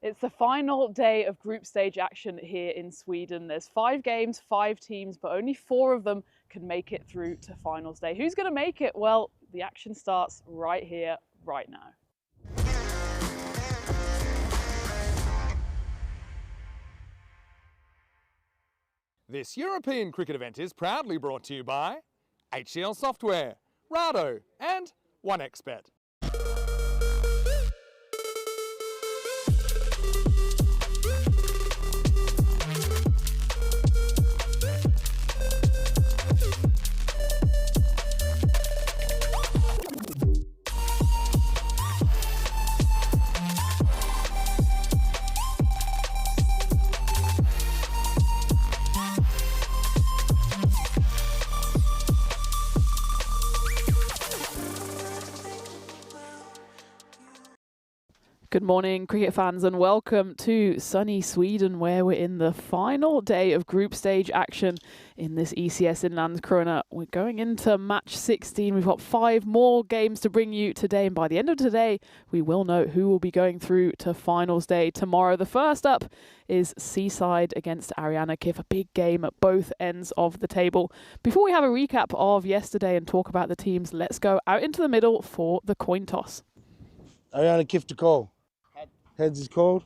It's the final day of group stage action here in Sweden. There's 5 games, 5 teams, but only 4 of them can make it through to finals day. Who's going to make it? Well, the action starts right here, right now. This European cricket event is proudly brought to you by HCL Software, Rado and 1xBet. Good morning, cricket fans, and welcome to sunny Sweden, where we're in the final day of group stage action in this ECS in Landskrona. We're going into match 16. We've got 5 more games to bring you today, and by the end of today, we will know who will be going through to finals day tomorrow. The first up is Seaside against Ariana Kif, a big game at both ends of the table. Before we have a recap of yesterday and talk about the teams, let's go out into the middle for the coin toss. Ariana Kif to call. Heads is called.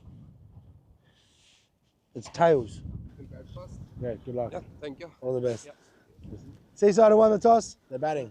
It's tails. Yeah, good luck. Yeah, thank you. All the best. Yeah. Seaside won the toss. They're batting.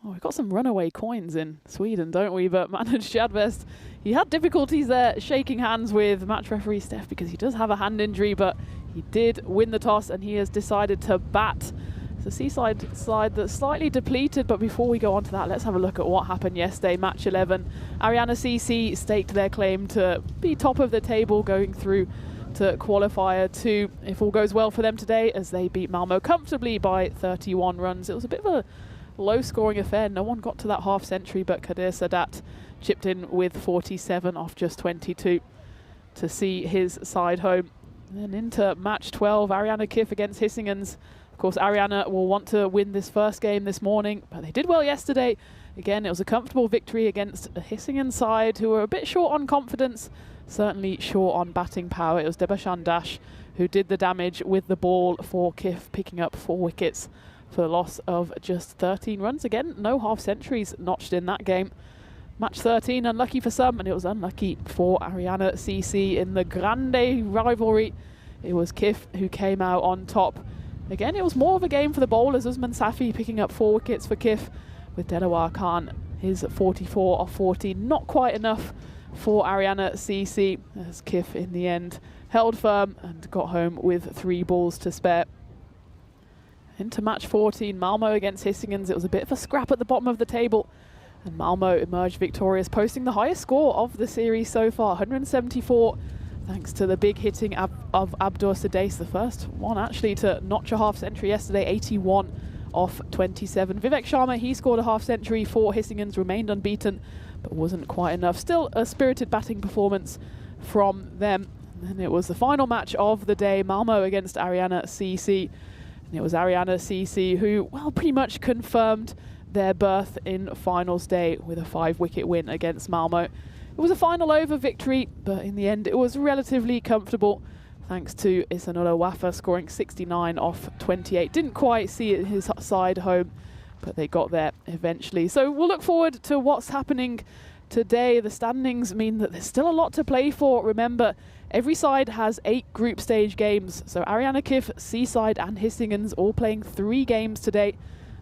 Oh, we've got some runaway coins in Sweden, don't we? But Manoj Jadvest, he had difficulties there shaking hands with match referee Steph because he does have a hand injury, but he did win the toss and he has decided to bat. The Seaside side that's slightly depleted, but before we go on to that, let's have a look at what happened yesterday. Match 11, Ariana CC staked their claim to be top of the table going through to qualifier 2, if all goes well for them today, as they beat Malmo comfortably by 31 runs. It was a bit of a low-scoring affair. No one got to that half century, but Kadir Sadat chipped in with 47 off just 22 to see his side home. And then into match 12, Ariana Kif against Hissingens. Of course, Ariana will want to win this first game this morning, but they did well yesterday. Again, it was a comfortable victory against a Hisingen side who were a bit short on confidence, certainly short on batting power. It was Debashan Dash who did the damage with the ball for Kif, picking up 4 wickets for the loss of just 13 runs. Again, no half centuries notched in that game. Match 13, unlucky for some, and it was unlucky for Ariana CC in the Grande rivalry. It was Kif who came out on top. Again, it was more of a game for the bowlers. Usman Safi picking up 4 wickets for Kif, with Delawar Khan, his 44 off 40. Not quite enough for Ariana CC, as Kif in the end held firm and got home with 3 balls to spare. Into match 14, Malmo against Hissingens. It was a bit of a scrap at the bottom of the table, and Malmo emerged victorious, posting the highest score of the series so far, 174. Thanks to the big hitting of Abdur Sadais, the first one actually to notch a half century yesterday, 81 off 27. Vivek Sharma, he scored a half century for Hissingens, remained unbeaten, but wasn't quite enough. Still a spirited batting performance from them. And it was the final match of the day, Malmo against Ariana CC. And it was Ariana CC who, well, pretty much confirmed their berth in finals day with a 5-wicket win against Malmo. It was a final over victory, but in the end it was relatively comfortable thanks to Isanullah Wafa scoring 69 off 28. Didn't quite see his side home, but they got there eventually. So we'll look forward to what's happening today. The standings mean that there's still a lot to play for. Remember, every side has 8 group stage games. So Ariana Kif, Seaside and Hissingens all playing 3 games today,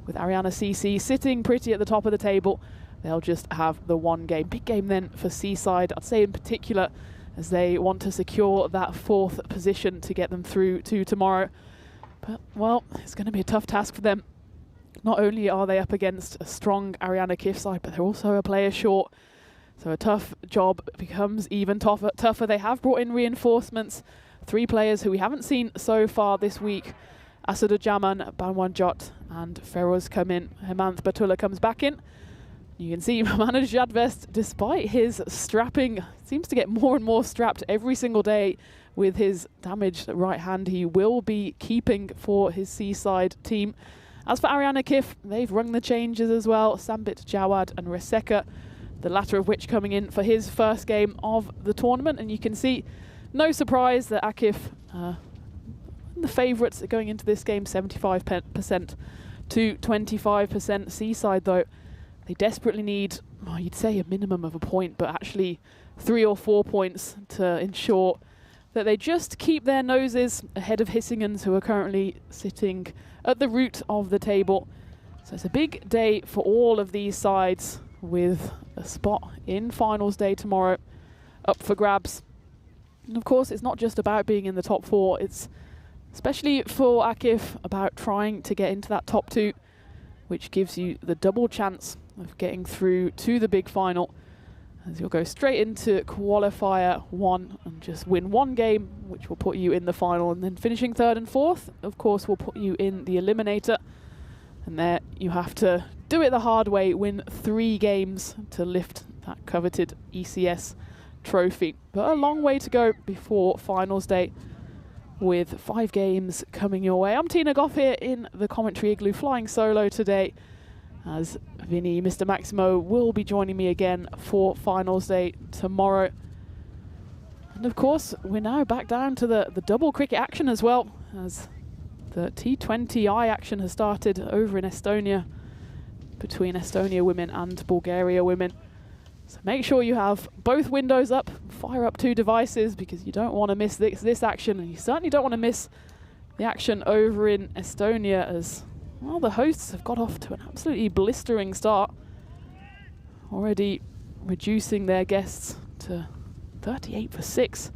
with Ariana CC sitting pretty at the top of the table. They'll just have the 1 game. Big game then for Seaside, I'd say in particular, as they want to secure that 4th position to get them through to tomorrow. But, well, it's going to be a tough task for them. Not only are they up against a strong Ariana Kif side, but they're also a player short. So a tough job becomes even tougher. They have brought in reinforcements. 3 players who we haven't seen so far this week. Asadujaman, Banwanjot and Feroz come in. Hemant Batullah comes back in. You can see Manoj Jadvest, despite his strapping, seems to get more and more strapped every single day with his damaged right hand. He will be keeping for his Seaside team. As for Ariana Kif, they've rung the changes as well. Sambit Jawad and Reseka the latter of which coming in for his first game of the tournament. And you can see, no surprise that Akif, the favourites going into this game, 75% to 25%. Seaside, though, they desperately need, well, you'd say a minimum of a point, but actually 3 or 4 points to ensure that they just keep their noses ahead of Hissingens, who are currently sitting at the root of the table. So it's a big day for all of these sides, with a spot in finals day tomorrow up for grabs. And of course, it's not just about being in the top 4, it's especially for Akif about trying to get into that top 2, which gives you the double chance of getting through to the big final, as you'll go straight into qualifier 1 and just win 1 game, which will put you in the final, and then finishing 3rd and 4th, of course, will put you in the eliminator. And there you have to do it the hard way, win 3 games to lift that coveted ECS trophy. But a long way to go before finals day, with 5 games coming your way. I'm Tina Goff here in the commentary igloo, flying solo today, as Vinny, Mr. Maximo, will be joining me again for finals day tomorrow. And of course, we're now back down to the double cricket action as well, as the T20I action has started over in Estonia, between Estonia women and Bulgaria women. So make sure you have both windows up, fire up 2 devices, because you don't want to miss this action, and you certainly don't want to miss the action over in Estonia, as well, the hosts have got off to an absolutely blistering start, already reducing their guests to 38 for 6.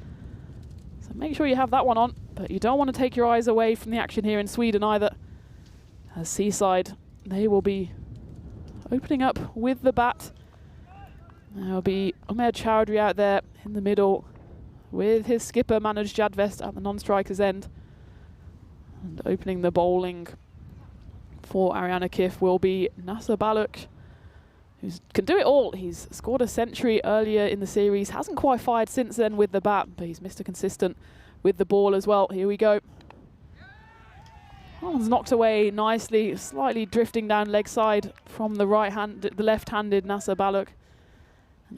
So make sure you have that one on, but you don't want to take your eyes away from the action here in Sweden either, as Seaside, they will be opening up with the bat. There'll be Umair Chowdhury out there in the middle with his skipper Manoj Jadvest at the non-striker's end. And opening the bowling for Ariana Kif will be Nasser Baluk, who can do it all. He's scored a century earlier in the series, hasn't quite fired since then with the bat, but he's Mr. Consistent with the ball as well. Here we go. That one's knocked away nicely, slightly drifting down leg side from the left-handed Nasser Baluk.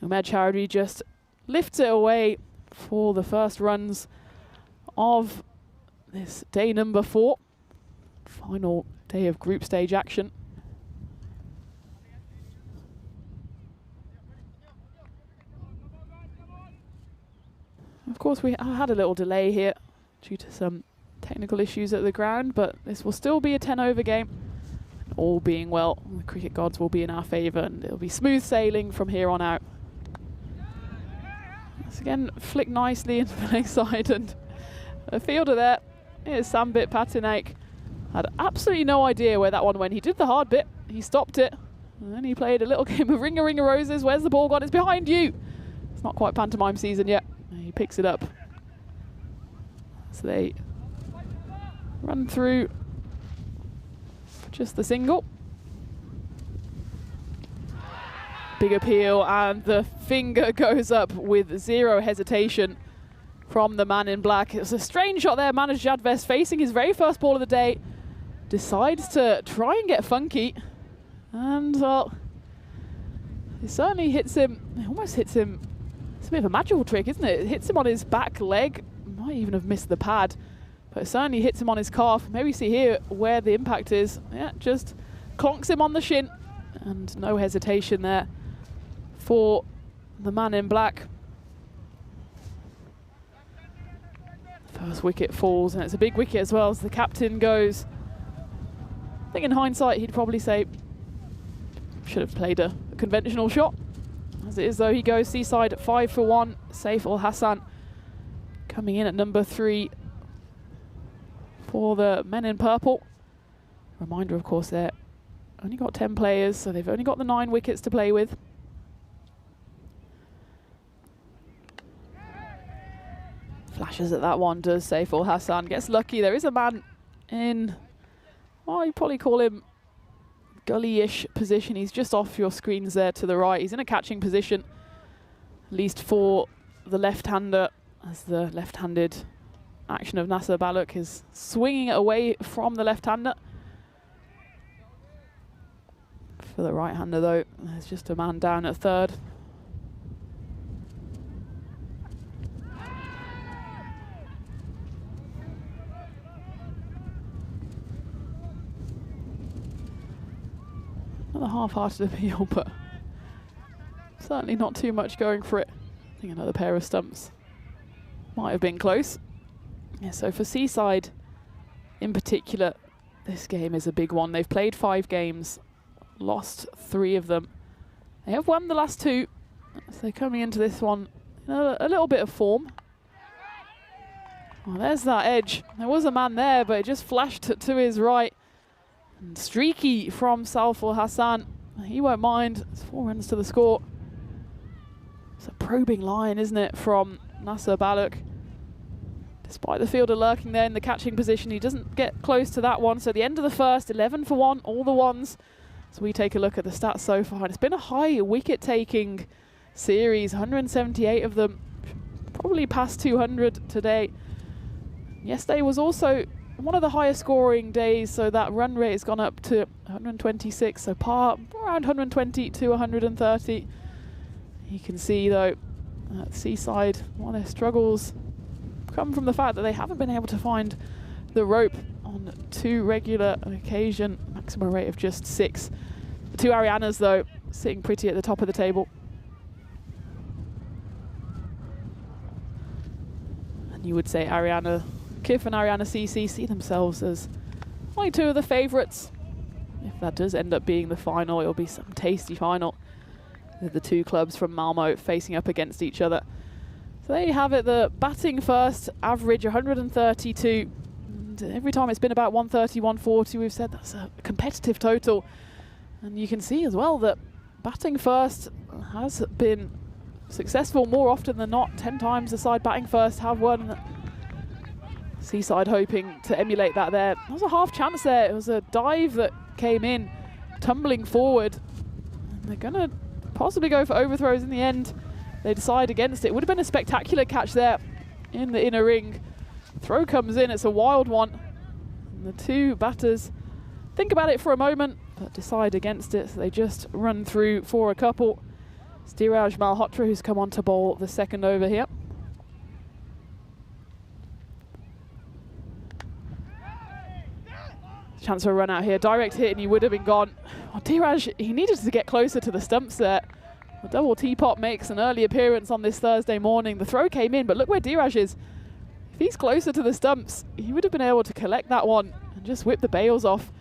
Umair Chowdhury just lifts it away for the first runs of this day number 4, final day of group stage action. Of course, we had a little delay here due to some technical issues at the ground, but this will still be a 10-over game. All being well, the cricket gods will be in our favour, and it'll be smooth sailing from here on out. This again flicked nicely into the leg side, and a fielder there is Sambit Patinaik. Had absolutely no idea where that one went. He did the hard bit, he stopped it, and then he played a little game of Ring a Ring a Roses. Where's the ball gone? It's behind you! It's not quite pantomime season yet. He picks it up. So they run through for just the single. Big appeal, and the finger goes up with 0 hesitation from the man in black. It's a strange shot there. Manoj Jadvest facing his very first ball of the day, decides to try and get funky, and well, it certainly hits him. It almost hits him. It's a bit of a magical trick, isn't it? It hits him on his back leg. Might even have missed the pad, but it certainly hits him on his calf. Maybe see here where the impact is. Yeah, just clonks him on the shin, and no hesitation there for the man in black. First wicket falls, and it's a big wicket as well as the captain goes. I think in hindsight he'd probably say should have played a conventional shot. As it is though, he goes. Seaside at 5 for 1. Saif Ul Hassan coming in at number 3 for the men in purple. Reminder, of course, they're only got 10 players, so they've only got the 9 wickets to play with. Flashes at that one, does Saif Ul Hassan. Gets lucky. There is a man in, well, you'd probably call him gully-ish position. He's just off your screens there to the right. He's in a catching position, at least for the left-hander, as the left-handed action of Nasser Baluk is swinging it away from the left-hander. For the right-hander, though, there's just a man down at third. half-hearted appeal, but certainly not too much going for it. I think another pair of stumps might have been close. Yeah, so for Seaside in particular, this game is a big one. They've played 5 games, lost 3 of them. They have won the last 2, so they're coming into this one in a little bit of form. Well, there's that edge. There was a man there, but it just flashed to his right. And streaky from Saiful Hassan. He won't mind. It's 4 runs to the score. It's a probing line, isn't it, from Nasser Baluk. Despite the fielder lurking there in the catching position, he doesn't get close to that one. So the end of the first, 11 for 1, all the ones. So we take a look at the stats so far. And it's been a high wicket-taking series, 178 of them, probably past 200 today. Yesterday was also one of the highest scoring days, so that run rate has gone up to 126, so par around 120 to 130. You can see though, at Seaside, one of their struggles come from the fact that they haven't been able to find the rope on 2 regular occasion, maximum rate of just 6. The 2 Arianas though, sitting pretty at the top of the table. And you would say Ariana Kif and Ariana CC see themselves as only 2 of the favourites. If that does end up being the final, it'll be some tasty final with the 2 clubs from Malmo facing up against each other. So there you have it, the batting first, average 132. And every time it's been about 130, 140, we've said that's a competitive total. And you can see as well that batting first has been successful more often than not. 10 times the side batting first have won. Seaside hoping to emulate that there. There was a half chance there. It was a dive that came in, tumbling forward. And they're going to possibly go for overthrows in the end. They decide against it. Would have been a spectacular catch there in the inner ring. Throw comes in, it's a wild one. And the 2 batters think about it for a moment, but decide against it. So they just run through for a couple. It's Dhiraj Malhotra who's come on to bowl the second over here. Chance for a run out here, direct hit and he would have been gone. Well, Dhiraj, he needed to get closer to the stumps there. The double teapot makes an early appearance on this Thursday morning. The throw came in, but look where Dhiraj is. If he's closer to the stumps, he would have been able to collect that one and just whip the bails off.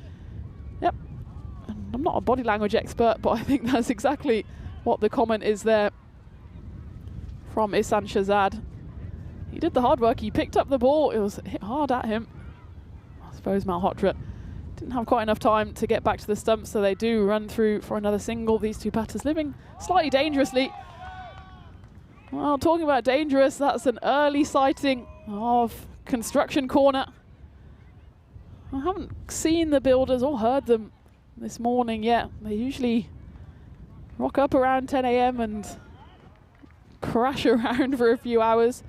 Yep, and I'm not a body language expert, but I think that's exactly what the comment is there from Ihsan Shahzad. He did the hard work, he picked up the ball, it was hit hard at him. I suppose Malhotra didn't have quite enough time to get back to the stumps, so they do run through for another single. These 2 batters living slightly dangerously. Well, talking about dangerous, that's an early sighting of Construction Corner. I haven't seen the builders or heard them this morning yet. They usually rock up around 10 AM and crash around for a few hours.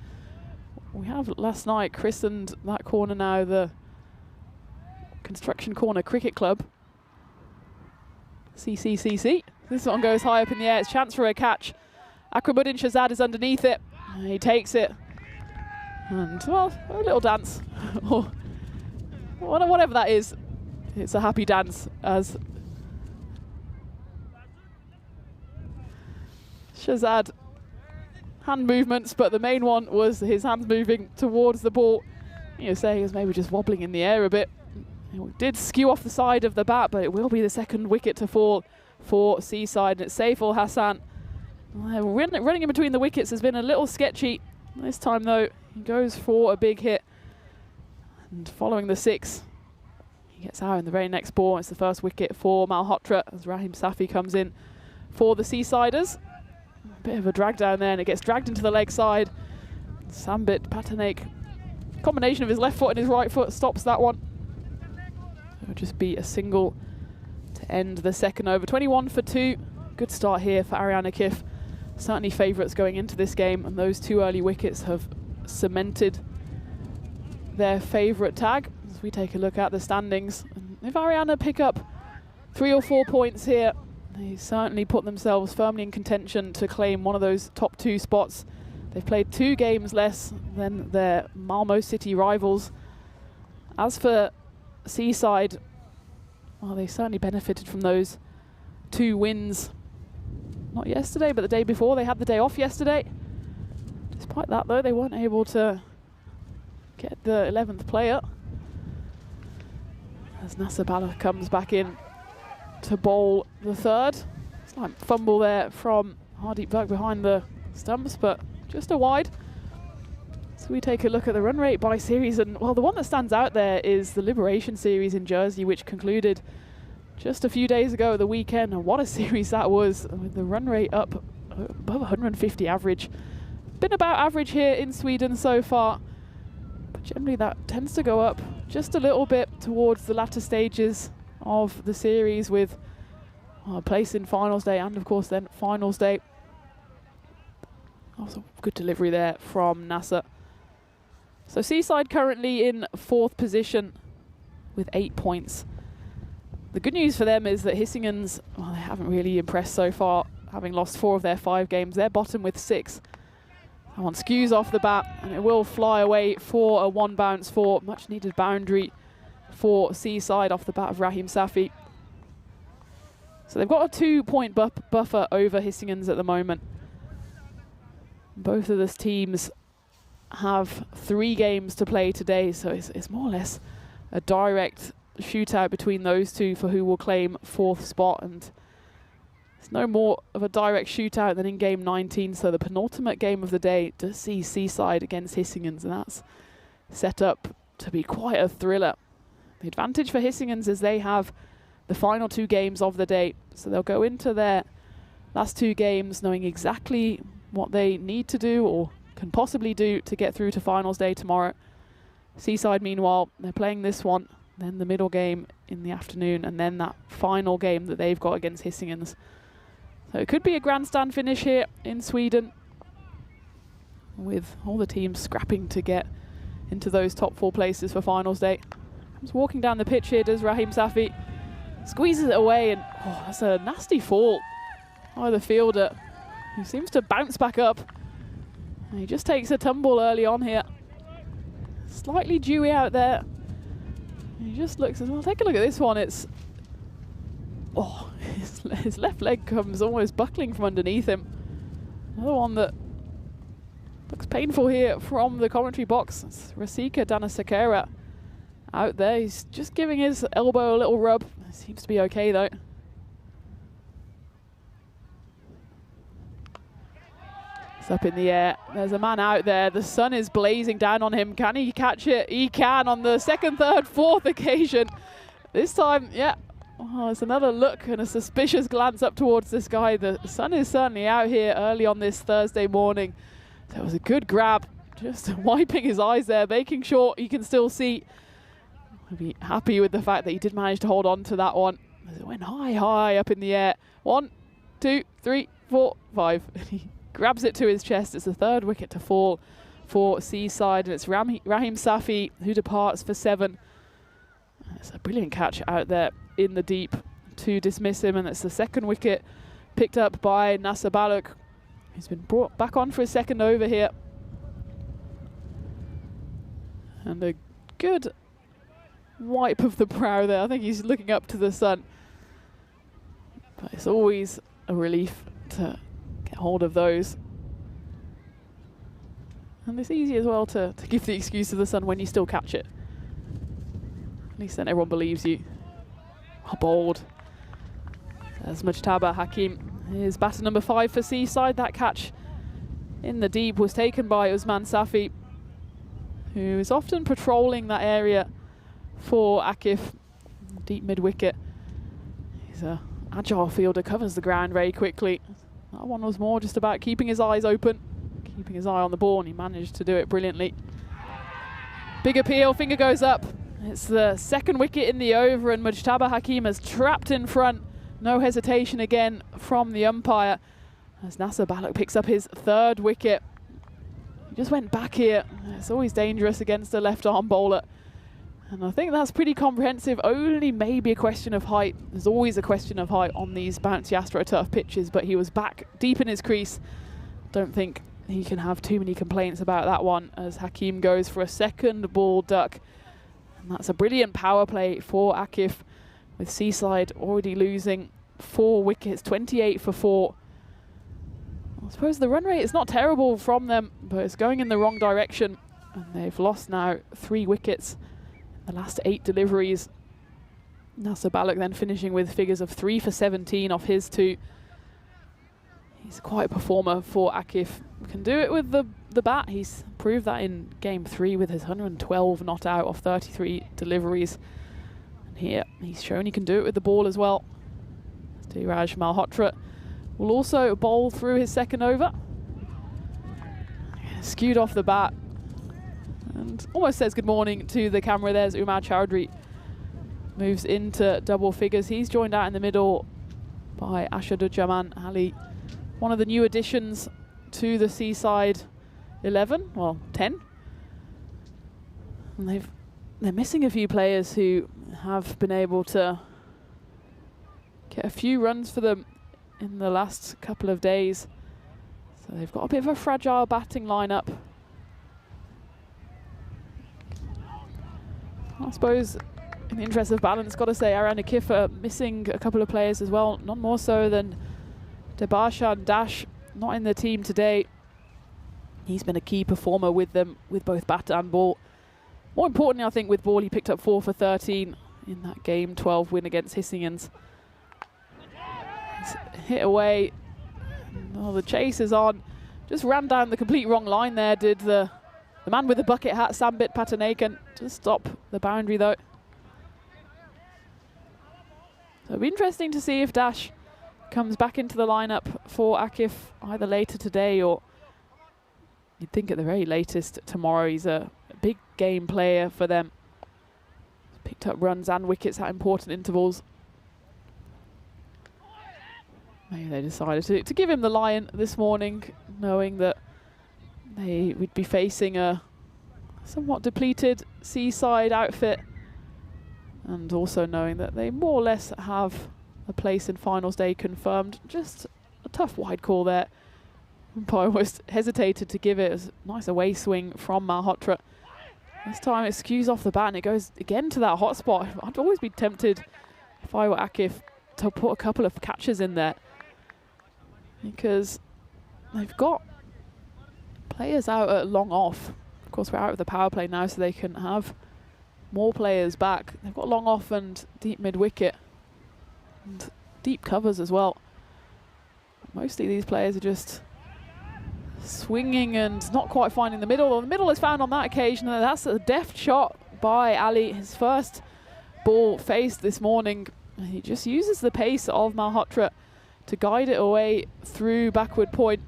We have last night christened that corner now the Construction Corner Cricket Club. CCCC. This one goes high up in the air. It's chance for a catch. Akwamuddin Shahzad is underneath it. He takes it. And, well, a little dance. Or whatever that is. It's a happy dance as Shahzad hand movements, but the main one was his hands moving towards the ball. You know, saying he was maybe just wobbling in the air a bit. It did skew off the side of the bat, but it will be the second wicket to fall for Seaside. And it's Saiful Hassan. Running in between the wickets has been a little sketchy. This time, though, he goes for a big hit. And following the 6, he gets out in the very next ball. It's the first wicket for Malhotra as Rahim Safi comes in for the Seasiders. A bit of a drag down there, and it gets dragged into the leg side. Sambit Patanaik, combination of his left foot and his right foot, stops that one. It'll just be a single to end the second over. 21 for 2. Good start here for Ariana Kif. Certainly favourites going into this game, and those 2 early wickets have cemented their favourite tag. As we take a look at the standings, and if Ariana pick up 3 or 4 points here, they certainly put themselves firmly in contention to claim one of those top 2 spots. They've played 2 games less than their Malmo City rivals. As for Seaside, well, they certainly benefited from those 2 wins. Not yesterday, but the day before. They had the day off yesterday. Despite that, though, they weren't able to get the 11th player. As Nasabala comes back in to bowl the 3rd. Slight fumble there from Hardeep Bug behind the stumps, but just a wide. So we take a look at the run rate by series, and well, the one that stands out there is the Liberation Series in Jersey, which concluded just a few days ago at the weekend. And what a series that was, with the run rate up above 150 average. Been about average here in Sweden so far, but generally that tends to go up just a little bit towards the latter stages of the series, with a place in finals day and of course then finals day. Also good delivery there from NASA. So Seaside currently in 4th position with 8 points. The good news for them is that Hissingen's, well, they haven't really impressed so far, having lost 4 of their 5 games. They're bottom with 6. That one skews off the bat, and it will fly away for a 1 bounce for much needed boundary for Seaside off the bat of Rahim Safi. So they've got a 2-point buffer over Hissingen's at the moment. Both of these teams have 3 games to play today, so it's more or less a direct shootout between those two for who will claim 4th spot, and it's no more of a direct shootout than in game 19, so the penultimate game of the day does see Seaside against Hissingen's, and that's set up to be quite a thriller. The advantage for Hissingen's is they have the final 2 games of the day, so they'll go into their last 2 games knowing exactly what they need to do or can possibly do to get through to finals day tomorrow. Seaside, meanwhile, they're playing this one, then the middle game in the afternoon, and then that final game that they've got against Hissingen's. So it could be a grandstand finish here in Sweden, with all the teams scrapping to get into those top 4 places for finals day. Comes walking down the pitch here, does Rahim Safi. Squeezes it away, and oh, that's a nasty fall by the fielder, who seems to bounce back up. And he just takes a tumble early on here. Slightly dewy out there. He just looks as well. Take a look at this one. It's his left leg comes almost buckling from underneath him. Another one that looks painful here from the commentary box. It's Rasika Danasekera out there. He's just giving his elbow a little rub. Seems to be okay though. It's up in the air. There's a man out there. The sun is blazing down on him. Can he catch it? He can on the 2nd, 3rd, 4th occasion. This time, yeah. Oh, it's another look and a suspicious glance up towards the sky. The sun is certainly out here early on this Thursday morning. So it was a good grab. Just wiping his eyes there, making sure he can still see. I'll be happy with the fact that he did manage to hold on to that one. It went high, high up in the air. 1, 2, 3, 4, 5. He grabs it to his chest. It's the 3rd wicket to fall for Seaside, and it's Rahim Safi who departs for 7. It's a brilliant catch out there in the deep to dismiss him, and it's the 2nd wicket picked up by Nasser Baluk. He's been brought back on for his 2nd over here. And a good wipe of the brow there. I think he's looking up to the sun. But it's always a relief to get hold of those. And it's easy as well to give the excuse of the sun when you still catch it. At least then everyone believes you. Oh, bold. As Mujtaba Hakim is batter number 5 for Seaside. That catch in the deep was taken by Usman Safi, who is often patrolling that area for Akif, deep mid-wicket. He's a agile fielder, covers the ground very quickly. That one was more just about keeping his eyes open, keeping his eye on the ball, and he managed to do it brilliantly. Big appeal, finger goes up. It's the 2nd wicket in the over, and Mujtaba Hakim is trapped in front. No hesitation again from the umpire, as Nasser Baluk picks up his 3rd wicket. He just went back here. It's always dangerous against a left-arm bowler. And I think that's pretty comprehensive. Only maybe a question of height. There's always a question of height on these bouncy AstroTurf pitches, but he was back deep in his crease. Don't think he can have too many complaints about that one, as Hakim goes for a 2nd ball duck. And that's a brilliant power play for Akif, with Seaside already losing 4 wickets, 28 for 4. I suppose the run rate is not terrible from them, but it's going in the wrong direction. And they've lost now 3 wickets in the last 8 deliveries. Nasser Balak then finishing with figures of 3 for 17 off his 2. He's quite a performer for Akif. Can do it with the bat. He's proved that in game 3 with his 112 not out off 33 deliveries. And here he's shown he can do it with the ball as well. Dhiraj Malhotra will also bowl through his second over. Skewed off the bat and almost says good morning to the camera. There's Umar Chowdhury. Moves into double figures. He's joined out in the middle by Ashadujjaman Ali, one of the new additions to the Seaside 11, well 10. And they're missing a few players who have been able to get a few runs for them in the last couple of days. So they've got a bit of a fragile batting lineup. I suppose in the interest of balance, got to say Aaron Akif are missing a couple of players as well, none more so than Dabarshan Dash, not in the team today. He's been a key performer with them, with both bat and ball. More importantly, I think with ball, he picked up 4 for 13 in that game 12 win against Hissingans. He's hit away. Oh, the chase is on. Just ran down the complete wrong line there, did the man with the bucket hat, Sambit Patanakan, to stop the boundary though. So it'll be interesting to see if Dash comes back into the lineup for Akif either later today or you'd think at the very latest tomorrow. He's a big game player for them. He's picked up runs and wickets at important intervals. Maybe they decided to give him the lion this morning, knowing that they would be facing a somewhat depleted Seaside outfit, and also knowing that they more or less have a place in finals day confirmed. Just a tough wide call there. Umpire almost hesitated to give it. It was a nice away swing from Malhotra. This time it skews off the bat and it goes again to that hot spot. I'd always be tempted, if I were Akif, to put a couple of catches in there, because they've got players out at long off. Of course, we're out of the power play now, so they can have more players back. They've got long off and deep mid wicket and deep covers as well. Mostly these players are just swinging and not quite finding the middle. Well, the middle is found on that occasion, and that's a deft shot by Ali. His first ball faced this morning. He just uses the pace of Malhotra to guide it away through backward point.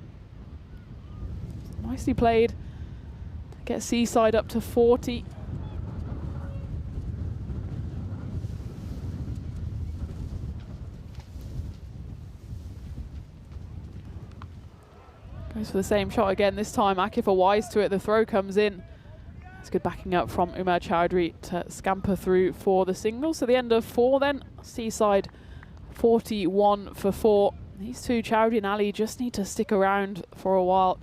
Nicely played. Get Seaside up to 40. Goes for the same shot again. This time Akif are wise to it. The throw comes in. It's good backing up from Umar Chowdhury to scamper through for the single. So the end of 4 then. Seaside 41 for 4. These two, Chowdhury and Ali, just need to stick around for a while,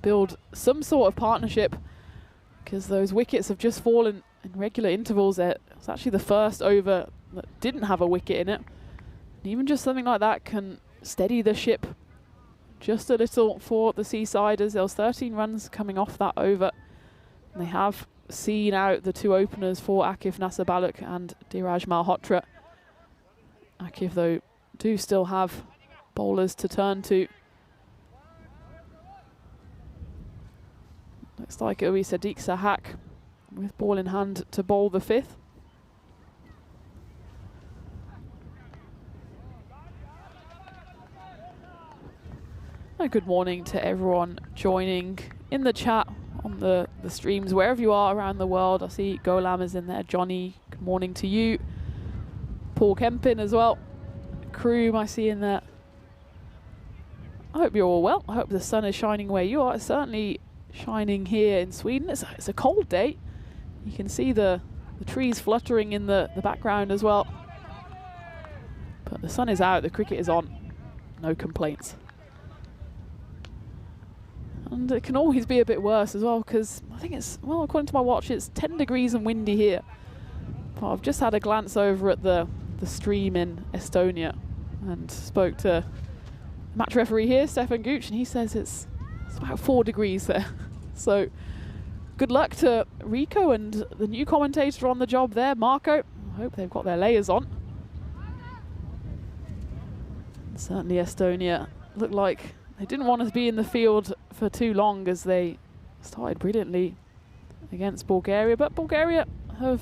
build some sort of partnership, because those wickets have just fallen in regular intervals. It was actually the first over that didn't have a wicket in it. And even just something like that can steady the ship just a little for the Seasiders. There was 13 runs coming off that over. And they have seen out the 2 openers for Akif, Nasser Balak and Dhiraj Malhotra. Akif, though, do still have bowlers to turn to. Looks like it'll be Sadiq Sahak with ball in hand to bowl the 5th. A good morning to everyone joining in the chat on the streams, wherever you are around the world. I see Golam is in there. Johnny, good morning to you. Paul Kempin as well. Crew, I see in there. I hope you're all well. I hope the sun is shining where you are. It's certainly shining here in Sweden. It's a cold day. You can see the trees fluttering in the background as well. But the sun is out, the cricket is on. No complaints. And it can always be a bit worse as well, because I think it's, well, according to my watch, it's 10 degrees and windy here. But I've just had a glance over at the stream in Estonia. and spoke to match referee here, Stefan Gooch, and he says it's about 4 degrees there. So good luck to Rico and the new commentator on the job there, Marco. I hope they've got their layers on. Certainly Estonia looked like they didn't want to be in the field for too long as they started brilliantly against Bulgaria, but Bulgaria have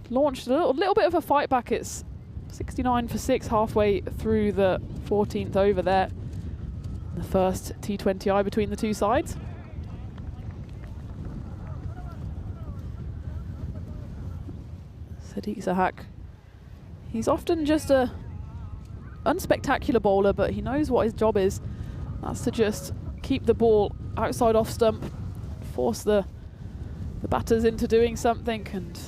launched a little bit of a fight back. It's 69 for 6 halfway through the 14th over there. The first T20I between the two sides. Sadiq Sahak. He's often just a unspectacular bowler, but he knows what his job is. That's to just keep the ball outside off stump, force the batters into doing something, and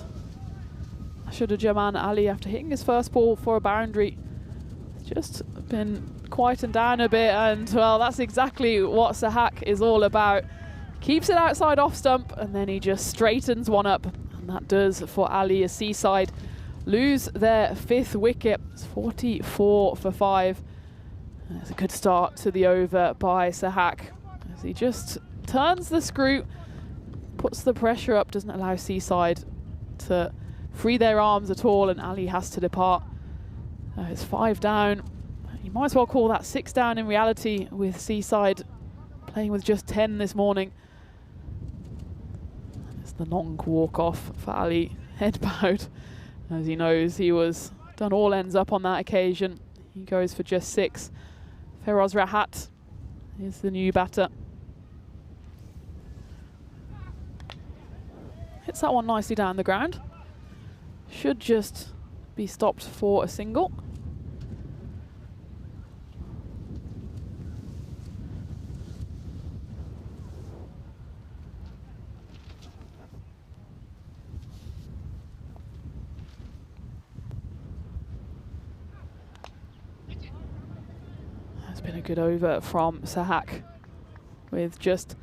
Jaman Ali, after hitting his first ball for a boundary, just been quietened down a bit, and well, that's exactly what Sahak is all about. Keeps it outside off stump, and then he just straightens one up, and that does for Ali as Seaside lose their 5th wicket. It's 44 for 5. It's a good start to the over by Sahak as he just turns the screw, puts the pressure up, doesn't allow Seaside to free their arms at all, and Ali has to depart. It's 5 down. You might as well call that 6 down in reality, with Seaside playing with just 10 this morning. It's the long walk off for Ali, head bowed, as he knows he was done all ends up on that occasion. He goes for just 6. Feroz Rahat is the new batter. Hits that one nicely down the ground. Should just be stopped for a single. That's been a good over from Sahak, with just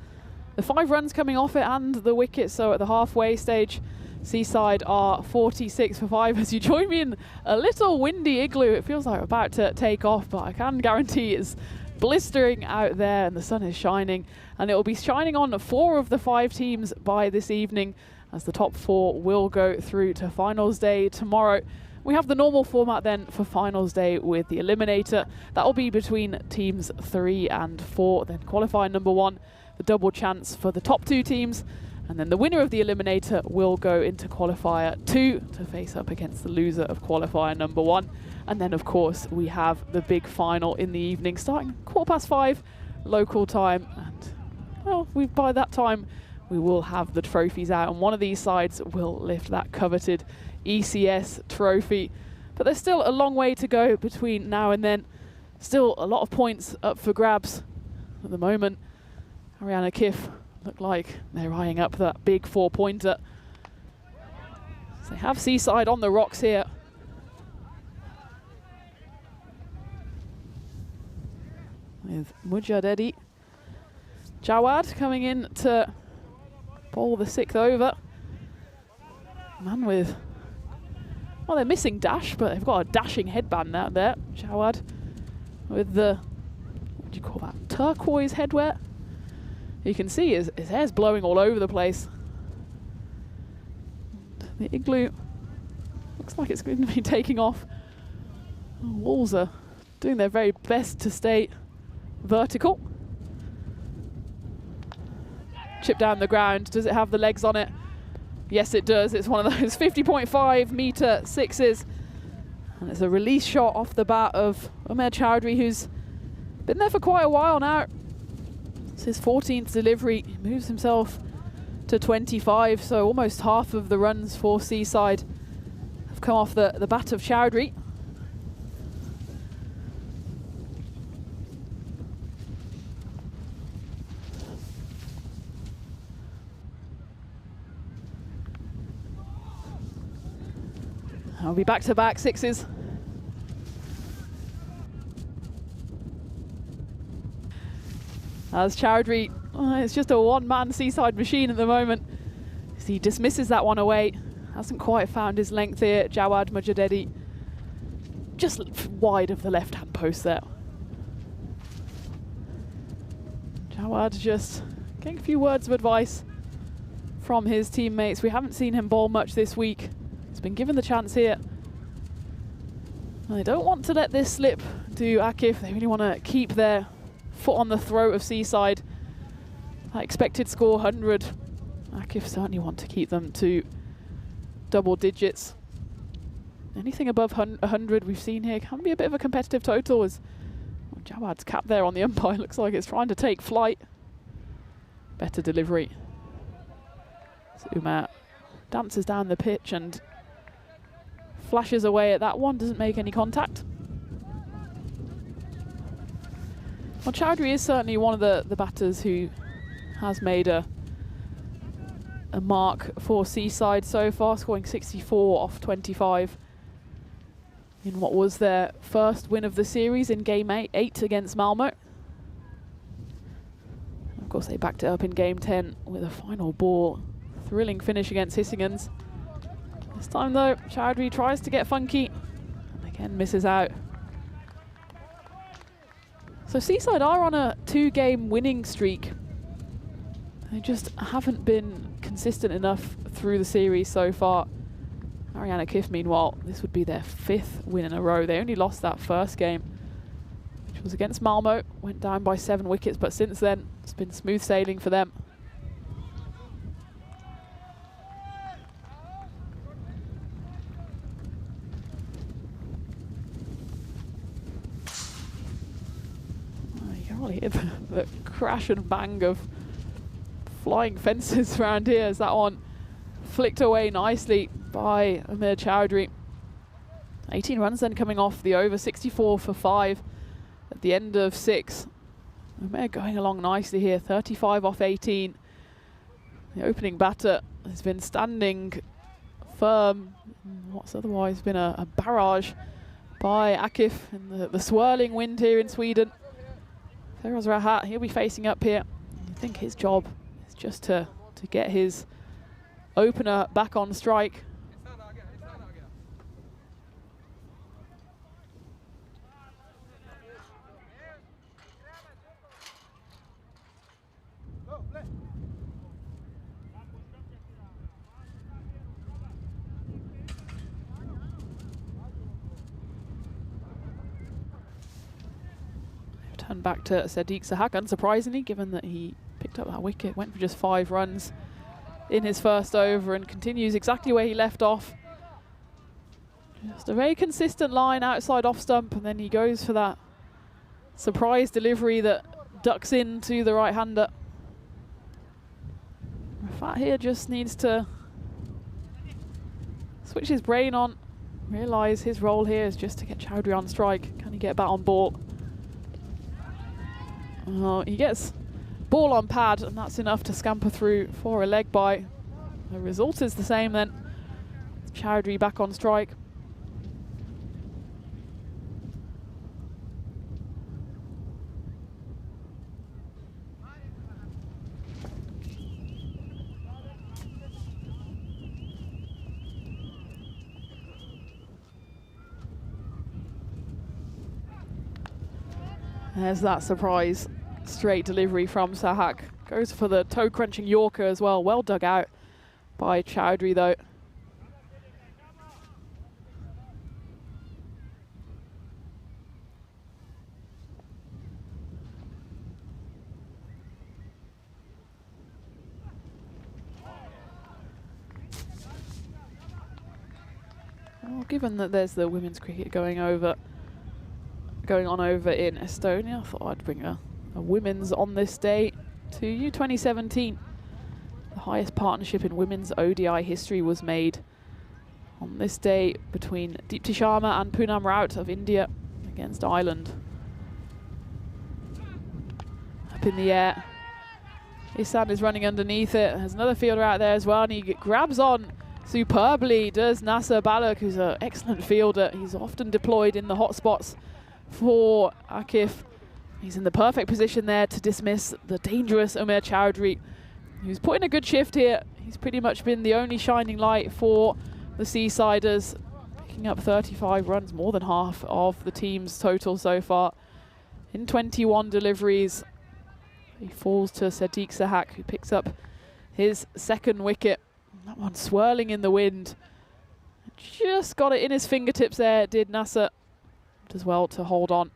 the 5 runs coming off it and the wicket. So at the halfway stage, Seaside are 46 for 5. As you join me in a little windy igloo, it feels like we're about to take off, but I can guarantee it's blistering out there and the sun is shining, and it will be shining on 4 of the 5 teams by this evening, as the top 4 will go through to finals day tomorrow. We have the normal format then for finals day with the eliminator. That will be between teams 3 and 4, then qualifier number 1, the double chance for the top 2 teams, and then the winner of the eliminator will go into qualifier 2 to face up against the loser of qualifier number 1. And then of course we have the big final in the evening, starting 5:15 local time, and well, by that time we will have the trophies out, and one of these sides will lift that coveted ECS trophy. But there's still a long way to go between now and then. Still a lot of points up for grabs at the moment. Ariana Kiff look like they're eyeing up that big 4-pointer. So they have Seaside on the rocks here. With Mujadedi. Jawad coming in to bowl the 6th over. Man with, well, they're missing dash, but they've got a dashing headband out there. Jawad with the, what do you call that, turquoise headwear. You can see his hair's blowing all over the place. The igloo looks like it's going to be taking off. The walls are doing their very best to stay vertical. Chip down the ground. Does it have the legs on it? Yes, it does. It's one of those 50.5 meter 6s. And it's a release shot off the bat of Umair Chowdhury, who's been there for quite a while now. It's his 14th delivery. He moves himself to 25, so almost half of the runs for Seaside have come off the bat of Chowdhury. I'll be back-to-back 6s. As Chowdhury, it's just a one-man Seaside machine at the moment. As he dismisses that one away. Hasn't quite found his length here. Jawad Mujadedi just wide of the left-hand post there. Jawad just getting a few words of advice from his teammates. We haven't seen him bowl much this week. He's been given the chance here. And they don't want to let this slip to Akif. They really want to keep their foot on the throat of Seaside. That expected score 100. Akif certainly want to keep them to double digits. Anything above 100 we've seen here can be a bit of a competitive total, as Jawad's cap there on the umpire looks like it's trying to take flight. Better delivery. So Umar dances down the pitch and flashes away at that one, doesn't make any contact. Well, Chowdhury is certainly one of the batters who has made a mark for Seaside so far, scoring 64 off 25 in what was their first win of the series in game 8 against Malmo. Of course, they backed it up in game 10 with a final ball. Thrilling finish against Hissingens. This time though, Chowdhury tries to get funky and again misses out. So Seaside are on a 2-game winning streak. They just haven't been consistent enough through the series so far. Ariane Akif, meanwhile, this would be their 5th win in a row. They only lost that first game, which was against Malmo, went down by 7 wickets, but since then it's been smooth sailing for them. You can really hear the crash and bang of flying fences around here as that one flicked away nicely by Amir Chowdhury. 18 runs then coming off the over, 64 for 5 at the end of 6. Amir going along nicely here, 35 off 18. The opening batter has been standing firm in what's otherwise been a barrage by Akif in the swirling wind here in Sweden. Feroz Rahat, he'll be facing up here. I think his job is just to get his opener back on strike. Turn back to Sadiq Sahak, unsurprisingly, given that he picked up that wicket, went for just 5 runs in his first over and continues exactly where he left off. Just a very consistent line outside off stump, and then he goes for that surprise delivery that ducks into the right-hander. Rafat here just needs to switch his brain on, realise his role here is just to get Chowdhury on strike. Can he get a bat on ball? He gets ball on pad, and that's enough to scamper through for a leg bye. The result is the same then. Chowdhury back on strike. There's that surprise straight delivery from Sahak. Goes for the toe-crunching Yorker as well. Well dug out by Chowdhury though. Well, given that there's the women's cricket going on over in Estonia, I thought I'd bring a women's on this day to you. 2017, the highest partnership in women's ODI history was made on this day between Deepti Sharma and Poonam Raut of India against Ireland. Up in the air, Isan is running underneath it. There's another fielder out there as well, and he grabs on superbly, does Nasser Balak, who's an excellent fielder. He's often deployed in the hot spots for Akif. He's in the perfect position there to dismiss the dangerous Umair Chowdhury, who's put in a good shift here. He's pretty much been the only shining light for the Seasiders, picking up 35 runs, more than half of the team's total so far. In 21 deliveries, he falls to Sadiq Sahak, who picks up his second wicket. That one swirling in the wind. Just got it in his fingertips there, did Nasser. Does well to hold on.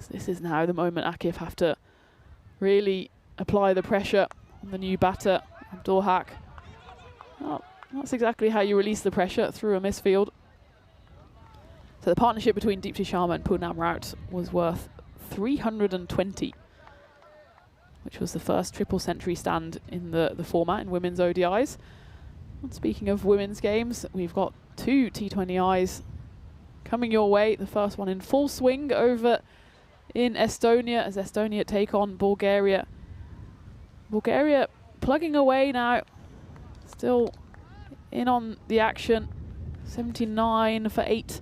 This is now the moment Akif have to really apply the pressure on the new batter, Abdul Haq. Well, that's exactly how you release the pressure, through a misfield. So the partnership between Deepti Sharma and Poonam Raut was worth 320, which was the first triple century stand in the format in women's ODIs. And speaking of women's games, we've got 2 T20Is coming your way. The first one in full swing over in Estonia, as Estonia take on Bulgaria. Bulgaria plugging away now, still in on the action. 79 for 8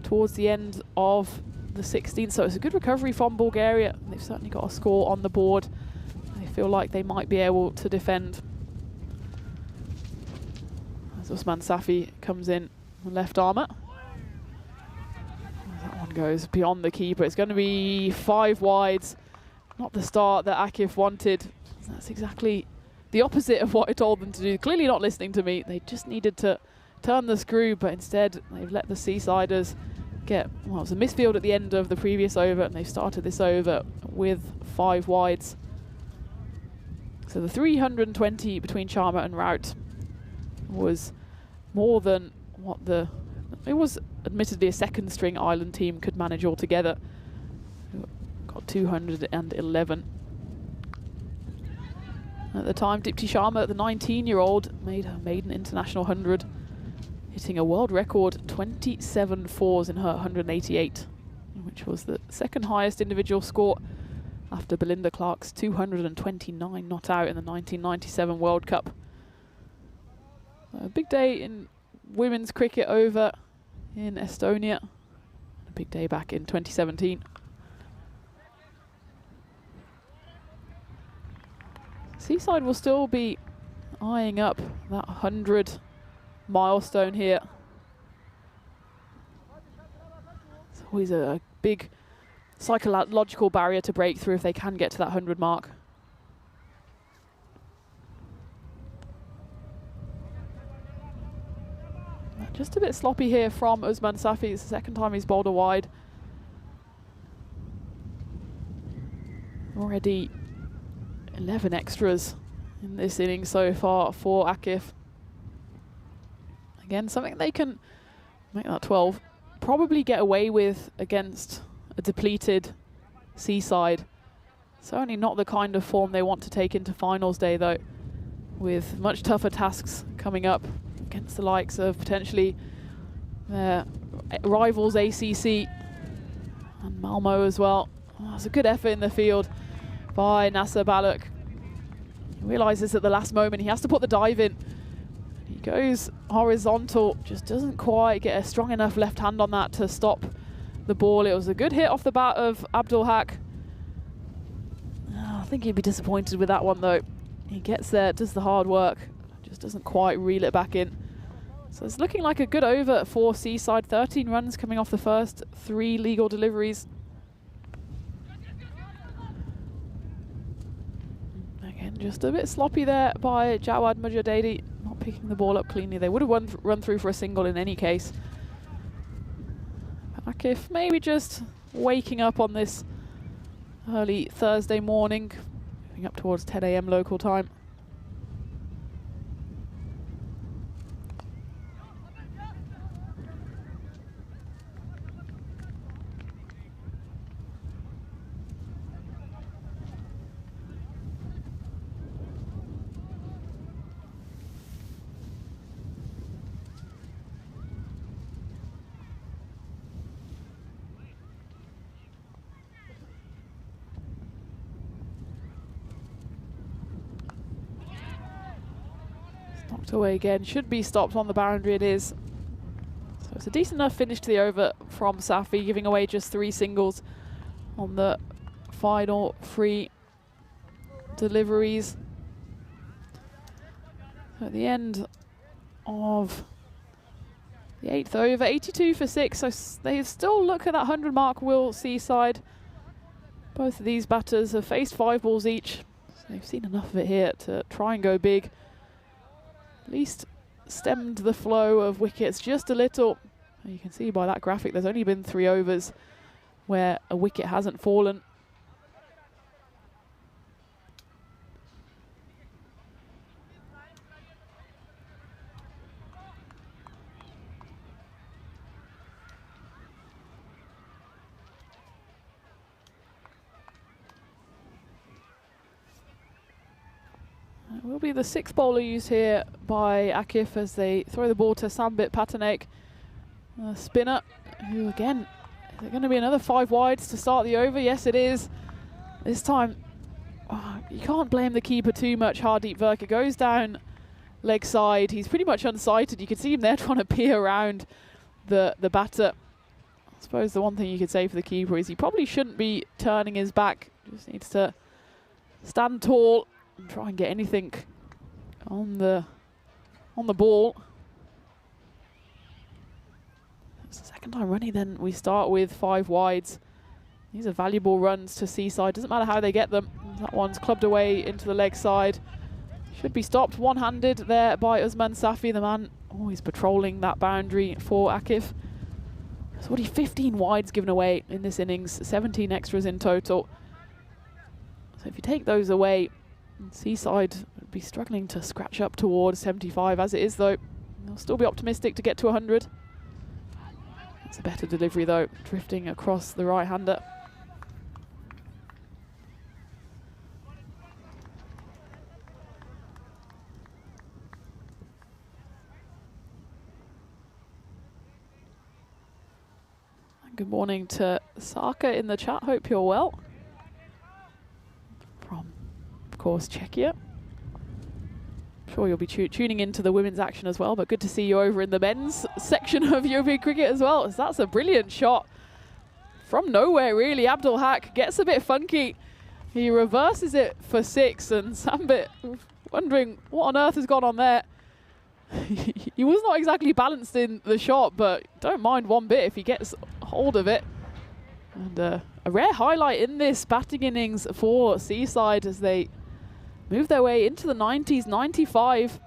towards the end of the 16th, so it's a good recovery from Bulgaria. They've certainly got a score on the board. They feel like they might be able to defend. As Usman Safi comes in left armour. That one goes beyond the keeper. It's going to be 5 wides. Not the start that Akif wanted. That's exactly the opposite of what I told them to do. Clearly not listening to me. They just needed to turn the screw, but instead they've let the Seasiders get, well, it was a misfield at the end of the previous over, and they've started this over with 5 wides. So the 320 between Sharma and Raut was more than what it was admittedly a second string Ireland team could manage altogether. Got 211. At the time, Deepti Sharma, the 19-year-old, made her maiden international 100, hitting a world record 27 fours in her 188, which was the second highest individual score after Belinda Clark's 229 not out in the 1997 World Cup. A big day in women's cricket over in Estonia. A big day back in 2017. Seaside will still be eyeing up that 100 milestone here. It's always a big psychological barrier to break through if they can get to that 100 mark. Just a bit sloppy here from Usman Safi. It's the second time he's bowled a wide. Already 11 extras in this inning so far for Akif. Again, something they can make that 12. Probably get away with against a depleted Seaside. Certainly not the kind of form they want to take into finals day, though, with much tougher tasks coming up against the likes of potentially their rivals ACC and Malmo as well. Oh, it's a good effort in the field by Nasser Balak. He realises at the last moment he has to put the dive in. He goes horizontal, just doesn't quite get a strong enough left hand on that to stop the ball. It was a good hit off the bat of Abdul Haq. Oh, I think he'd be disappointed with that one though. He gets there, does the hard work, just doesn't quite reel it back in. So it's looking like a good over for Seaside. 13 runs coming off the first 3 legal deliveries. Again, just a bit sloppy there by Jawad Mujadedi, not picking the ball up cleanly. They would have run through for a single in any case. Akif maybe just waking up on this early Thursday morning, moving up towards 10 AM local time. Knocked away again, should be stopped on the boundary, it is. So it's a decent enough finish to the over from Safi, giving away just 3 singles on the final 3 deliveries. So at the end of The 8th over, 82 for 6, so they still look at that 100 mark, will Seaside. Both of these batters have faced 5 balls each, so they've seen enough of it here to try and go big. At least stemmed the flow of wickets just a little. You can see by that graphic there's only been 3 overs where a wicket hasn't fallen. It will be the 6th bowler used here by Akif as they throw the ball to Sambit Patanek, a spinner, who again, is it going to be another 5 wides to start the over? Yes, it is. This time, you can't blame the keeper too much. Hardeep Verka goes down leg side. He's pretty much unsighted. You can see him there trying to peer around the batter. I suppose the one thing you could say for the keeper is he probably shouldn't be turning his back. Just needs to stand tall and try and get anything on the ball. It's the second time running then we start with 5 wides. These are valuable runs to Seaside. Doesn't matter how they get them. That one's clubbed away into the leg side. Should be stopped one-handed there by Usman Safi, the man always patrolling that boundary for Akif. So what 15 wides given away in this innings, 17 extras in total. So if you take those away, Seaside would be struggling to scratch up towards 75 as it is though. They'll still be optimistic to get to 100. It's a better delivery though, drifting across the right-hander. Good morning to Saka in the chat, hope you're well. From, of course, Czechia. I'm sure you'll be tuning into the women's action as well, but good to see you over in the men's section of European cricket as well. So that's a brilliant shot from nowhere, really. Abdul Haq gets a bit funky. He reverses it for 6, and Sambit wondering what on earth has gone on there. He was not exactly balanced in the shot, but don't mind one bit if he gets hold of it. And a rare highlight in this batting innings for Seaside as they move their way into the 90s, 95.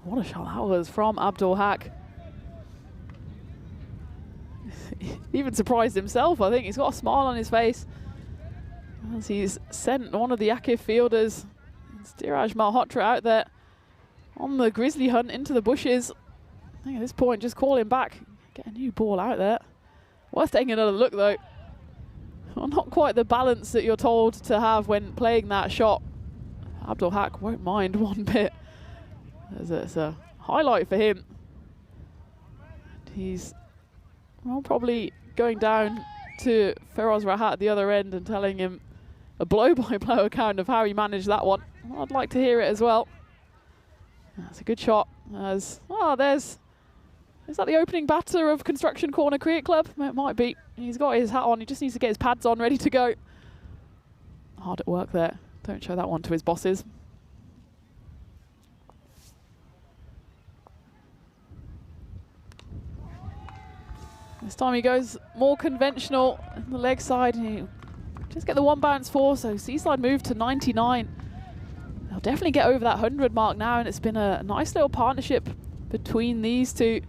What a shot that was from Abdul Haq. Even surprised himself, I think. He's got a smile on his face as he's sent one of the Akif fielders, Stiraj Malhotra, out there on the grizzly hunt into the bushes. I think at this point, just call him back. Get a new ball out there. Worth taking another look though. Well, not quite the balance that you're told to have when playing that shot. Abdul Haq won't mind one bit. It's a highlight for him. He's probably going down to Feroz Rahat at the other end and telling him a blow-by-blow account of how he managed that one. I'd like to hear it as well. That's a good shot. Is that the opening batter of Construction Corner Cricket Club? It might be. He's got his hat on. He just needs to get his pads on, ready to go. Hard at work there. Don't show that one to his bosses. This time he goes more conventional on the leg side. And he just get the 1 bounce 4, so Seaside moved to 99. They'll definitely get over that 100 mark now, and it's been a nice little partnership between these two.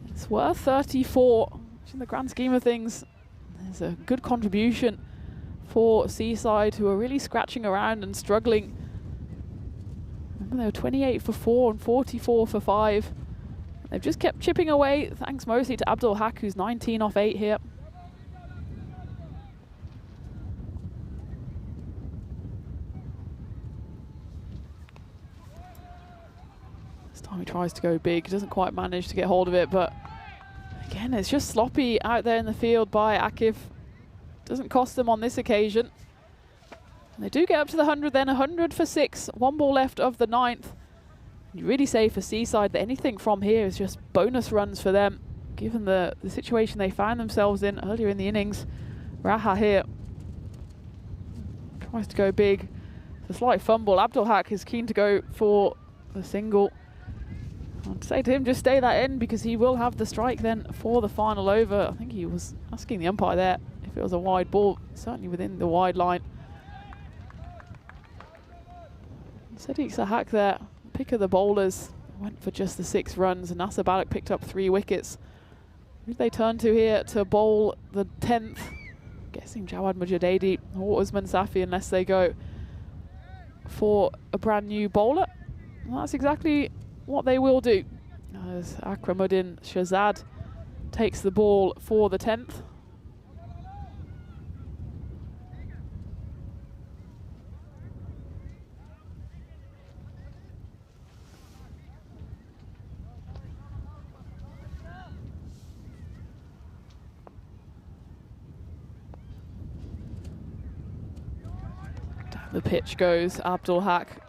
It's worth 34, which in the grand scheme of things is a good contribution for Seaside, who are really scratching around and struggling. Remember, they were 28 for 4 and 44 for 5. They've just kept chipping away, thanks mostly to Abdul Haq, who's 19 off 8 here. This time he tries to go big, doesn't quite manage to get hold of it, but again, it's just sloppy out there in the field by Akif. Doesn't cost them on this occasion. And they do get up to the 100 then, 100 for 6, 1 ball left of the 9th. You really say for Seaside that anything from here is just bonus runs for them, given the situation they found themselves in earlier in the innings. Raha here tries to go big. It's a slight fumble. Abdul Haq is keen to go for the single. I'd say to him, just stay that in because he will have the strike then for the final over. I think he was asking the umpire there if it was a wide ball, certainly within the wide line. Sadiq Sahak there, pick of the bowlers, went for just the 6 runs, and Nasser Balak picked up 3 wickets. Who did they turn to here to bowl the 10th? I'm guessing Jawad Mujadedi or Usman Safi, unless they go for a brand new bowler. Well, that's exactly what they will do, as Akramuddin Shahzad takes the ball for the 10th. Down the pitch goes Abdul Haq.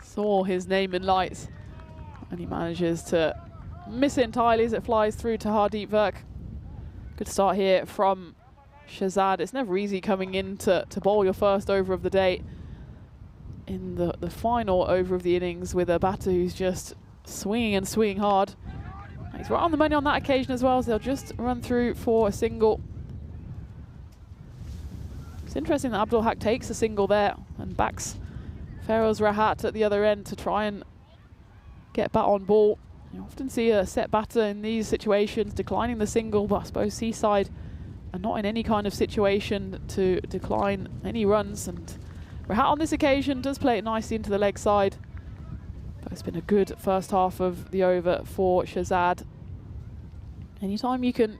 Saw his name in lights, and he manages to miss it entirely as it flies through to Hardeep Virk. Good start here from Shahzad. It's never easy coming in to bowl your first over of the day in the final over of the innings with a batter who's just swinging and swinging hard. He's right on the money on that occasion as well, so they'll just run through for a single. It's interesting that Abdul Haq takes a single there and backs Feroz Rahat at the other end to try and get bat on ball. You often see a set batter in these situations declining the single, but I suppose Seaside are not in any kind of situation to decline any runs, and Rahat on this occasion does play it nicely into the leg side. But it's been a good first half of the over for Shahzad. Anytime you can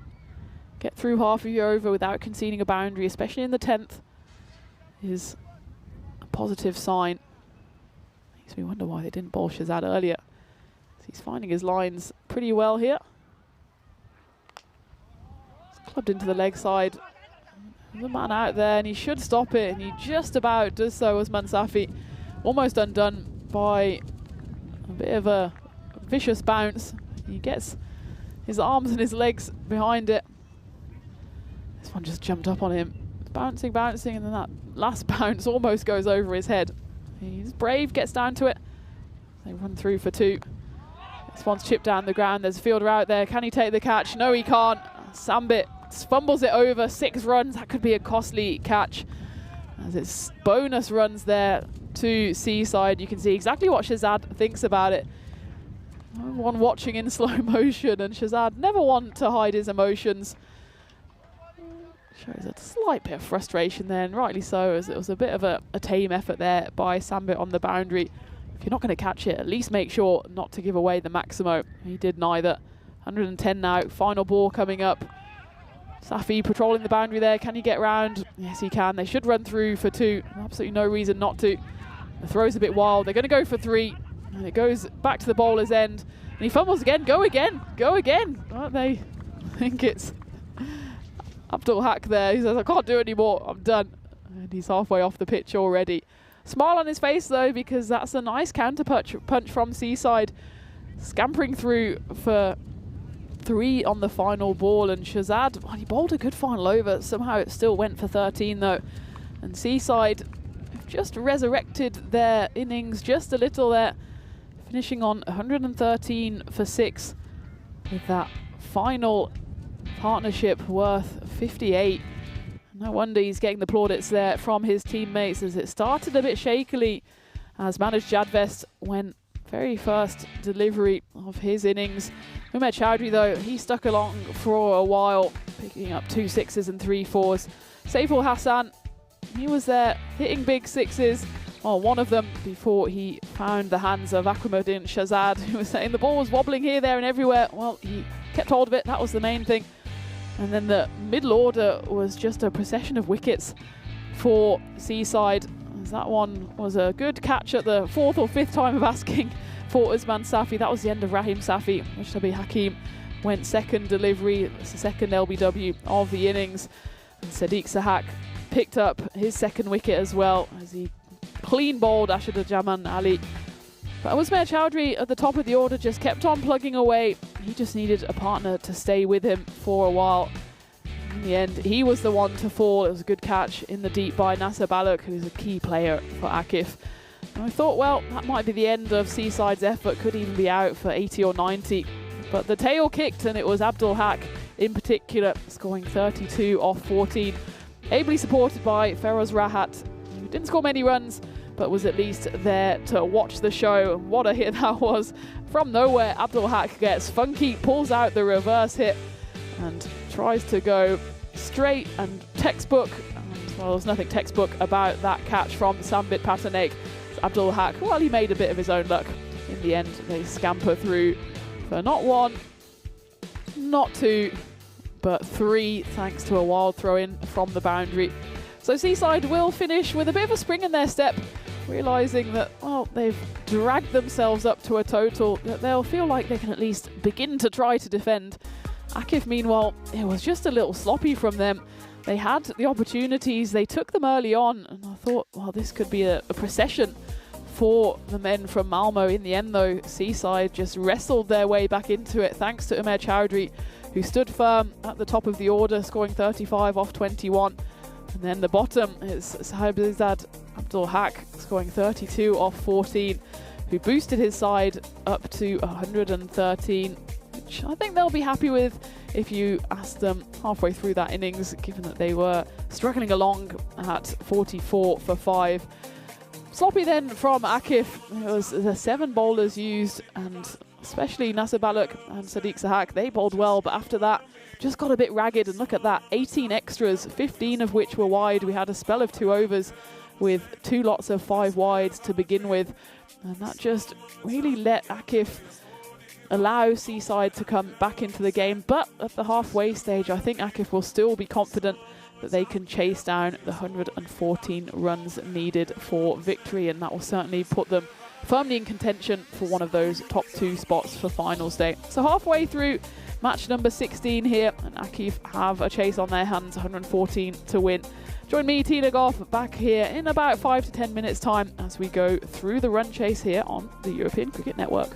get through half of your over without conceding a boundary, especially in the 10th, is a positive sign. Makes me wonder why they didn't bowl Shahzad earlier. He's finding his lines pretty well here. It's clubbed into the leg side. There's a man out there and he should stop it, and he just about does so as Mansafi. Almost undone by a bit of a vicious bounce. He gets his arms and his legs behind it. This one just jumped up on him. Bouncing, bouncing, and then that last bounce almost goes over his head. He's brave, gets down to it. They run through for 2. This one's chipped down the ground. There's a fielder out there. Can he take the catch? No, he can't. Sambit fumbles it over. 6 runs. That could be a costly catch. As it's bonus runs there to Seaside. You can see exactly what Shahzad thinks about it. One watching in slow motion, and Shahzad never one to hide his emotions. Shows a slight bit of frustration there, and rightly so, as it was a bit of a tame effort there by Sambit on the boundary. If you're not going to catch it, at least make sure not to give away the Maximo. He did neither. 110 now, final ball coming up. Safi patrolling the boundary there. Can he get round? Yes, he can. They should run through for 2. Absolutely no reason not to. The throw's a bit wild. They're going to go for 3. And it goes back to the bowler's end. And he fumbles again. Go again. Go again. Aren't they? I think it's Abdul Haq there. He says, I can't do it anymore. I'm done. And he's halfway off the pitch already. Smile on his face though, because that's a nice counter punch from Seaside. Scampering through for 3 on the final ball, and Shahzad, well, he bowled a good final over. Somehow it still went for 13 though. And Seaside have just resurrected their innings just a little there, finishing on 113 for 6 with that final partnership worth 58. No wonder he's getting the plaudits there from his teammates, as it started a bit shakily as Manoj Jadvest went very first delivery of his innings. Umed Chowdhury though, he stuck along for a while, picking up 2 6s and 3 4s. Saiful Hassan, he was there hitting big 6s, well, one of them before he found the hands of Akramuddin Shahzad, who was saying the ball was wobbling here, there and everywhere. Well, he kept hold of it, that was the main thing. And then the middle order was just a procession of wickets for Seaside. As that one was a good catch at the 4th or 5th time of asking for Usman Safi. That was the end of Rahim Safi. Mushtabi Hakim went second delivery. It's the second LBW of the innings. And Sadiq Sahak picked up his second wicket as well, as he clean bowled Ashadujaman Ali. But Usman Chowdhury at the top of the order just kept on plugging away. He just needed a partner to stay with him for a while. In the end, he was the one to fall. It was a good catch in the deep by Nasser Balak, who's a key player for Akif. And I thought, well, that might be the end of Seaside's effort, could even be out for 80 or 90. But the tail kicked, and it was Abdul Haq in particular, scoring 32 off 14. Ably supported by Feroz Rahat, who didn't score many runs, but was at least there to watch the show. And what a hit that was. From nowhere, Abdul Haq gets funky, pulls out the reverse hit, and tries to go straight and textbook. And, well, there's nothing textbook about that catch from Sambit Patanek. Abdul Haq, well, he made a bit of his own luck. In the end, they scamper through for not one, not two, but three, thanks to a wild throw-in from the boundary. So Seaside will finish with a bit of a spring in their step, realising that, well, they've dragged themselves up to a total that they'll feel like they can at least begin to try to defend. Akif, meanwhile, it was just a little sloppy from them. They had the opportunities, they took them early on, and I thought, well, this could be a procession for the men from Malmo. In the end, though, Seaside just wrestled their way back into it, thanks to Umer Chowdhury, who stood firm at the top of the order, scoring 35 off 21. And then the bottom is Sahibzad Abdul Haq, scoring 32 off 14, who boosted his side up to 113, which I think they'll be happy with if you ask them halfway through that innings, given that they were struggling along at 44 for 5. Sloppy then from Akif. It was the 7 bowlers used, and especially Nasser Balak and Sadiq Sahak, they bowled well, but after that, just got a bit ragged. And look at that, 18 extras, 15 of which were wide. We had a spell of 2 overs with 2 lots of 5 wides to begin with, and that just really let Akif allow Seaside to come back into the game. But at the halfway stage, I think Akif will still be confident that they can chase down the 114 runs needed for victory, and that will certainly put them firmly in contention for one of those top 2 spots for finals day. So halfway through match number 16 here, and Akif have a chase on their hands, 114 to win. Join me, Tina Goff, back here in about 5 to 10 minutes time as we go through the run chase here on the European Cricket Network.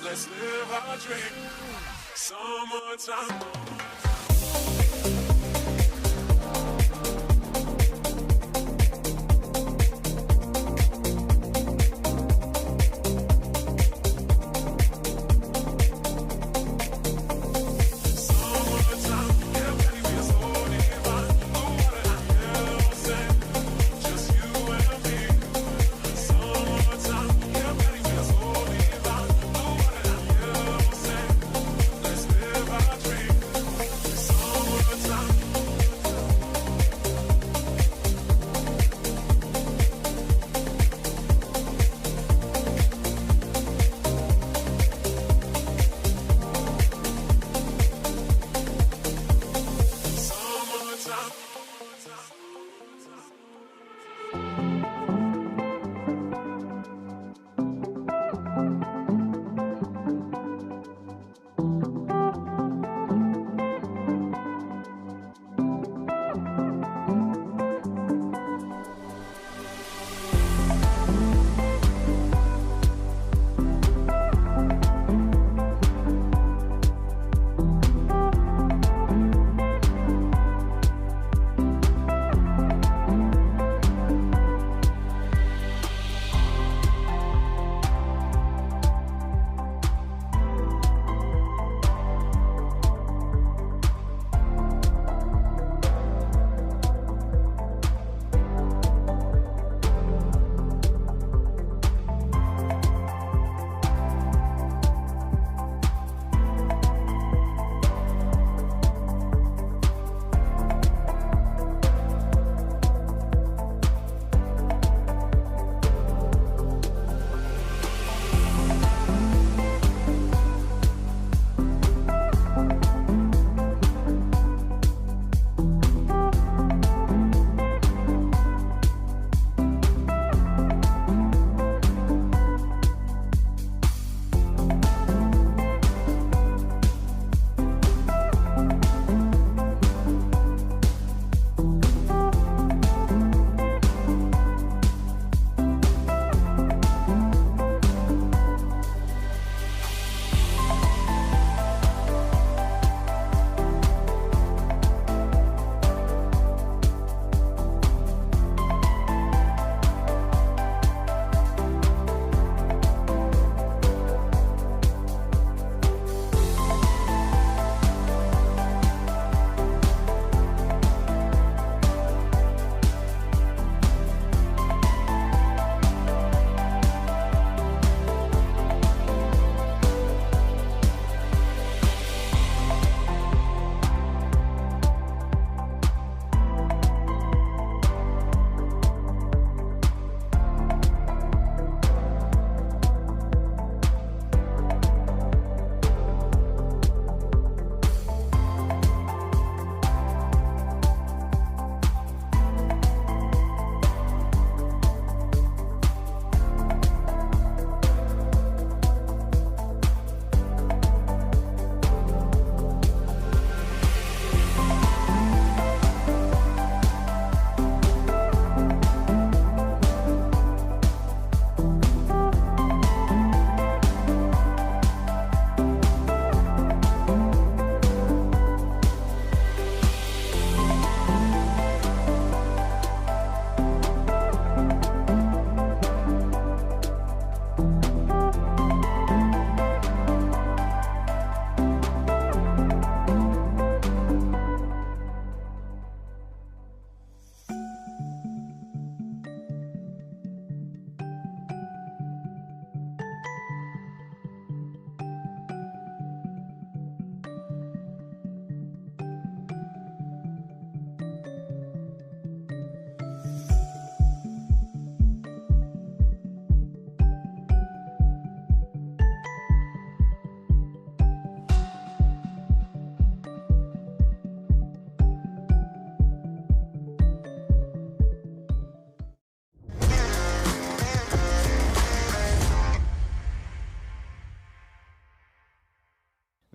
Let's live our dream. Summertime. Time.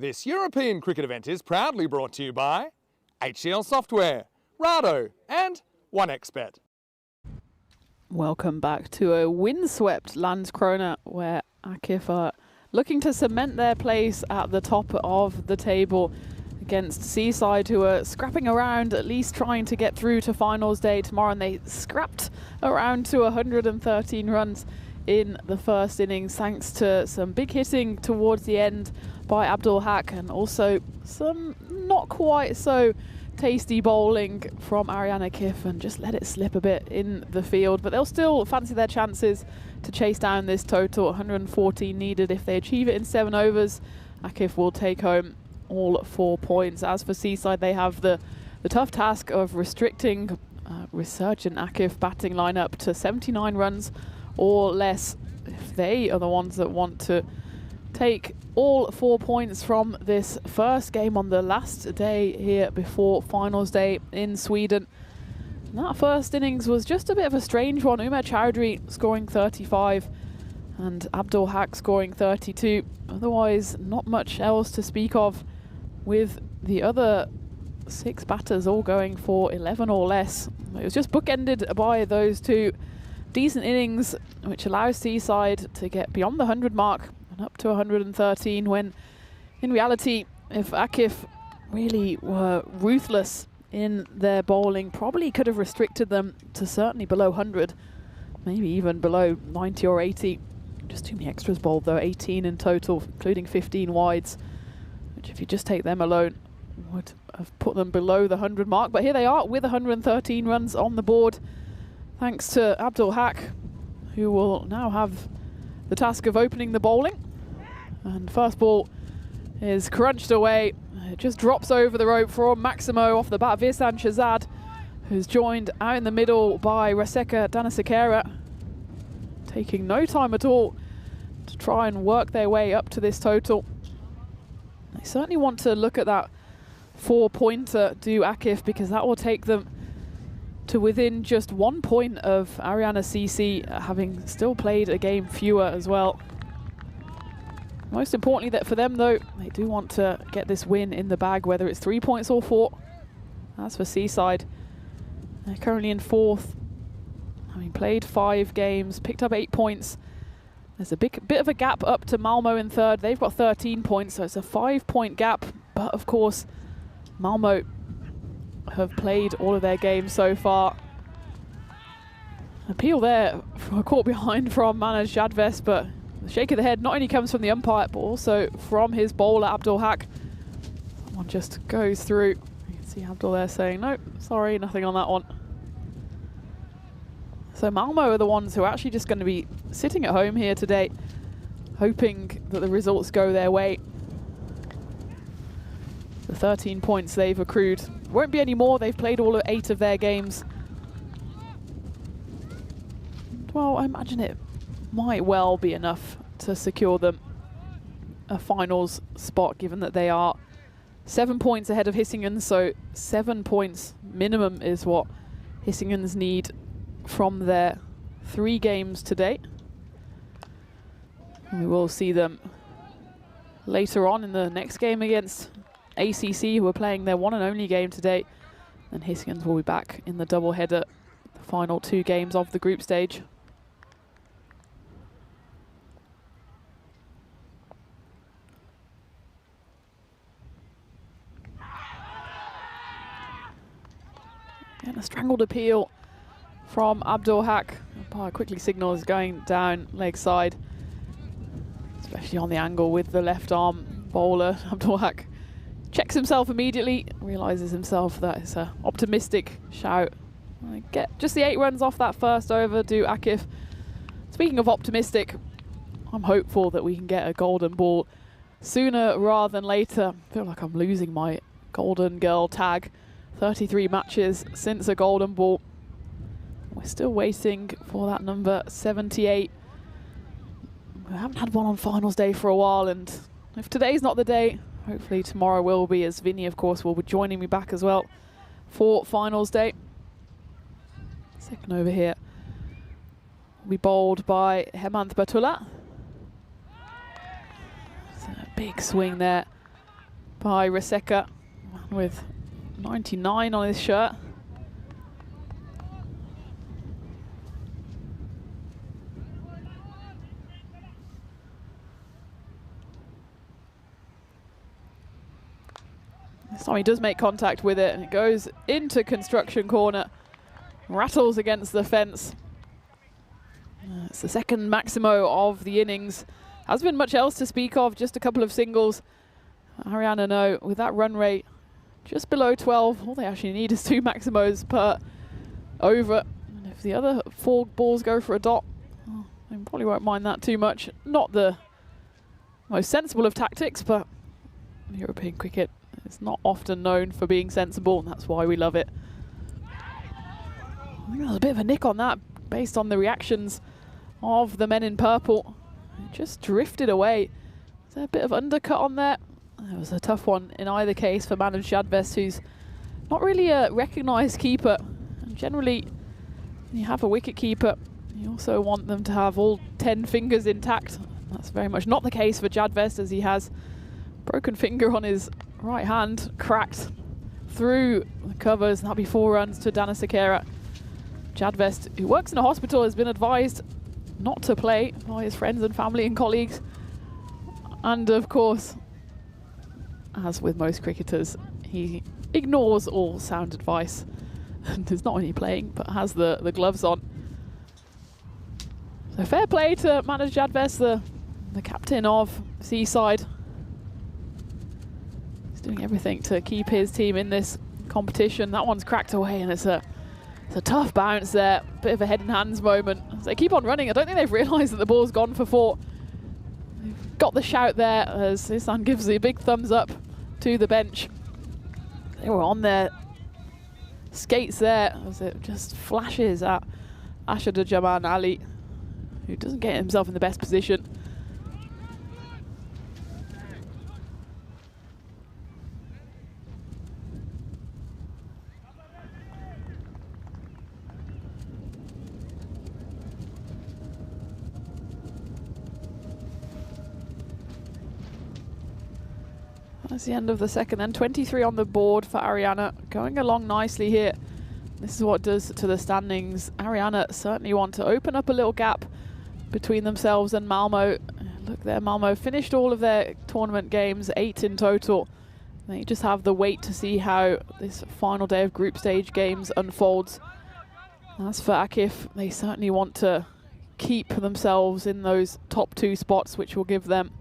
This European cricket event is proudly brought to you by HCL Software, Rado and 1xBet. Welcome back to a windswept Landskrona, where Akif are looking to cement their place at the top of the table against Seaside, who are scrapping around, at least trying to get through to finals day tomorrow. And they scrapped around to 113 runs in the first innings, thanks to some big hitting towards the end by Abdul Haq, and also some not quite so tasty bowling from Ariana Kif, and just let it slip a bit in the field. But they'll still fancy their chances to chase down this total. 114 needed. If they achieve it in 7 overs, Akif will take home all 4 points. As for Seaside, they have the tough task of restricting resurgent Akif batting lineup to 79 runs or less if they are the ones that want to take all 4 points from this first game on the last day here before finals day in Sweden. And that first innings was just a bit of a strange one. Umer Chowdhury scoring 35 and Abdul Haq scoring 32. Otherwise, not much else to speak of, with the other 6 batters all going for 11 or less. It was just bookended by those 2 decent innings, which allows Seaside to get beyond the 100 mark and up to 113, when in reality, if Akif really were ruthless in their bowling, probably could have restricted them to certainly below 100, maybe even below 90 or 80. Just too many extras bowled though, 18 in total, including 15 wides, which if you just take them alone would have put them below the 100 mark. But here they are with 113 runs on the board, thanks to Abdul Haq, who will now have the task of opening the bowling. And first ball is crunched away. It just drops over the rope for Maximo off the bat of Virsan Shahzad, who's joined out in the middle by Raseka Danasekera, taking no time at all to try and work their way up to this total. They certainly want to look at that 4-pointer, do Akif, because that will take them to within just 1 point of Ariana CC, having still played a game fewer as well. Most importantly that for them though, they do want to get this win in the bag, whether it's 3 points or 4. As for Seaside, they're currently in 4th, having played 5 games, picked up 8 points. There's a bit of a gap up to Malmo in 3rd. They've got 13 points, so it's a 5-point gap. But of course, Malmo have played all of their games so far. Appeal there, caught behind from Manoj Jadves, but the shake of the head not only comes from the umpire, but also from his bowler, Abdul Haq. Someone just goes through. You can see Abdul there saying, no, sorry, nothing on that one. So Malmo are the ones who are actually just going to be sitting at home here today, hoping that the results go their way. The 13 points they've accrued won't be any more. They've played all 8 of their games. Well, I imagine it might well be enough to secure them a finals spot, given that they are 7 points ahead of Hisingen, so 7 points minimum is what Hissingens need from their 3 games to date. We will see them later on in the next game against ACC, who are playing their one and only game today. And Hissingens will be back in the doubleheader, the final 2 games of the group stage. And a strangled appeal from Abdul Haq. Umpire quickly signals going down leg side, especially on the angle with the left arm bowler. Abdul Haq checks himself immediately, realises himself that it's an optimistic shout. Get just the 8 runs off that first over, do Akif. Speaking of optimistic, I'm hopeful that we can get a golden ball sooner rather than later. I feel like I'm losing my golden girl tag. 33 matches since a golden ball. We're still waiting for that number 78. We haven't had one on finals day for a while, and if today's not the day, hopefully tomorrow will be, as Vinny, of course, will be joining me back as well for finals day. Second over here will be bowled by Hemant Batula. So a big swing there by Raseka with 99 on his shirt. This time he does make contact with it, and it goes into construction corner, rattles against the fence. It's the second Maximo of the innings. Hasn't been much else to speak of, just a couple of singles. Ariana, no, with that run rate just below 12, all they actually need is 2 Maximos per over. And if the other 4 balls go for a dot, well, they probably won't mind that too much. Not the most sensible of tactics, but European cricket is not often known for being sensible, and that's why we love it. I think there's a bit of a nick on that based on the reactions of the men in purple. It just drifted away. Is there a bit of undercut on there? It was a tough one in either case for Manoj Jadves, who's not really a recognised keeper. And generally, when you have a wicket keeper, you also want them to have all 10 fingers intact. That's very much not the case for Jadves, as he has broken finger on his right hand, cracked through the covers. That'll be 4 runs to Danasekera. Jadves, who works in a hospital, has been advised not to play by his friends and family and colleagues. And of course, as with most cricketers, he ignores all sound advice and is not only playing but has the gloves on. So fair play to Manoj Jadves, the captain of Seaside. He's doing everything to keep his team in this competition. That one's cracked away, and it's a tough bounce there. Bit of a head and hands moment. As they keep on running, I don't think they've realised that the ball's gone for 4. They've got the shout there as Isan gives the big thumbs up to the bench. They were on their skates there as it just flashes at Ashadujaman Ali, who doesn't get himself in the best position. That's the end of the second then. 23 on the board for Ariana. Going along nicely here. This is what it does to the standings. Ariana certainly want to open up a little gap between themselves and Malmo. Look there, Malmo finished all of their tournament games, 8 in total. They just have the wait to see how this final day of group stage games unfolds. As for Akif, they certainly want to keep themselves in those top 2 spots, which will give them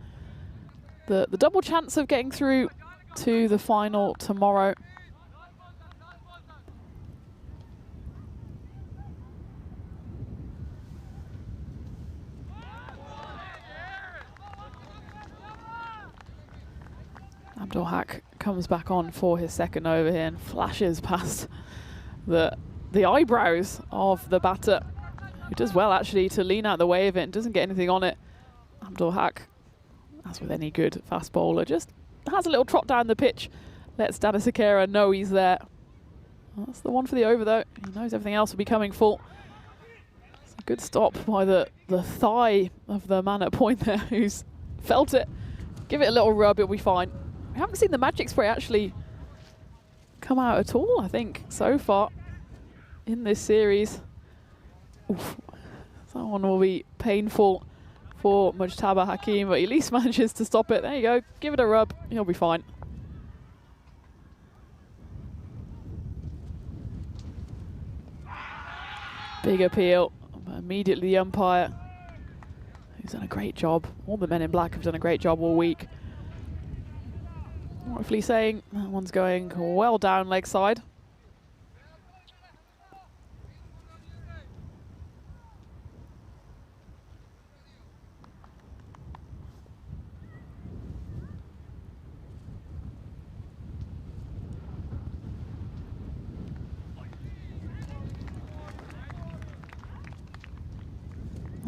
the double chance of getting through to the final tomorrow. Abdul Haq comes back on for his second over here and flashes past the eyebrows of the batter, who does well actually to lean out the way of it and doesn't get anything on it. Abdul Haq, as with any good fast bowler, just has a little trot down the pitch, lets Danasekera know he's there. Well, that's the one for the over though. He knows everything else will be coming full. It's a good stop by the thigh of the man at point there who's felt it. Give it a little rub, it'll be fine. We haven't seen the magic spray actually come out at all, I think, so far in this series. Oof. That one will be painful for Mujtaba Hakim, but he at least manages to stop it. There you go, give it a rub, he'll be fine. Big appeal, but immediately the umpire, who's done a great job. All the men in black have done a great job all week. Roughly saying that one's going well down leg side.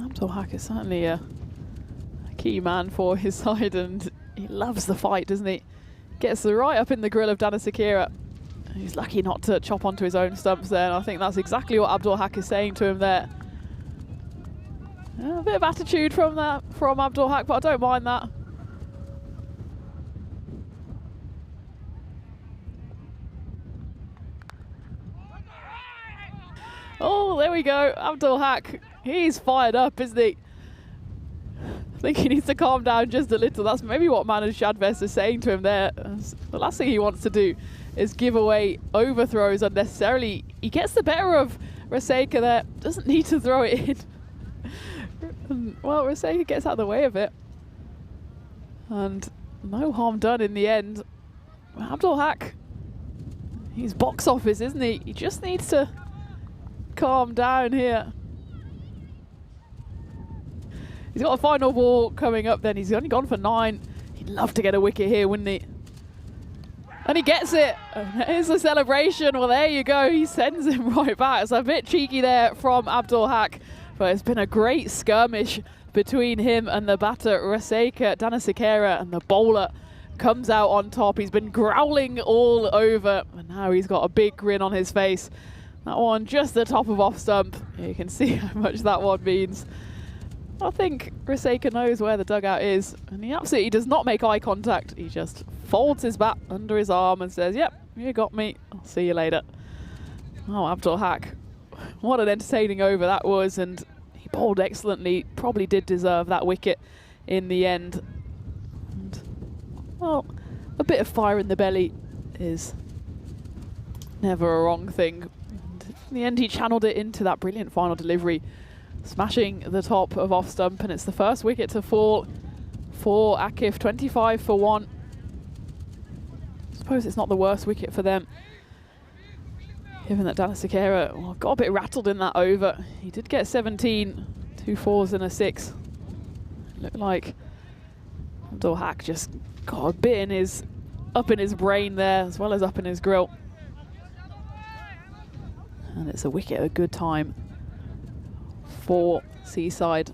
Abdul Haq is certainly a key man for his side, and he loves the fight, doesn't he? Gets right up in the grill of Danasekera. He's lucky not to chop onto his own stumps there, and I think that's exactly what Abdul Haq is saying to him there. A bit of attitude from Abdul Haq, but I don't mind that. Oh, there we go. Abdul Haq. He's fired up, isn't he? I think he needs to calm down just a little. That's maybe what Manoj Shadvest is saying to him there. The last thing he wants to do is give away overthrows unnecessarily. He gets the better of Raseka there. Doesn't need to throw it in. Well, Raseka gets out of the way of it. And no harm done in the end. Abdul Haq, he's box office, isn't he? He just needs to calm down here. He's got a final ball coming up then. He's only gone for 9. He'd love to get a wicket here, wouldn't he? And he gets it. Here's the celebration. Well, there you go. He sends him right back. It's a bit cheeky there from Abdul Haq, but it's been a great skirmish between him and the batter, Raseka Danasekera, and the bowler comes out on top. He's been growling all over, and now he's got a big grin on his face. That one just the top of off stump. You can see how much that one means. I think Raseka knows where the dugout is, and he absolutely does not make eye contact. He just folds his bat under his arm and says, yep, you got me. I'll see you later. Oh, Abdul Haq. What an entertaining over that was, and he bowled excellently. Probably did deserve that wicket in the end. And, well, a bit of fire in the belly is never a wrong thing. And in the end, he channeled it into that brilliant final delivery, smashing the top of off stump, and it's the first wicket to fall for Akif, 25 for 1. I suppose it's not the worst wicket for them, given that Danasekera got a bit rattled in that over. He did get 17, 2 4s and a 6. It looked like Abdul Haq just got a bit up in his brain there, as well as up in his grill. And it's a wicket at a good time for Seaside.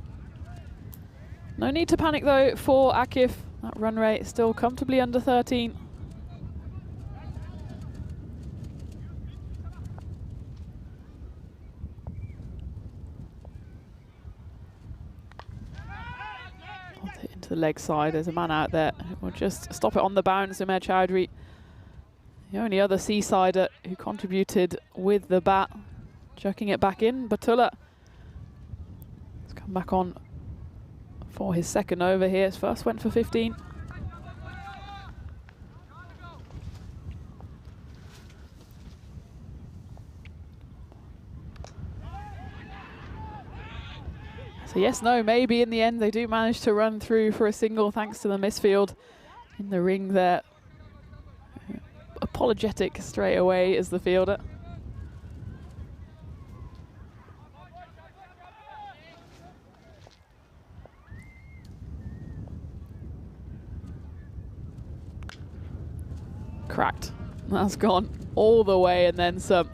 No need to panic though for Akif. That run rate is still comfortably under 13. Hit into the leg side. There's a man out there who will just stop it on the bounce. Umair Chowdhury, the only other Seasider who contributed with the bat, chucking it back in. Batullah has come back on for his second over here. His first went for 15. So yes, no, maybe in the end they do manage to run through for a single thanks to the misfield in the ring there. Apologetic straight away as the fielder. Cracked. That's gone all the way and then some.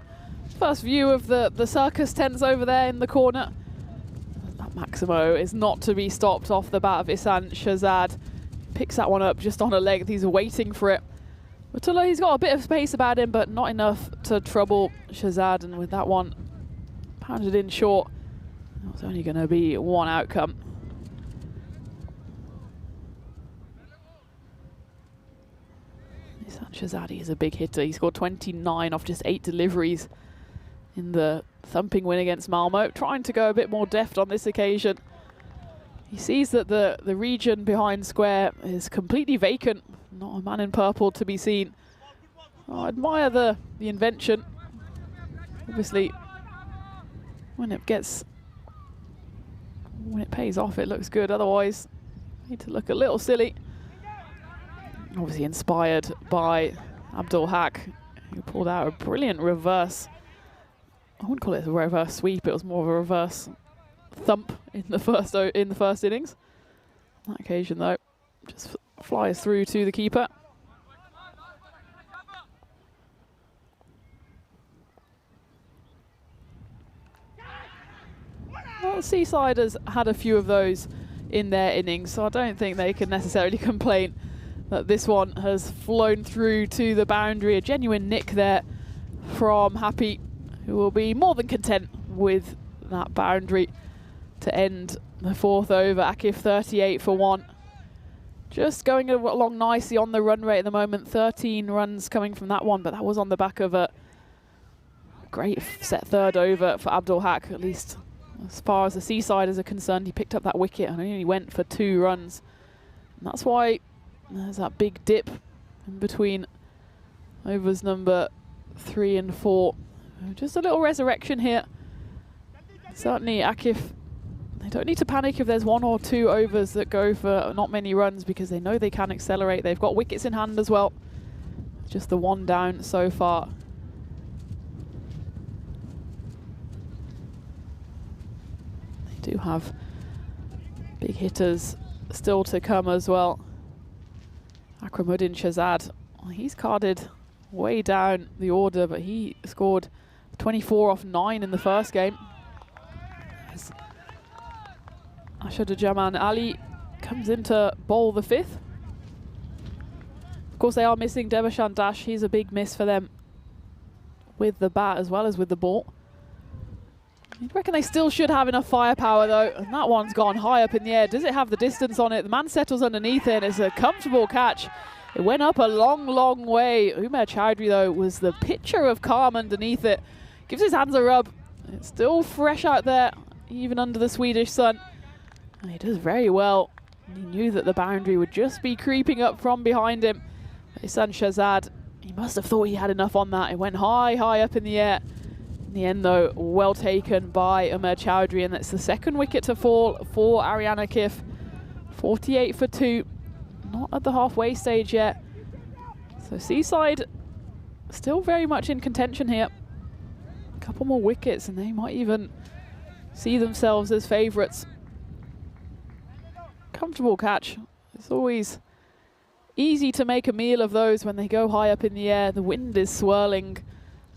First view of the circus tents over there in the corner. That Maximo is not to be stopped off the bat of Ihsan Shahzad. Picks that one up just on a leg. He's waiting for it. Batullah, he's got a bit of space about him, but not enough to trouble Shahzad. And with that one pounded in short, it's only going to be one outcome. Shahzadi is a big hitter. He scored 29 off just 8 deliveries in the thumping win against Malmo. Trying to go a bit more deft on this occasion. He sees that the region behind square is completely vacant. Not a man in purple to be seen. I admire the invention. Obviously, when it pays off, it looks good. Otherwise, need to look a little silly. Obviously inspired by Abdul Haq, who pulled out a brilliant reverse. I wouldn't call it a reverse sweep. It was more of a reverse thump in the first innings. On that occasion, though, just flies through to the keeper. Well, Seaside has had a few of those in their innings, so I don't think they can necessarily complain that this one has flown through to the boundary. A genuine nick there from Happy, who will be more than content with that boundary to end the 4th over. Akif 38 for 1. Just going along nicely on the run rate at the moment. 13 runs coming from that one, but that was on the back of a great set third over for Abdul Haq, at least as far as the Seasiders are concerned. He picked up that wicket and only went for 2 runs. And that's why there's that big dip in between overs number 3 and 4. Just a little resurrection here. Certainly Akif, they don't need to panic if there's 1 or 2 overs that go for not many runs, because they know they can accelerate. They've got wickets in hand as well. Just the 1 down so far. They do have big hitters still to come as well. Akramuddin Shahzad, he's carded way down the order, but he scored 24 off 9 in the first game. As Ashadujaman Ali comes in to bowl the 5th. Of course, they are missing Devashan Dash. He's a big miss for them with the bat as well as with the ball. I reckon they still should have enough firepower though, and that one's gone high up in the air. Does it have the distance on it? The man settles underneath it, and it's a comfortable catch. It went up a long, long way. Umair Chowdhury though was the picture of calm underneath it. Gives his hands a rub. It's still fresh out there, even under the Swedish sun. And he does very well. And he knew that the boundary would just be creeping up from behind him. His son Shahzad, he must have thought he had enough on that. It went high, high up in the air. In the end though, well taken by Umair Chowdhury, and that's the 2nd wicket to fall for Arian Akif. 48 for 2, not at the halfway stage yet. So Seaside still very much in contention here. A couple more wickets and they might even see themselves as favourites. Comfortable catch. It's always easy to make a meal of those when they go high up in the air. The wind is swirling.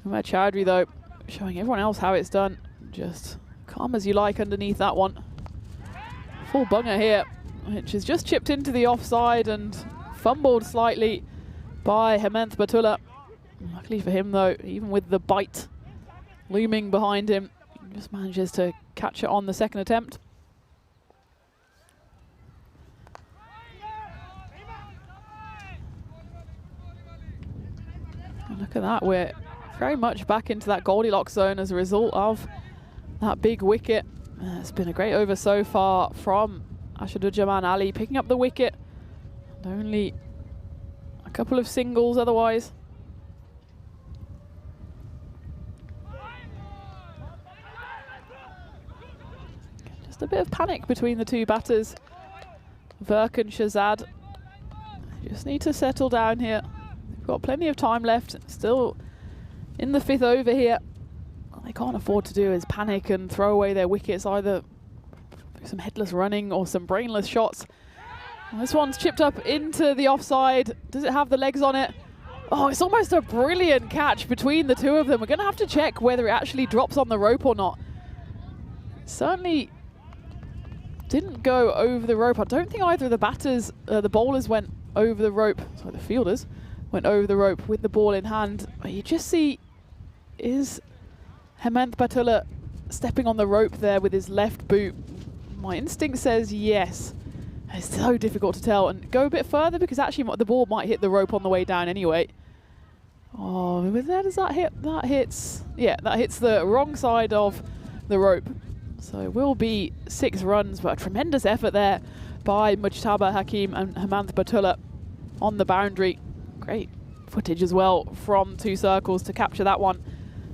Umair Chowdhury though, showing everyone else how it's done. Just calm as you like underneath that one. Full bunger here, which is just chipped into the offside and fumbled slightly by Hemant Batullah. Luckily for him though, even with the bite looming behind him, he just manages to catch it on the 2nd attempt. And look at that, we're very much back into that Goldilocks zone as a result of that big wicket. It's been a great over so far from Ashadujaman Ali, picking up the wicket. And only a couple of singles otherwise. Just a bit of panic between the 2 batters, Virk and Shahzad. Just need to settle down here. They've got plenty of time left, still in the 5th over here. What they can't afford to do is panic and throw away their wickets, either some headless running or some brainless shots. And this one's chipped up into the offside. Does it have the legs on it? Oh, it's almost a brilliant catch between the 2 of them. We're going to have to check whether it actually drops on the rope or not. It certainly didn't go over the rope. I don't think either of the batters, the bowlers went over the rope. Sorry, the fielders went over the rope with the ball in hand. But you just see, is Hemant Batullah stepping on the rope there with his left boot? My instinct says yes. It's so difficult to tell. And go a bit further, because actually the ball might hit the rope on the way down anyway. Oh, where does that hit? That hits, yeah, that hits the wrong side of the rope. So it will be 6 runs, but a tremendous effort there by Mujtaba Hakim and Hemant Batullah on the boundary. Great footage as well from 2 circles to capture that one.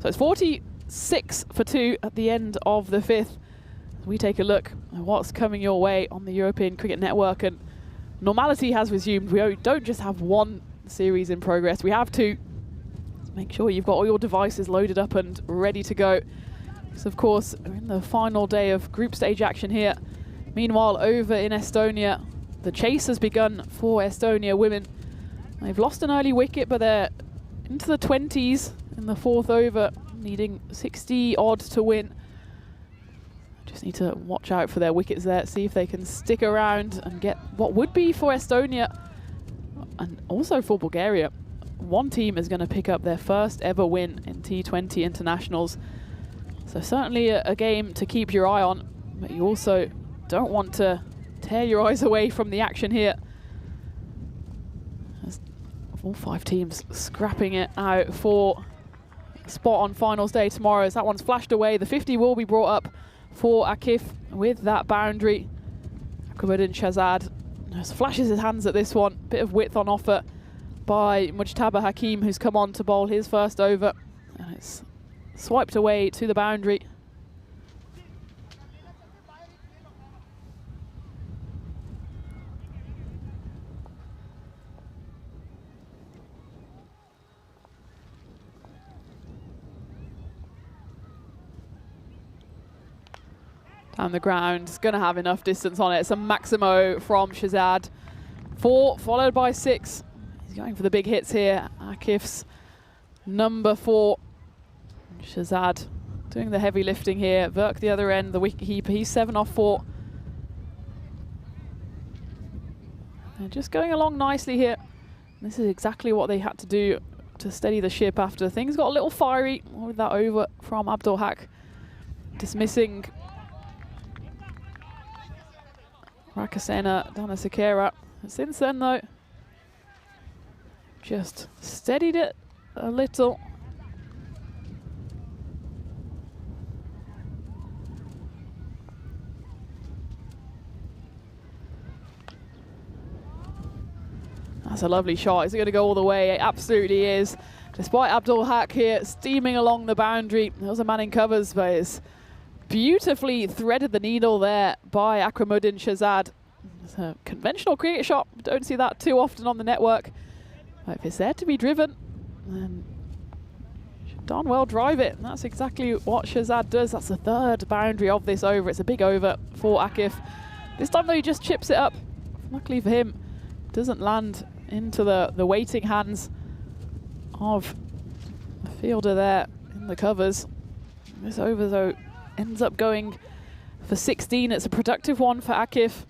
So it's 46 for 2 at the end of the 5th. We take a look at what's coming your way on the European Cricket Network, and normality has resumed. We don't just have 1 series in progress, we have 2. So make sure you've got all your devices loaded up and ready to go. So of course, we're in the final day of group stage action here. Meanwhile, over in Estonia, the chase has begun for Estonia women. They've lost an early wicket, but they're into the 20s in the 4th over, needing 60 odd to win. Just need to watch out for their wickets there, see if they can stick around and get what would be for Estonia and also for Bulgaria. 1 team is going to pick up their first ever win in T20 internationals. So certainly a game to keep your eye on, but you also don't want to tear your eyes away from the action here. As all 5 teams scrapping it out for spot on finals day tomorrow as that one's flashed away. The 50 will be brought up for Akif with that boundary. Akwamuddin Shahzad just flashes his hands at this one. Bit of width on offer by Mujtaba Hakim, who's come on to bowl his first over. And it's swiped away to the boundary. Down the ground, it's going to have enough distance on it. It's a Maximo from Shahzad. 4 followed by 6. He's going for the big hits here. Akif's number 4. Shahzad doing the heavy lifting here. Verk the other end, the wicketkeeper. He's 7 off 4. They're just going along nicely here. This is exactly what they had to do to steady the ship after things got a little fiery with that over from Abdul Haq. Dismissing Rakasena Danasekera. Since then, though, just steadied it a little. That's a lovely shot. Is it going to go all the way? It absolutely is. Despite Abdul Haq here steaming along the boundary. There was a man in covers, but it's beautifully threaded the needle there by Akwamuddin Shahzad. It's a conventional cricket shot. Don't see that too often on the network. But if it's there to be driven, then you should darn well drive it. And that's exactly what Shahzad does. That's the 3rd boundary of this over. It's a big over for Akif. This time, though, he just chips it up. Luckily for him, it doesn't land into the waiting hands of the fielder there in the covers. This over, though, ends up going for 16. It's a productive one for Akif.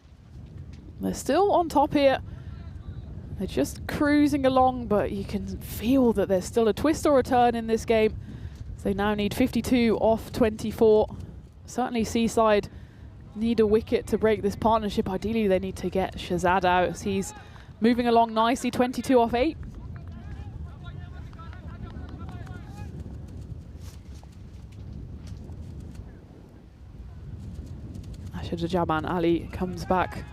They're still on top here. They're just cruising along, but you can feel that there's still a twist or a turn in this game. So they now need 52 off 24. Certainly Seaside need a wicket to break this partnership. Ideally, they need to get Shahzad out as he's moving along nicely, 22 off 8. Jaman Ali comes back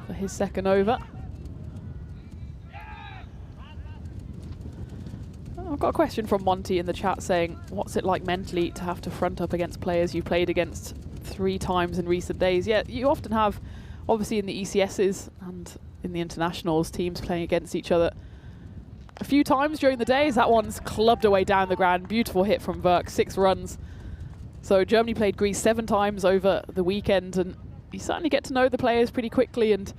for his 2nd over. I've got a question from Monty in the chat saying, what's it like mentally to have to front up against players you played against 3 times in recent days? Yeah, you often have, obviously in the ECSs and in the internationals, teams playing against each other a few times during the day. That one's clubbed away down the ground. Beautiful hit from Verk, 6 runs. So Germany played Greece 7 times over the weekend, and you certainly get to know the players pretty quickly. And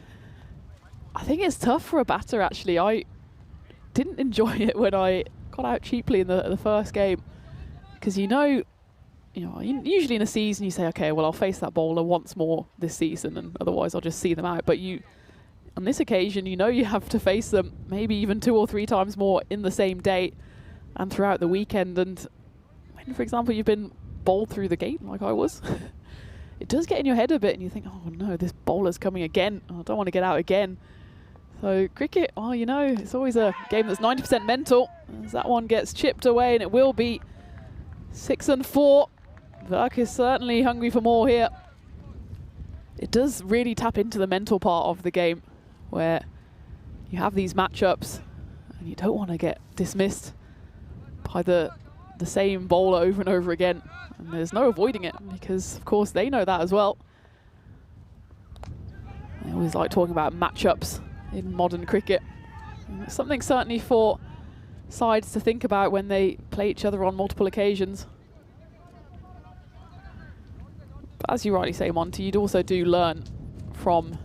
I think it's tough for a batter, actually. I didn't enjoy it when I got out cheaply in the first game, because you know, usually in a season you say, okay, well, I'll face that bowler once more this season, and otherwise I'll just see them out. But on this occasion, you have to face them maybe even 2 or 3 times more in the same day and throughout the weekend. And when, for example, you've been bowled through the gate like I was, it does get in your head a bit, and you think, oh no, this bowler's coming again. I don't want to get out again. So cricket, well, it's always a game that's 90% mental. As that one gets chipped away, and it will be 6 and 4. Verk is certainly hungry for more here. It does really tap into the mental part of the game, where you have these matchups and you don't want to get dismissed by the same bowler over and over again. And there's no avoiding it, because of course they know that as well. I always like talking about matchups in modern cricket. And it's something certainly for sides to think about when they play each other on multiple occasions. But as you rightly say, Monty, you'd also do learn from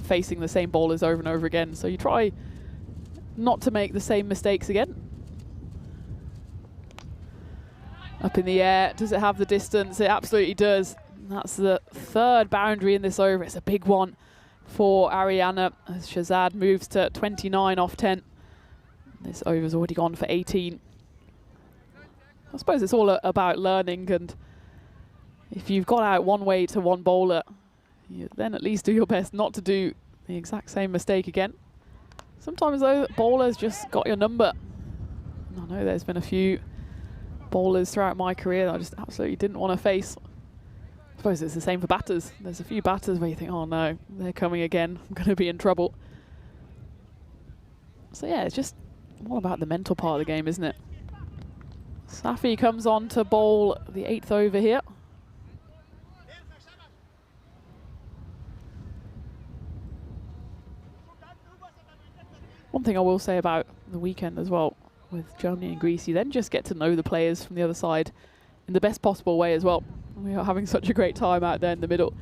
facing the same bowlers over and over again. So you try not to make the same mistakes again. Up in the air, does it have the distance? It absolutely does. And that's the 3rd boundary in this over. It's a big one for Ariana as Shahzad moves to 29 off 10. This over's already gone for 18. I suppose it's all about learning, and if you've got out one way to one bowler, you then at least do your best not to do the exact same mistake again. Sometimes, though, bowlers just got your number. I know there's been a few bowlers throughout my career that I just absolutely didn't want to face. I suppose it's the same for batters. There's a few batters where you think, oh no, they're coming again, I'm going to be in trouble. So yeah, it's just all about the mental part of the game, isn't it? Safi comes on to bowl the 8th over here. One thing I will say about the weekend as well with Germany and Greece, you then just get to know the players from the other side in the best possible way as well. We are having such a great time out there in the middle.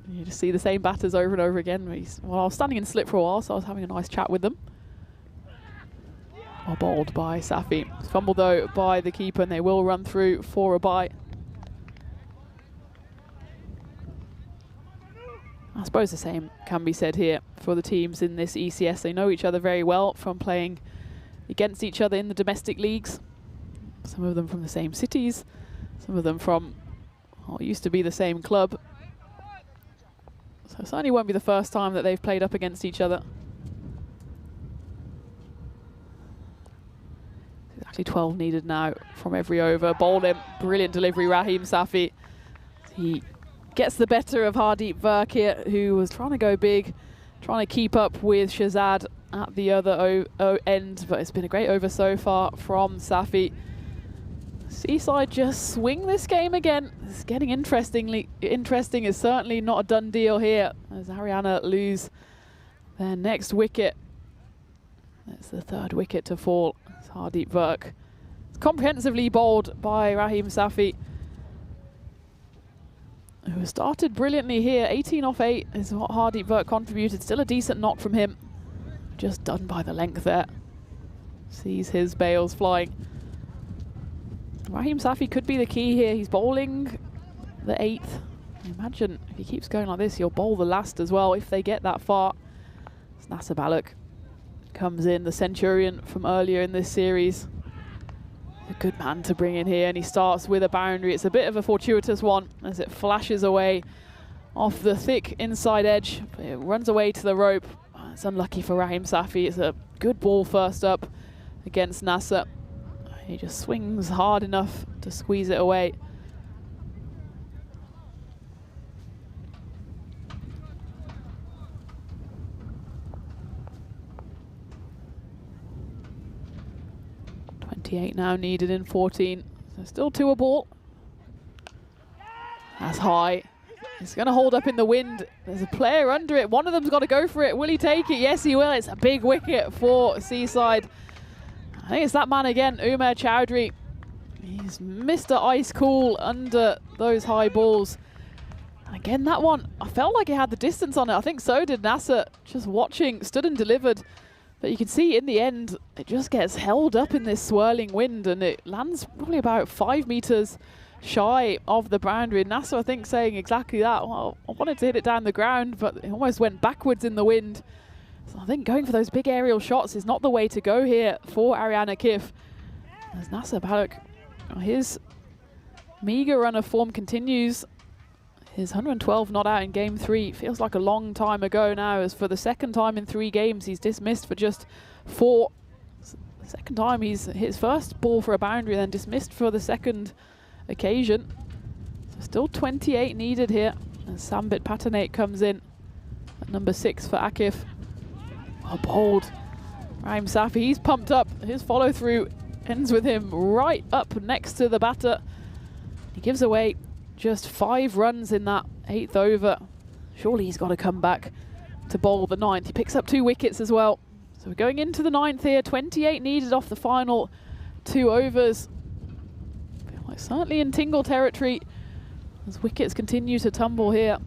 You just see the same batters over and over again. Well, I was standing in slip for a while, so I was having a nice chat with them. Well bowled by Safi. Fumbled though by the keeper, and they will run through for a bye. I suppose the same can be said here for the teams in this ECS. They know each other very well from playing against each other in the domestic leagues. Some of them from the same cities, some of them from what used to be the same club. So it certainly won't be the first time that they've played up against each other. Exactly 12 needed now from every over. Bowled him, brilliant delivery, Raheem Safi. He gets the better of Hardeep Virk here, who was trying to go big, trying to keep up with Shahzad at the other end, but it's been a great over so far from Safi. Seaside just swing this game again. It's getting interesting. It's certainly not a done deal here as Haryana lose their next wicket. That's the 3rd wicket to fall. It's Hardeep Virk. It's comprehensively bowled by Raheem Safi, who started brilliantly here. 18 off 8 is what Hardeep Virk contributed. Still a decent knock from him. Just done by the length there. Sees his bails flying. Raheem Safi could be the key here. He's bowling the 8th. Imagine if he keeps going like this, he'll bowl the last as well if they get that far. It's Nasser Balak comes in, the Centurion from earlier in this series. A good man to bring in here, and he starts with a boundary. It's a bit of a fortuitous one as it flashes away off the thick inside edge. It runs away to the rope. It's unlucky for Raheem Safi. It's a good ball first up against Nasser. He just swings hard enough to squeeze it away. .28 now needed in 14. So still 2 a ball. That's high. It's going to hold up in the wind. There's a player under it. One of them's got to go for it. Will he take it? Yes, he will. It's a big wicket for Seaside. I think it's that man again, Umair Chowdhury. He's Mr. Ice Cool under those high balls. And again, that one, I felt like he had the distance on it. I think so did Nasser. Just watching, stood and delivered. But you can see in the end, it just gets held up in this swirling wind, and it lands probably about 5 meters shy of the boundary. Nasser, I think, saying exactly that. Well, I wanted to hit it down the ground, but it almost went backwards in the wind. So I think going for those big aerial shots is not the way to go here for Haryana Kif. As Nasser Balak, his meager run of form continues. His 112 not out in game 3 feels like a long time ago now, as for the 2nd time in 3 games he's dismissed for just 4. The 2nd time he's hit his first ball for a boundary, then dismissed for the 2nd occasion. So still 28 needed here as Sambit Patanate comes in at number 6 for Akif. Well bowled. Raheem Safi, he's pumped up. His follow through ends with him right up next to the batter. He gives away just 5 runs in that 8th over. Surely he's got to come back to bowl the 9th. He picks up 2 wickets as well. So we're going into the 9th here. 28 needed off the final 2 overs. Feel like certainly in tingle territory as wickets continue to tumble here.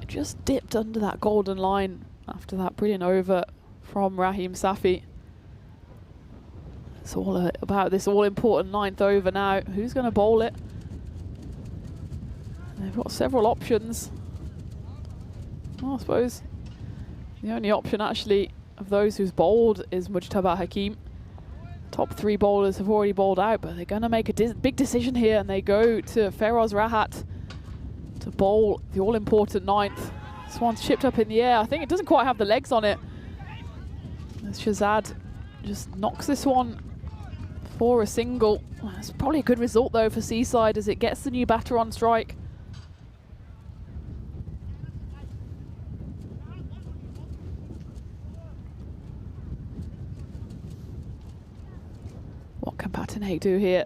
It just dipped under that golden line after that brilliant over from Raheem Safi. It's all about this all-important 9th over now. Who's going to bowl it? They've got several options. Well, I suppose the only option actually of those who's bowled is Mujtaba Hakim. Top 3 bowlers have already bowled out, but they're going to make a big decision here, and they go to Feroz Rahat to bowl the all-important 9th. This one's chipped up in the air. I think it doesn't quite have the legs on it. Shazad just knocks this one for a single. It's probably a good result though for Seaside as it gets the new batter on strike. What can Patinate do here?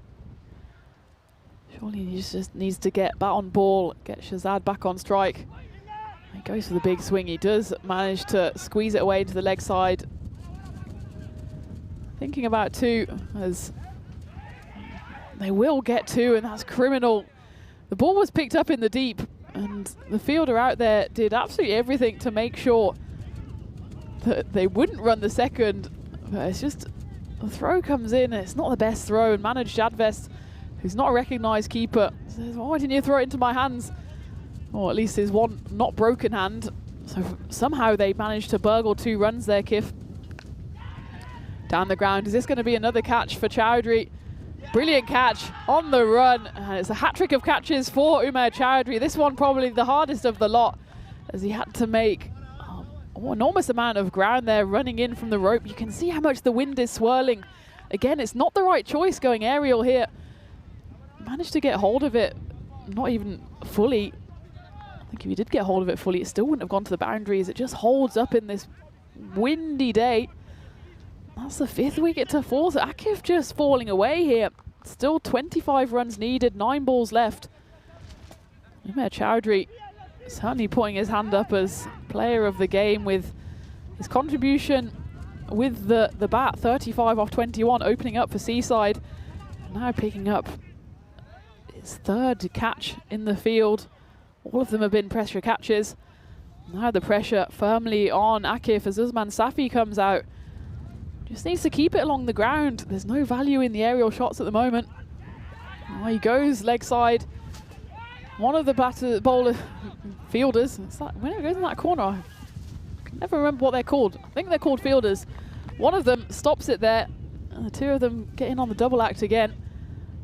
Surely he just needs to get bat on ball, get Shazad back on strike. He goes for the big swing. He does manage to squeeze it away to the leg side. Thinking about two, as they will get two, and that's criminal. The ball was picked up in the deep, and the fielder out there did absolutely everything to make sure that they wouldn't run the second. But it's just, the throw comes in, and it's not the best throw, and Manoj Jadvest, who's not a recognised keeper, says, why didn't you throw it into my hands? Or at least his one not broken hand. So somehow they managed to burgle 2 runs there, Kif. Down the ground, is this going to be another catch for Chowdhury? Brilliant catch on the run. And it's a hat-trick of catches for Umair Chowdhury. This one probably the hardest of the lot, as he had to make an enormous amount of ground there running in from the rope. You can see how much the wind is swirling. Again, it's not the right choice going aerial here. Managed to get hold of it, not even fully. I think if he did get hold of it fully, it still wouldn't have gone to the boundaries. It just holds up in this windy day. That's the 5th wicket to fall. So Akif just falling away here. Still 25 runs needed, 9 balls left. Umair Chowdhury certainly putting his hand up as player of the game with his contribution with the bat, 35 off 21, opening up for Seaside. Now picking up his 3rd catch in the field. All of them have been pressure catches. Now the pressure firmly on Akif as Usman Safi comes out. Just needs to keep it along the ground. There's no value in the aerial shots at the moment. Oh, he goes leg side. One of the bowler fielders, when it goes in that corner, I can never remember what they're called. I think they're called fielders. One of them stops it there, and the 2 of them get in on the double act again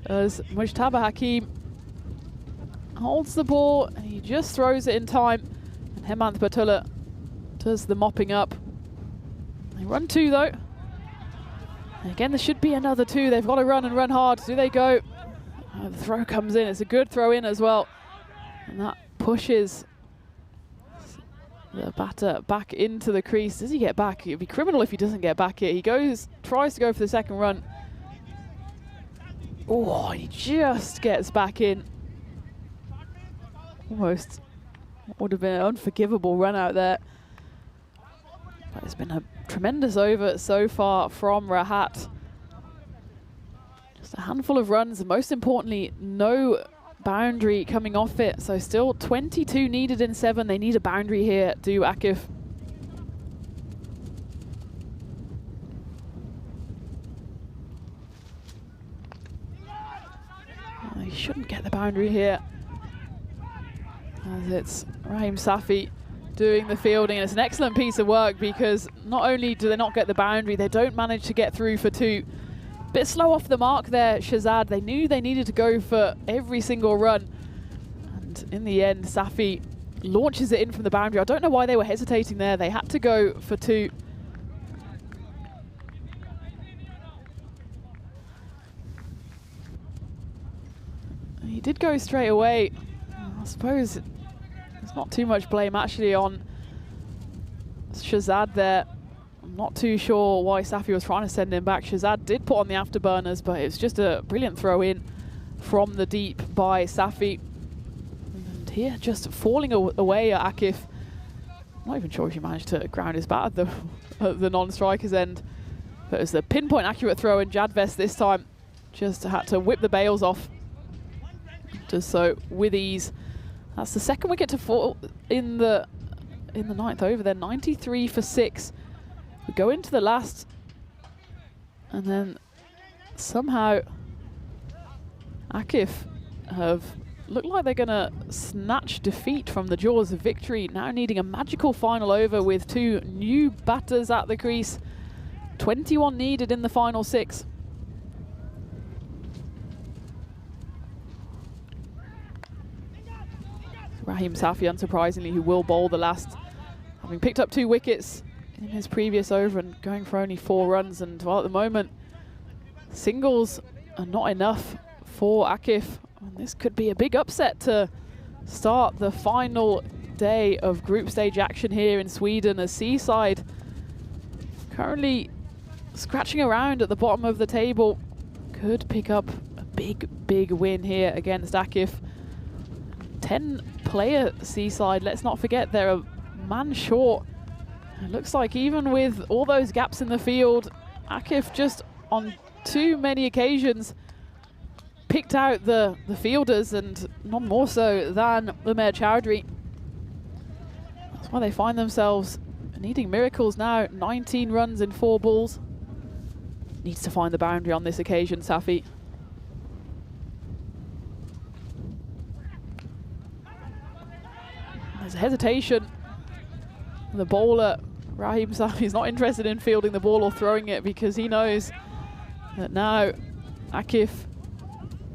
as Mujtaba Hakim holds the ball and he just throws it in time, and Hemant Patula does the mopping up. They run 2 though. And again, there should be another 2. They've got to run and run hard. Do they go? Oh, the throw comes in. It's a good throw in as well. And that pushes the batter back into the crease. Does he get back? It'd be criminal if he doesn't get back here. He tries to go for the second run. Oh, he just gets back in. Almost would have been an unforgivable run out there. But it's been a tremendous over so far from Rahat. Just a handful of runs, and most importantly, no boundary coming off it. So still 22 needed in 7. They need a boundary here, do Akif. Oh, he shouldn't get the boundary here, as it's Rahim Safi doing the fielding, and it's an excellent piece of work because not only do they not get the boundary, they don't manage to get through for 2. Bit slow off the mark there, Shazad. They knew they needed to go for every single run, and in the end Safi launches it in from the boundary. I don't know why they were hesitating there. They had to go for 2. He did go straight away. I suppose there's not too much blame actually on Shazad there. I'm not too sure why Safi was trying to send him back. Shazad did put on the afterburners, but it was just a brilliant throw in from the deep by Safi. And here just falling away at Akif. I'm not even sure if he managed to ground his bat at the non-striker's end. But it was the pinpoint accurate throw in. Jadvest this time just had to whip the bails off. Does so with ease. That's the 2nd wicket to fall in the 9th over. They're 93 for 6. We go into the last, and then somehow Akif have looked like they're going to snatch defeat from the jaws of victory, now needing a magical final over with 2 new batters at the crease. 21 needed in the final 6. Rahim Safi, unsurprisingly, who will bowl the last, having picked up 2 wickets in his previous over and going for only 4 runs. And well, at the moment, singles are not enough for Akif. And this could be a big upset to start the final day of group stage action here in Sweden, as Seaside currently scratching around at the bottom of the table could pick up a big win here against Akif. 10-player Seaside, let's not forget they're a man short. It looks like even with all those gaps in the field, Akif just on too many occasions picked out the fielders, and none more so than Umair Chowdhury. That's why they find themselves needing miracles now. 19 runs in 4 balls. Needs to find the boundary on this occasion, Safi. There's a hesitation. The bowler, Raheem Safi's not interested in fielding the ball or throwing it, because he knows that now Akif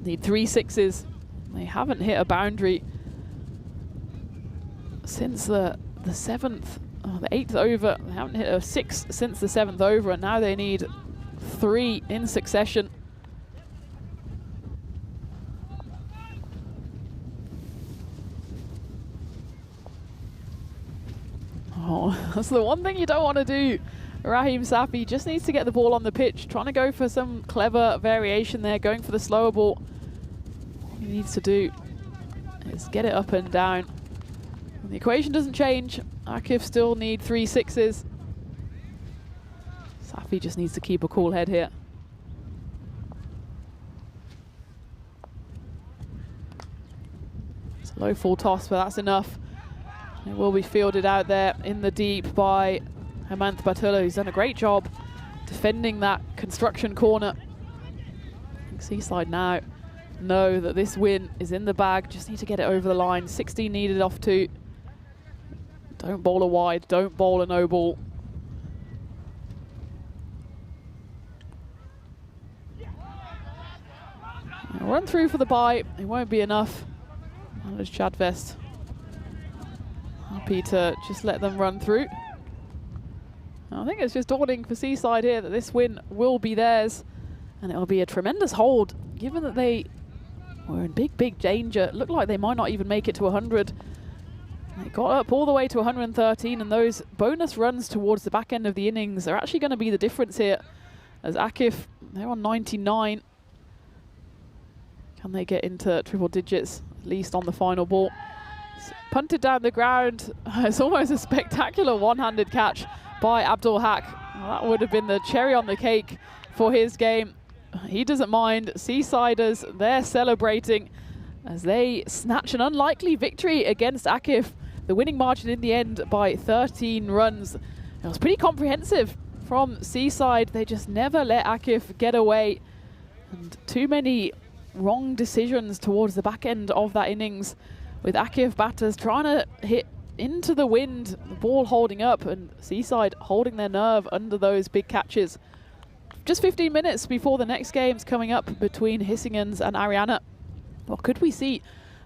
need 3 sixes. They haven't hit a boundary since the 8th over. They haven't hit a 6 since the 7th over, and now they need 3 in succession. Oh, that's the one thing you don't want to do. Raheem Safi just needs to get the ball on the pitch, trying to go for some clever variation there, going for the slower ball. All he needs to do is get it up and down. And the equation doesn't change. Akif still need 3 sixes. Safi just needs to keep a cool head here. It's a low full toss, but that's enough. It will be fielded out there in the deep by Hemant Batula, who's done a great job defending that construction corner. I think Seaside now know that this win is in the bag. Just need to get it over the line. 16 needed off 2. Don't bowl a wide, don't bowl a no ball. Run through for the bye. It won't be enough. There's Chadvest. Happy to just let them run through. I think it's just dawning for Seaside here that this win will be theirs, and it'll be a tremendous hold, given that they were in big danger. It looked like they might not even make it to 100. They got up all the way to 113, and those bonus runs towards the back end of the innings are actually going to be the difference here, as Akif, they're on 99. Can they get into triple digits, at least on the final ball? It's punted down the ground. It's almost a spectacular one-handed catch by Abdul Haq. Well, that would have been the cherry on the cake for his game. He doesn't mind. Seasiders, they're celebrating as they snatch an unlikely victory against Akif. The winning margin in the end by 13 runs. It was pretty comprehensive from Seaside. They just never let Akif get away. And too many wrong decisions towards the back end of that innings, with Akif batters trying to hit into the wind, the ball holding up, and Seaside holding their nerve under those big catches. Just 15 minutes before the next game's coming up between Hissingens and Ariana. Well, could we see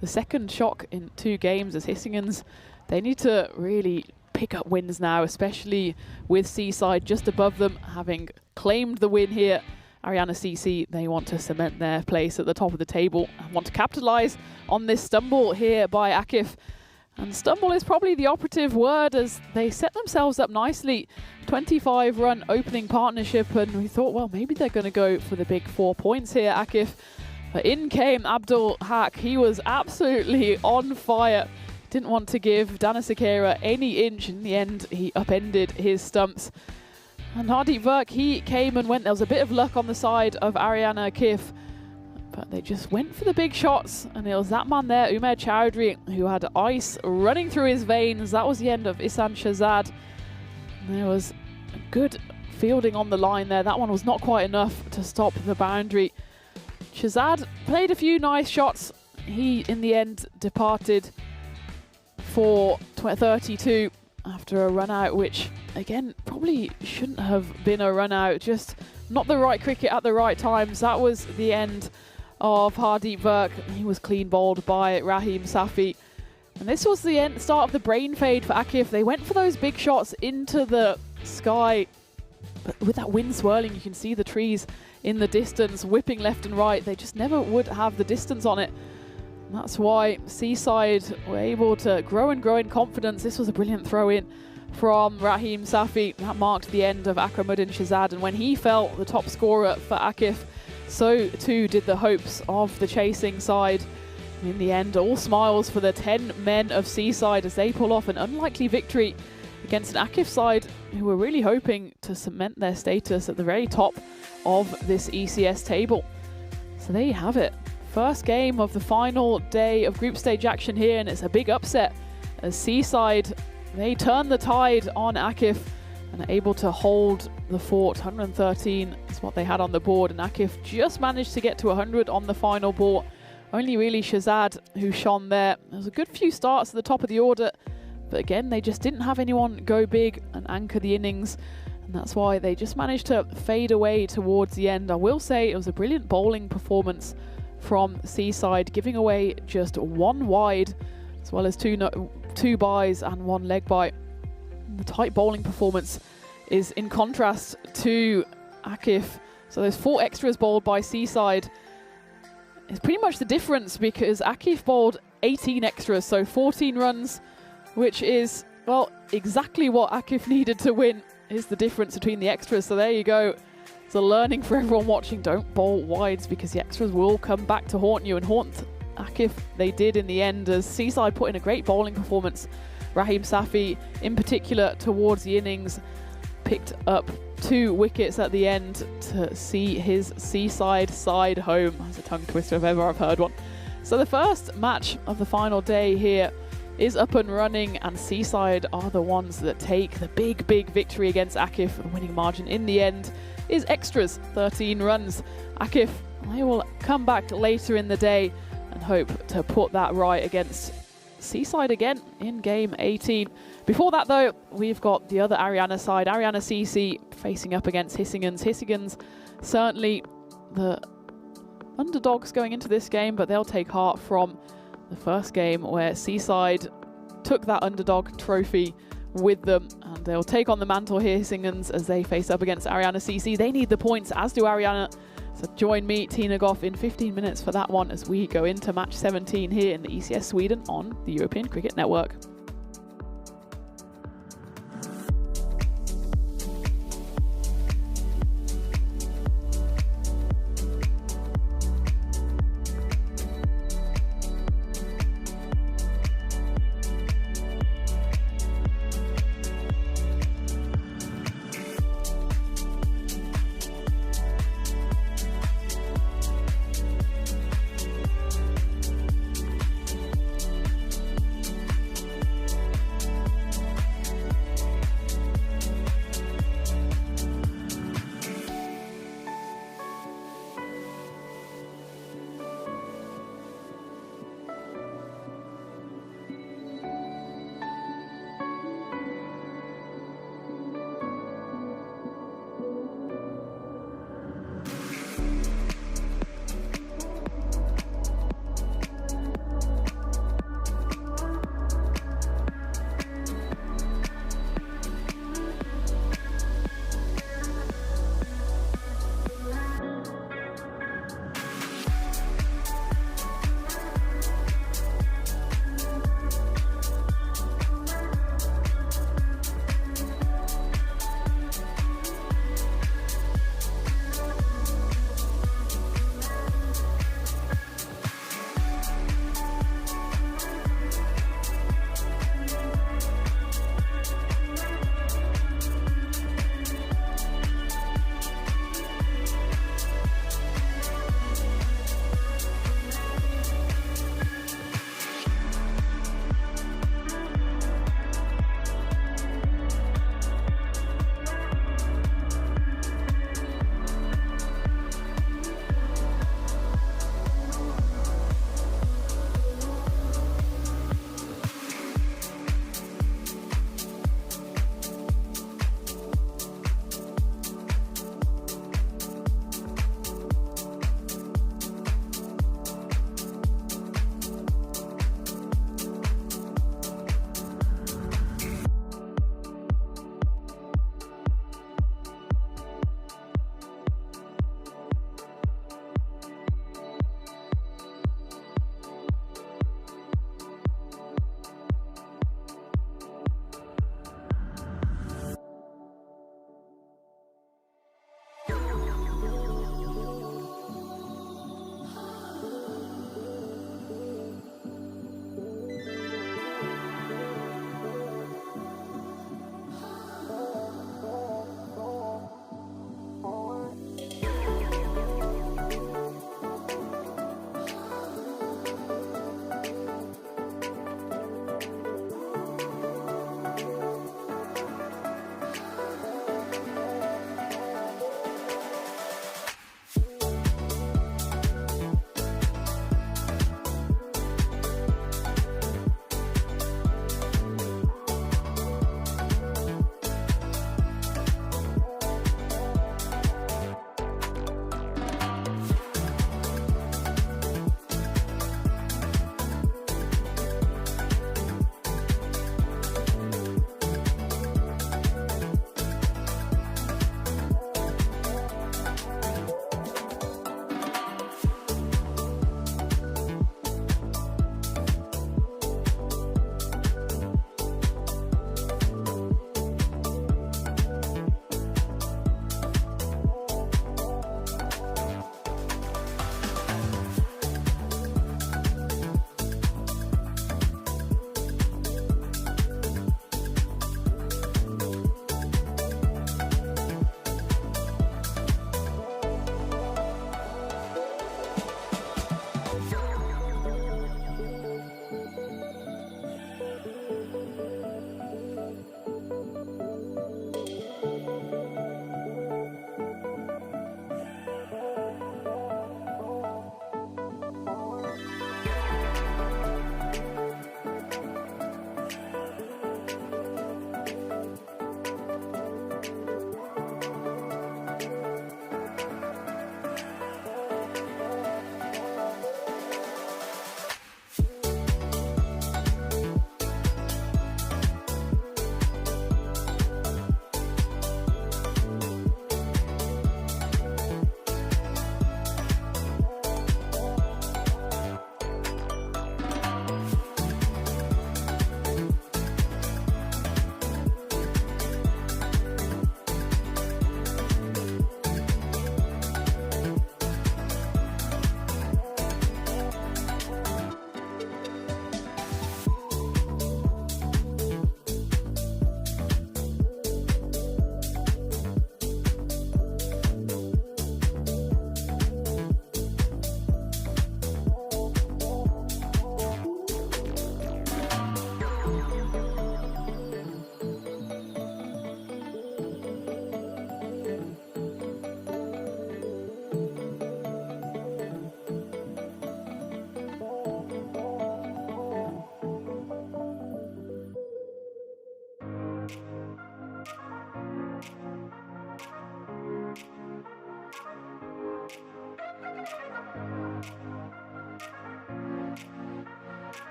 the second shock in 2 games, as Hissingens, they need to really pick up wins now, especially with Seaside just above them, having claimed the win here. Ariana CC, they want to cement their place at the top of the table and want to capitalise on this stumble here by Akif. And stumble is probably the operative word, as they set themselves up nicely. 25-run opening partnership, and we thought, well, maybe they're going to go for the big 4 points here, Akif. But in came Abdul Haq. He was absolutely on fire. Didn't want to give Dana Sekera any inch. In the end, he upended his stumps. And Hardeep Virk, he came and went. There was a bit of luck on the side of Ariana Akif, but they just went for the big shots, and it was that man there, Umair Chowdhury, who had ice running through his veins. That was the end of Isan Shahzad. And there was good fielding on the line there. That one was not quite enough to stop the boundary. Shahzad played a few nice shots. He, in the end, departed for 32 after a run out, which again probably shouldn't have been a run out, just not the right cricket at the right times. That was the end of Hardeep Virk. He was clean bowled by Raheem Safi, and this was the start of the brain fade for Akif. They went for those big shots into the sky. But with that wind swirling, you can see the trees in the distance, whipping left and right. They just never would have the distance on it. And that's why Seaside were able to grow and grow in confidence. This was a brilliant throw-in from Raheem Safi. That marked the end of Akramuddin Shahzad. And when he fell, the top scorer for Akif, so too did the hopes of the chasing side. And in the end, all smiles for the 10 men of Seaside as they pull off an unlikely victory against an Akif side who were really hoping to cement their status at the very top of this ECS table. So there you have it. First game of the final day of group stage action here, and it's a big upset as Seaside, they turn the tide on Akif and are able to hold the fort. 113 is what they had on the board, and Akif just managed to get to 100 on the final ball. Only really Shahzad who shone there. There was a good few starts at the top of the order, but again, they just didn't have anyone go big and anchor the innings, and that's why they just managed to fade away towards the end. I will say it was a brilliant bowling performance from Seaside, giving away just one wide, as well as two byes and one leg bye. The tight bowling performance is in contrast to Akif. So there's 4 extras bowled by Seaside. It's pretty much the difference because Akif bowled 18 extras, so 14 runs, which is, well, exactly what Akif needed to win is the difference between the extras. So there you go. It's a learning for everyone watching. Don't bowl wides because the extras will come back to haunt you, and haunt Akif they did in the end as Seaside put in a great bowling performance. Raheem Safi in particular towards the innings picked up 2 wickets at the end to see his Seaside side home. That's a tongue twister if ever I've heard one. So the first match of the final day here is up and running, and Seaside are the ones that take the big victory against Akif. The winning margin in the end is extras, 13 runs. Akif, they will come back later in the day and hope to put that right against Seaside again in game 18. Before that though, we've got the other Ariana side, Ariana CC facing up against Hissingens. Hissingens certainly the underdogs going into this game, but they'll take heart from the first game where Seaside took that underdog trophy with them, and they'll take on the mantle here, Hissingens, as they face up against Ariana CC. They need the points, as do Ariana. So join me, Tina Goff, in 15 minutes for that one as we go into match 17 here in the ECS Sweden on the European Cricket Network.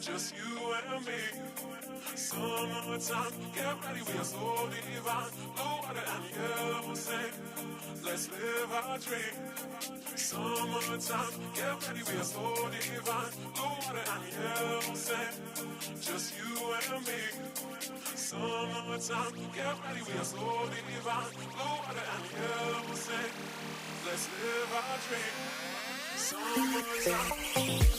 just you and me. Summertime, get ready, we are so divine. Blue water and yellow sand, let's live our dream. Summertime, get ready, we are so divine. Blue water and yellow sand, just you and me. Summertime, get ready, we are so divine. Blue water and yellow sand, let's live our dream. Summertime.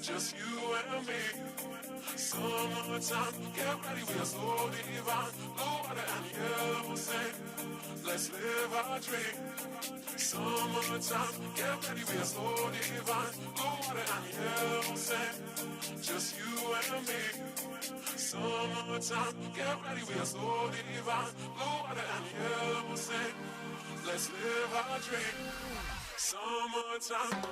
Just you and me. Summertime, get ready, we are so divine. Blue water and yellow sand, let's live our dream. Summertime, get ready, we are so divine. Blue water and yellow sand, just you and me. Summertime, get ready, we are so divine. Blue water and yellow sand, let's live our dream. Summertime.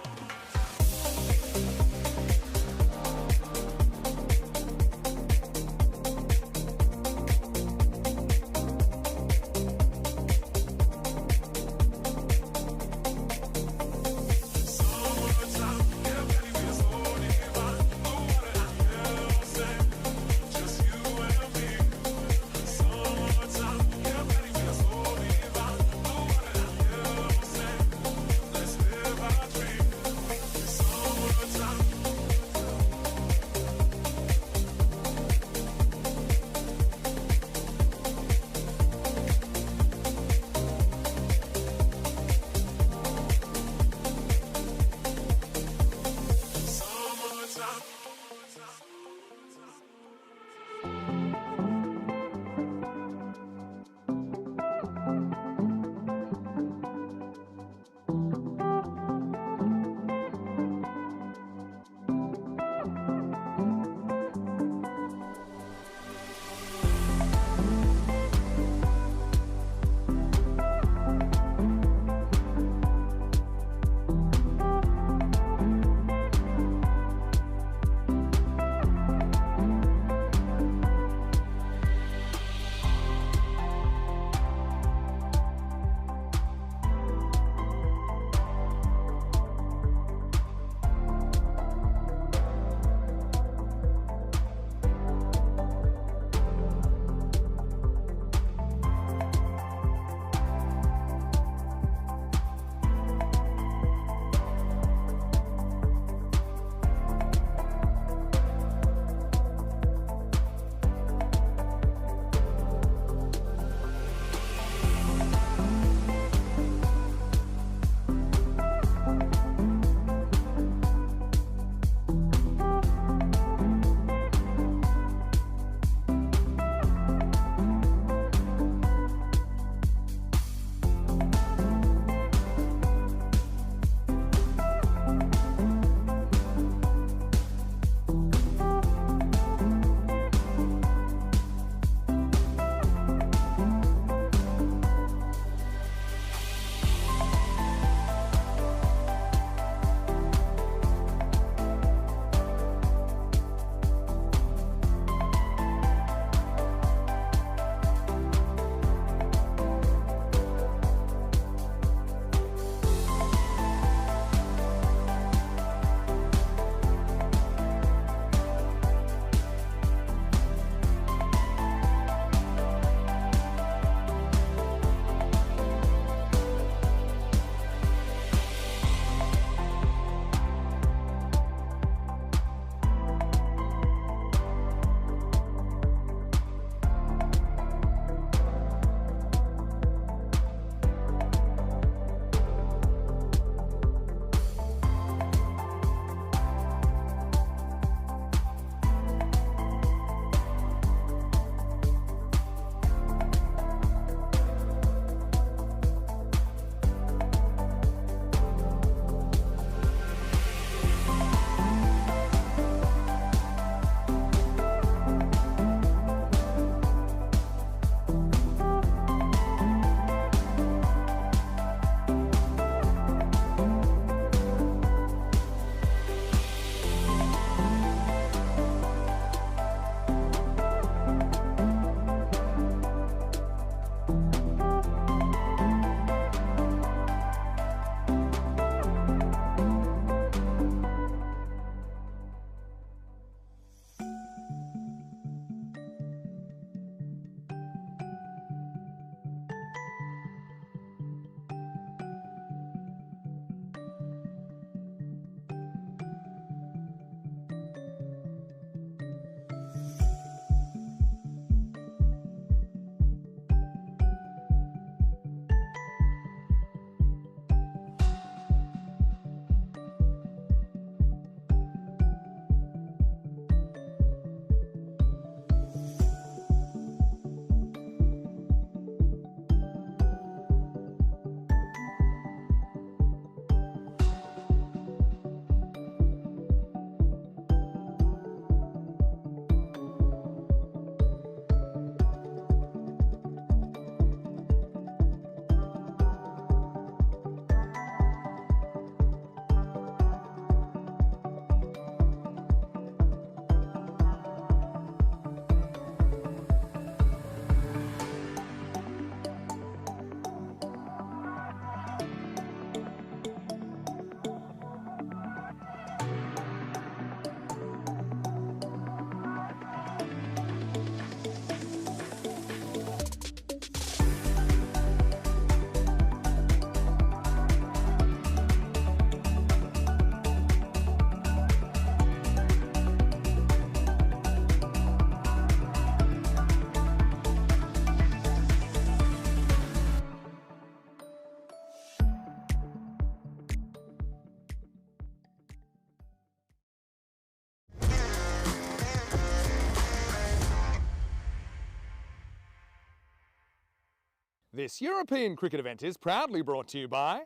This European cricket event is proudly brought to you by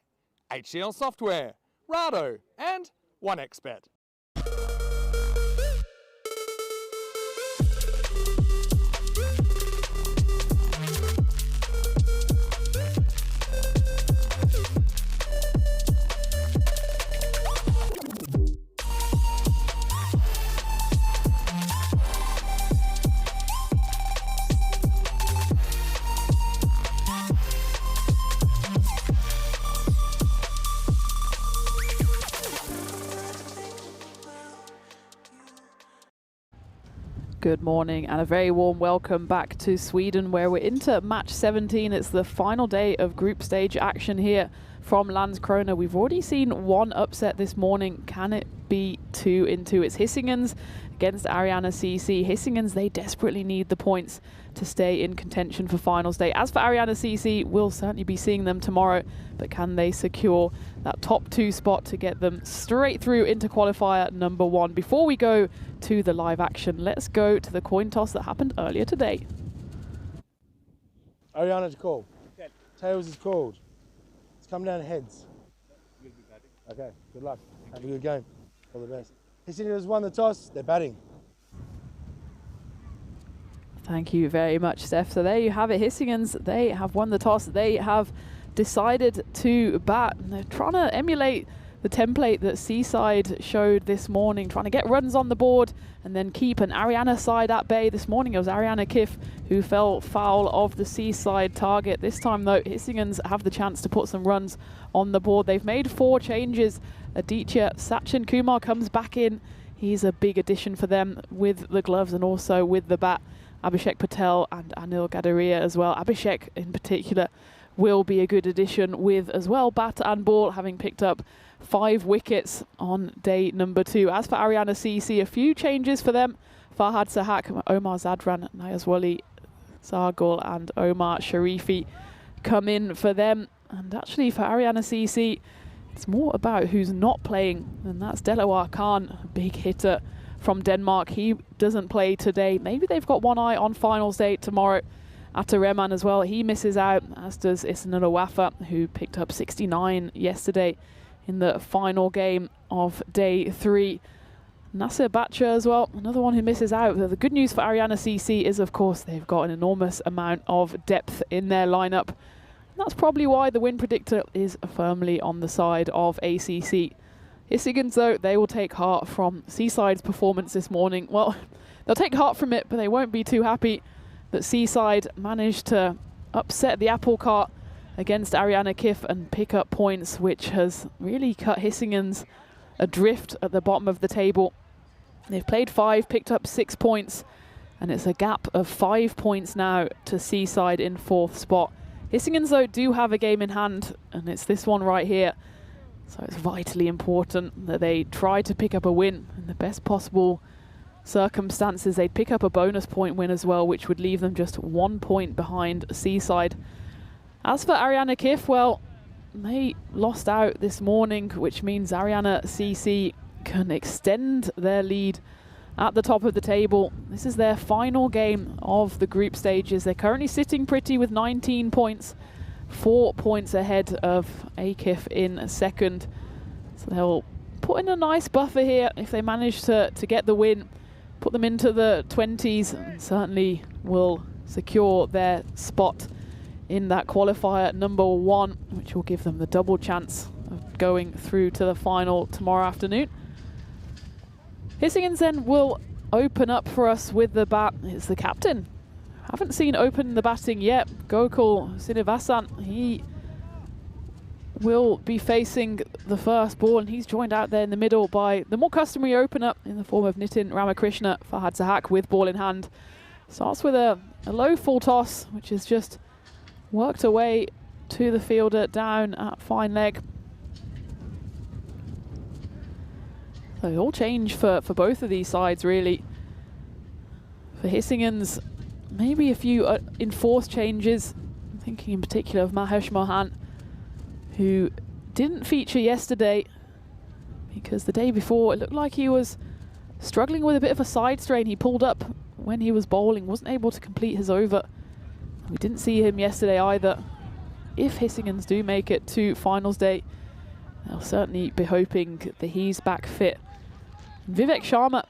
HCL Software, Rado and 1xBet. Good morning and a very warm welcome back to Sweden, where we're into match 17. It's the final day of group stage action here from Landskrona. We've already seen one upset this morning. Can it be 2-2? It's Hisingen's against Ariana CC. Hisingen's, they desperately need the points to stay in contention for finals day. As for Ariana CC, we'll certainly be seeing them tomorrow, but can they secure that top 2 spot to get them straight through into qualifier number 1? Before we go to the live action, let's go to the coin toss that happened earlier today. Ariana to call. Tails is called. It's come down to heads. Okay, good luck. Have a good game. All the best. Hissingen has won the toss. They're batting. Thank you very much, Steph. So there you have it. Hisingen's, they have won the toss. They have decided to bat. And they're trying to emulate the template that Seaside showed this morning, trying to get runs on the board and then keep an Ariana side at bay. This morning it was Ariana Kiff who fell foul of the Seaside target. This time though, Hisingen's have the chance to put some runs on the board. They've made 4 changes. Aditya Sachin Kumar comes back in. He's a big addition for them with the gloves and also with the bat. Abhishek Patel and Anil Gadaria as well. Abhishek in particular will be a good addition with as well bat and ball, having picked up 5 wickets on day number 2. As for Ariana CC, a few changes for them. Farhad Sahak, Omar Zadran, Nayazwali Sargul and Omar Sharifi come in for them. And actually for Ariana CC, it's more about who's not playing, and that's Delawar Khan, a big hitter from Denmark. He doesn't play today. Maybe they've got one eye on finals day tomorrow. Atta Rehman as well, he misses out, as does Isnula Wafa, who picked up 69 yesterday in the final game of day 3. Nasir Bacha as well, another one who misses out. The good news for Ariana CC is, of course, they've got an enormous amount of depth in their lineup. That's probably why the win predictor is firmly on the side of ACC. Hisingen's, though, they will take heart from Seaside's performance this morning. Well, they'll take heart from it, but they won't be too happy that Seaside managed to upset the apple cart against Ariana Kiff and pick up points, which has really cut Hisingen's adrift at the bottom of the table. They've played 5, picked up 6 points, and it's a gap of 5 points now to Seaside in 4th spot. Hisingen's, though, do have a game in hand, and it's this one right here. So it's vitally important that they try to pick up a win in the best possible circumstances. They'd pick up a bonus point win as well, which would leave them just 1 point behind Seaside. As for Ariana Kiff, well, they lost out this morning, which means Ariana CC can extend their lead at the top of the table. This is their final game of the group stages. They're currently sitting pretty with 19 points, 4 points ahead of AKIF in 2nd. So they'll put in a nice buffer here if they manage to get the win, put them into the 20s, and certainly will secure their spot in that qualifier number 1, which will give them the double chance of going through to the final tomorrow afternoon. Hisingen's then will open up for us with the bat. It's the captain. Haven't seen open the batting yet. Gokul Sinivasan, he will be facing the first ball, and he's joined out there in the middle by the more customary opener in the form of Nitin Ramakrishna. Farhad Sahak with ball in hand. Starts with a low full toss, which is just worked away to the fielder down at fine leg. So all change for both of these sides, really. For Hisingen's, maybe a few enforced changes. I'm thinking in particular of Mahesh Mohan, who didn't feature yesterday because the day before it looked like he was struggling with a bit of a side strain. He pulled up when he was bowling, wasn't able to complete his over. We didn't see him yesterday either. if Hissingens do make it to finals day, they'll certainly be hoping that he's back fit. Vivek Sharma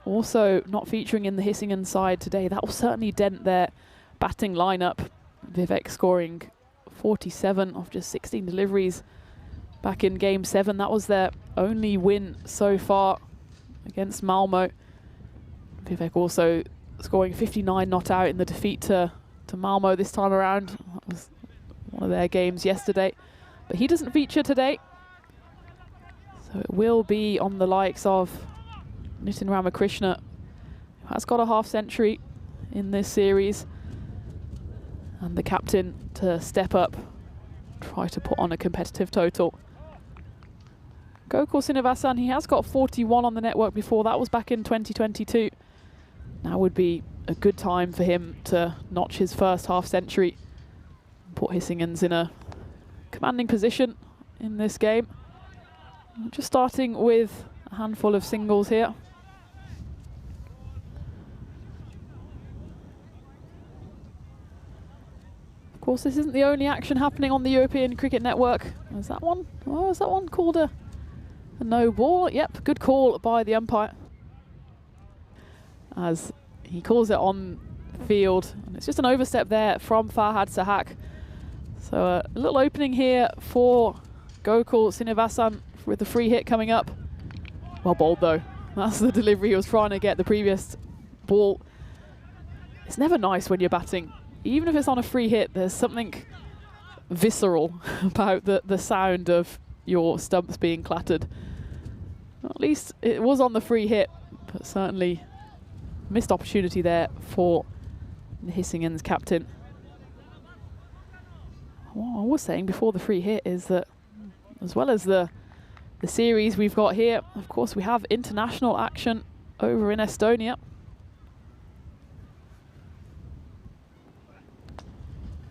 also not featuring in the Hissingens side today. That will certainly dent their batting lineup. Vivek scoring 47 off just 16 deliveries back in Game 7. That was their only win so far against Malmo. Vivek also scoring 59 not out in the defeat to Malmo this time around. That was one of their games yesterday. But he doesn't feature today. So it will be on the likes of Nitin Ramakrishna, who has got a half century in this series, and the captain to step up, try to put on a competitive total. Gokul Srinivasan, he has got 41 on the network before. That was back in 2022. Now would be a good time for him to notch his first half century, put Hissingens in a commanding position in this game. Just starting with a handful of singles here. Of course, this isn't the only action happening on the European Cricket Network. Is that one? Oh, is that one called a no ball? Yep, good call by the umpire, as he calls it on field. And it's just an overstep there from Farhad Sahak. So a little opening here for Gokul Srinivasan with the free hit coming up. Well bowled though. That's the delivery he was trying to get the previous ball. It's never nice when you're batting. Even if it's on a free hit, there's something visceral about the sound of your stumps being clattered. At least it was on the free hit, but certainly missed opportunity there for the Hissingens captain. What I was saying before the free hit is that, as well as the series we've got here, of course we have international action over in Estonia.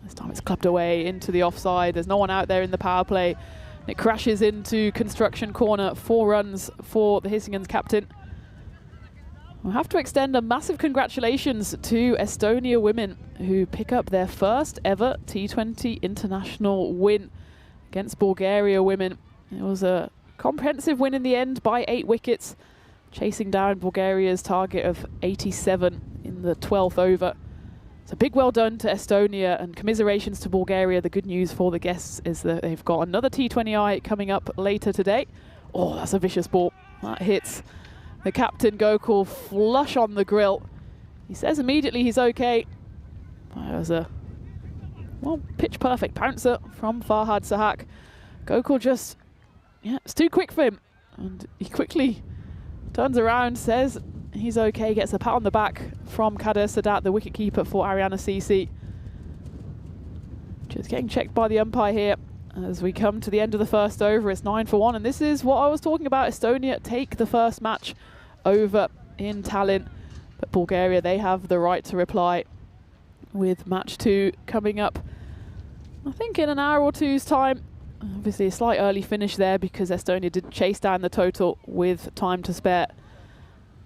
This time it's clubbed away into the offside. There's no one out there in the power play. It crashes into construction corner. 4 runs for the Hissingens captain. We'll have to extend a massive congratulations to Estonia women, who pick up their first ever T20 international win against Bulgaria women. It was a comprehensive win in the end by 8 wickets, chasing down Bulgaria's target of 87 in the 12th over. So big well done to Estonia, and commiserations to Bulgaria. The good news for the guests is that they've got another T20I coming up later today. Oh, that's a vicious ball. That hits the captain Gokul flush on the grill. He says immediately he's okay. That was a, well, pitch perfect bouncer from Farhad Sahak. Gokul just, yeah, it's too quick for him. And he quickly turns around, says he's okay, gets a pat on the back from Kader Sadat, the wicketkeeper for Ariana CC. Just getting checked by the umpire here as we come to the end of the first over. It's 9 for 1, and this is what I was talking about. Estonia take the first match over in Tallinn, but Bulgaria, they have the right to reply with match 2 coming up, I think, in an hour or two's time. Obviously a slight early finish there because Estonia did chase down the total with time to spare.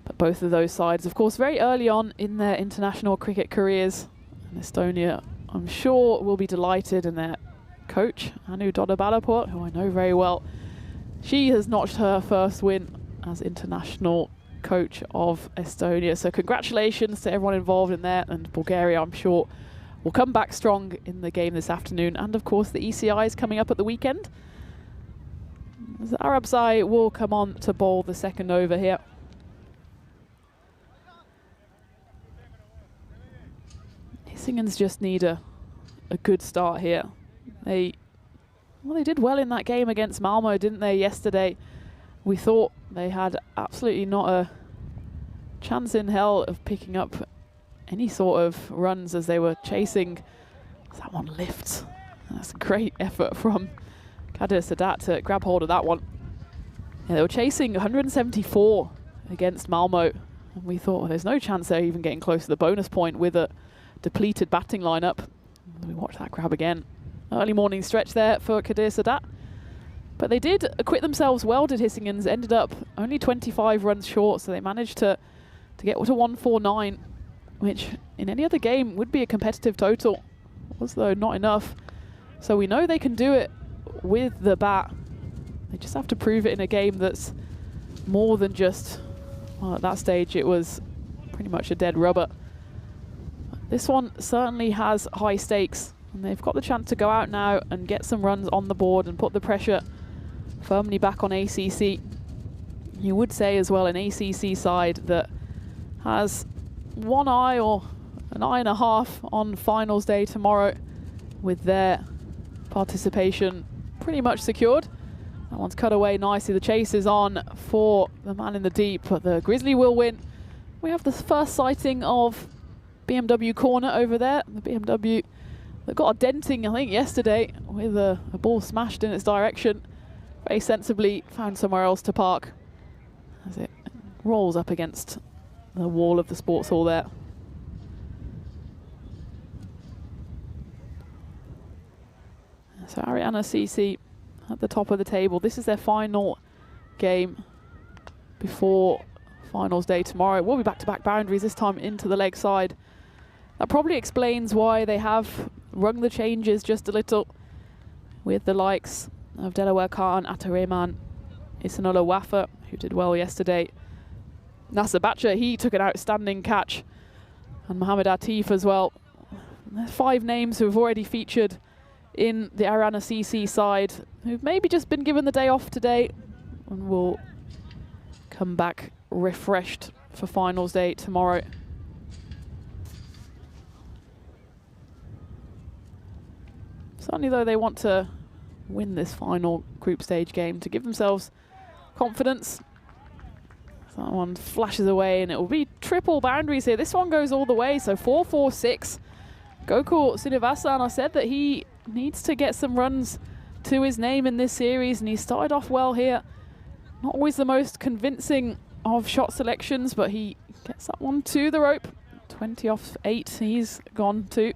But both of those sides, of course, very early on in their international cricket careers. And Estonia, I'm sure, will be delighted, and their coach, Anu Dodda-Balapur, who I know very well, she has notched her first win as international coach of Estonia. So congratulations to everyone involved in there, and Bulgaria, I'm sure, will come back strong in the game this afternoon. And of course the ECI is coming up at the weekend. The Arabzai will come on to bowl the second over here. Hissingens just need a good start here. They did well in that game against Malmo, didn't they, yesterday? We thought they had absolutely not a chance in hell of picking up any sort of runs as they were chasing. That one lifts. That's a great effort from Kader Sadat to grab hold of that one. Yeah, they were chasing 174 against Malmo, and we thought, well, there's no chance they're even getting close to the bonus point with a depleted batting lineup. We watch that grab again. Early morning stretch there for Kader Sadat. But they did acquit themselves well, did Hissingens. Ended up only 25 runs short, so they managed to get to 149, which in any other game would be a competitive total. Was, though, not enough So we know they can do it with the bat. They just have to prove it in a game that's more than just, well, at that stage it was pretty much a dead rubber. This one certainly has high stakes, and they've got the chance to go out now and get some runs on the board and put the pressure firmly back on ACC. You would say as well an ACC side that has one eye or an eye and a half on finals day tomorrow, with their participation pretty much secured. That one's cut away nicely. The chase is on for the man in the deep, but the Grizzly will win. We have the first sighting of BMW corner over there. The BMW that got a denting, I think, yesterday with a ball smashed in its direction. Very sensibly found somewhere else to park as it rolls up against the wall of the sports hall there. So Ariana CC at the top of the table. This is their final game before finals day tomorrow. We'll be back-to-back boundaries, this time into the leg side. That probably explains why they have rung the changes just a little with the likes of Delaware Khan, Atareman, Isanola Wafa, who did well yesterday. Nasser Bacha, he took an outstanding catch, and Mohamed Atif as well. There's 5 names who have already featured in the Ariana CC side, who've maybe just been given the day off today and will come back refreshed for finals day tomorrow. Certainly though, they want to win this final group stage game to give themselves confidence. So that one flashes away and it will be triple boundaries here. This one goes all the way, so 4-4-6. Gokul Srinivasan, I said that he needs to get some runs to his name in this series, and he started off well here. Not always the most convincing of shot selections, but he gets that one to the rope. 20 off 8, he's gone to.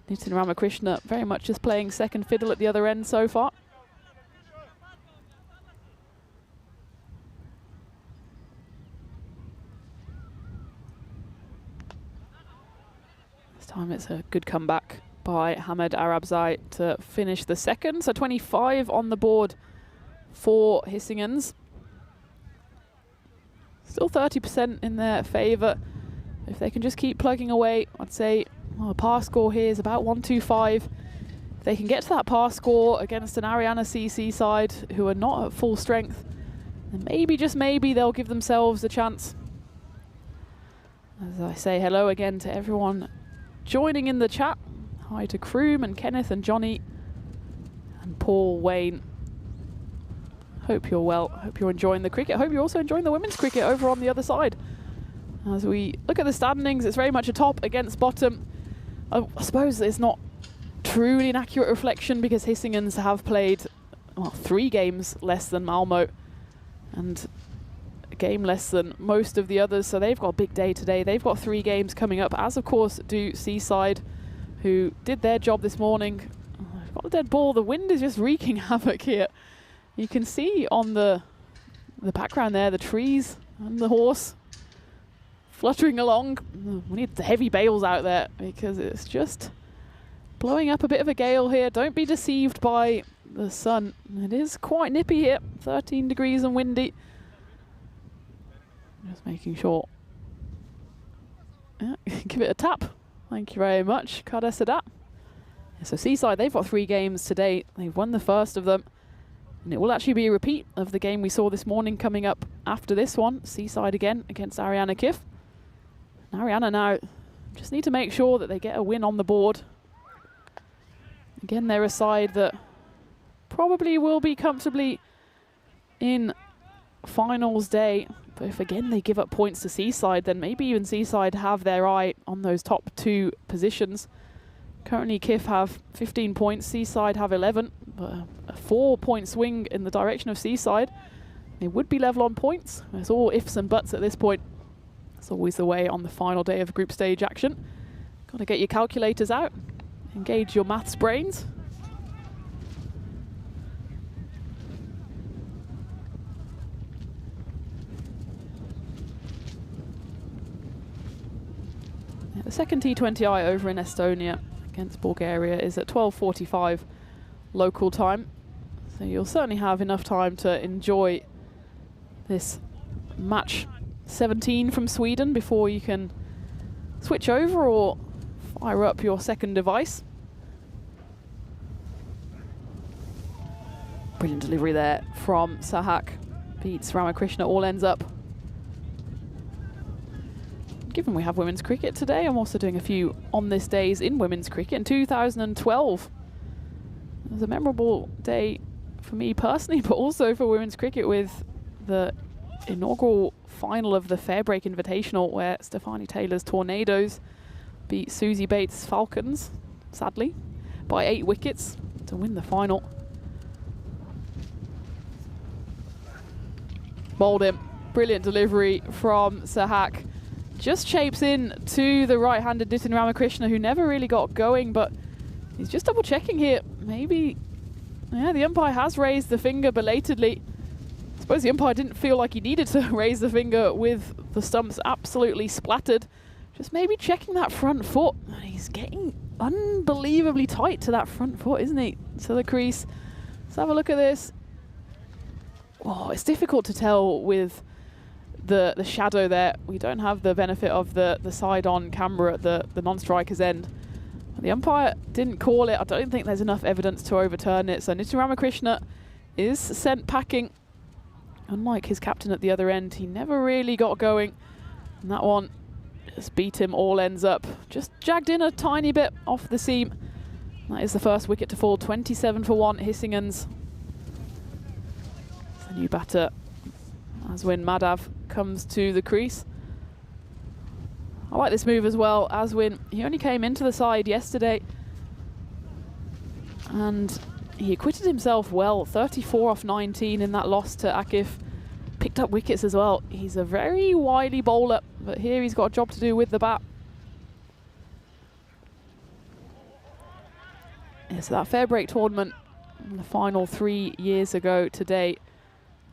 Nitin Ramakrishna very much just playing second fiddle at the other end so far. This time it's a good comeback by Hamed Arabzai to finish the second. So 25 on the board for Hissingens. Still 30% in their favour. If they can just keep plugging away, I'd say a par score here is about 125. If they can get to that par score against an Ariana CC side who are not at full strength, then maybe, just maybe, they'll give themselves a chance. As I say hello again to everyone joining in the chat. Hi to Kroom and Kenneth and Johnny and Paul Wayne. Hope you're well. Hope you're enjoying the cricket. Hope you're also enjoying the women's cricket over on the other side. As we look at the standings, it's very much a top against bottom. I suppose it's not truly an accurate reflection because Hissingens have played 3 games less than Malmo and a game less than most of the others. So they've got a big day today. They've got 3 games coming up, as of course do Seaside, who did their job this morning. Got the dead ball. The wind is just wreaking havoc here. You can see on the background there, the trees and the horse fluttering along. We need the heavy bales out there because it's just blowing up a bit of a gale here. Don't be deceived by the sun. It is quite nippy here, 13 degrees and windy. Just making sure. Yeah, give it a tap. Thank you very much, Kardesadat. Yeah, so Seaside, they've got 3 games today. They've won the first of them. And it will actually be a repeat of the game we saw this morning coming up after this one. Seaside again against Ariana Kif. And Ariana now just need to make sure that they get a win on the board. Again, they're a side that probably will be comfortably in finals day. But if again they give up points to Seaside, then maybe even Seaside have their eye on those top 2 positions. Currently Kif have 15 points, Seaside have 11, but a 4-point swing in the direction of Seaside. They would be level on points. It's all ifs and buts at this point. It's always the way on the final day of group stage action. Got to get your calculators out, engage your maths brains. The second T20I over in Estonia against Bulgaria is at 12:45 local time. So you'll certainly have enough time to enjoy this match 17 from Sweden before you can switch over or fire up your second device. Brilliant delivery there from Sahak. Beats Ramakrishna, all ends up. Given we have women's cricket today, I'm also doing a few on this days in women's cricket. In 2012, it was a memorable day for me personally, but also for women's cricket with the inaugural final of the Fairbreak Invitational, where Stefani Taylor's Tornadoes beat Susie Bates' Falcons, sadly, by 8 wickets to win the final. Bowled him. Brilliant delivery from Sahak. Just shapes in to the right-handed Nitin Ramakrishna, who never really got going, but he's just double-checking here. Maybe, yeah, the umpire has raised the finger belatedly. I suppose the umpire didn't feel like he needed to raise the finger with the stumps absolutely splattered. Just maybe checking that front foot. And he's getting unbelievably tight to that front foot, isn't he? To the crease. Let's have a look at this. Oh, it's difficult to tell with the shadow there. We don't have the benefit of the side-on camera at the non-striker's end. The umpire didn't call it. I don't think there's enough evidence to overturn it. So Nitin Ramakrishna is sent packing. Unlike his captain at the other end, he never really got going. And that one just beat him, all ends up. Just jagged in a tiny bit off the seam. That is the first wicket to fall, 27 for 1, Hissingen's. The new batter, Aswin Madhav, comes to the crease. I like this move as well. Aswin, he only came into the side yesterday and he acquitted himself well. 34 off 19 in that loss to Akif. Picked up wickets as well. He's a very wily bowler, but here he's got a job to do with the bat. Yeah, so that Fairbreak tournament, the final 3 years ago today,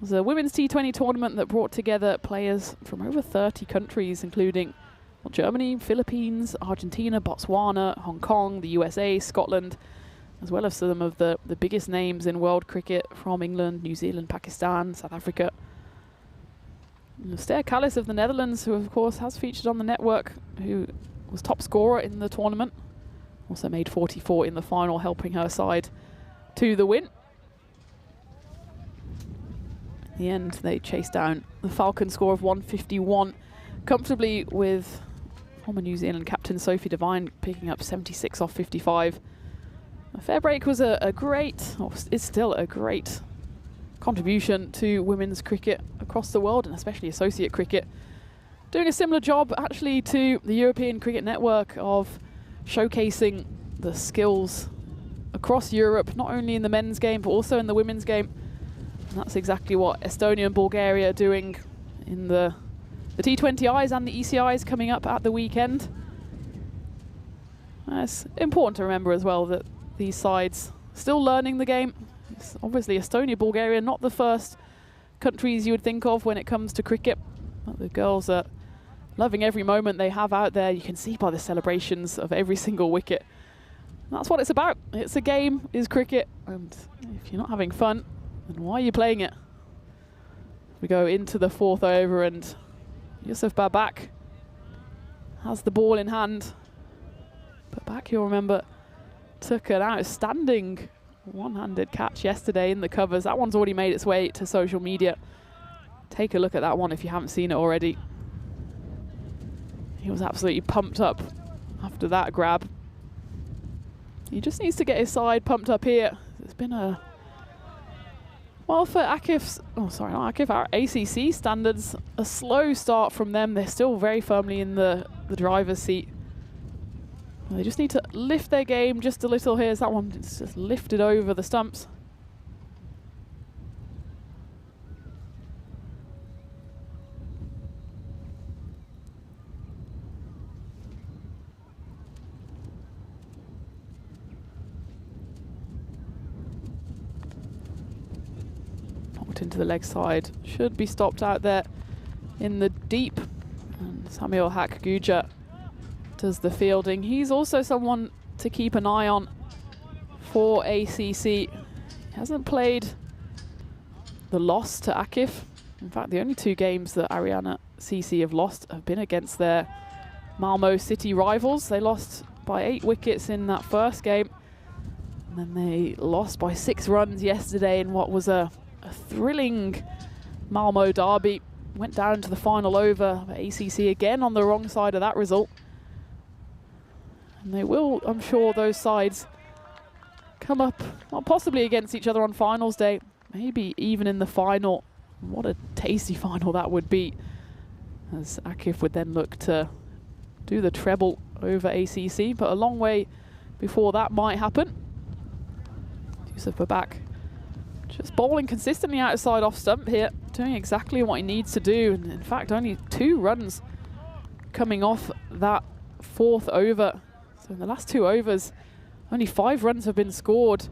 was a women's T20 tournament that brought together players from over 30 countries, including Germany, Philippines, Argentina, Botswana, Hong Kong, the USA, Scotland, as well as some of the biggest names in world cricket from England, New Zealand, Pakistan, South Africa. Ster Callis of the Netherlands, who of course has featured on the network, who was top scorer in the tournament, also made 44 in the final, helping her side to the win. In the end, they chased down the Falcon score of 151 comfortably, with former New Zealand captain Sophie Devine picking up 76 off 55. Fairbreak was a great, or is still a great contribution to women's cricket across the world, and especially associate cricket. Doing a similar job actually to the European Cricket Network of showcasing the skills across Europe, not only in the men's game but also in the women's game. And that's exactly what Estonia and Bulgaria are doing in the T20Is and the ECIs coming up at the weekend. It's important to remember as well that these sides still learning the game. It's obviously Estonia, Bulgaria, not the first countries you would think of when it comes to cricket. But the girls are loving every moment they have out there. You can see by the celebrations of every single wicket. And that's what it's about. It's a game, is cricket, and if you're not having fun, then why are you playing it? We go into the 4th over, and Yusuf Babak has the ball in hand. Babak, you'll remember, took an outstanding one-handed catch yesterday in the covers. That one's already made its way to social media. Take a look at that one if you haven't seen it already. He was absolutely pumped up after that grab. He just needs to get his side pumped up here. It's been a, well, for Akif's, oh sorry, not Akif, our ACC standards, a slow start from them. They're still very firmly in the driver's seat. They just need to lift their game just a little here. As that one is just lifted over the stumps. Popped into the leg side. Should be stopped out there in the deep. And Samuel Haq Guja does the fielding. He's also someone to keep an eye on for ACC. He hasn't played the loss to Akif. In fact, the only 2 games that Ariana CC have lost have been against their Malmo City rivals. They lost by 8 wickets in that first game. And then they lost by 6 runs yesterday in what was a thrilling Malmo derby. Went down to the final over. ACC again on the wrong side of that result. And they will, I'm sure, those sides come up, well, possibly against each other on finals day, maybe even in the final. What a tasty final that would be, as Akif would then look to do the treble over ACC, but a long way before that might happen. Yusuf Babak just bowling consistently outside off stump here, doing exactly what he needs to do. And in fact, only 2 runs coming off that 4th over. So in the last 2 overs, only 5 runs have been scored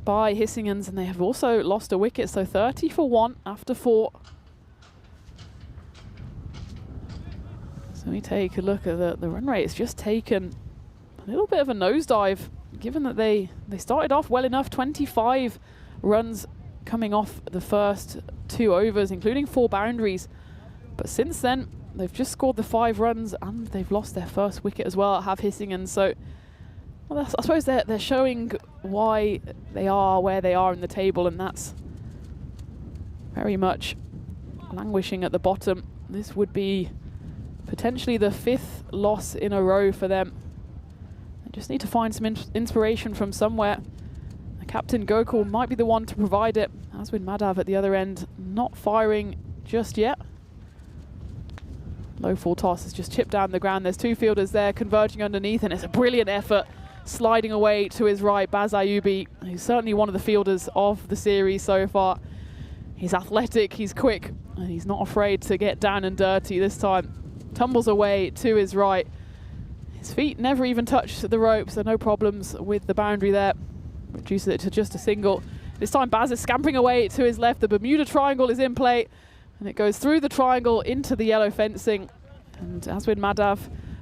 by Hissingens, and they have also lost a wicket, so 30 for 1 after 4. So we take a look at the run rate. It's just taken a little bit of a nosedive, given that they started off well enough, 25 runs coming off the first 2 overs, including 4 boundaries. But since then, they've just scored the 5 runs, and they've lost their first wicket as well, have Hissingens. So well, I suppose they're showing why they are where they are in the table, and that's very much languishing at the bottom. This would be potentially the 5th loss in a row for them. They just need to find some inspiration from somewhere. Captain Gokul might be the one to provide it, as with Madhav at the other end, not firing just yet. Low full toss has just chipped down the ground. There's 2 fielders there converging underneath, and it's a brilliant effort sliding away to his right. Baz Ayubi, who's certainly one of the fielders of the series so far. He's athletic, he's quick, and he's not afraid to get down and dirty this time. Tumbles away to his right. His feet never even touch the rope, so no problems with the boundary there. Reduces it to just a single. This time Baz is scampering away to his left. The Bermuda Triangle is in play, and it goes through the triangle into the yellow fencing. And Aswin Madhav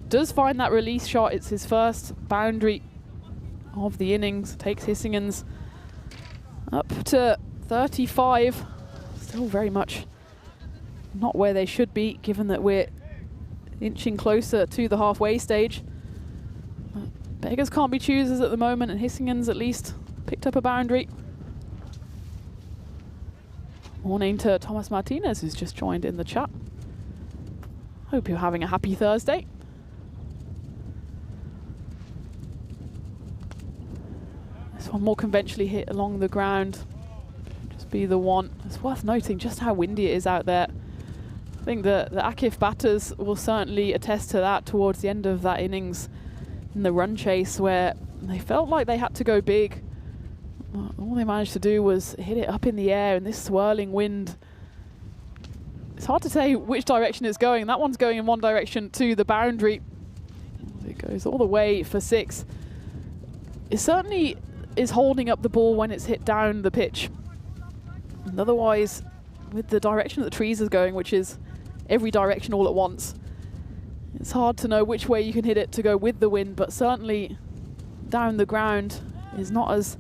does find that release shot. It's his first boundary of the innings. Takes Hissingens up to 35. Still very much not where they should be, given that we're inching closer to the halfway stage. Beggars can't be choosers at the moment, and Hissingens at least picked up a boundary. Morning to Thomas Martinez, who's just joined in the chat. Hope you're having a happy Thursday. This one more conventionally hit along the ground. Just be the one. It's worth noting just how windy it is out there. I think the Akif batters will certainly attest to that towards the end of that innings in the run chase, where they felt like they had to go big. All they managed to do was hit it up in the air in this swirling wind. It's hard to say which direction it's going. That one's going in one direction to the boundary. It goes all the way for 6. It certainly is holding up the ball when it's hit down the pitch. And otherwise, with the direction that the trees is going, which is every direction all at once, it's hard to know which way you can hit it to go with the wind, but certainly down the ground is not as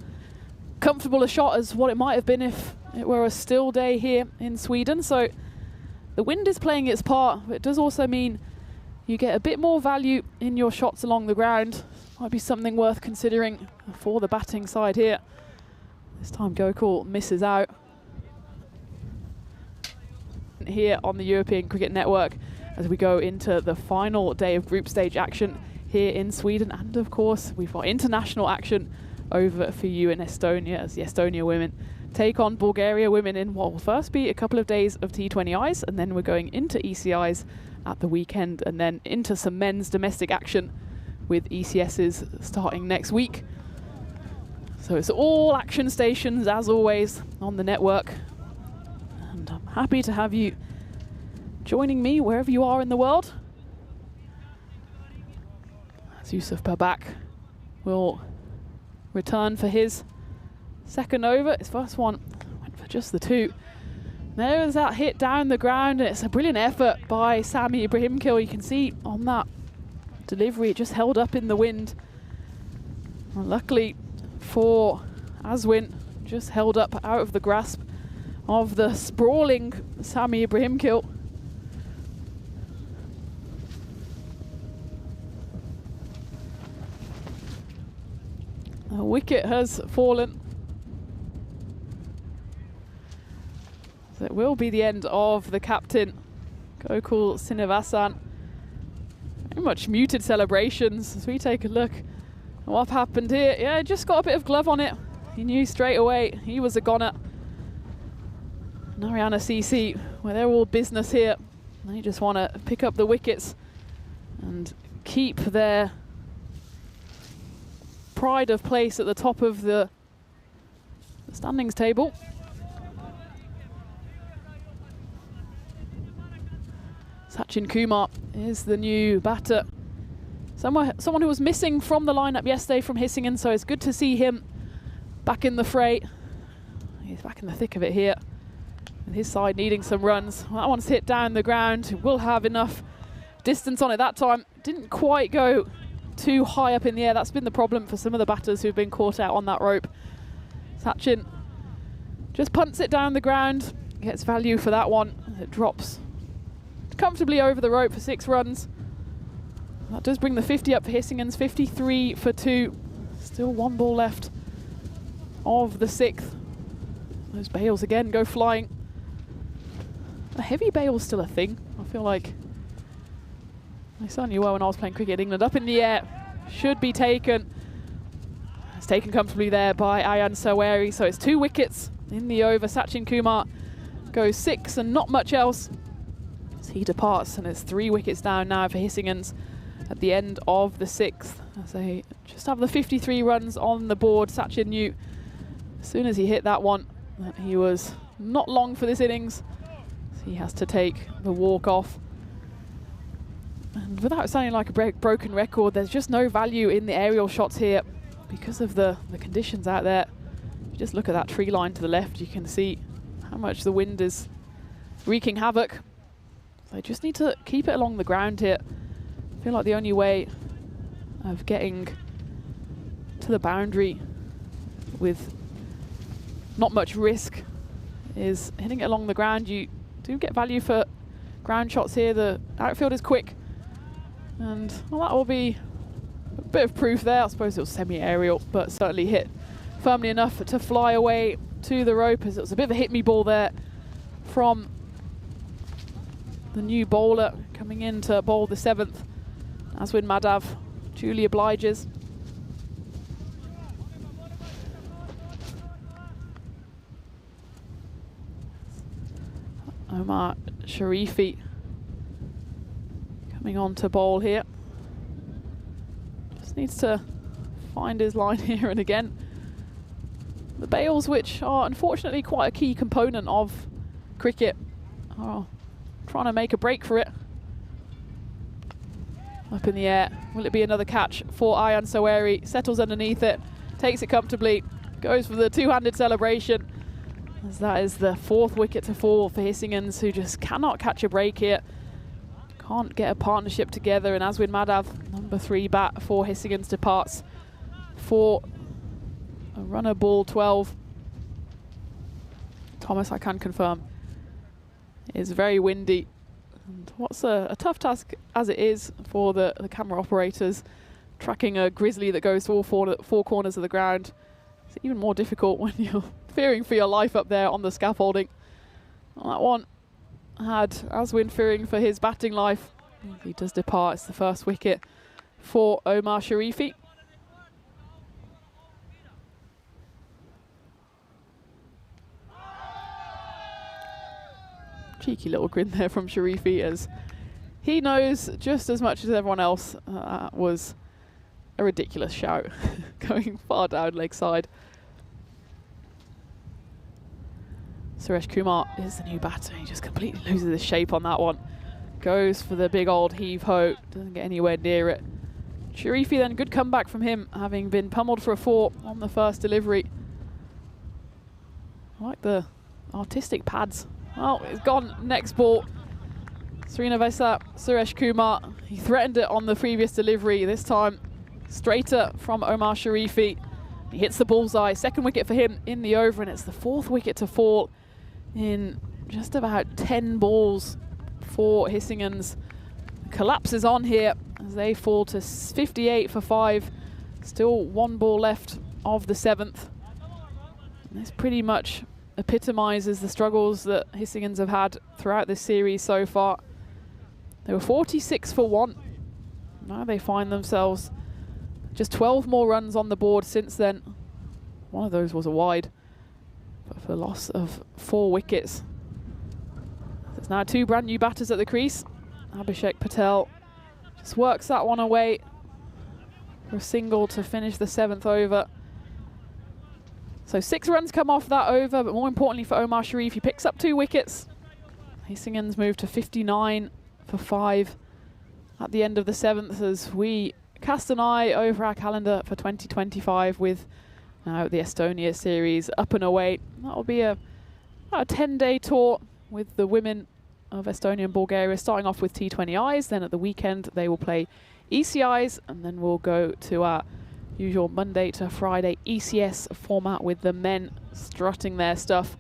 comfortable a shot as what it might have been if it were a still day here in Sweden. So the wind is playing its part, but it does also mean you get a bit more value in your shots along the ground. Might be something worth considering for the batting side here. This time Gokul misses out. Here on the European Cricket Network, as we go into the final day of group stage action here in Sweden. And of course, we've got international action over for you in Estonia, as the Estonia women take on Bulgaria women in what will first be a couple of days of T20Is, and then we're going into ECIs at the weekend, and then into some men's domestic action with ECSs starting next week. So it's all action stations, as always, on the network. And I'm happy to have you joining me wherever you are in the world. As Yusuf Babak will return for his second over. His first one went for just the 2. There's that hit down the ground. It's a brilliant effort by Sami Ibrahimkil. You can see on that delivery, it just held up in the wind. Well, luckily for Aswin, just held up out of the grasp of the sprawling Sami Ibrahimkil. A wicket has fallen. So it will be the end of the captain, Gokul Srinivasan. Very much muted celebrations as we take a look at what happened here. Yeah, just got a bit of glove on it. He knew straight away he was a goner. Narayana CC, where they're all business here. They just want to pick up the wickets and keep their pride of place at the top of the standings table. Sachin Kumar is the new batter. Someone who was missing from the lineup yesterday from Hisingen, so it's good to see him back in the fray. He's back in the thick of it here, with his side needing some runs. Well, that one's hit down the ground. Will have enough distance on it that time. Didn't quite go too high up in the air. That's been the problem for some of the batters who've been caught out on that rope. Sachin just punts it down the ground, gets value for that one. It drops comfortably over the rope for 6 runs. That does bring the 50 up for Hissingen's, 53 for 2. Still 1 ball left of the 6th. Those bails again go flying. A heavy bail's still a thing. I feel like I certainly were when I was playing cricket in England. Up in the air, should be taken. It's taken comfortably there by Ayan Saweri, so it's 2 wickets in the over. Sachin Kumar goes 6 and not much else as he departs, and it's 3 wickets down now for Hissingen's at the end of the 6th. As they just have the 53 runs on the board. Sachin knew as soon as he hit that one that he was not long for this innings, so he has to take the walk off. And without sounding like a broken record, there's just no value in the aerial shots here because of the conditions out there. If you just look at that tree line to the left, you can see how much the wind is wreaking havoc. They just need to keep it along the ground here. I feel like the only way of getting to the boundary with not much risk is hitting it along the ground. You do get value for ground shots here. The outfield is quick. And well, that will be a bit of proof there. I suppose it was semi-aerial, but certainly hit firmly enough to fly away to the rope, as it was a bit of a hit-me ball there from the new bowler coming in to bowl the 7th. Aswin Madhav duly obliges. Omar Sharifi coming on to bowl here. Just needs to find his line here, and again, the bails, which are unfortunately quite a key component of cricket, are trying to make a break for it. Up in the air, will it be another catch for Ayan Saweri? Settles underneath it, takes it comfortably, goes for the 2-handed celebration, as that is the 4th wicket to fall for Hissingen's, who just cannot catch a break here. Can't get a partnership together, and Aswin Madhav, number 3 bat for Hissingen's, departs for a runner ball 12. Thomas, I can confirm, is very windy. And what's a tough task as it is for the camera operators, tracking a grizzly that goes to all four corners of the ground. It's even more difficult when you're fearing for your life up there on the scaffolding. Well, that one had Aswin fearing for his batting life. He does depart. It's the 1st wicket for Omar Sharifi. Cheeky little grin there from Sharifi, as he knows just as much as everyone else that was a ridiculous shout going far down leg side. Suresh Kumar is the new batter. He just completely loses his shape on that one. Goes for the big old heave-ho, doesn't get anywhere near it. Sharifi then, good comeback from him, having been pummeled for a 4 on the 1st delivery. I like the artistic pads. Oh, it's gone. Next ball. Srinivasa Suresh Kumar. He threatened it on the previous delivery. This time, straighter from Omar Sharifi. He hits the bullseye. Second wicket for him in the over, and it's the 4th wicket to fall in just about 10 balls for Hissingen's. Collapse is on here as they fall to 58 for 5. Still 1 ball left of the 7th. And this pretty much epitomises the struggles that Hissingen's have had throughout this series so far. They were 46 for 1. Now they find themselves just 12 more runs on the board since then. One of those was a wide, but for a loss of 4 wickets. There's now 2 brand new batters at the crease. Abhishek Patel just works that one away for a single to finish the 7th over. So 6 runs come off that over, but more importantly for Omar Sharif, he picks up 2 wickets. Hissingen's moved to 59 for 5 at the end of the 7th as we cast an eye over our calendar for 2025 with now the Estonia series up and away. That'll be about a 10-day tour with the women of Estonia and Bulgaria, starting off with T20Is. Then at the weekend they will play ECIs, and then we'll go to our usual Monday to Friday ECS format with the men strutting their stuff.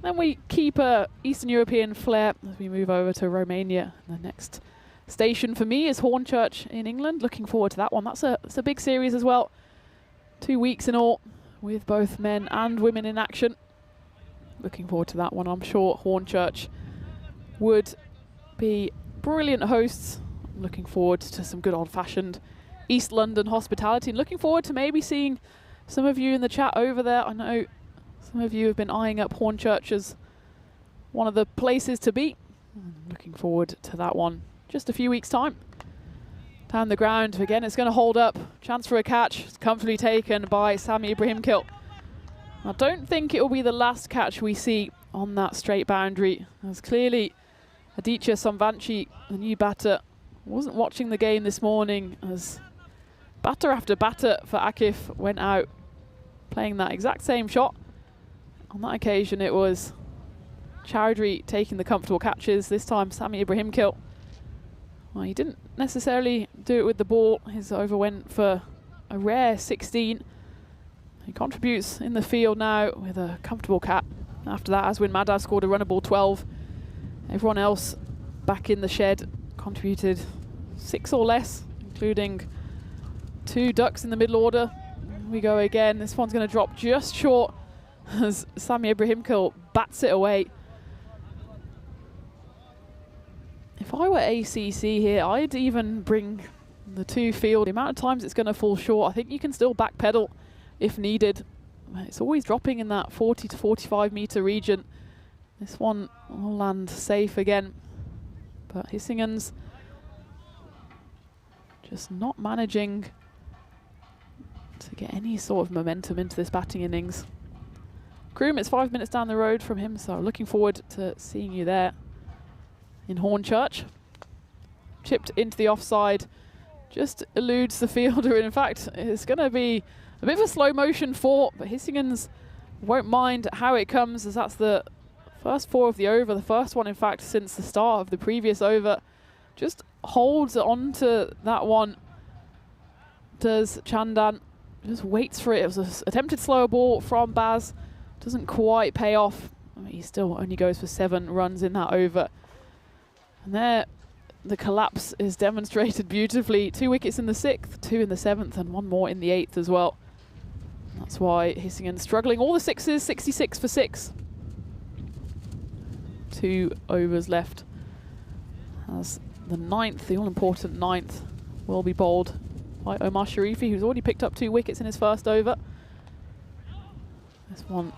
Then we keep a Eastern European flair as we move over to Romania. The next station for me is Hornchurch in England. Looking forward to that one. That's a big series as well. 2 weeks in all with both men and women in action. Looking forward to that one. I'm sure Hornchurch would be brilliant hosts. I'm looking forward to some good old-fashioned East London hospitality, and looking forward to maybe seeing some of you in the chat over there. I know some of you have been eyeing up Hornchurch as one of the places to be. I'm looking forward to that one. Just a few weeks' time. Down the ground again, it's going to hold up. Chance for a catch. It's comfortably taken by Sami Ibrahimkil. I don't think it will be the last catch we see on that straight boundary, as clearly Aditya Somvanchi, the new batter, wasn't watching the game this morning as batter after batter for Akif went out playing that exact same shot. On that occasion it was Chowdhury taking the comfortable catches. This time Sami Ibrahimkil, well, he didn't necessarily do it with the ball. His over went for a rare 16. He contributes in the field now with a comfortable cap. After that, Aswin Madhav scored a runnable 12. Everyone else back in the shed contributed 6 or less, including 2 ducks in the middle order. We go again. This one's going to drop just short as Sami Ibrahimkil bats it away. If I were ACC here, I'd even bring the 2 field. The amount of times it's going to fall short, I think you can still backpedal if needed. It's always dropping in that 40 to 45 metre region. This one will land safe again. But Hissingen's just not managing to get any sort of momentum into this batting innings. Kroom, it's 5 minutes down the road from him, so looking forward to seeing you there in Hornchurch. Chipped into the offside, just eludes the fielder. In fact, it's going to be a bit of a slow motion 4, but Hissingen's won't mind how it comes, as that's the first 4 of the over. The first one, in fact, since the start of the previous over. Just holds on to that one. Does Chandan. Just waits for it. It was an attempted slower ball from Baz. Doesn't quite pay off. I mean, he still only goes for 7 runs in that over. And there, the collapse is demonstrated beautifully. 2 wickets in the 6th, 2 in the 7th, and 1 more in the 8th as well. That's why Hissingen's struggling. All the 6s, 66 for 6. 2 overs left. As the 9th, the all-important 9th, will be bowled by Omar Sharifi, who's already picked up 2 wickets in his first over. This one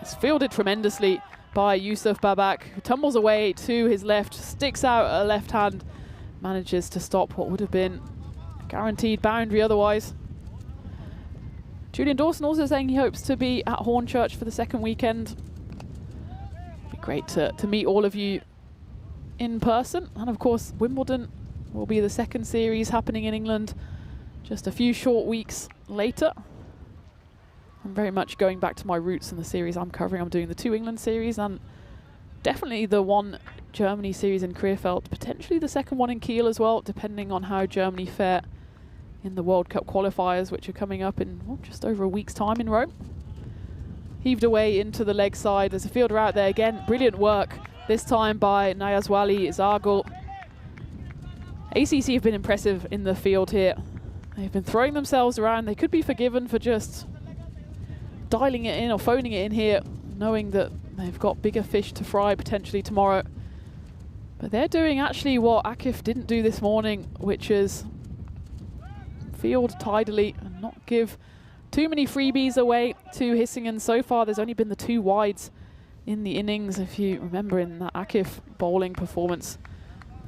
is fielded tremendously by Yusuf Babak, who tumbles away to his left, sticks out a left hand, manages to stop what would have been a guaranteed boundary otherwise. Julian Dawson also saying he hopes to be at Hornchurch for the second weekend. It'd be great to meet all of you in person. And of course, Wimbledon will be the second series happening in England just a few short weeks later. I'm very much going back to my roots in the series I'm covering. I'm doing the 2 England series and definitely the 1 Germany series in Krefeld, potentially the second one in Kiel as well, depending on how Germany fare in the World Cup qualifiers, which are coming up in just over a week's time in Rome. Heaved away into the leg side. There's a fielder out there again. Brilliant work, this time by Nayazwali Zargul. ACC have been impressive in the field here. They've been throwing themselves around. They could be forgiven for just dialing it in or phoning it in here, knowing that they've got bigger fish to fry potentially tomorrow. But they're doing actually what Akif didn't do this morning, which is field tidily and not give too many freebies away to Hisingen. So far, there's only been the 2 wides in the innings. If you remember in that Akif bowling performance,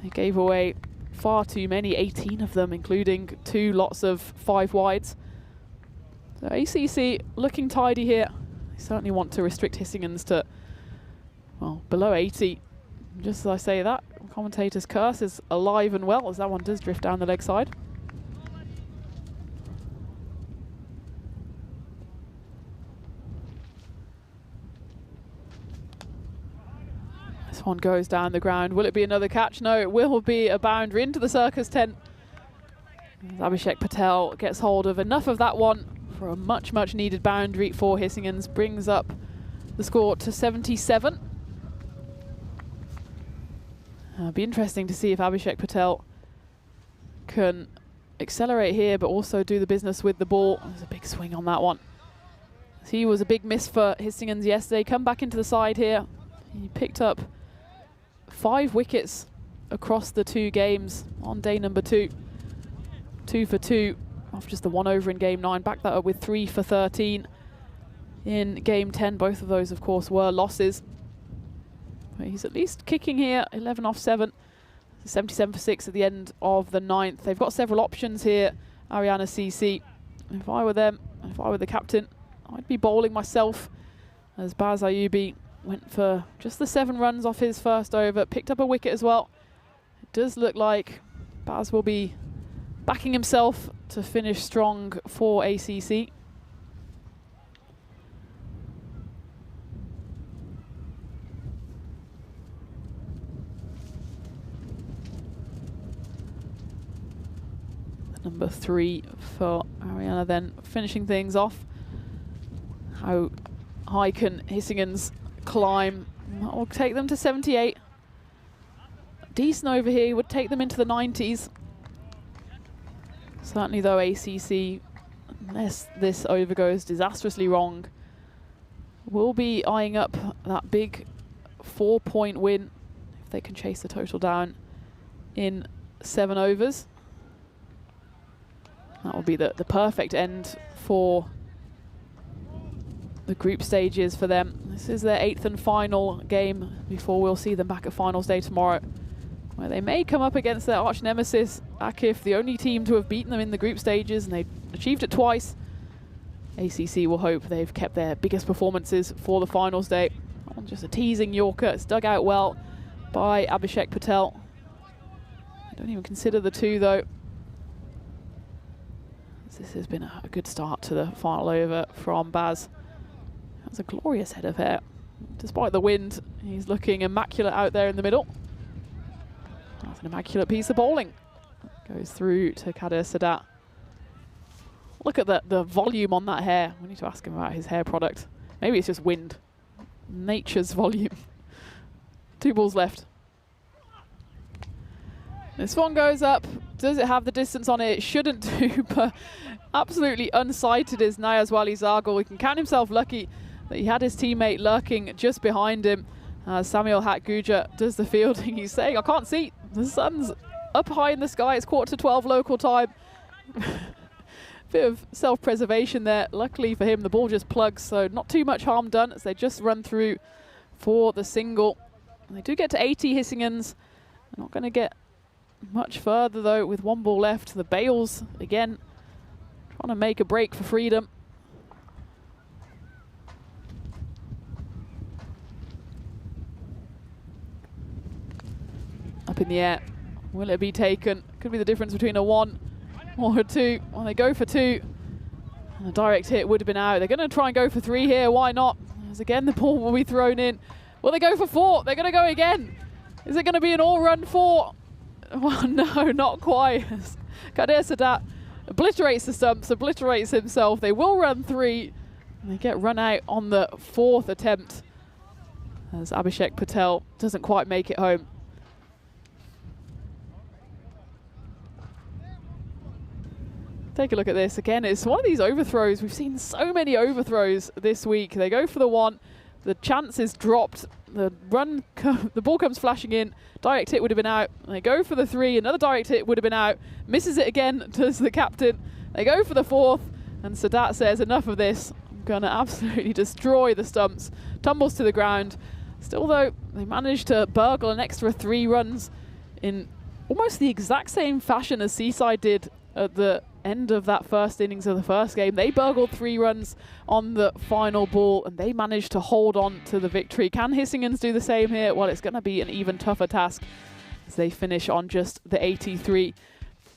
they gave away far too many, 18 of them, including 2 lots of 5 wides. So ACC looking tidy here. They certainly want to restrict Hissingen's to, well, below 80. Just as I say that, commentator's curse is alive and well as that one does drift down the leg side. This one goes down the ground. Will it be another catch? No, it will be a boundary into the circus tent. Abhishek Patel gets hold of enough of that one for a much, much needed boundary for Hissingen's. Brings up the score to 77. It'll be interesting to see if Abhishek Patel can accelerate here, but also do the business with the ball. There's a big swing on that one. He was a big miss for Hissingen's yesterday. Come back into the side here. He picked up 5 wickets across the 2 games on day number 2. 2 for 2 off just the 1 over in game 9. Back that up with 3 for 13 in game 10. Both of those, of course, were losses. But he's at least kicking here, 11 off 7. 77 for 6 at the end of the 9th. They've got several options here, Ariana CC. If I were them, if I were the captain, I'd be bowling myself, as Baz Ayubi went for just the 7 runs off his first over, picked up a wicket as well. It does look like Baz will be backing himself to finish strong for ACC. Number 3 for Ariana then finishing things off. How high can Hissingen's climb? That will take them to 78. Decent over here would take them into the 90s. Certainly though ACC, unless this over goes disastrously wrong, will be eyeing up that big 4-point win if they can chase the total down in 7 overs. That will be the perfect end for the group stages for them. This is their 8th and final game before we'll see them back at finals day tomorrow, where they may come up against their arch nemesis, Akif, the only team to have beaten them in the group stages, and they achieved it twice. ACC will hope they've kept their biggest performances for the finals day. Just a teasing Yorker. It's dug out well by Abhishek Patel. I don't even consider the 2 though. This has been a good start to the final over from Baz. That's a glorious head of hair. Despite the wind, he's looking immaculate out there in the middle. That's an immaculate piece of bowling. Goes through to Kader Sadat. Look at the volume on that hair. We need to ask him about his hair product. Maybe it's just wind. Nature's volume. 2 balls left. This one goes up. Does it have the distance on it? It shouldn't do, but absolutely unsighted is Nayazwali Zargul. He can count himself lucky that he had his teammate lurking just behind him. Samuel Hatguja does the fielding. He's saying, I can't see. The sun's up high in the sky. It's 11:45 local time. Bit of self-preservation there. Luckily for him, the ball just plugs, so not too much harm done as they just run through for the single. And they do get to 80 Hissingen's. They're not going to get much further though with 1 ball left. The Bales again trying to make a break for freedom. Up in the air. Will it be taken? Could be the difference between a 1 or a 2. Well, they go for 2. And a direct hit would have been out. They're going to try and go for 3 here. Why not? As again, the ball will be thrown in. Will they go for 4? They're going to go again. Is it going to be an all-run 4? Well, no, not quite. Kader Sadat obliterates the stumps, obliterates himself. They will run 3, and they get run out on the 4th attempt as Abhishek Patel doesn't quite make it home. Take a look at this again. It's one of these overthrows. We've seen so many overthrows this week. They go for the 1, the chance is dropped, the ball comes flashing in, direct hit would have been out. They go for the 3, another direct hit would have been out, misses it again, does the captain. They go for the 4th, and Sadat says, enough of this. I'm gonna absolutely destroy the stumps. Tumbles to the ground. Still though, they managed to burgle an extra 3 runs in almost the exact same fashion as Seaside did at the end of that first innings of the first game. They burgled 3 runs on the final ball, and they managed to hold on to the victory. Can Hissingens do the same here? Well, it's going to be an even tougher task as they finish on just the 83.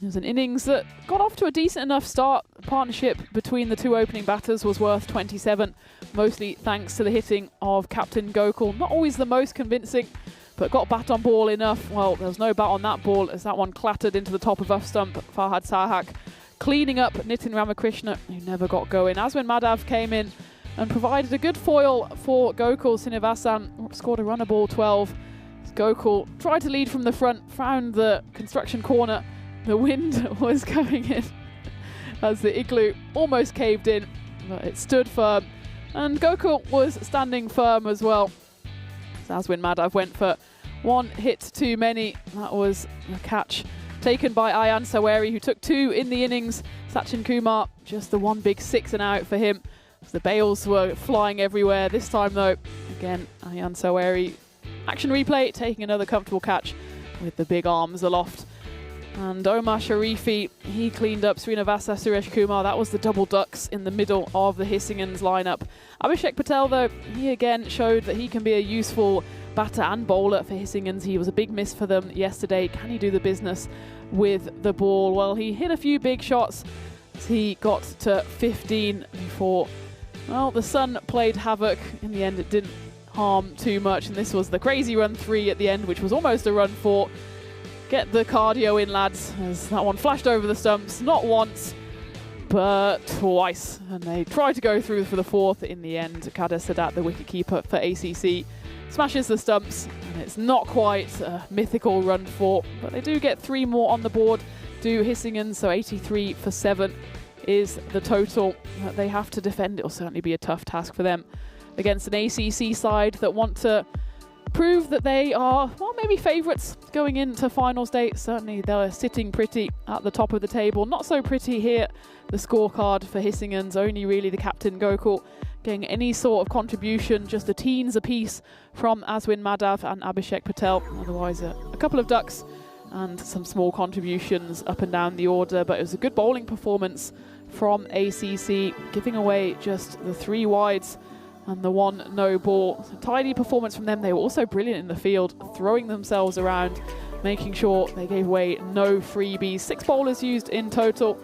It was an innings that got off to a decent enough start. The partnership between the 2 opening batters was worth 27, mostly thanks to the hitting of Captain Gokul. Not always the most convincing, but got bat on ball enough. Well, there was no bat on that ball as that one clattered into the top of off stump. Farhad Sahak cleaning up Nitin Ramakrishna, who never got going. Aswin Madhav came in and provided a good foil for Gokul Srinivasan, scored a run of ball 12. Gokul tried to lead from the front, found the construction corner. The wind was coming in as the igloo almost caved in, but it stood firm. And Gokul was standing firm as well. Aswin Madhav went for 1 hit too many. That was a catch taken by Ayan Saweri, who took 2 in the innings. Sachin Kumar, just the 1 big 6 and out for him. The bails were flying everywhere. This time though, again, Ayan Saweri, action replay, taking another comfortable catch with the big arms aloft. And Omar Sharifi, he cleaned up Srinivasa Suresh Kumar. That was the double ducks in the middle of the Hissingens lineup. Abhishek Patel, though, he again showed that he can be a useful batter and bowler for Hissingens. He was a big miss for them yesterday. Can he do the business with the ball? Well, he hit a few big shots as he got to 15 before, well, the sun played havoc. In the end, it didn't harm too much, and this was the crazy run 3 at the end, which was almost a run 4. Get the cardio in, lads, as that one flashed over the stumps, not once, but twice. And they tried to go through for the 4th in the end. Kader Sadat, the wicketkeeper for ACC, smashes the stumps, and it's not quite a mythical run 4, but they do get 3 more on the board, do Hissingens, so 83 for 7 is the total that they have to defend. It will certainly be a tough task for them against an ACC side that want to prove that they are, well, maybe favourites going into finals day. Certainly they're sitting pretty at the top of the table. Not so pretty here, the scorecard for Hissingens. Only really the captain Gokul getting any sort of contribution, just the teens apiece from Aswin Madhav and Abhishek Patel. Otherwise a couple of ducks and some small contributions up and down the order. But it was a good bowling performance from ACC, giving away just the 3 wides and the 1 no ball. So tidy performance from them. They were also brilliant in the field, throwing themselves around, making sure they gave away no freebies. 6 bowlers used in total.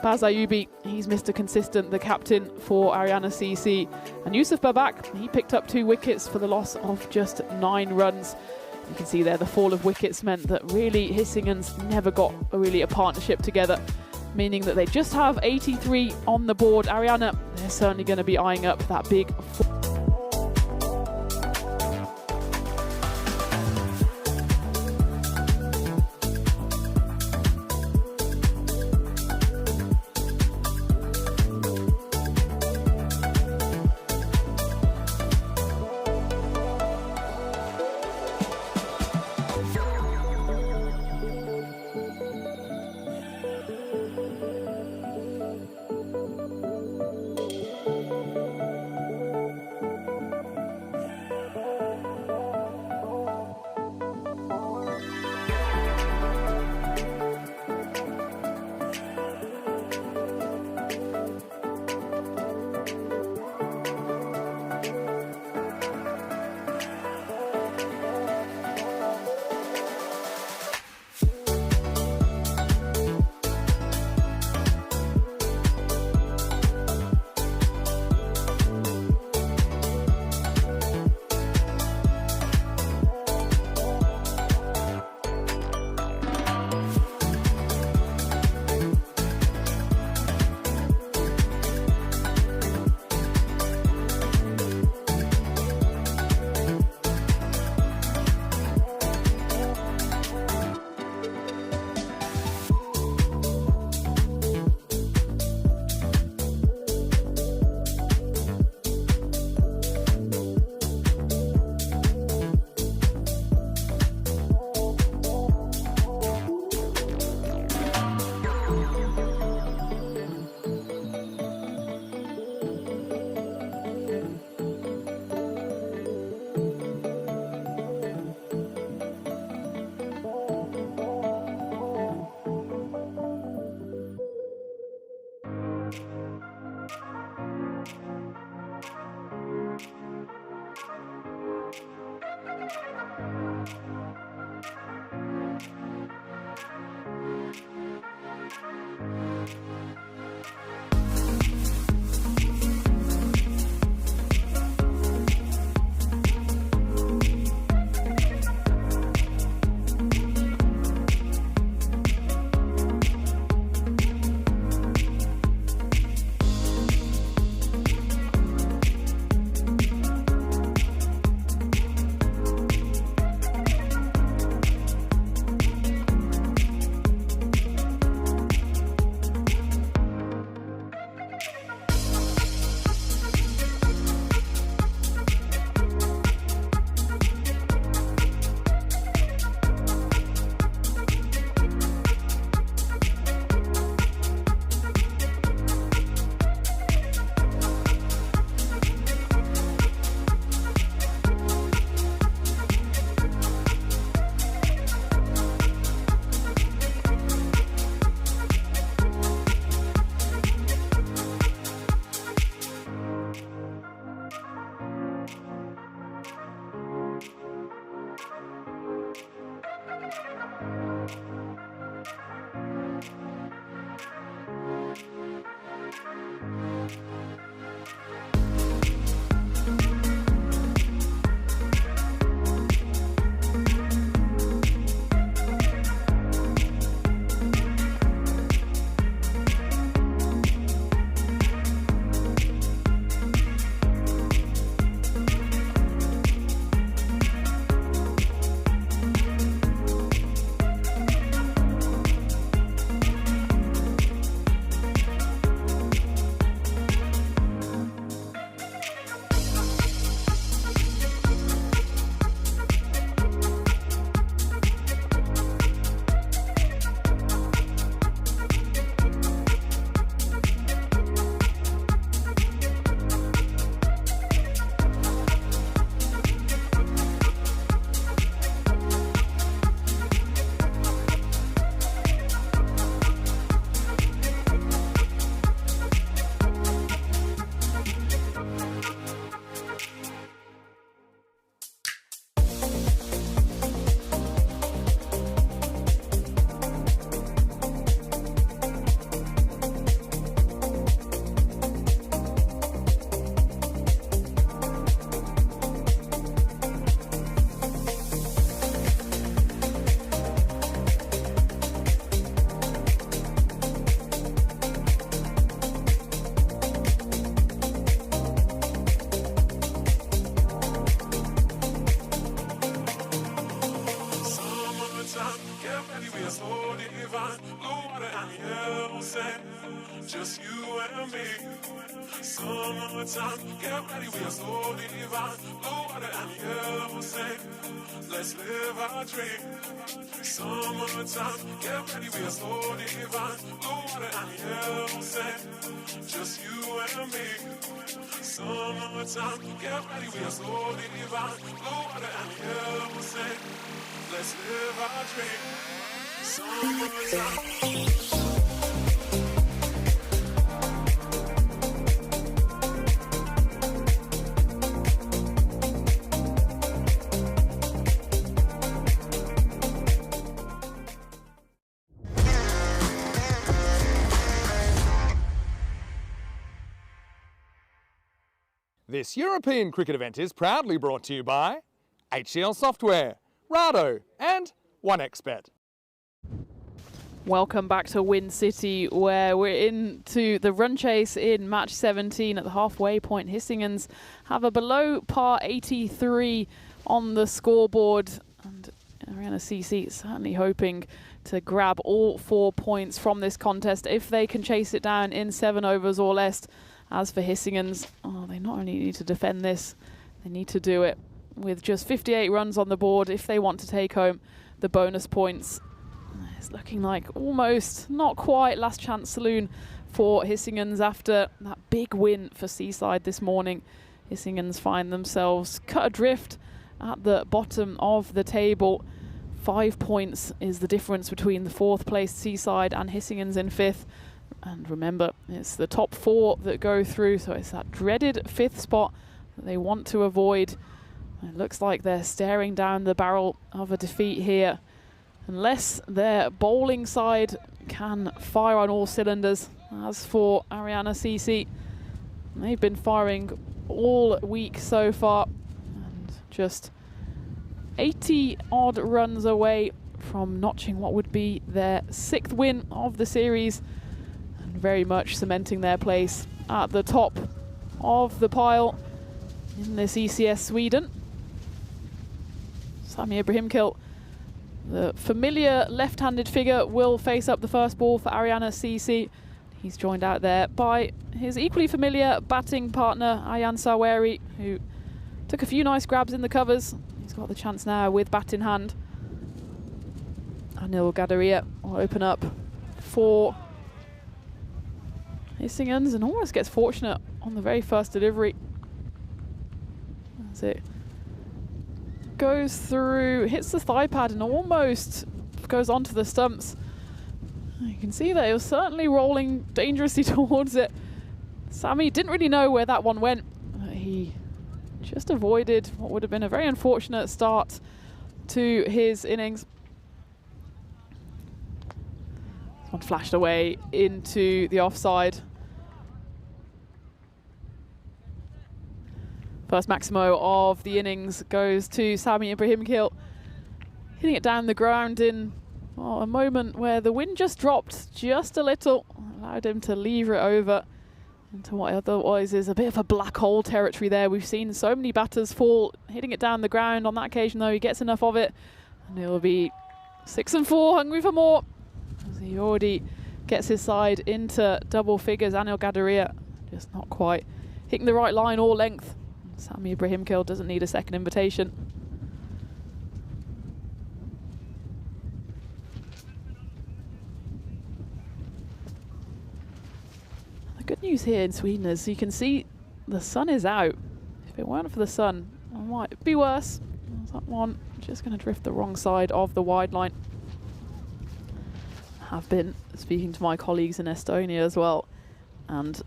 Baz Ayubi, he's Mr. Consistent, the captain for Ariana CC. And Yusuf Babak, he picked up 2 wickets for the loss of just 9 runs. You can see there the fall of wickets meant that really Hissingens never got really a partnership together, meaning that they just have 83 on the board. Ariana, they're certainly going to be eyeing up that big ready, we are so divine. Blue water and yellow sand, just you and me. Summertime, get ready, we are so divine. Blue water and yellow sand, let's live our dream. Summertime, get ready, we are so divine. Blue water and yellow sand, just you and me. Summertime, get ready, we are so divine. Blue water and yellow sand, let's live our dream. Summertime. This European cricket event is proudly brought to you by HCL Software, Rado and 1xBet. Welcome back to Win City, where we're into the run chase in match 17 at the halfway point. Hissingens have a below par 83 on the scoreboard, and Ariana CC certainly hoping to grab all 4 points from this contest if they can chase it down in 7 overs or less. As for Hissingens, they not only need to defend this, they need to do it with just 58 runs on the board if they want to take home the bonus points. It's looking like almost, not quite, last chance saloon for Hissingens after that big win for Seaside this morning. Hissingens find themselves cut adrift at the bottom of the table. 5 points is the difference between the 4th placed Seaside and Hissingens in 5th. And remember, it's the top 4 that go through, so it's that dreaded 5th spot that they want to avoid. It looks like they're staring down the barrel of a defeat here, unless their bowling side can fire on all cylinders. As for Ariana CC, they've been firing all week so far, and just 80 odd runs away from notching what would be their 6th win of the series, and very much cementing their place at the top of the pile in this ECS Sweden. Sami Ibrahimkil, the familiar left-handed figure, will face up the first ball for Ariana CC. He's joined out there by his equally familiar batting partner, Ayan Saweri, who took a few nice grabs in the covers. He's got the chance now with bat in hand. Anil Gadaria will open up for Hissingens and almost gets fortunate on the very first delivery. That's it. Goes through, hits the thigh pad and almost goes onto the stumps. You can see that it was certainly rolling dangerously towards it. Sami didn't really know where that one went. He just avoided what would have been a very unfortunate start to his innings. This one flashed away into the offside. First Maximo of the innings goes to Sami Ibrahimkil, hitting it down the ground in a moment where the wind just dropped just a little, allowed him to lever it over into what otherwise is a bit of a black hole territory there. We've seen so many batters fall hitting it down the ground. On that occasion though, he gets enough of it and he'll be 6 and 4, hungry for more, as he already gets his side into double figures. Anil Gadaria just not quite hitting the right line or length. Sami Ibrahimkil doesn't need a second invitation. The good news here in Sweden is you can see the sun is out. If it weren't for the sun, it might be worse. There's that one just going to drift the wrong side of the wide line. I have been speaking to my colleagues in Estonia as well, and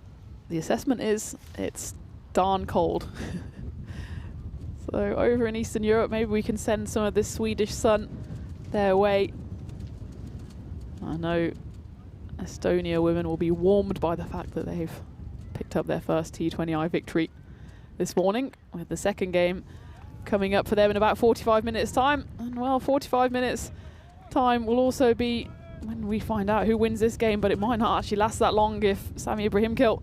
the assessment is it's darn cold. So over in Eastern Europe, maybe we can send some of this Swedish sun their way. I know Estonia women will be warmed by the fact that they've picked up their first T20I victory this morning, with the second game coming up for them in about 45 minutes time. And well, 45 minutes time will also be when we find out who wins this game, but it might not actually last that long if Sami Ibrahimkil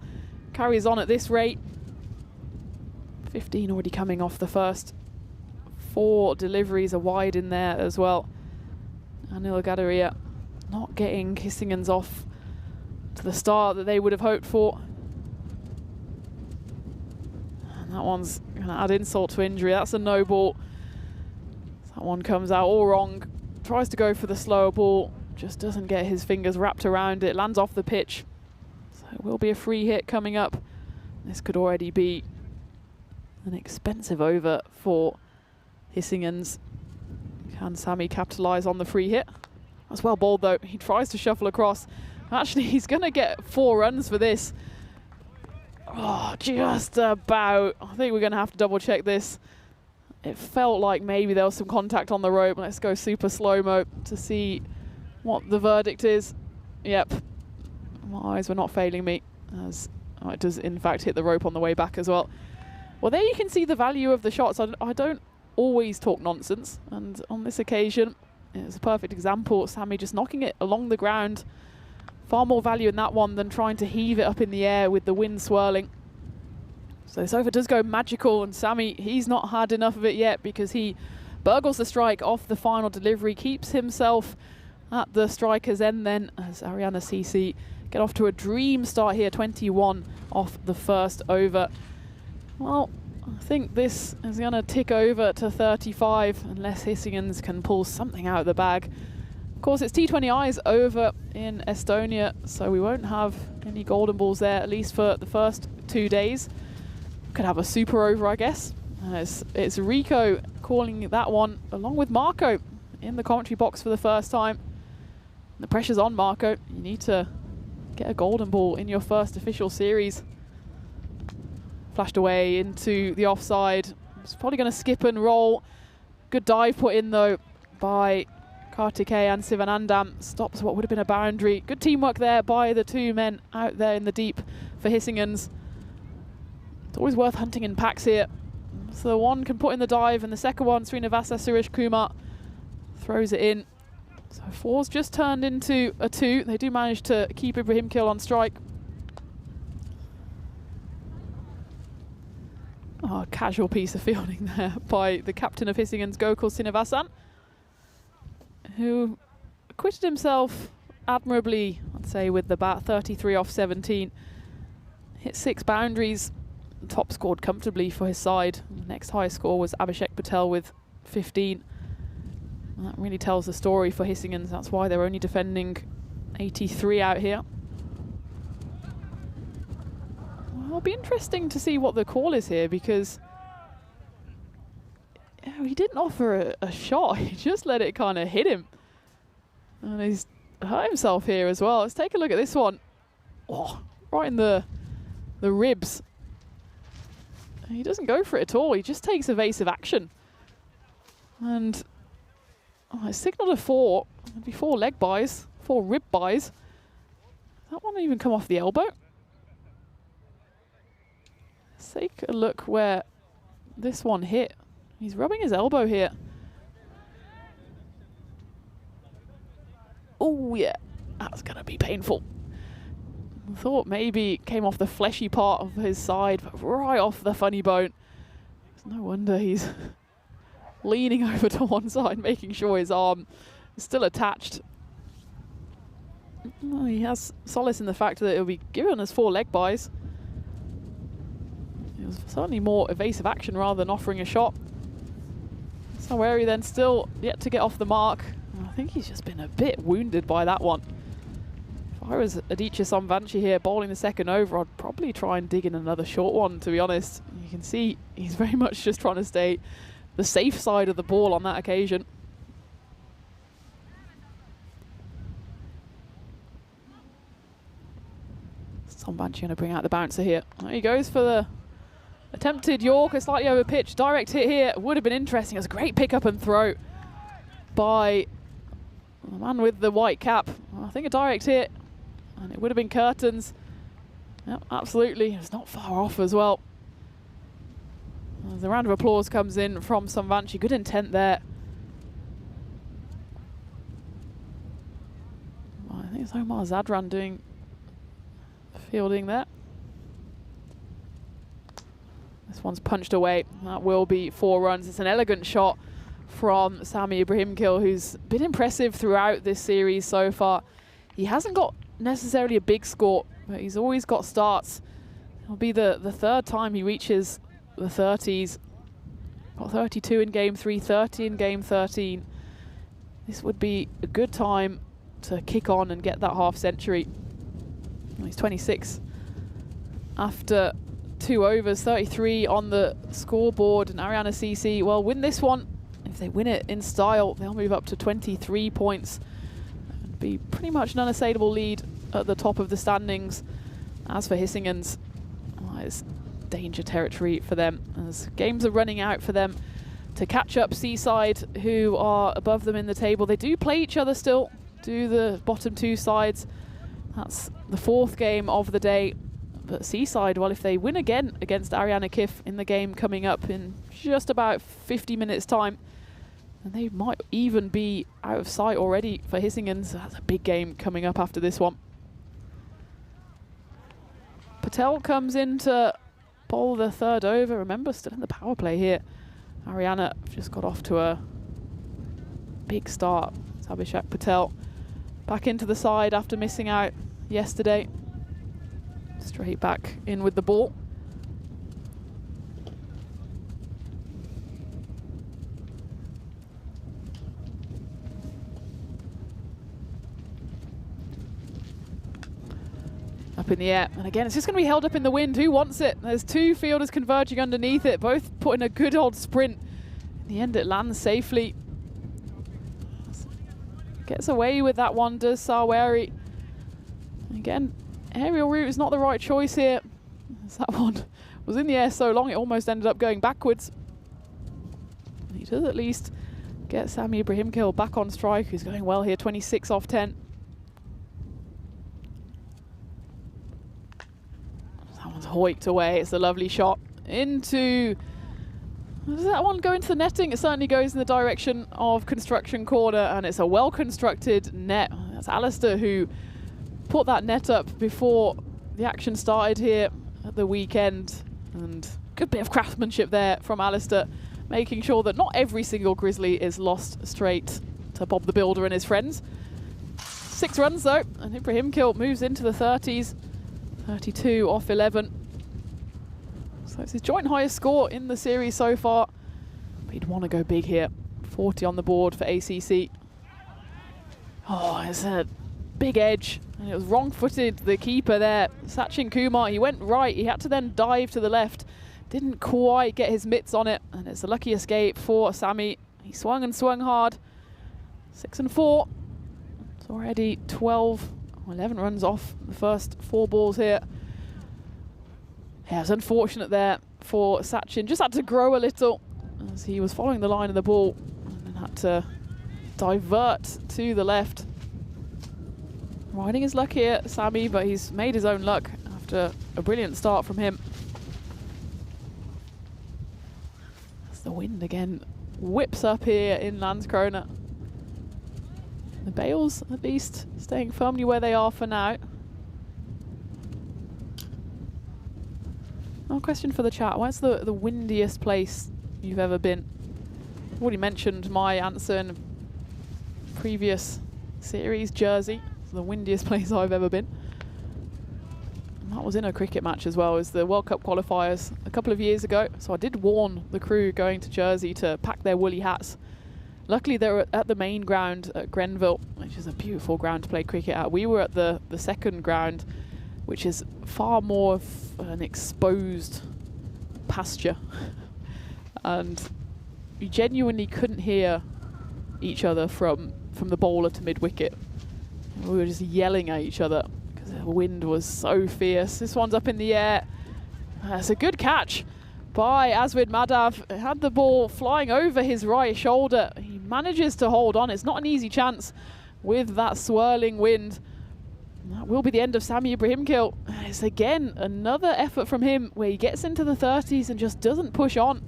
carries on at this rate. 15 already coming off the first 4 deliveries, are wide in there as well. Anil Gadaria not getting Hissingen's off to the start that they would have hoped for. And that one's going to add insult to injury. That's a no ball. That one comes out all wrong. Tries to go for the slower ball. Just doesn't get his fingers wrapped around it. Lands off the pitch. So it will be a free hit coming up. This could already be an expensive over for Hissingen's. Can Sami capitalise on the free hit? That's well bowled though. He tries to shuffle across. Actually, he's going to get 4 runs for this. Oh, just about. I think we're going to have to double check this. It felt like maybe there was some contact on the rope. Let's go super slow-mo to see what the verdict is. Yep. My eyes were not failing me, as it does in fact hit the rope on the way back as well. Well, there you can see the value of the shots. I don't always talk nonsense, and on this occasion, it's a perfect example. Sami just knocking it along the ground. Far more value in that one than trying to heave it up in the air with the wind swirling. So this over does go magical, and Sami, he's not had enough of it yet because he burgles the strike off the final delivery, keeps himself at the striker's end then as Ariana Sisi get off to a dream start here, 21 off the first over. Well, I think this is going to tick over to 35 unless Hissingen's can pull something out of the bag. Of course, it's T20 eyes over in Estonia, so we won't have any golden balls there, at least for the first 2 days. Could have a super over, I guess. It's Rico calling that one, along with Marco in the commentary box for the first time. The pressure's on, Marco. You need to get a golden ball in your first official series. Flashed away into the offside. It's probably going to skip and roll. Good dive put in, though, by Kartikeyan Sivanandam. Stops what would have been a boundary. Good teamwork there by the 2 men out there in the deep for Hissingen's. It's always worth hunting in packs here. So one can put in the dive, and the second one, Srinivasa Suresh Kumar, throws it in. So 4's just turned into a 2. They do manage to keep Ibrahim Kill on strike. Oh, casual piece of fielding there by the captain of Hissingen's, Gokul Srinivasan, who acquitted himself admirably, I'd say, with the bat. 33 off 17. Hit 6 boundaries. Top scored comfortably for his side. The next highest score was Abhishek Patel with 15. And that really tells the story for Hissingen's. That's why they're only defending 83 out here. Well, it'll be interesting to see what the call is here, because he didn't offer a shot. He just let it kind of hit him. And he's hurt himself here as well. Let's take a look at this one. Oh, right in the ribs. He doesn't go for it at all. He just takes evasive action. And it's signalled a 4. It'd be 4 leg buys, 4 rib buys. That one even come off the elbow. Let's take a look where this one hit. He's rubbing his elbow here. Oh yeah, that's gonna be painful. I thought maybe it came off the fleshy part of his side, but right off the funny bone. It's no wonder he's leaning over to one side, making sure his arm is still attached. Well, he has solace in the fact that it'll be given as 4 leg buys. It was certainly more evasive action rather than offering a shot. Saweri then still yet to get off the mark. I think he's just been a bit wounded by that one. If I was Aditya Samvanchi here bowling the second over, I'd probably try and dig in another short one, to be honest. You can see he's very much just trying to stay the safe side of the ball on that occasion. Samvanchi going to bring out the bouncer here. There he goes for the attempted Yorker, slightly over pitch. Direct hit here would have been interesting. It was a great pick up and throw by the man with the white cap. I think a direct hit, and it would have been curtains. Yep, absolutely. It's not far off as well. As a round of applause comes in from Samvanchi. Good intent there. Well, I think it's Omar Zadran doing fielding there. This one's punched away. That will be 4 runs. It's an elegant shot from Sami Ibrahimkil, who's been impressive throughout this series so far. He hasn't got necessarily a big score, but he's always got starts. It'll be the third time he reaches the 30s. Got 32 in game 3, 30 in game 13. This would be a good time to kick on and get that half century. Well, he's 26 after 2 overs, 33 on the scoreboard, and Ariana CC, well, win this one. If they win it in style, they'll move up to 23 points and be pretty much an unassailable lead at the top of the standings. As for Hissingen's, well, it's danger territory for them as games are running out for them to catch up Seaside, who are above them in the table. They do play each other still, do the bottom 2 sides. That's the 4th game of the day. But Seaside, well, if they win again against Ariana Kif in the game coming up in just about 50 minutes time, then they might even be out of sight already for Hissingen. So that's a big game coming up after this one. Patel comes in to bowl the 3rd over. Remember, still in the power play here. Ariana just got off to a big start. It's Abhishek Patel back into the side after missing out yesterday. Straight back in with the ball. Up in the air, and again it's just going to be held up in the wind. Who wants it? There's 2 fielders converging underneath it, both putting a good old sprint. In the end it lands safely. Gets away with that one, does Sarwari. Again, aerial route is not the right choice here. As that one was in the air so long it almost ended up going backwards. He does at least get Sami Ibrahimkil back on strike, who's going well here, 26 off 10. That one's hoiked away. It's a lovely shot into... Does that one go into the netting? It certainly goes in the direction of construction corner, and it's a well-constructed net. That's Alistair who put that net up before the action started here at the weekend, and good bit of craftsmanship there from Alistair, making sure that not every single grizzly is lost straight to Bob the Builder and his friends. 6 runs though, and Ibrahimkil moves into the 30s, 32 off 11. So it's his joint highest score in the series so far, but he'd want to go big here. 40 on the board for ACC. Oh, it's a big edge, and it was wrong-footed, the keeper there, Sachin Kumar. He went right, he had to then dive to the left, didn't quite get his mitts on it, and it's a lucky escape for Sami. He swung and swung hard. 6 and 4. It's already 11 runs off the first 4 balls here. Yeah, it's unfortunate there for Sachin. Just had to grow a little as he was following the line of the ball and then had to divert to the left. Riding his luck here, Sami, but he's made his own luck after a brilliant start from him. As the wind again whips up here in Landskrona. The bales, at least, staying firmly where they are for now. Oh, question for the chat. Where's the windiest place you've ever been? I've already mentioned my answer in a previous series, Jersey. It's the windiest place I've ever been. And that was in a cricket match as well. It was the World Cup qualifiers a couple of years ago. So I did warn the crew going to Jersey to pack their woolly hats. Luckily, they were at the main ground at Grenville, which is a beautiful ground to play cricket at. We were at the second ground, which is far more of an exposed pasture. And you genuinely couldn't hear each other from the bowler to mid-wicket. We were just yelling at each other because the wind was so fierce. This one's up in the air. It's a good catch by Aswid Madhav. It had the ball flying over his right shoulder. He manages to hold on. It's not an easy chance with that swirling wind. That will be the end of Sami Ibrahimkil. It's again another effort from him where he gets into the 30s and just doesn't push on.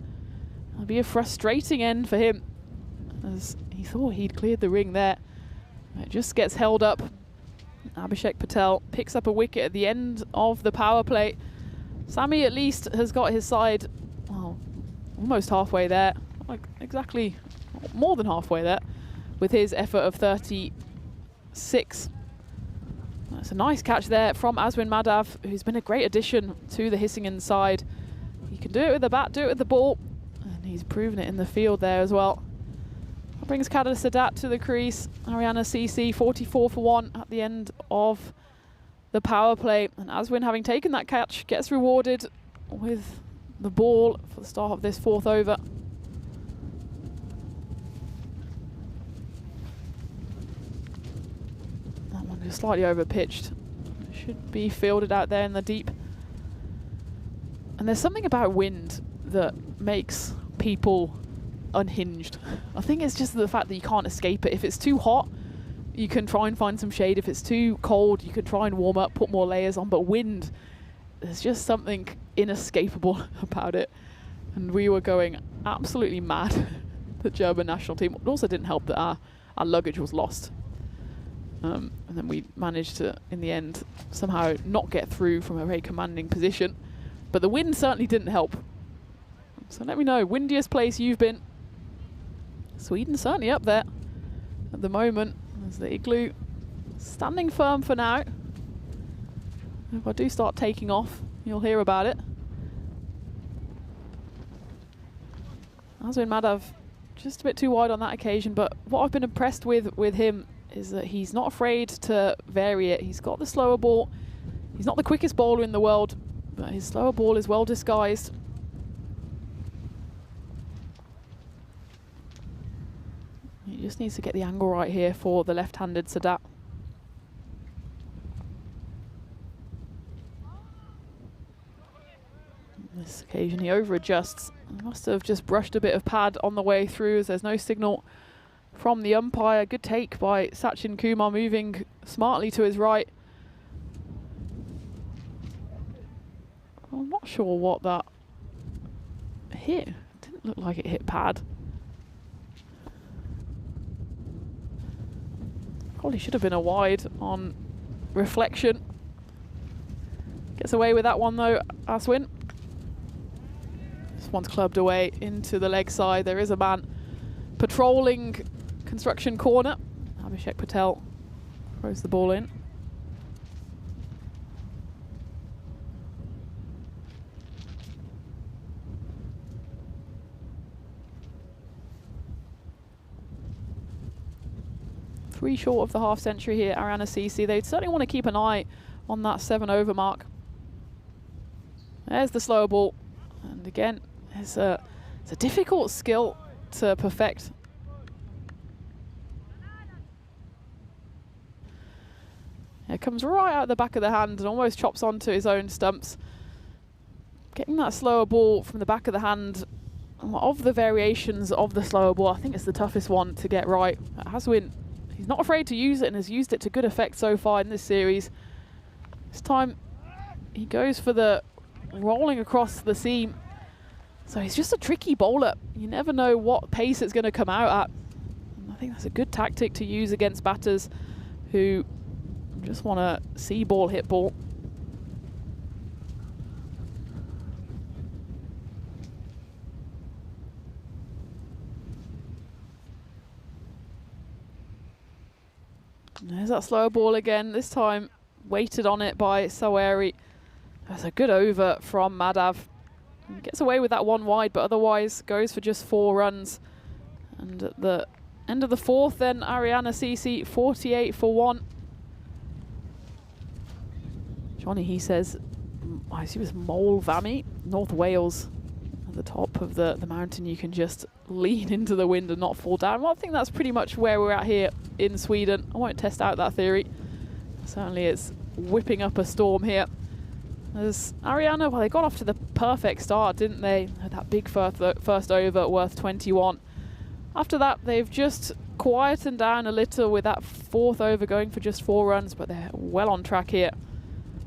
It'll be a frustrating end for him, as he thought he'd cleared the ring there. It just gets held up. Abhishek Patel picks up a wicket at the end of the power play. Sami at least has got his side, well, almost halfway there. Like exactly more than halfway there, with his effort of 36. That's a nice catch there from Aswin Madhav, who's been a great addition to the Hisingen side. He can do it with the bat, do it with the ball, and he's proven it in the field there as well. That brings Kader Sadat to the crease. Ariana CC 44 for 1 at the end of the power play. And Aswin, having taken that catch, gets rewarded with the ball for the start of this 4th over. That one just slightly over pitched. Should be fielded out there in the deep. And there's something about wind that makes people unhinged. I think it's just the fact that you can't escape it. If it's too hot, you can try and find some shade. If it's too cold, you can try and warm up, put more layers on. But wind, there's just something inescapable about it. And we were going absolutely mad, the German national team. It also didn't help that our luggage was lost. And then we managed to, in the end, somehow not get through from a very commanding position. But the wind certainly didn't help. So let me know, windiest place you've been. Sweden certainly up there at the moment. There's the Igloo standing firm for now. If I do start taking off, you'll hear about it. Aswin Madhav just a bit too wide on that occasion, but what I've been impressed with him is that he's not afraid to vary it. He's got the slower ball. He's not the quickest bowler in the world, but his slower ball is well disguised. He just needs to get the angle right here for the left-handed Sadat. On this occasion he over-adjusts. He must have just brushed a bit of pad on the way through, as there's no signal from the umpire. Good take by Sachin Kumar, moving smartly to his right. I'm not sure what that hit. Didn't look like it hit pad. Probably should have been a wide on reflection. Gets away with that one though, Aswin. This one's clubbed away into the leg side. There is a man patrolling construction corner. Abhishek Patel throws the ball in. Three short of the half century here, Ariana CC. They'd certainly want to keep an eye on that 7 over mark. There's the slower ball. And again, it's a difficult skill to perfect. It comes right out the back of the hand and almost chops onto his own stumps. Getting that slower ball from the back of the hand, of the variations of the slower ball, I think it's the toughest one to get right. Aswin, he's not afraid to use it and has used it to good effect so far in this series. This time he goes for the rolling across the seam. So he's just a tricky bowler. You never know what pace it's going to come out at. And I think that's a good tactic to use against batters who just want to see ball, hit ball. There's that slower ball again, this time weighted on it by Saweri. That's a good over from Madhav. He gets away with that one wide, but otherwise goes for just 4 runs. And at the end of the 4th, then Ariana CC 48 for 1. Johnny, he says, I see it was Mole Valley, North Wales. At the top of the mountain, you can just lean into the wind and not fall down. Well, I think that's pretty much where we're at here in Sweden. I won't test out that theory. Certainly it's whipping up a storm here. As Ariana, well, they got off to the perfect start, didn't they? Had that big first over worth 21. After that, they've just quietened down a little with that 4th over going for just 4 runs, but they're well on track here.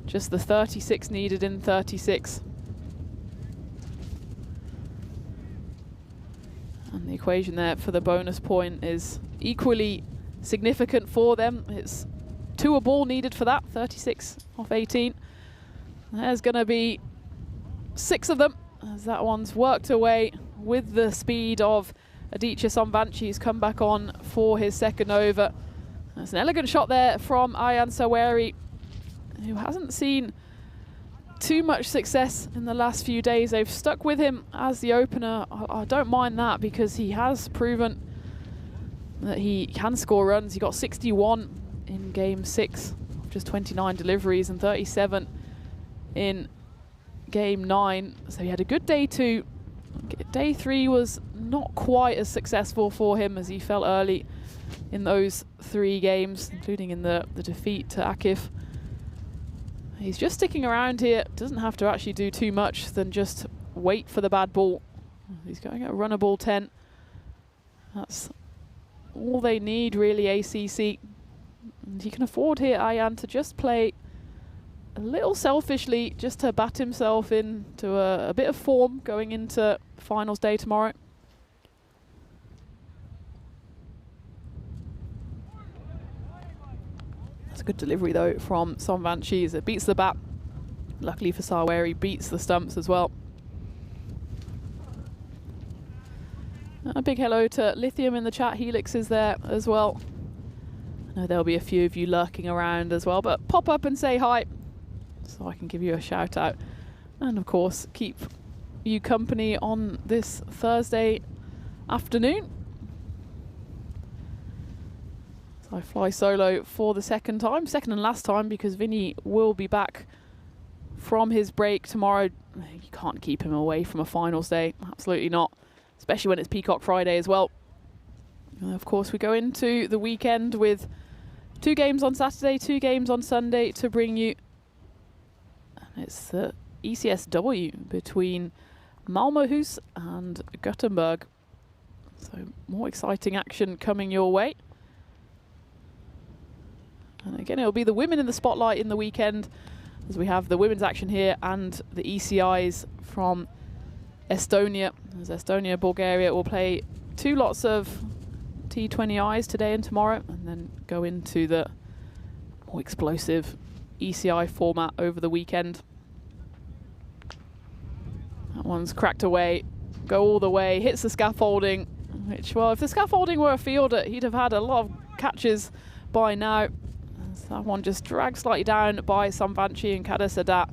Just the 36 needed in 36. And the equation there for the bonus point is equally significant for them. It's 2 a ball needed for that, 36 off 18. There's going to be 6 of them, as that one's worked away with the speed of Adichie Somvanchi's come back on for his second over. That's an elegant shot there from Ayaan Saweri, who hasn't seen too much success in the last few days. They've stuck with him as the opener. I don't mind that because he has proven that he can score runs. He got 61 in game 6, just 29 deliveries, and 37 in game 9. So he had a good day 2. Day 3 was not quite as successful for him as he felt early in those 3 games, including in the defeat to Akif. He's just sticking around here, doesn't have to actually do too much than just wait for the bad ball. He's going at a runnable 10. That's all they need really, ACC. And he can afford here, Ayaan, to just play a little selfishly, just to bat himself into a bit of form going into finals day tomorrow. That's a good delivery though from Somvanchi as it beats the bat. Luckily for Saweri, beats the stumps as well. A big hello to Lithium in the chat. Helix is there as well. I know there'll be a few of you lurking around as well, but pop up and say hi so I can give you a shout out. And of course, keep you company on this Thursday afternoon. So I fly solo for the second time, second and last time, because Vinny will be back from his break tomorrow. You can't keep him away from a finals day, absolutely not, especially when it's Peacock Friday as well. And of course, we go into the weekend with 2 games on Saturday, 2 games on Sunday to bring you. And it's the ECSW between Malmöhus and Gothenburg. So more exciting action coming your way. And again, it'll be the women in the spotlight in the weekend, as we have the women's action here and the ECIs from Estonia. As Estonia, Bulgaria will play 2 lots of T20Is today and tomorrow, and then go into the more explosive ECI format over the weekend. That one's cracked away, go all the way, hits the scaffolding, which, well, if the scaffolding were a fielder, he'd have had a lot of catches by now. So that one just dragged slightly down by Somvanchi, and Kader Sadat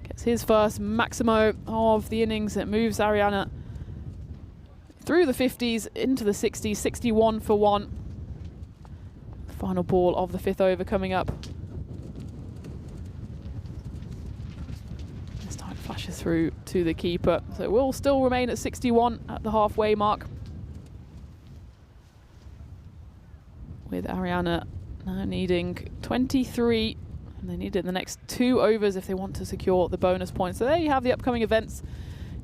gets his first Maximo of the innings. It moves Ariana through the 50s into the 60s, 61 for 1. Final ball of the 5th over coming up. This time flashes through to the keeper. So it will still remain at 61 at the halfway mark, with Ariana now needing 23, and they need it in the next 2 overs if they want to secure the bonus points. So there you have the upcoming events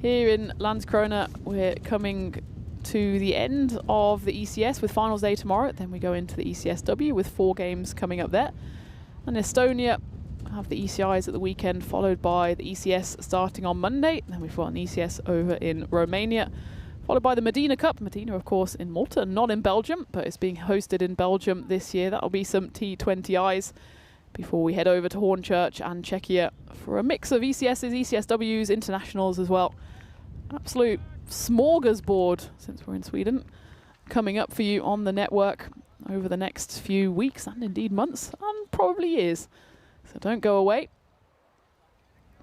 here in Landskrona. We're coming to the end of the ECS with finals day tomorrow. Then we go into the ECSW with 4 games coming up there. And Estonia have the ECIs at the weekend, followed by the ECS starting on Monday. Then we've got an ECS over in Romania, followed by the Medina Cup. Medina, of course, in Malta, not in Belgium, but it's being hosted in Belgium this year. That'll be some T20Is before we head over to Hornchurch and Czechia for a mix of ECSs, ECSWs, internationals as well. Absolute smorgasbord, since we're in Sweden, coming up for you on the network over the next few weeks and indeed months and probably years. So don't go away.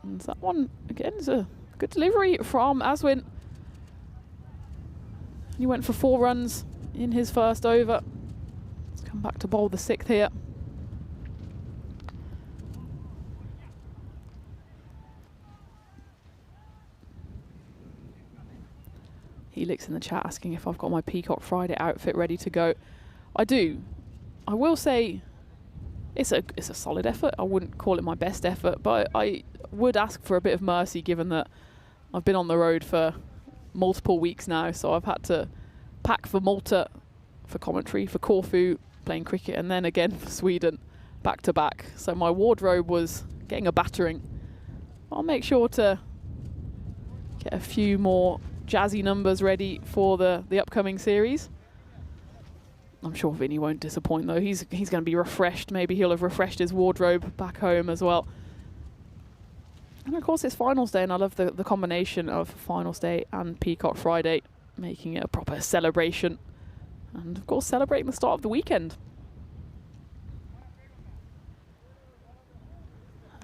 And that one, again, is a good delivery from Aswin. He went for 4 runs in his first over. Let's come back to bowl the 6th here. Helix in the chat asking if I've got my Peacock Friday outfit ready to go. I do. I will say it's a solid effort. I wouldn't call it my best effort, but I would ask for a bit of mercy given that I've been on the road for multiple weeks now, so I've had to pack for Malta for commentary, for Corfu playing cricket, and then again for Sweden back to back. So my wardrobe was getting a battering. I'll make sure to get a few more jazzy numbers ready for the upcoming series. I'm sure Vinny won't disappoint though. He's going to be refreshed. Maybe he'll have refreshed his wardrobe back home as well. And of course it's finals day, and I love the combination of finals day and Peacock Friday. making it a proper celebration. And of course, celebrating the start of the weekend.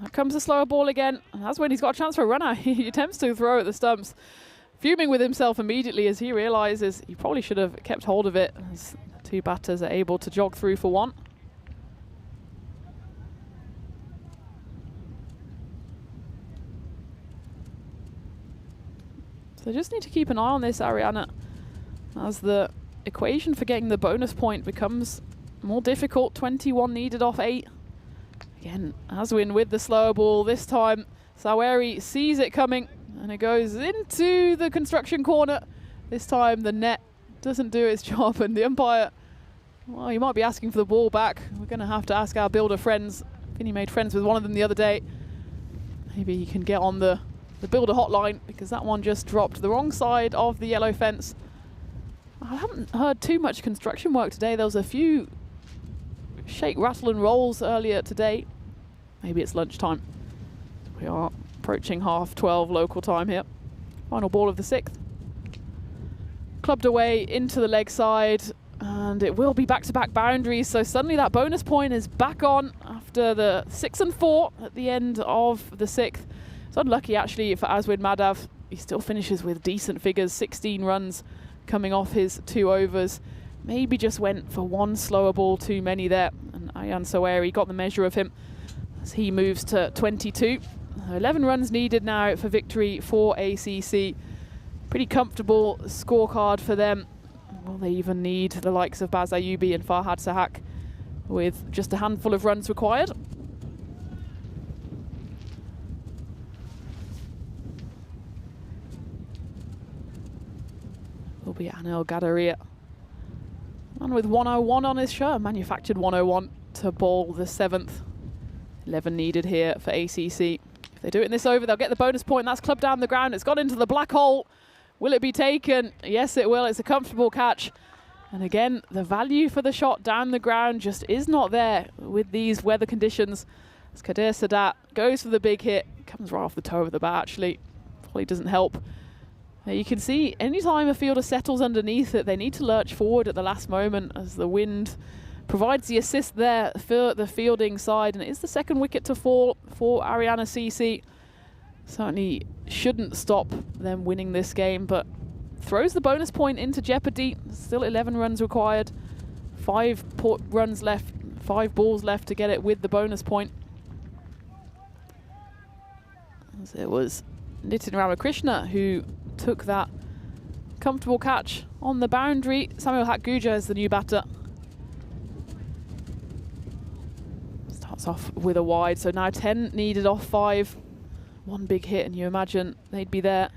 Here comes the slower ball again. And that's when he's got a chance for a run out. He attempts to throw at the stumps, fuming with himself immediately as he realizes he probably should have kept hold of it, as the two batters are able to jog through for one. So they just need to keep an eye on this, Ariana, as the equation for getting the bonus point becomes more difficult. 21 needed off 8. Again, Aswin with the slower ball. This time, Saweri sees it coming, and it goes into the construction corner. This time, the net doesn't do its job, and the umpire, well, he might be asking for the ball back. We're going to have to ask our builder friends. Vinny made friends with one of them the other day. Maybe he can get on the builder hotline, because that one just dropped the wrong side of the yellow fence. I haven't heard too much construction work today. There was a few shake, rattle and rolls earlier today. Maybe it's lunchtime. We are approaching 12:30 local time here. Final ball of the 6th. Clubbed away into the leg side, and it will be back-to-back boundaries. So suddenly that bonus point is back on after the 6 and 4 at the end of the 6th. It's unlucky actually for Aswin Madhav. He still finishes with decent figures, 16 runs coming off his 2 overs. Maybe just went for one slower ball too many there. And Ayan Saweri got the measure of him as he moves to 22. 11 runs needed now for victory for ACC. Pretty comfortable scorecard for them. Will they even need the likes of Baz Ayubi and Farhad Sahak with just a handful of runs required? Will be Anil Gadaria. And with 101 on his shirt, manufactured 101 to bowl the 7th. 11 needed here for ACC. If they do it in this over, they'll get the bonus point. That's clubbed down the ground. It's gone into the black hole. Will it be taken? Yes, it will. It's a comfortable catch. And again, the value for the shot down the ground just is not there with these weather conditions. As Kadir Sadat goes for the big hit, comes right off the toe of the bat actually. Probably doesn't help. You can see anytime a fielder settles underneath it, they need to lurch forward at the last moment as the wind provides the assist there for the fielding side. And it is the 2nd wicket to fall for Ariana CC. Certainly shouldn't stop them winning this game, but throws the bonus point into jeopardy. Still 11 runs required. 5 runs left, 5 balls left to get it with the bonus point. As it was Nitin Ramakrishna who took that comfortable catch on the boundary. Samuel Hakguja is the new batter. Starts off with a wide, so now 10 needed off 5. One big hit and you imagine they'd be there.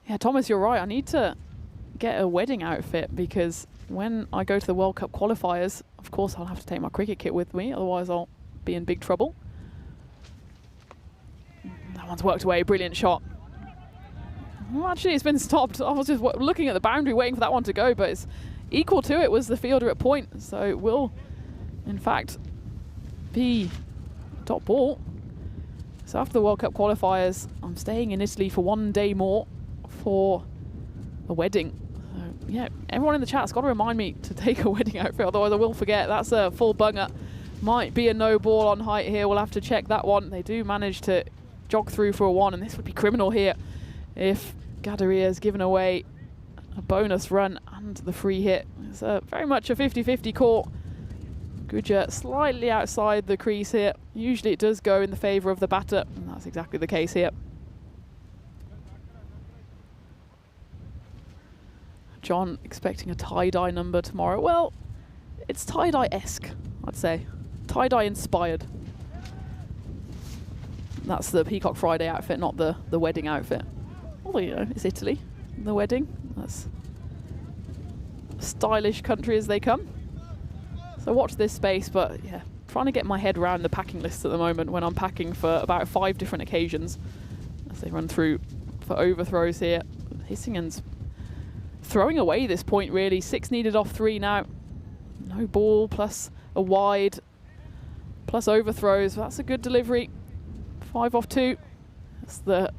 Yeah, Thomas, you're right. I need to get a wedding outfit, because when I go to the World Cup qualifiers, of course I'll have to take my cricket kit with me, otherwise I'll be in big trouble. That one's worked away, brilliant shot. Well, actually, it's been stopped. I was just looking at the boundary, waiting for that one to go, but it's equal to it was the fielder at point. So it will, in fact, be top ball. So after the World Cup qualifiers, I'm staying in Italy for 1 day more for a wedding. So, yeah, everyone in the chat's got to remind me to take a wedding outfit, otherwise I will forget. That's a full bunger. Might be a no ball on height here. We'll have to check that one. They do manage to jog through for a 1, and this would be criminal here if Gadaria has given away a bonus run and the free hit. It's very much a 50-50 call. Guja slightly outside the crease here. Usually it does go in the favour of the batter, and that's exactly the case here. John expecting a tie-dye number tomorrow. Well, it's tie-dye-esque, I'd say. Tie-dye inspired. That's the Peacock Friday outfit, not the wedding outfit. Although, you know, it's Italy, the wedding. That's a stylish country as they come. So watch this space, but yeah, trying to get my head around the packing list at the moment when I'm packing for about 5 different occasions as they run through for overthrows here. Hissingen's throwing away this point really. 6 needed off 3 now. No ball plus a wide plus overthrows. That's a good delivery. 5 off 2. That's the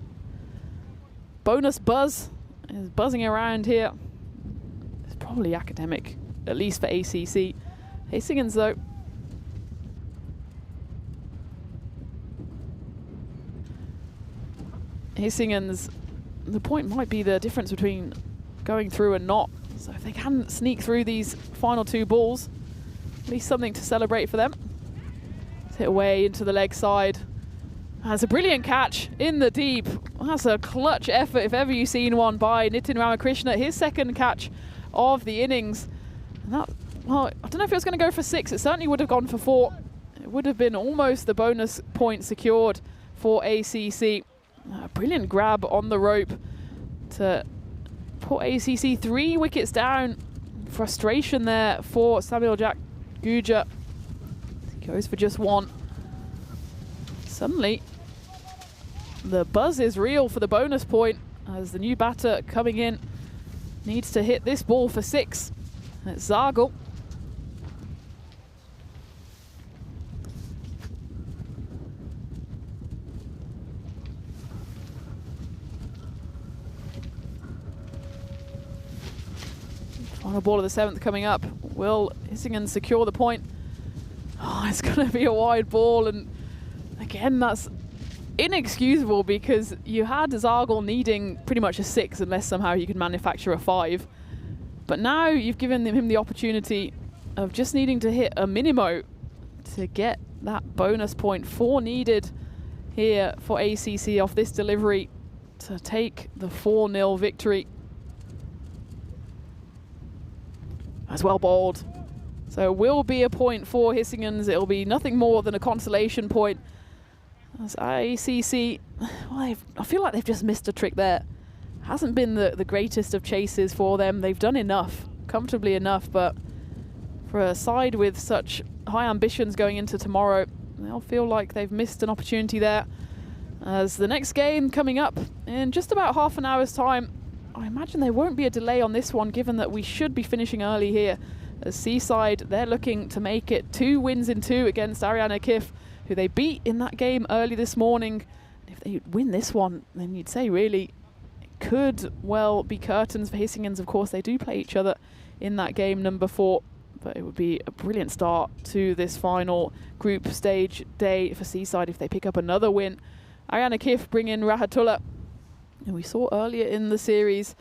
bonus buzz is buzzing around here. It's probably academic, at least for ACC. Hissingens though. Hissingens, the point might be the difference between going through and not. So if they can sneak through these final 2 balls, at least something to celebrate for them. Hit away into the leg side. That's a brilliant catch in the deep. That's a clutch effort if ever you've seen one by Nitin Ramakrishna. His second catch of the innings. And that, well, I don't know if it was going to go for 6. It certainly would have gone for 4. It would have been almost the bonus point secured for ACC. A brilliant grab on the rope to put ACC 3 wickets down. Frustration there for Samuel Jack Guja. He goes for just 1. Suddenly, the buzz is real for the bonus point as the new batter coming in needs to hit this ball for 6. It's Zargle. Final ball of the 7th coming up. Will Hissingens secure the point? Oh, it's going to be a wide ball, and again, that's inexcusable because you had Zargle needing pretty much a 6 unless somehow you could manufacture a 5. But now you've given him the opportunity of just needing to hit a minimo to get that bonus point. 4 needed here for ACC off this delivery to take the 4-0 victory. As well bowled. So it will be a point for Hissingens. It'll be nothing more than a consolation point. As ACC, well, I feel like they've just missed a trick there. Hasn't been the greatest of chases for them. They've done enough, comfortably enough, but for a side with such high ambitions going into tomorrow, they'll feel like they've missed an opportunity there. As the next game coming up in just about half an hour's time, I imagine there won't be a delay on this one, given that we should be finishing early here. As Seaside, they're looking to make it 2 wins in 2 against Ariana Kif, who they beat in that game early this morning. If they win this one, then you'd say really it could well be curtains for Hissingens. Of course, they do play each other in that game number 4, but it would be a brilliant start to this final group stage day for Seaside if they pick up another win. Ariana Kif bring in Rahatullah, and we saw earlier in the series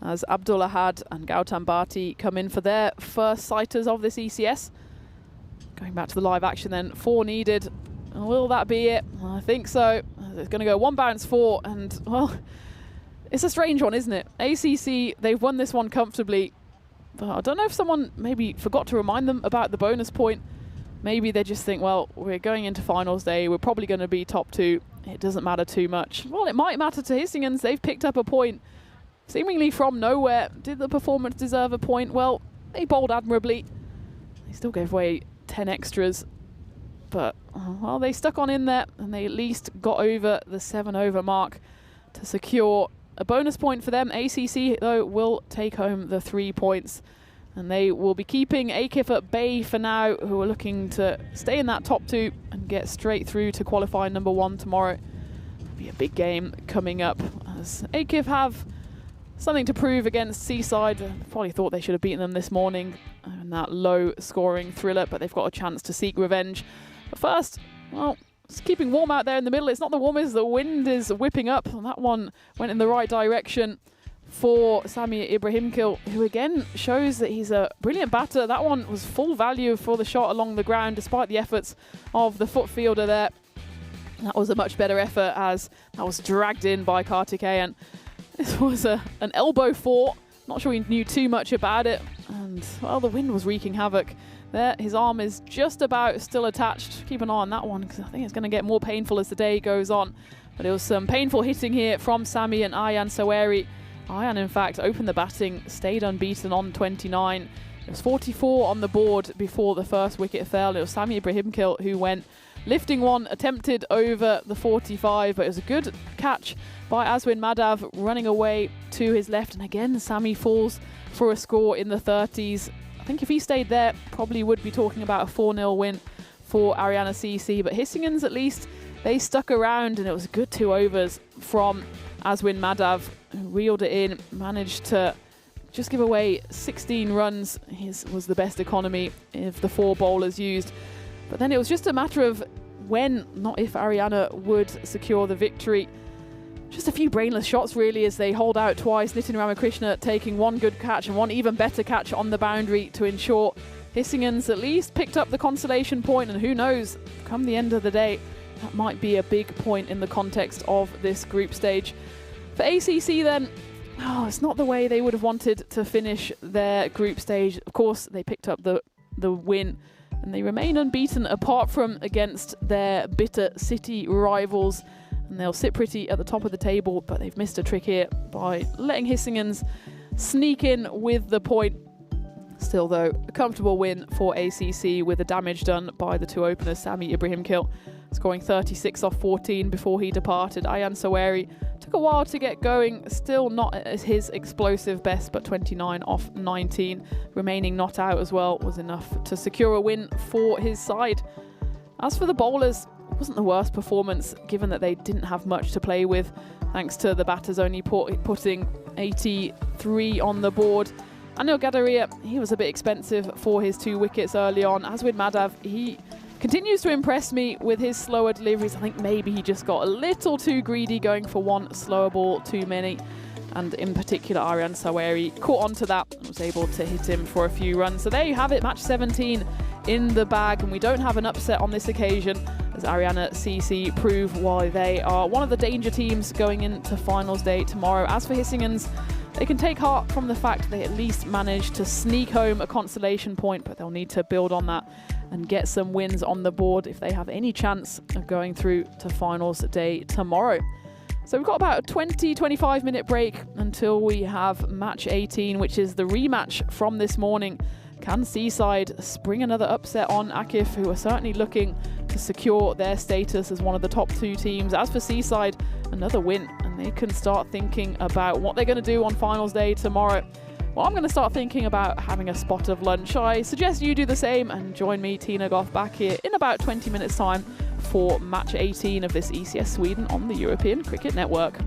as Abdullah Had and Gautam Bhati come in for their first sighters of this ECS. Going back to the live action then, 4 needed. Will that be it? I think so. It's going to go 1 bounce 4, and well, it's a strange one, isn't it? ACC, they've won this one comfortably, but I don't know if someone maybe forgot to remind them about the bonus point. Maybe they just think, well, we're going into finals day, we're probably going to be top 2. It doesn't matter too much. Well, it might matter to Hissingens. They've picked up a point seemingly from nowhere. Did the performance deserve a point? Well, they bowled admirably. They still gave away 10 extras, but well, they stuck on in there and they at least got over the 7 over mark to secure a bonus point for them. ACC, though, will take home the 3 points, and they will be keeping AKIF at bay for now, who are looking to stay in that top 2 and get straight through to qualify number 1 tomorrow. It'll be a big game coming up, as AKIF have something to prove against Seaside. Probably thought they should have beaten them this morning in that low-scoring thriller, but they've got a chance to seek revenge. But first, well, it's keeping warm out there in the middle. It's not the warmest. The wind is whipping up, and that one went in the right direction for Sami Ibrahimkil, who again shows that he's a brilliant batter. That one was full value for the shot along the ground, despite the efforts of the foot fielder there. That was a much better effort, as that was dragged in by Kartikeyan. This was an elbow 4. Not sure he knew too much about it, and well, the wind was wreaking havoc there. His arm is just about still attached. Keep an eye on that one, because I think it's going to get more painful as the day goes on. But it was some painful hitting here from Sami and Ayan Saweri. Ayan, in fact, opened the batting, stayed unbeaten on 29. It was 44 on the board before the first wicket fell. It was Sami Ibrahimkil who went lifting one, attempted over the 45, but it was a good catch by Aswin Madhav running away to his left. And again, Sami falls for a score in the 30s. I think if he stayed there, probably would be talking about a 4-0 win for Ariana CC. But Hissingens, at least, they stuck around, and it was a good 2 overs from Aswin Madhav reeled it in, managed to just give away 16 runs. His was the best economy of the 4 bowlers used. But then it was just a matter of when, not if, Ariana would secure the victory. Just a few brainless shots really as they hold out twice. Nitin Ramakrishna taking one good catch and one even better catch on the boundary to ensure Hissingens at least picked up the consolation point, and who knows, come the end of the day, that might be a big point in the context of this group stage. For ACC then, it's not the way they would have wanted to finish their group stage. Of course, they picked up the win and they remain unbeaten apart from against their bitter City rivals. And they'll sit pretty at the top of the table, but they've missed a trick here by letting Hissingens sneak in with the point. Still, though, a comfortable win for ACC with the damage done by the 2 openers, Sami Ibrahimkil, scoring 36 off 14 before he departed. Ayan Saweri took a while to get going, still not at his explosive best, but 29 off 19. Remaining not out as well was enough to secure a win for his side. As for the bowlers, it wasn't the worst performance, given that they didn't have much to play with, thanks to the batters only putting 83 on the board. Anil Gadaria, he was a bit expensive for his 2 wickets early on. Aswin Madhav, he continues to impress me with his slower deliveries. I think maybe he just got a little too greedy, going for 1 slower ball too many. And in particular, Aryan Saweri caught onto that and was able to hit him for a few runs. So there you have it, match 17 in the bag, and we don't have an upset on this occasion, as Ariana CC prove why they are one of the danger teams going into finals day tomorrow. As for Hissingens, they can take heart from the fact they at least managed to sneak home a consolation point, but they'll need to build on that and get some wins on the board if they have any chance of going through to finals day tomorrow. So we've got about a 20-25 minute break until we have match 18, which is the rematch from this morning. Can Seaside spring another upset on Akif, who are certainly looking to secure their status as one of the top 2 teams? As for Seaside, another win, and they can start thinking about what they're going to do on finals day tomorrow. Well, I'm going to start thinking about having a spot of lunch. I suggest you do the same and join me, Tina Goff, back here in about 20 minutes time for match 18 of this ECS Sweden on the European Cricket Network.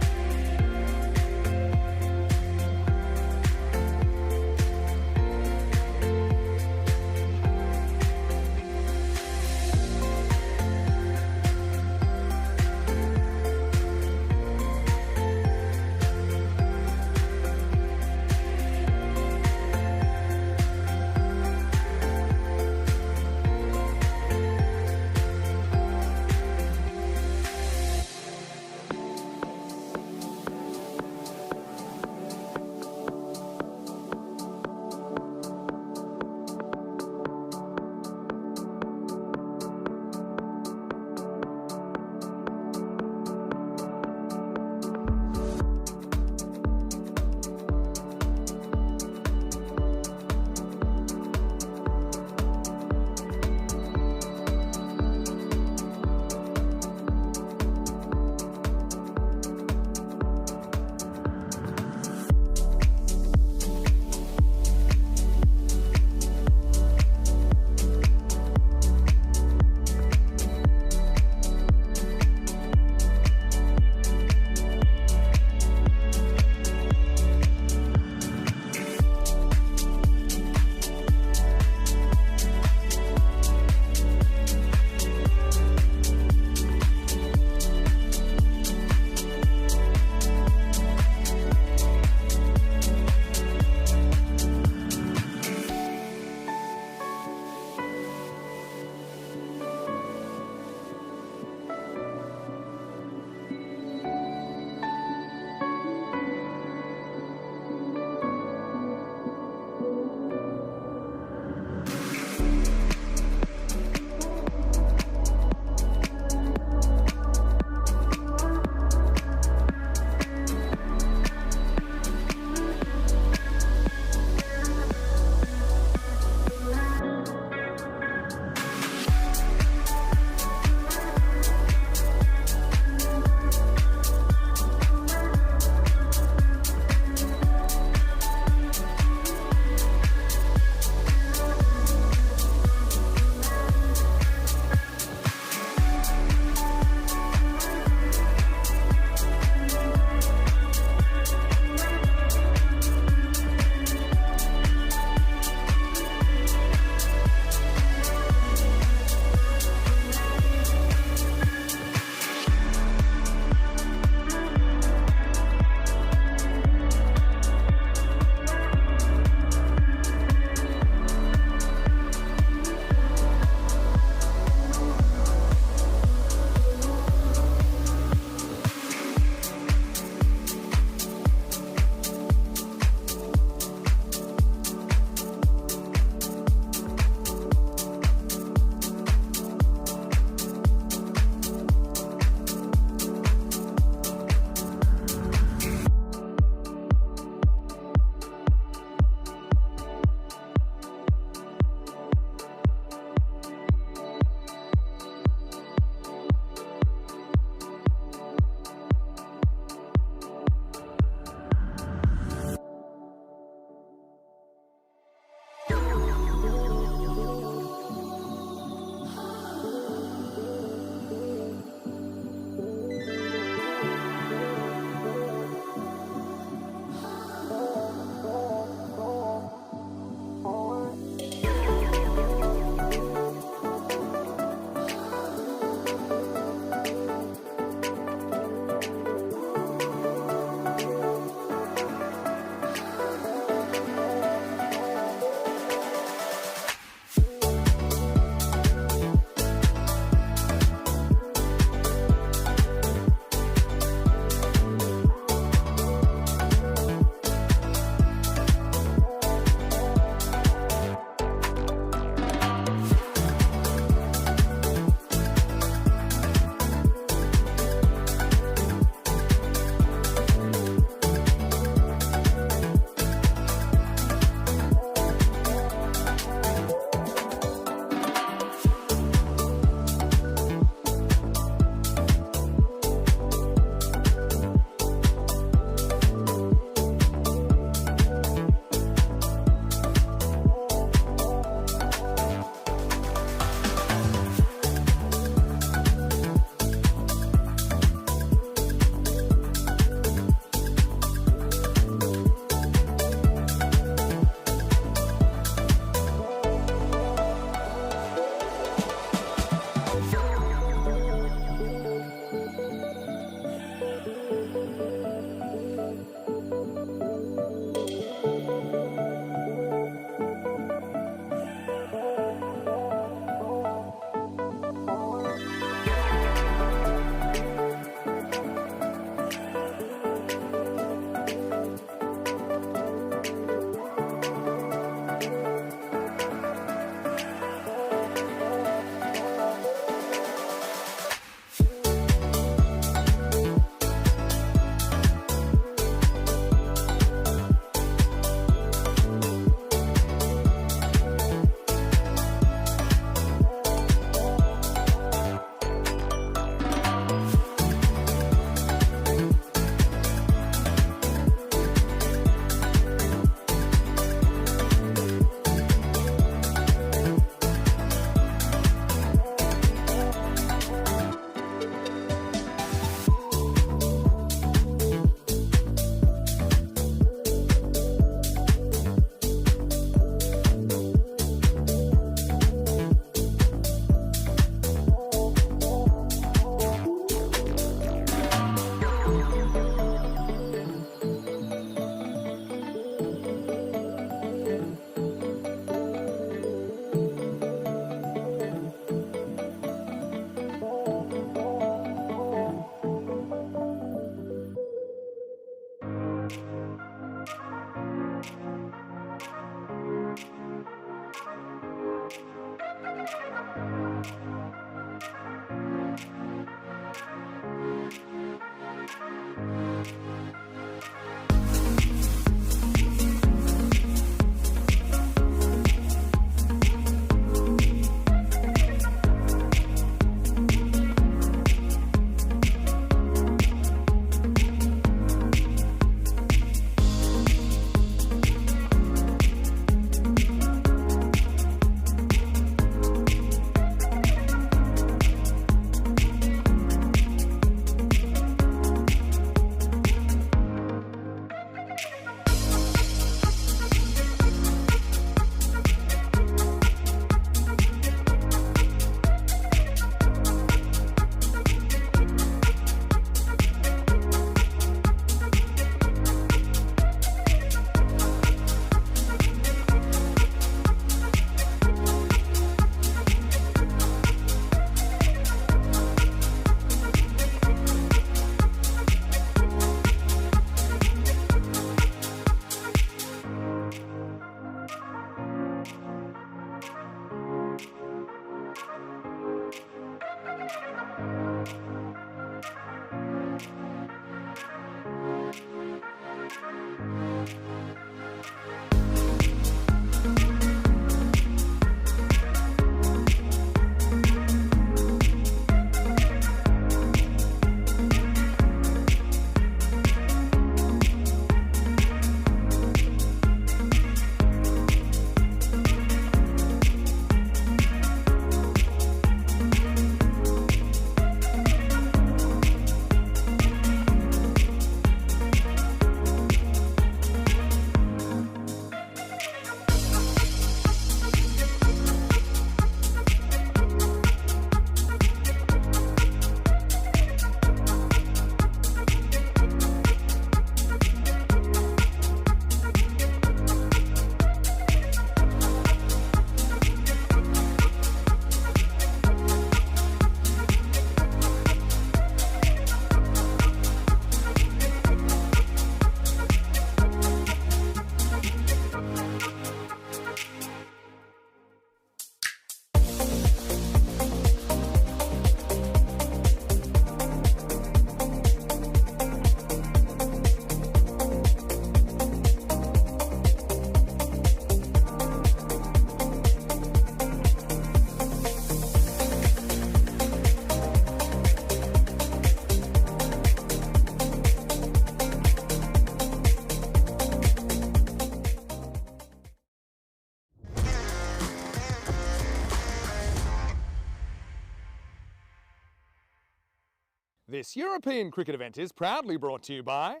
This European cricket event is proudly brought to you by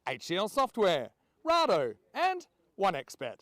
HCL Software, Rado and 1xBet.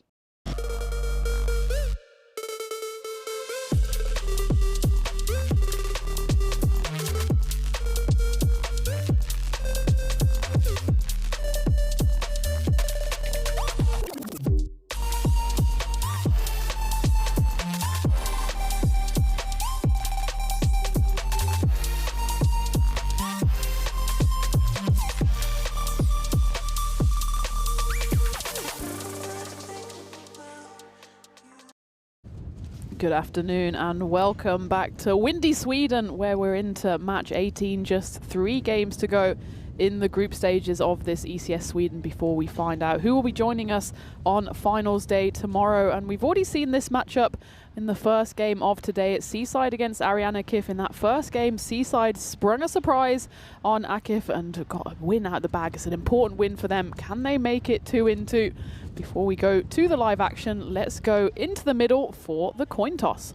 Good afternoon and welcome back to windy Sweden, where we're into match 18, just 3 games to go in the group stages of this ECS Sweden before we find out who will be joining us on finals day tomorrow. And we've already seen this matchup in the first game of today. It's Seaside against Ariana Kif. In that first game, Seaside sprung a surprise on Akif and got a win out of the bag. It's an important win for them. Can they make it 2-2? Before we go to the live action, let's go into the middle for the coin toss.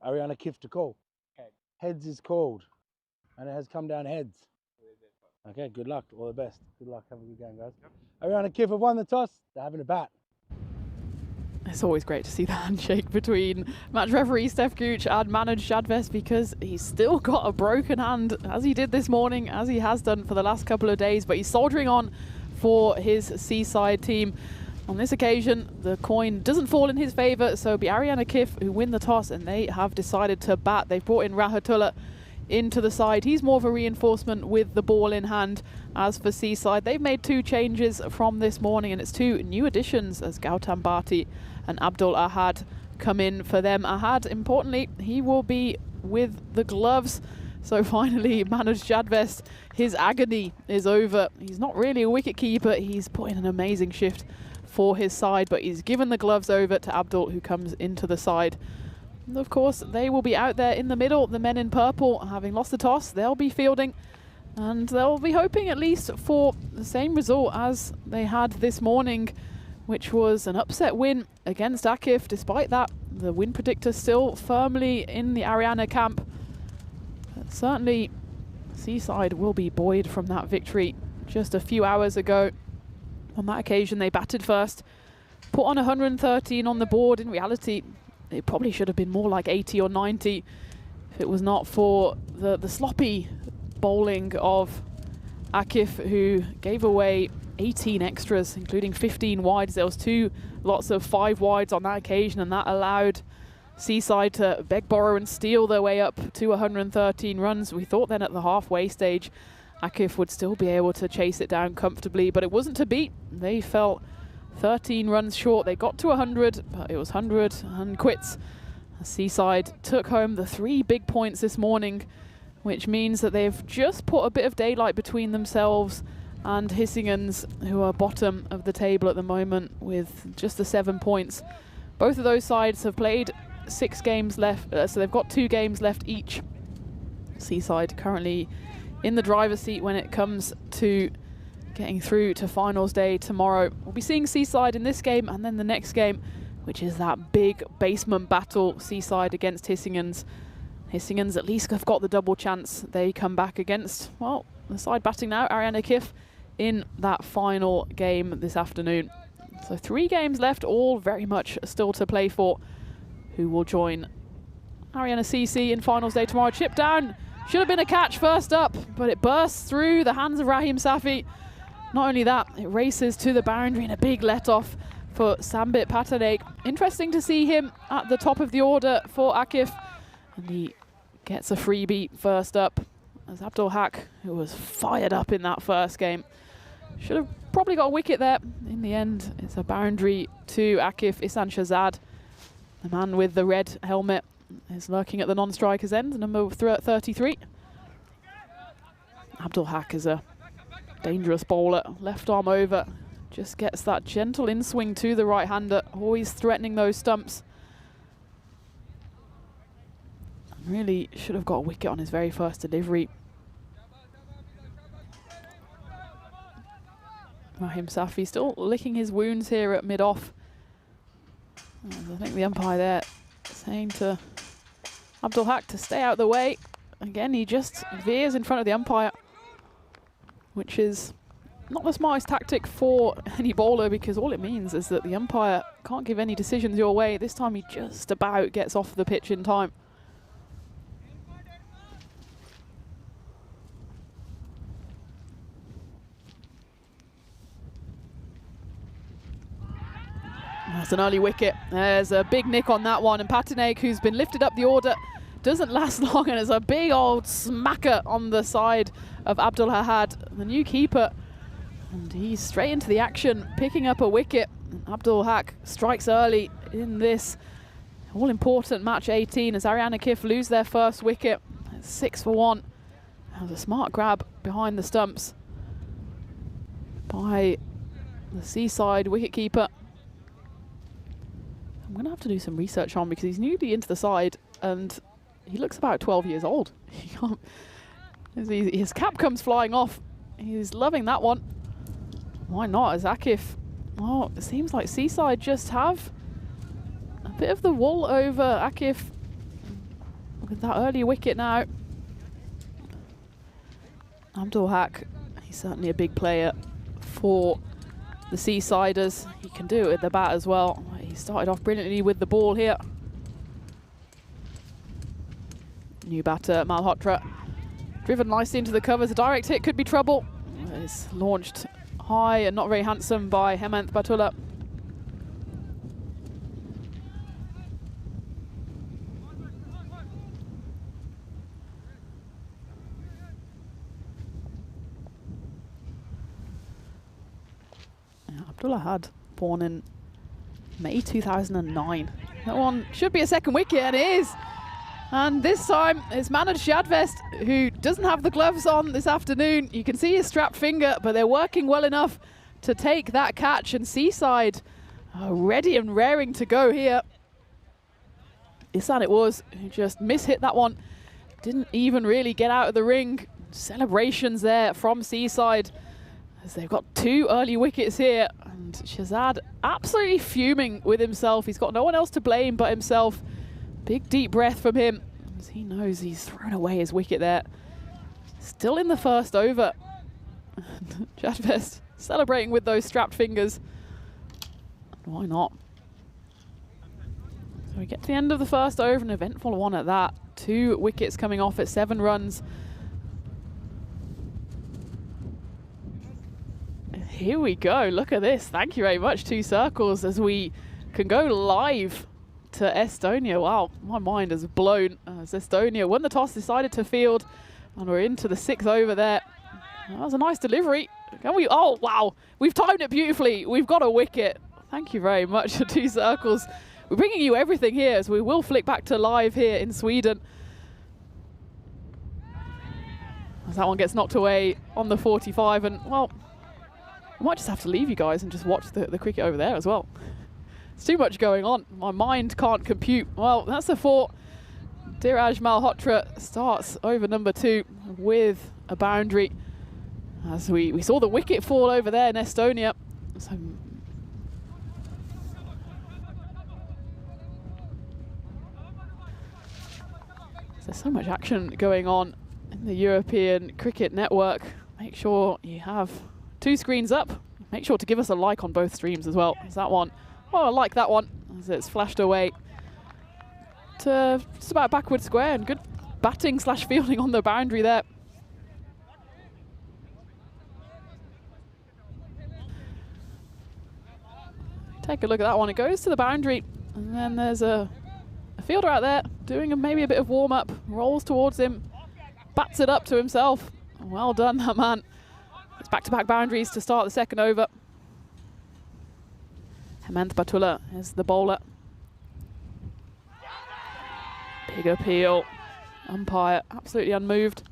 Ariana Kif to call. Heads is called, and it has come down heads. Okay, good luck. All the best. Good luck. Have a good game, guys. Ariana Kif have won the toss. They're having a bat. It's always great to see the handshake between match referee Steph Gooch and manager Shadvest, because he's still got a broken hand, as he did this morning, as he has done for the last couple of days, but he's soldiering on for his Seaside team. On this occasion, the coin doesn't fall in his favour, so it'll be Ariana Kif who win the toss, and they have decided to bat. They've brought in Rahatullah into the side. He's more of a reinforcement with the ball in hand. As for Seaside, they've made 2 changes from this morning, and it's 2 new additions as Gautam Bhati and Abdul Ahad come in for them. Ahad, importantly, he will be with the gloves. So finally, managed Shadvest, his agony is over. He's not really a wicket keeper. He's put in an amazing shift for his side, but he's given the gloves over to Abdul, who comes into the side. And of course, they will be out there in the middle. The men in purple, having lost the toss, they'll be fielding, and they'll be hoping at least for the same result as they had this morning, which was an upset win against Akif. Despite that, the win predictor still firmly in the Ariana camp. But certainly, Seaside will be buoyed from that victory just a few hours ago. On that occasion, they batted first, put on 113 on the board. In reality, it probably should have been more like 80 or 90 if it was not for the sloppy bowling of Akif, who gave away 18 extras, including 15 wides. There was 2 lots of 5 wides on that occasion, and that allowed Seaside to beg, borrow and steal their way up to 113 runs. We thought then at the halfway stage Akif would still be able to chase it down comfortably, but it wasn't to beat. They fell 13 runs short. They got to 100, but it was 100 and quits. Seaside took home the 3 big points this morning, which means that they've just put a bit of daylight between themselves and Hissingens, who are bottom of the table at the moment with just the 7 points. Both of those sides have played 6 games left, so they've got 2 games left each. Seaside currently in the driver's seat when it comes to getting through to finals day tomorrow. We'll be seeing Seaside in this game and then the next game, which is that big basement battle, Seaside against Hissingens. Hissingens at least have got the double chance. They come back against, well, the side batting now, Ariana Kif, in that final game this afternoon. So 3 games left, all very much still to play for. Who will join Ariana CC in finals day tomorrow? Chip down, should have been a catch first up, but it bursts through the hands of Rahim Safi. Not only that, it races to the boundary in a big let-off for Sambit Patanek. Interesting to see him at the top of the order for Akif. And he gets a freebie first up as Abdul Haq, who was fired up in that first game. Should have probably got a wicket there. In the end, it's a boundary to Akif. Isan Shahzad, the man with the red helmet, is lurking at the non-striker's end, number 33. Abdul Haq is a dangerous bowler, left arm over, just gets that gentle in-swing to the right-hander, always threatening those stumps. Really should have got a wicket on his very first delivery. Rahim Safi still licking his wounds here at mid-off. I think the umpire there saying to Abdul Haq to stay out the way. again, he just veers in front of the umpire, which is not the smartest tactic for any bowler, because all it means is that the umpire can't give any decisions your way. This time he just about gets off the pitch in time. That's an early wicket. There's a big nick on that one, and Patineg, who's been lifted up the order, doesn't last long, and it's a big old smacker on the side of Abdul Ahad, the new keeper. And he's straight into the action, picking up a wicket. Abdul Haq strikes early in this all-important match 18 as Ariana Kif lose their first wicket. It's 6 for 1. That was a smart grab behind the stumps by the Seaside wicketkeeper. I'm going to have to do some research on, because he's newly into the side and he looks about 12 years old. His cap comes flying off. He's loving that one. Why not? As Akif, well, it seems like Seaside just have a bit of the wool over Akif with that early wicket now. Abdul Haq, he's certainly a big player for the Seasiders. He can do it with the bat as well. He started off brilliantly with the ball here. New batter, Malhotra, driven nicely into the covers. A direct hit could be trouble. It's launched high and not very handsome by Hemant Batula. Yeah, Abdullah Had, born in May 2009. That one should be a second wicket, and it is. And this time it's Manoj Shadvest, who doesn't have the gloves on this afternoon. You can see his strapped finger, but they're working well enough to take that catch, and Seaside are ready and raring to go here. Isan it was who just mishit that one. Didn't even really get out of the ring. Celebrations there from Seaside as they've got 2 early wickets here, and Shazad absolutely fuming with himself. He's got no one else to blame but himself. Big deep breath from him, as he knows he's thrown away his wicket there. Still in the first over. Jadvest celebrating with those strapped fingers. Why not? So we get to the end of the first over, an eventful one at that. 2 wickets coming off at 7 runs. Here we go, look at this. Thank you very much, 2 circles, as we can go live to Estonia. Wow, my mind is blown as Estonia won the toss, decided to field, and we're into the 6th over there. That was a nice delivery. Can we? Oh, wow. We've timed it beautifully. We've got a wicket. Thank you very much for 2 circles. We're bringing you everything here, as we will flick back to live here in Sweden. As that one gets knocked away on the 45, and, well, I might just have to leave you guys and just watch the cricket over there as well. It's too much going on. My mind can't compute. Well, that's the 4. Diraj Malhotra starts over number 2 with a boundary. As we saw the wicket fall over there in Estonia. So there's so much action going on in the European Cricket Network. Make sure you have 2 screens up. Make sure to give us a like on both streams as well. Is that one? Oh, I like that one, as it's flashed away to just about backward square, and good batting / fielding on the boundary there. Take a look at that one. It goes to the boundary, and then there's a fielder out there doing maybe a bit of warm-up, rolls towards him, bats it up to himself. Well done, that man. It's back-to-back boundaries to start the 2nd over. Hemant Batula is the bowler. Big appeal. Umpire absolutely unmoved.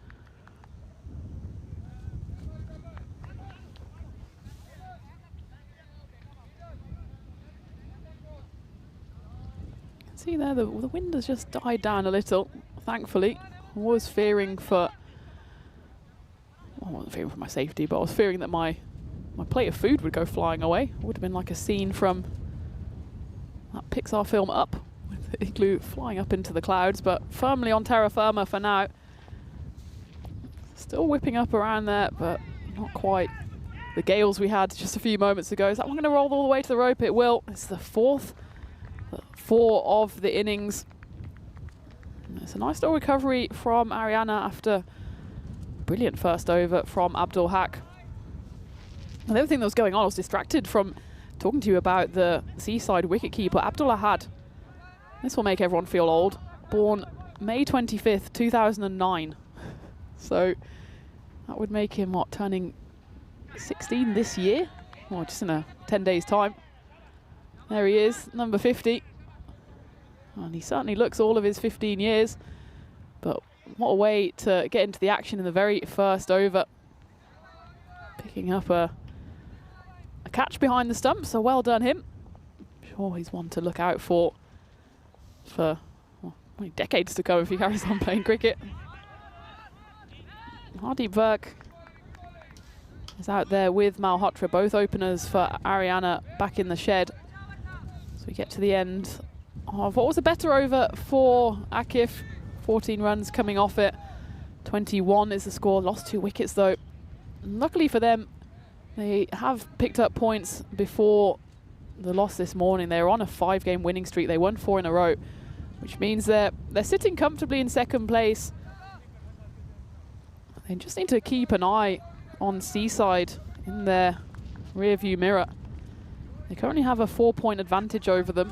See there, the wind has just died down a little, thankfully. I was fearing for, well, I wasn't fearing for my safety, but I was fearing that my plate of food would go flying away. It would have been like a scene from that Pixar film Up, with the igloo flying up into the clouds, but firmly on terra firma for now. Still whipping up around there, but not quite the gales we had just a few moments ago. Is that one going to roll all the way to the rope? It will. It's the fourth 4 of the innings. And it's a nice little recovery from Ariana after a brilliant first over from Abdul Haq. And the other thing that was going on, I was distracted from talking to you about the Seaside wicketkeeper, Abdul Ahad. This will make everyone feel old. Born May 25th, 2009. So that would make him, what, turning 16 this year? Or just in a 10 days time. There he is, number 50. And he certainly looks all of his 15 years. But what a way to get into the action in the very first over. Picking up a catch behind the stump, so well done him. I'm sure he's one to look out for well, many decades to come if he carries on playing cricket. Hardeep Virk is out there with Malhotra, both openers for Ariana back in the shed. So we get to the end of what was a better over for Akif. 14 runs coming off it. 21 is the score. Lost 2 wickets though. Luckily for them, they have picked up points before the loss this morning. They were on a 5-game winning streak. They won 4 in a row, which means they're sitting comfortably in second place. They just need to keep an eye on Seaside in their rear view mirror. They currently have a 4-point advantage over them.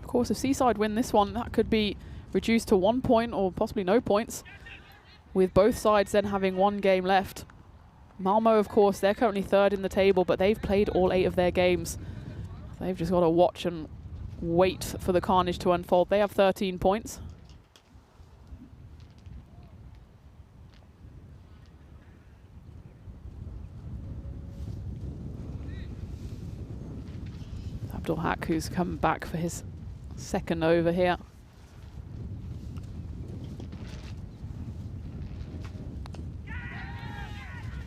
Of course, if Seaside win this one, that could be reduced to 1 point or possibly no points, with both sides then having 1 game left. Malmo, of course, they're currently 3rd in the table, but they've played all 8 of their games. They've just got to watch and wait for the carnage to unfold. They have 13 points. Abdul Haq, who's come back for his second over here.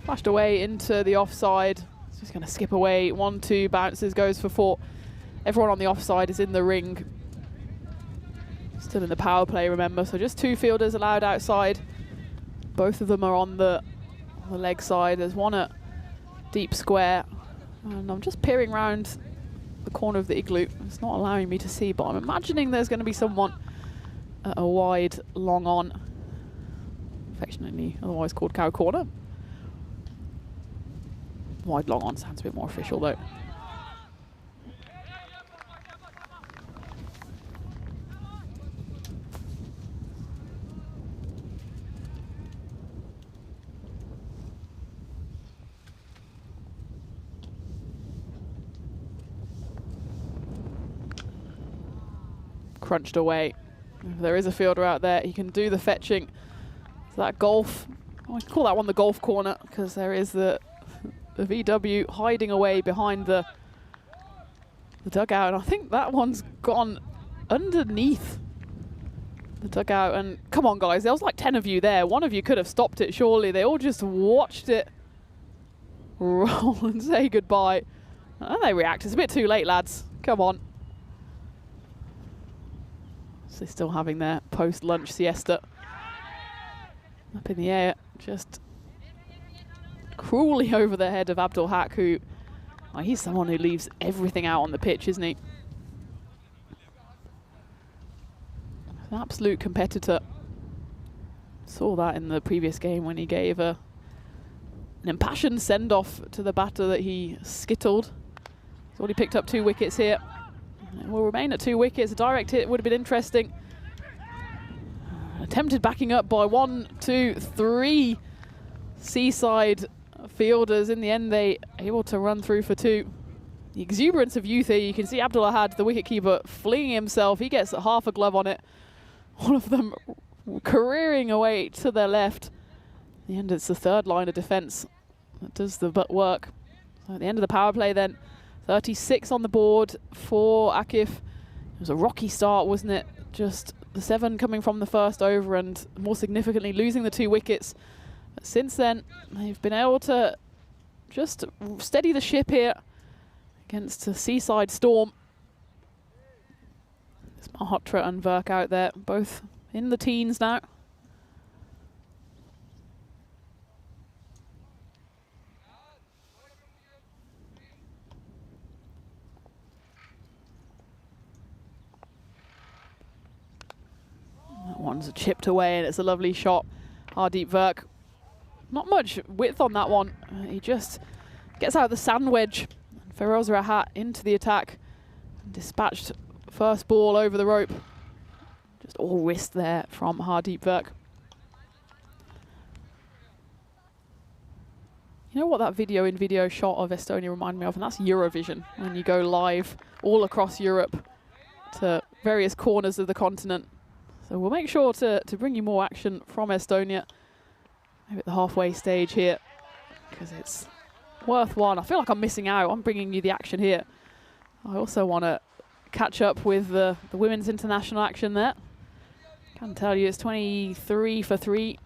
Flashed away into the offside. He's just going to skip away. 1-2 bounces, goes for 4. Everyone on the offside is in the ring. Still in the power play, remember. So just 2 fielders allowed outside. Both of them are on the leg side. There's one at deep square. And I'm just peering around the corner of the igloo. It's not allowing me to see, but I'm imagining there's going to be someone at a wide long on. Affectionately otherwise called cow corner. Wide long on sounds a bit more official though. Crunched away. If there is a fielder out there, he can do the fetching. So that golf, I call that one the golf corner, because there is the VW hiding away behind the dugout, and I think that one's gone underneath the dugout. And come on guys, there was like 10 of you there. One of you could have stopped it surely. They all just watched it roll and say goodbye. And they react. It's a bit too late, lads. Come on. So they're still having their post-lunch siesta. Up in the air, just cruelly over the head of Abdul Haq, who, well, he's someone who leaves everything out on the pitch, isn't he? An absolute competitor. Saw that in the previous game when he gave an impassioned send-off to the batter that he skittled. He's already picked up 2 wickets here. It will remain at 2 wickets. A direct hit would have been interesting. Attempted backing up by 1, 2, 3 Seaside fielders. In the end, they able to run through for 2. The exuberance of youth here. You can see Abdul Ahad, the wicketkeeper, flinging himself. He gets half a glove on it. One of them careering away to their left. In the end, it's the 3rd line of defence that does the butt work. So at the end of the power play then, 36 on the board for Akif. It was a rocky start, wasn't it? Just the 7 coming from the first over, and more significantly losing the 2 wickets. But since then, they've been able to just steady the ship here against a Seaside storm. There's Malhotra and Virk out there, both in the teens now. one's chipped away, and it's a lovely shot. Hardeep Verk, not much width on that one. He just gets out the sand wedge. Feroz Rahat into the attack. Dispatched first ball over the rope. Just all wrist there from Hardeep Verk. You know what that video shot of Estonia reminded me of? And that's Eurovision, when you go live all across Europe to various corners of the continent. So we'll make sure to bring you more action from Estonia, maybe at the halfway stage here, because it's worthwhile. I feel like I'm missing out. I'm bringing you the action here. I also want to catch up with the women's international action there. Can tell you it's 23 for 3,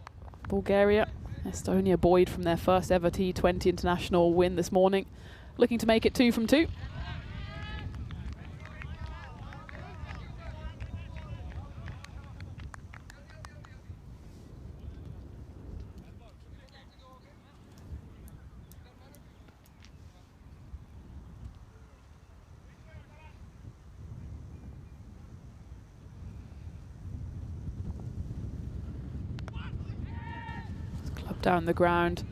Bulgaria. Estonia buoyed from their first ever T20 international win this morning, looking to make it 2 from 2. Down the ground.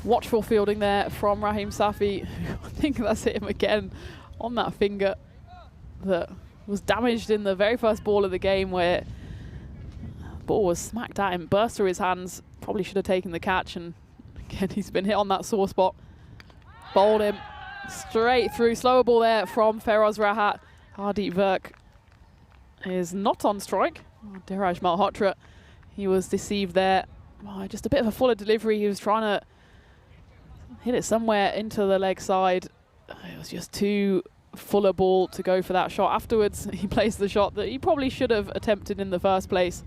Watchful fielding there from Raheem Safi. I think that's hit him again on that finger that was damaged in the very first ball of the game, where the ball was smacked at him, burst through his hands. Probably should have taken the catch, and again he's been hit on that sore spot. Bowled him straight through. Slower ball there from Feroz Rahat. Hardeep Verk is not on strike. Diraj Malhotra, he was deceived there. Oh, just a bit of a fuller delivery. He was trying to hit it somewhere into the leg side. It was just too full a ball to go for that shot. Afterwards, he placed the shot that he probably should have attempted in the first place.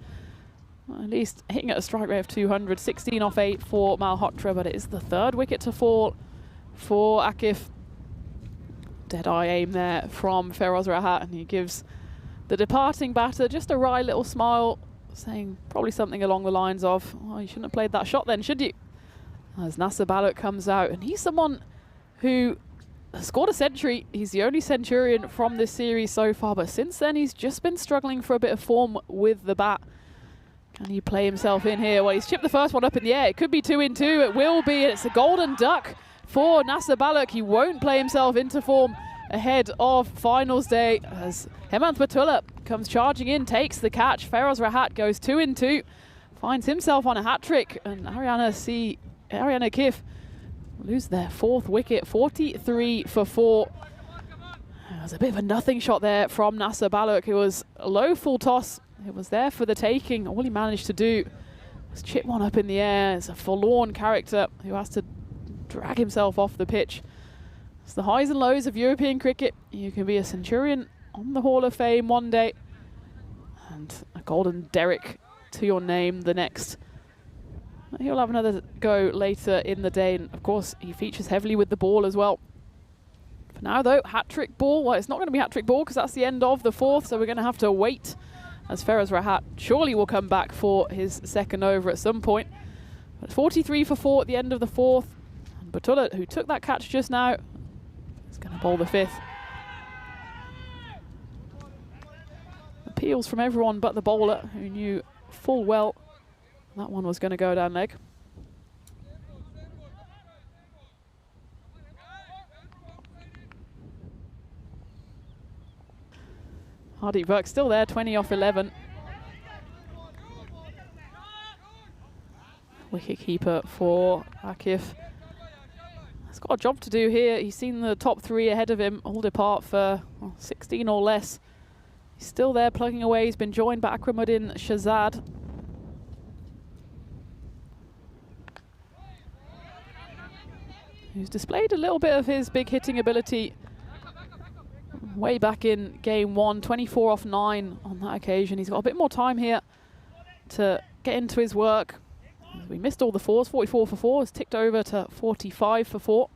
Well, at least hitting at a strike rate of 200. 16 off 8 for Malhotra, but it is the third wicket to fall for Akif. Dead-eye aim there from Feroz Rahat, and he gives the departing batter just a wry little smile, saying probably something along the lines of, oh, you shouldn't have played that shot then, should you? As Nasser Balak comes out, and he's someone who scored a century. He's the only centurion from this series so far, but since then he's just been struggling for a bit of form with the bat. Can he play himself in here? Well, he's chipped the first one up in the air. It could be 2 in 2. It will be. It's a golden duck for Nasser Balak. He won't play himself into form ahead of finals day, as Hemant Batullah comes charging in, takes the catch. Feroz Rahat goes 2 in 2, finds himself on a hat-trick, and Ariana Kif lose their 4th wicket, 43 for 4. It was a bit of a nothing shot there from Nasser Balak. It was a low full toss. It was there for the taking. All he managed to do was chip one up in the air. It's a forlorn character who has to drag himself off the pitch. It's the highs and lows of European cricket. You can be a centurion on the Hall of Fame one day, and a golden derrick to your name the next. He'll have another go later in the day, and of course he features heavily with the ball as well. For now though, hat-trick ball. Well, it's not going to be hat-trick ball because that's the end of the 4th, so we're going to have to wait, as Feroz Rahat surely will come back for his second over at some point. But 43 for 4 at the end of the 4th. And Batullah, who took that catch just now, is going to bowl the 5th. Appeals from everyone but the bowler, who knew full well that one was going to go down leg. Hardeep Verk still there, 20 off 11. Wicket keeper for Akif. He's got a job to do here. He's seen the top 3 ahead of him all depart for 16 or less. He's still there plugging away. He's been joined by Akramuddin Shahzad. Who's displayed a little bit of his big hitting ability way back in game 1, 24 off 9 on that occasion. He's got a bit more time here to get into his work. We missed all the 4s. 44 for 4 has ticked over to 45 for 4.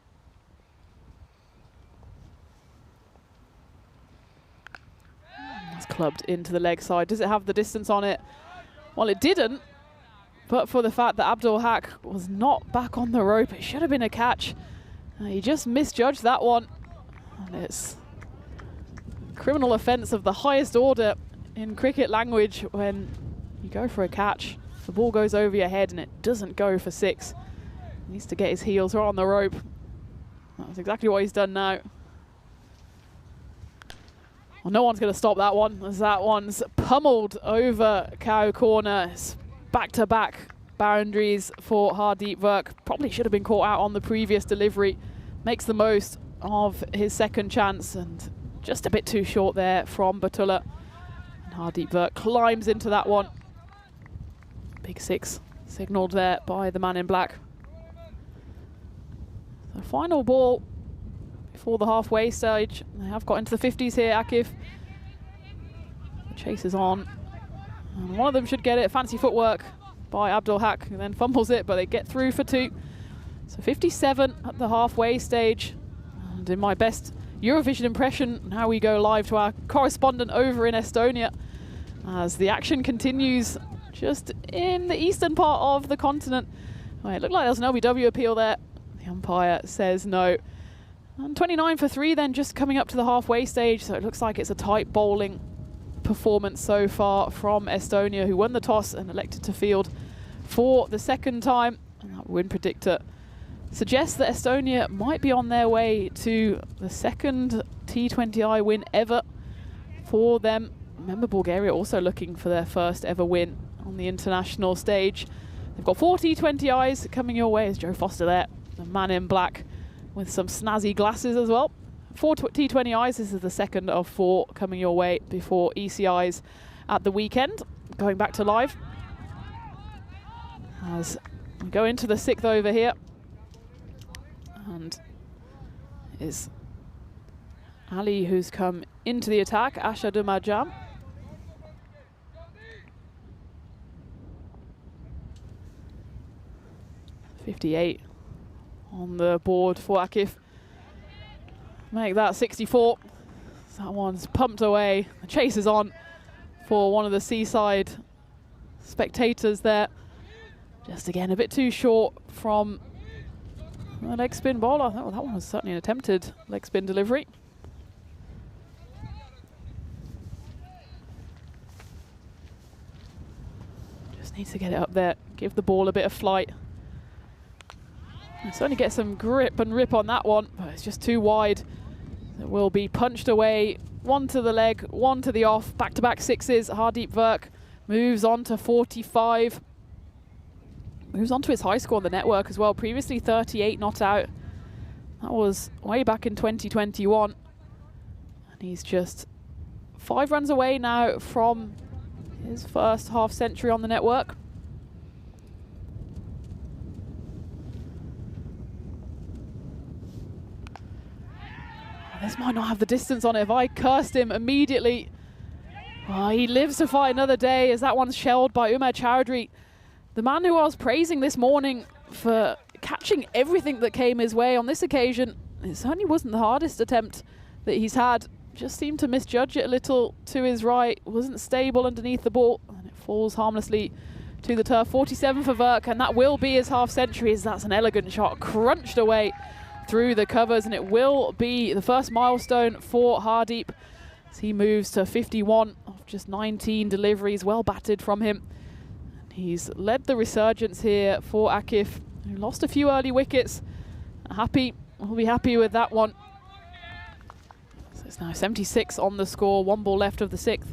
It's clubbed into the leg side. Does it have the distance on it? Well, it didn't, but for the fact that Abdul Haq was not back on the rope, it should have been a catch. He just misjudged that one, and it's criminal offence of the highest order in cricket language when You go for a catch, the ball goes over your head and it doesn't go for 6. He needs to get his heels right on the rope. That's exactly what he's done now. Well, no one's going to stop that one, as that one's pummeled over cow corner. It's back-to-back boundaries for Hardeep Verk. Probably should have been caught out on the previous delivery. Makes the most of his second chance, and just a bit too short there from Batullah. And Hardeep Verk climbs into that one. Big 6 signalled there by the man in black. The final ball before the halfway stage. They have got into the 50s here, Akif. The chase is on. And one of them should get it. Fancy footwork by Abdul Haq, and then fumbles it, but they get through for 2. So 57 at the halfway stage. And in my best Eurovision impression, now we go live to our correspondent over in Estonia as the action continues just in the eastern part of the continent. Oh, it looked like there was an LBW appeal there. The umpire says no. And 29 for 3 then, just coming up to the halfway stage. So it looks like it's a tight bowling performance so far from Estonia, who won the toss and elected to field for the second time. And that win predictor suggests that Estonia might be on their way to the second T20I win ever for them. Remember, Bulgaria also looking for their first ever win on the international stage. They've got 4 T20Is coming your way. Is Joe Foster there, the man in black with some snazzy glasses as well. 4 T20Is, this is the second of 4 coming your way before ECIs at the weekend. Going back to live as we go into the 6th over here. And it's Ali who's come into the attack, Ashadu Majam. .58 on the board for Akif. Make that 64. That one's pumped away. The chase is on for one of the seaside spectators there. Just again a bit too short from a leg spin bowler. Oh, that one was certainly an attempted leg spin delivery. Just needs to get it up there, give the ball a bit of flight. Certainly get some grip and rip on that one, but it's just too wide. It will be punched away. 1 to the leg, 1 to the off. Back-to-back 6s. Hardeep Verk moves on to 45. Moves on to his high score on the network as well. Previously 38 not out. That was way back in 2021. And he's just 5 runs away now from his first half century on the network. This might not have the distance on it. If I cursed him immediately, oh, he lives to fight another day as that one's shelled by Umar Chowdhury. The man who I was praising this morning for catching everything that came his way on this occasion. It certainly wasn't the hardest attempt that he's had. Just seemed to misjudge it a little to his right. Wasn't stable underneath the ball. And it falls harmlessly to the turf. 47 for Verk, and that will be his half century. That's an elegant shot, crunched away through the covers, and it will be the first milestone for Hardeep as he moves to 51 off just 19 deliveries. Well batted from him. And he's led the resurgence here for Akif, who lost a few early wickets. We'll be happy with that one. So it's now 76 on the score, 1 ball left of the 6th.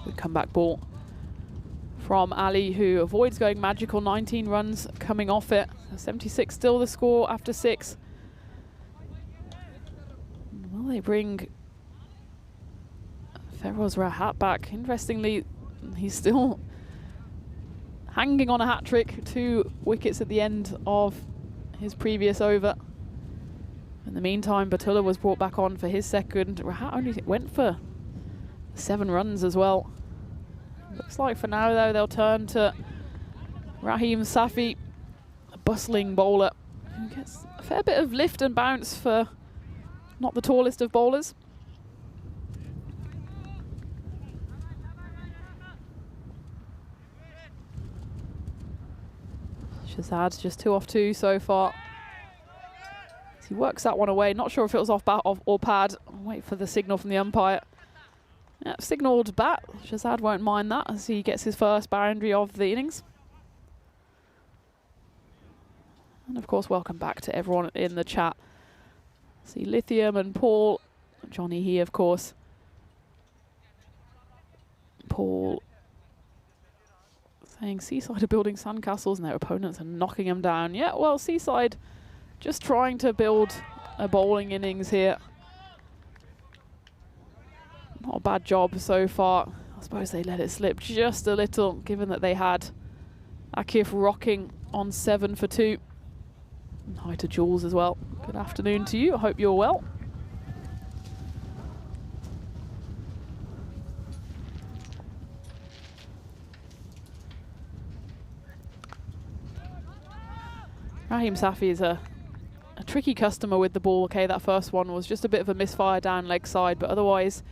Good comeback ball from Ali, who avoids going magical. 19 runs coming off it. 76 still the score after 6. Will they bring Feroz Rahat back? Interestingly, he's still hanging on a hat-trick. 2 wickets at the end of his previous over. In the meantime, Batullah was brought back on for his second. Rahat only went for 7 runs as well. Looks like for now, though, they'll turn to Raheem Safi, a bustling bowler who gets a fair bit of lift and bounce for not the tallest of bowlers. Shazad's just 2 off 2 so far. He works that one away. Not sure if it was off bat or pad. I'll wait for the signal from the umpire. Yep, signalled bat. Shazad won't mind that as he gets his first boundary of the innings. And of course, welcome back to everyone in the chat. See Lithium and Paul. Johnny here, of course. Paul saying Seaside are building sandcastles and their opponents are knocking them down. Yeah, well, Seaside just trying to build a bowling innings here. Not a bad job so far. I suppose they let it slip just a little, given that they had Akif rocking on 7 for 2. And hi to Jules as well. Good afternoon to you. I hope you're well. Rahim Safi is a tricky customer with the ball. Okay, that first one was just a bit of a misfire down leg side, but otherwise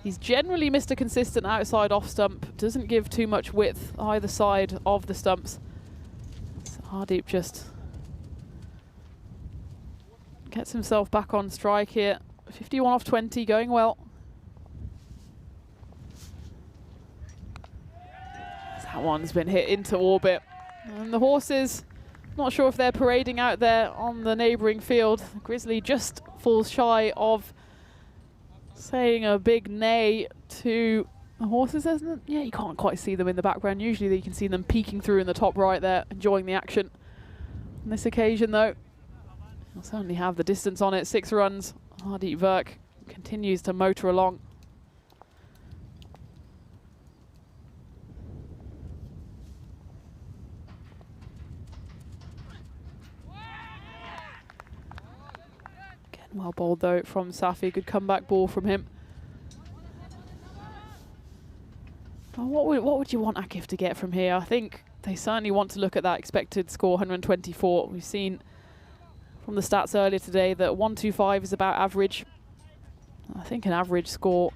he's generally Mr. Consistent outside off stump. Doesn't give too much width either side of the stumps. So Hardeep just gets himself back on strike here. 51 off 20, going well. That one's been hit into orbit. And the horses, not sure if they're parading out there on the neighbouring field. Grizzly just falls shy of saying a big neigh to the horses. Yeah, you can't quite see them in the background. Usually you can see them peeking through in the top right there, enjoying the action. On this occasion, though, he'll certainly have the distance on it. 6 runs. Hardeep Virk continues to motor along. Well bowled though from Safi. Good comeback ball from him. Oh, what would you want Akif to get from here? I think they certainly want to look at that expected score, 124. We've seen from the stats earlier today that 125 is about average. I think an average score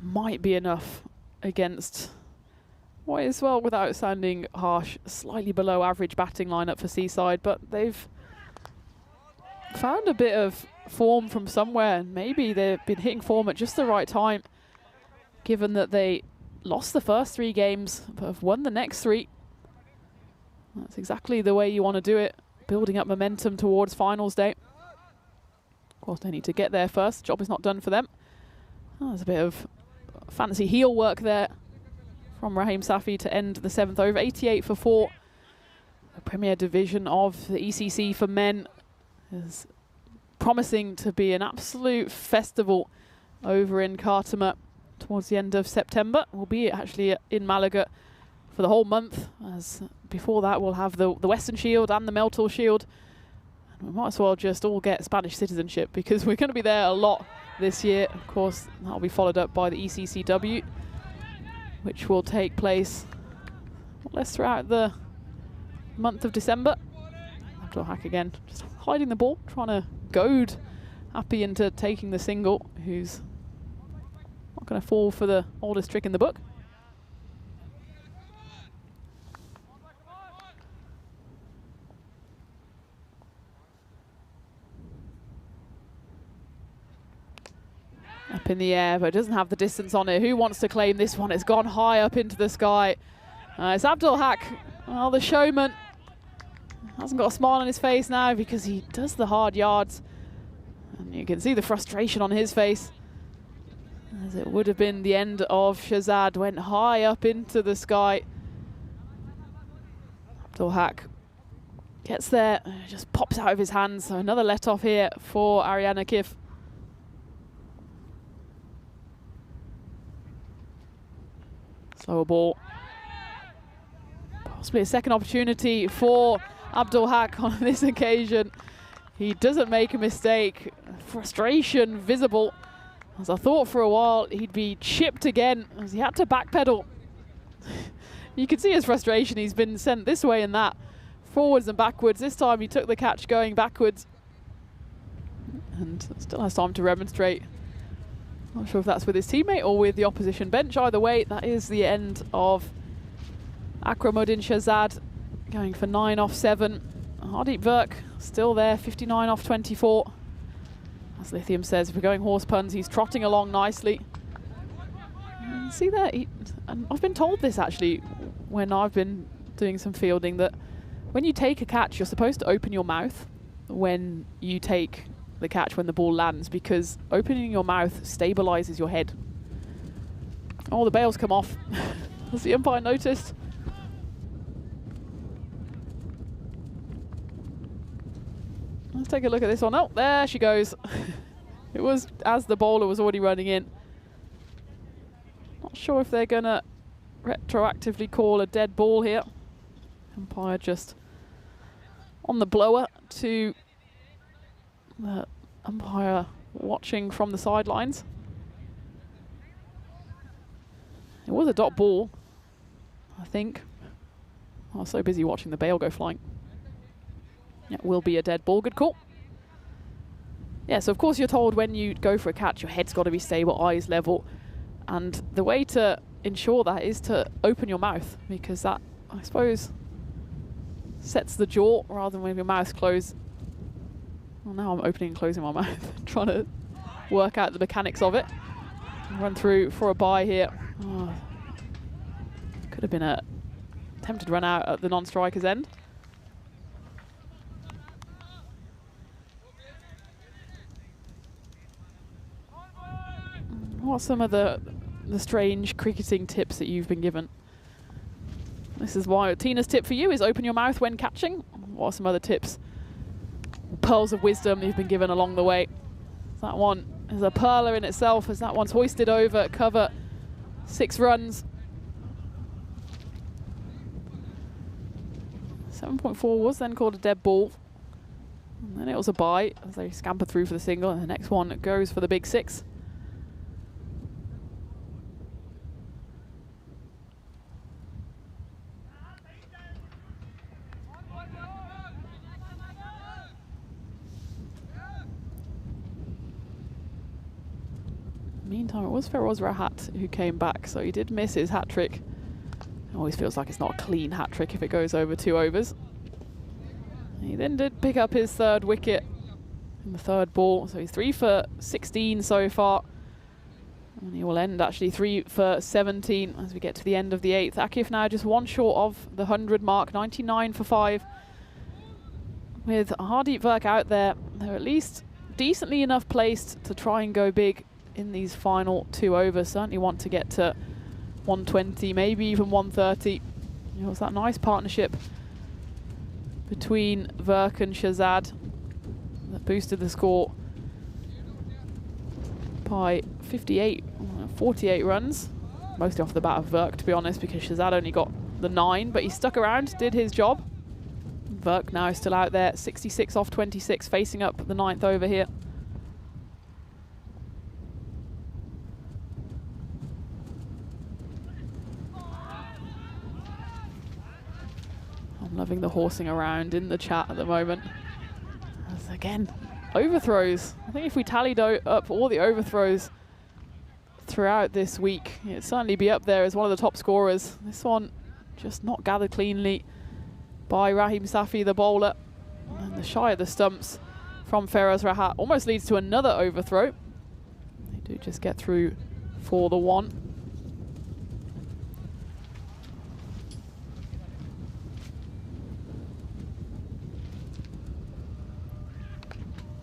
might be enough against what is, well, without sounding harsh, slightly below average batting lineup for Seaside, but they've found a bit of form from somewhere, and maybe they've been hitting form at just the right time, given that they lost the first 3 games but have won the next 3. That's exactly the way you want to do it, building up momentum towards finals day. Of course, they need to get there first. The job is not done for them. Oh, there's a bit of fancy heel work there from Rahim Safi to end the 7th over. 88 for 4. The Premier Division of the ECC for men is promising to be an absolute festival over in Khartoum towards the end of September. We'll be actually in Malaga for the whole month, as before that we'll have the Western Shield and the Meltor Shield. And we might as well just all get Spanish citizenship because we're going to be there a lot this year. Of course, that'll be followed up by the ECCW, which will take place more or less throughout the month of December. Abdul Haq again, just hiding the ball, trying to goad Happy into taking the single, who's not going to fall for the oldest trick in the book. Up in the air, but it doesn't have the distance on it. Who wants to claim this one? It's gone high up into the sky. It's Abdul Haq, well, the showman. Hasn't got a smile on his face now because he does the hard yards. And you can see the frustration on his face, as it would have been the end of Shazad. Went high up into the sky. Abdul Haq gets there, just pops out of his hands. So another let off here for Arian Akif. Slower ball. Possibly a second opportunity for Abdul Haq on this occasion. He doesn't make a mistake. Frustration visible, as I thought for a while he'd be chipped again, as he had to backpedal. You can see his frustration. He's been sent this way and that, forwards and backwards. This time he took the catch going backwards and still has time to remonstrate. Not sure if that's with his teammate or with the opposition bench. Either way, that is the end of Akramuddin Shazad, going for 9 off 7. Hardeep Verk still there, 59 off 24. As Lithium says, if we're going horse puns, he's trotting along nicely. And see there, and I've been told this actually when I've been doing some fielding, that when you take a catch, you're supposed to open your mouth when you take the catch when the ball lands, because opening your mouth stabilizes your head. Oh, the bails come off. Has the umpire noticed? Let's take a look at this one. Oh, there she goes. It was as the bowler was already running in. Not sure if they're going to retroactively call a dead ball here. Umpire just on the blower to the umpire watching from the sidelines. It was a dot ball, I think. I was so busy watching the bail go flying. It will be a dead ball. Good call. Yeah, so of course you're told when you go for a catch, your head's got to be stable, eyes level. And the way to ensure that is to open your mouth, because that, I suppose, sets the jaw rather than with your mouth closed. Well, now I'm opening and closing my mouth, trying to work out the mechanics of it. Run through for a bye here. Oh, could have been a attempted run out at the non-striker's end. What are some of the strange cricketing tips that you've been given? This is why Tina's tip for you is open your mouth when catching. What are some other tips? Pearls of wisdom you've been given along the way. That one is a pearler in itself, as that one's hoisted over cover, 6 runs. 7.4 was then called a dead ball. And then it was a bye as they scamper through for the single, and the next one goes for the big 6. Meantime, it was Feroz Rahat who came back, so he did miss his hat-trick. It always feels like it's not a clean hat-trick if it goes over 2 overs. He then did pick up his 3rd wicket in the 3rd ball, so he's 3 for 16 so far. And he will end actually 3 for 17 as we get to the end of the 8th. Akif now just 1 short of the 100 mark, 99 for 5. With Hardeep Verk out there, they're at least decently enough placed to try and go big in these final 2 overs. Certainly want to get to 120, maybe even 130. It was that nice partnership between Verk and Shahzad that boosted the score by 48 runs, mostly off the bat of Verk, to be honest, because Shahzad only got the 9, but he stuck around, did his job. Verk now still out there, 66 off 26, facing up the 9th over here. I'm loving the horsing around in the chat at the moment. As again, overthrows. I think if we tallied up all the overthrows throughout this week, it'd certainly be up there as one of the top scorers. This one just not gathered cleanly by Rahim Safi, the bowler. And the shy of the stumps from Feroz Rahat almost leads to another overthrow. They do just get through for the 1.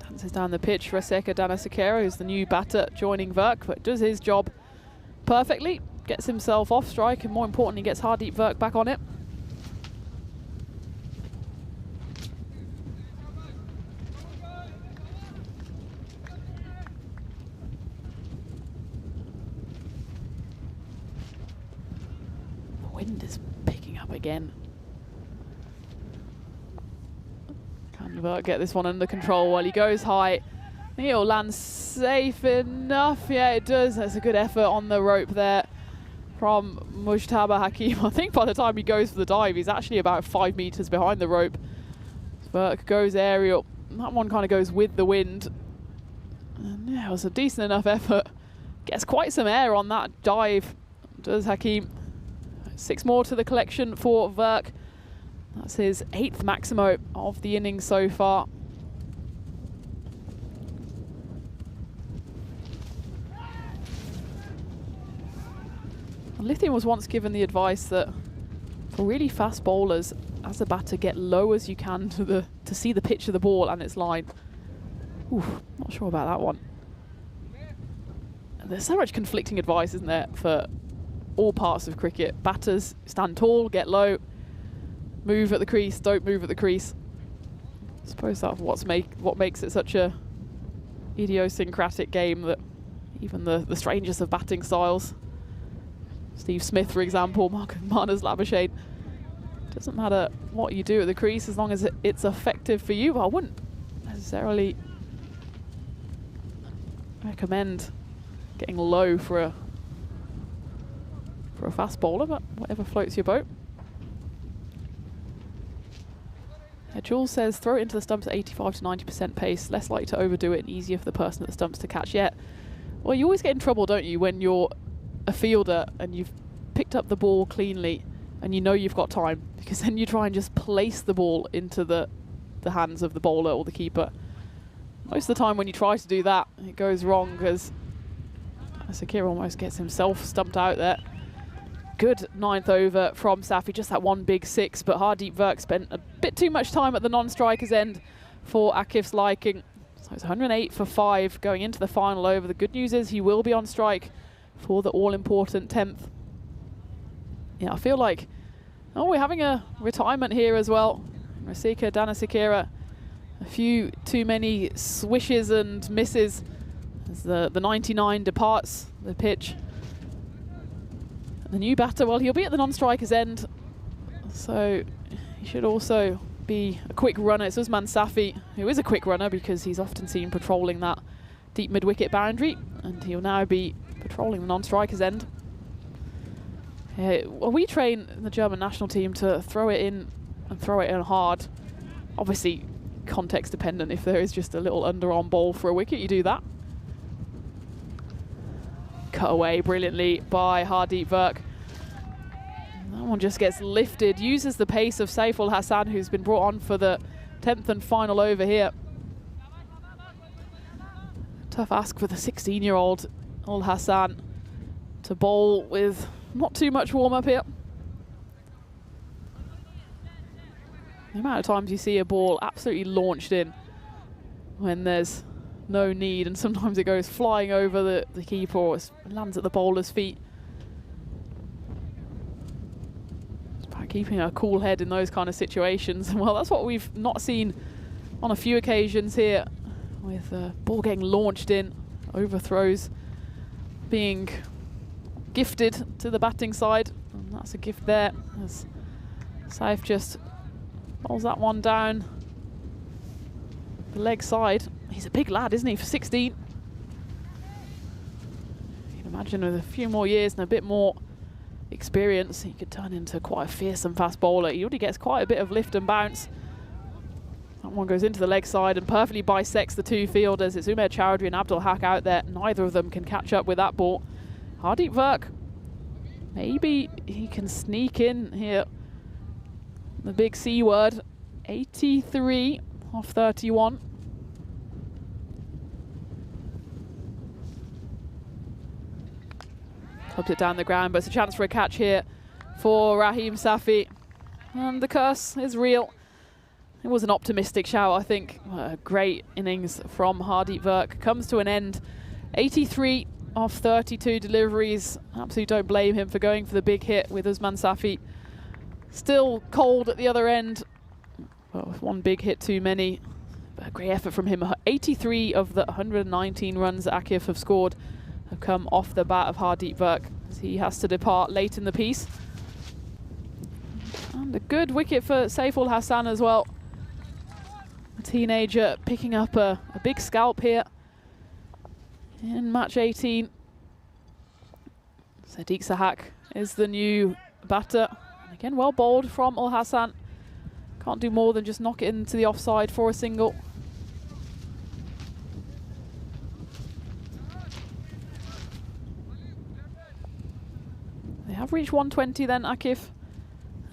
Dances down the pitch, Raseka Danasekera, who's the new batter joining Verk, but does his job perfectly. Gets himself off strike, and more importantly, gets Hardeep Verk back on it. The wind is picking up again. Can Verk get this one under control while he goes high? I think it'll land safe enough. Yeah, it does. That's a good effort on the rope there from Mujtaba Hakim. I think by the time he goes for the dive, he's actually about 5 meters behind the rope. Verk goes aerial. That one kind of goes with the wind. And yeah, it was a decent enough effort. Gets quite some air on that dive, does Hakim. 6 more to the collection for Verk. That's his 8th Maximo of the innings so far. Lithium was once given the advice that for really fast bowlers, as a batter, get low as you can to see the pitch of the ball and its line. Ooh, not sure about that one. There's so much conflicting advice, isn't there, for all parts of cricket. Batters, stand tall, get low, move at the crease, don't move at the crease. I suppose that's what makes it such a idiosyncratic game, that even the strangest of batting styles, Steve Smith, for example, Marnus Labuschagne, doesn't matter what you do at the crease as long as it's effective for you. But I wouldn't necessarily recommend getting low for a fast bowler, but whatever floats your boat. Jules says throw it into the stumps at 85 to 90% pace, less likely to overdo it and easier for the person at the stumps to catch. Yeah, well, you always get in trouble, don't you, when you're a fielder and you've picked up the ball cleanly and you know you've got time, because then you try and just place the ball into the hands of the bowler or the keeper. Most of the time when you try to do that, it goes wrong, because Sakira almost gets himself stumped out there. Good 9th over from Safi, just that one big 6, but Hardeep Virk spent a bit too much time at the non-striker's end for Akif's liking. So it's 108 for 5 going into the final over. The good news is he will be on strike for the all-important 10th. Yeah, I feel like, we're having a retirement here as well. Rasika Danasekera, a few too many swishes and misses as the 99 departs the pitch. The new batter, well, he'll be at the non-striker's end, so he should also be a quick runner. It's Usman Safi, who is a quick runner because he's often seen patrolling that deep mid-wicket boundary, and he'll now be patrolling the non-striker's end. Well, we train the German national team to throw it in and throw it in hard. Obviously, context dependent. If there is just a little underarm ball for a wicket, you do that. Cut away brilliantly by Hardeep Virk. That one just gets lifted, uses the pace of Saiful Hassan, who's been brought on for the 10th and final over here. Tough ask for the 16-year-old Ul Hassan to bowl with not too much warm-up here. The amount of times you see a ball absolutely launched in when there's no need, and sometimes it goes flying over the keeper or it lands at the bowler's feet. It's about keeping a cool head in those kind of situations. Well, that's what we've not seen on a few occasions here, with the ball getting launched in, overthrows being gifted to the batting side, and that's a gift there as Saif just bowls that one down the leg side. He's a big lad, isn't he, for 16? You can imagine with a few more years and a bit more experience, he could turn into quite a fearsome fast bowler. He already gets quite a bit of lift and bounce. That one goes into the leg side and perfectly bisects the two fielders. It's Umair Chowdhury and Abdul Haq out there. Neither of them can catch up with that ball. Hardeep Virk, maybe he can sneak in here. The big C word, 83 off 31. Clubs it down the ground, but it's a chance for a catch here for Raheem Safi. And the curse is real. It was an optimistic shout, I think. A great innings from Hardeep Virk. Comes to an end. 83 off 32 deliveries. Absolutely don't blame him for going for the big hit with Usman Safi. Still cold at the other end. Well, one big hit too many. But a great effort from him. 83 of the 119 runs that Akif have scored have come off the bat of Hardeep Virk, as he has to depart late in the piece. And a good wicket for Saiful Hassan as well. A teenager picking up a big scalp here in match 18. Sadiq Sahak is the new batter. And again, well bowled from Ul Hassan. Can't do more than just knock it into the offside for a single. They have reached 120 then, Akif.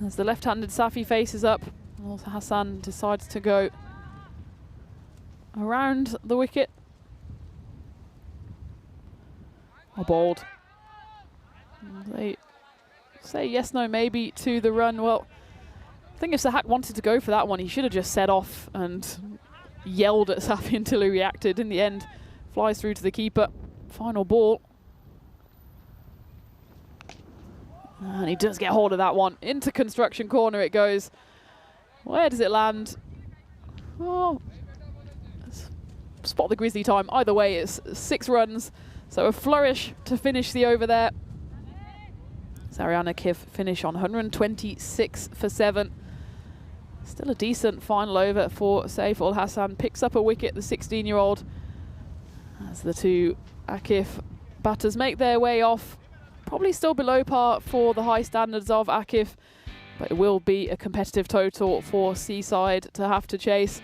As the left-handed Safi faces up, also Hassan decides to go around the wicket. Or bowled. They say yes, no, maybe to the run. Well, I think if Sahak wanted to go for that one, he should have just set off and yelled at Safi until he reacted. In the end, flies through to the keeper. Final ball. And he does get hold of that one. Into construction corner it goes. Where does it land? Oh, spot the Grizzly time. Either way, it's 6 runs. So a flourish to finish the over there. Ariana Kif finish on 126 for 7. Still a decent final over for Saif Ul Hassan. Picks up a wicket, the 16-year-old. As the two Akif batters make their way off. Probably still below par for the high standards of Akif, but it will be a competitive total for Seaside to have to chase.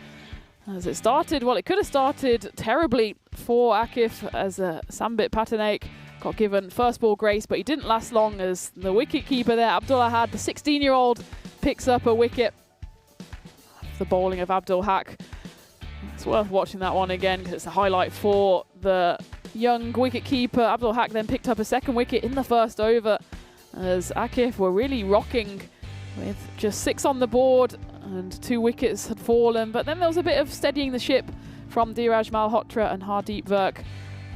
As it started, well, it could have started terribly for Akif as Sambit Patanaik got given first ball grace, but he didn't last long as the wicket keeper there, Abdul Ahad, the 16-year-old, picks up a wicket. The bowling of Abdul Haq. It's worth watching that one again because it's a highlight for the young wicket keeper. Abdul Haq then picked up a second wicket in the first over as Akif were really rocking with just 6 on the board and 2 wickets had fallen. But then there was a bit of steadying the ship from Dheeraj Malhotra and Hardeep Virk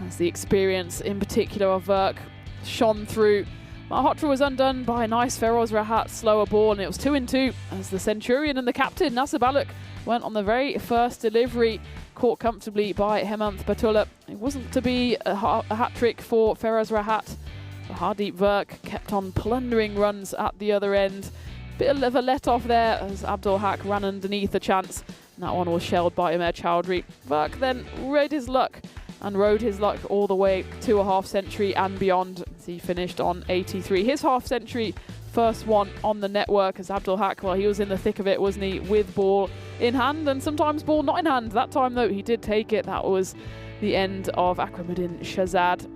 as the experience in particular of Virk shone through. Malhotra was undone by a nice Feroz Rahat slower ball, and it was 2-2 as the Centurion and the captain Nasser Balak went on the very first delivery, caught comfortably by Hemant Batula. It wasn't to be a hat-trick for Feroz Rahat. Hardeep Virk kept on plundering runs at the other end. Bit of a let-off there as Abdul Haq ran underneath a chance. And that one was shelled by Umer Chowdhury. Virk then rode his luck all the way to a half-century and beyond. He finished on 83. His half-century, first one on the network as Abdul Haq, well, he was in the thick of it, wasn't he, with ball in hand and sometimes ball not in hand. That time, though, he did take it. That was the end of Akramuddin Shahzad.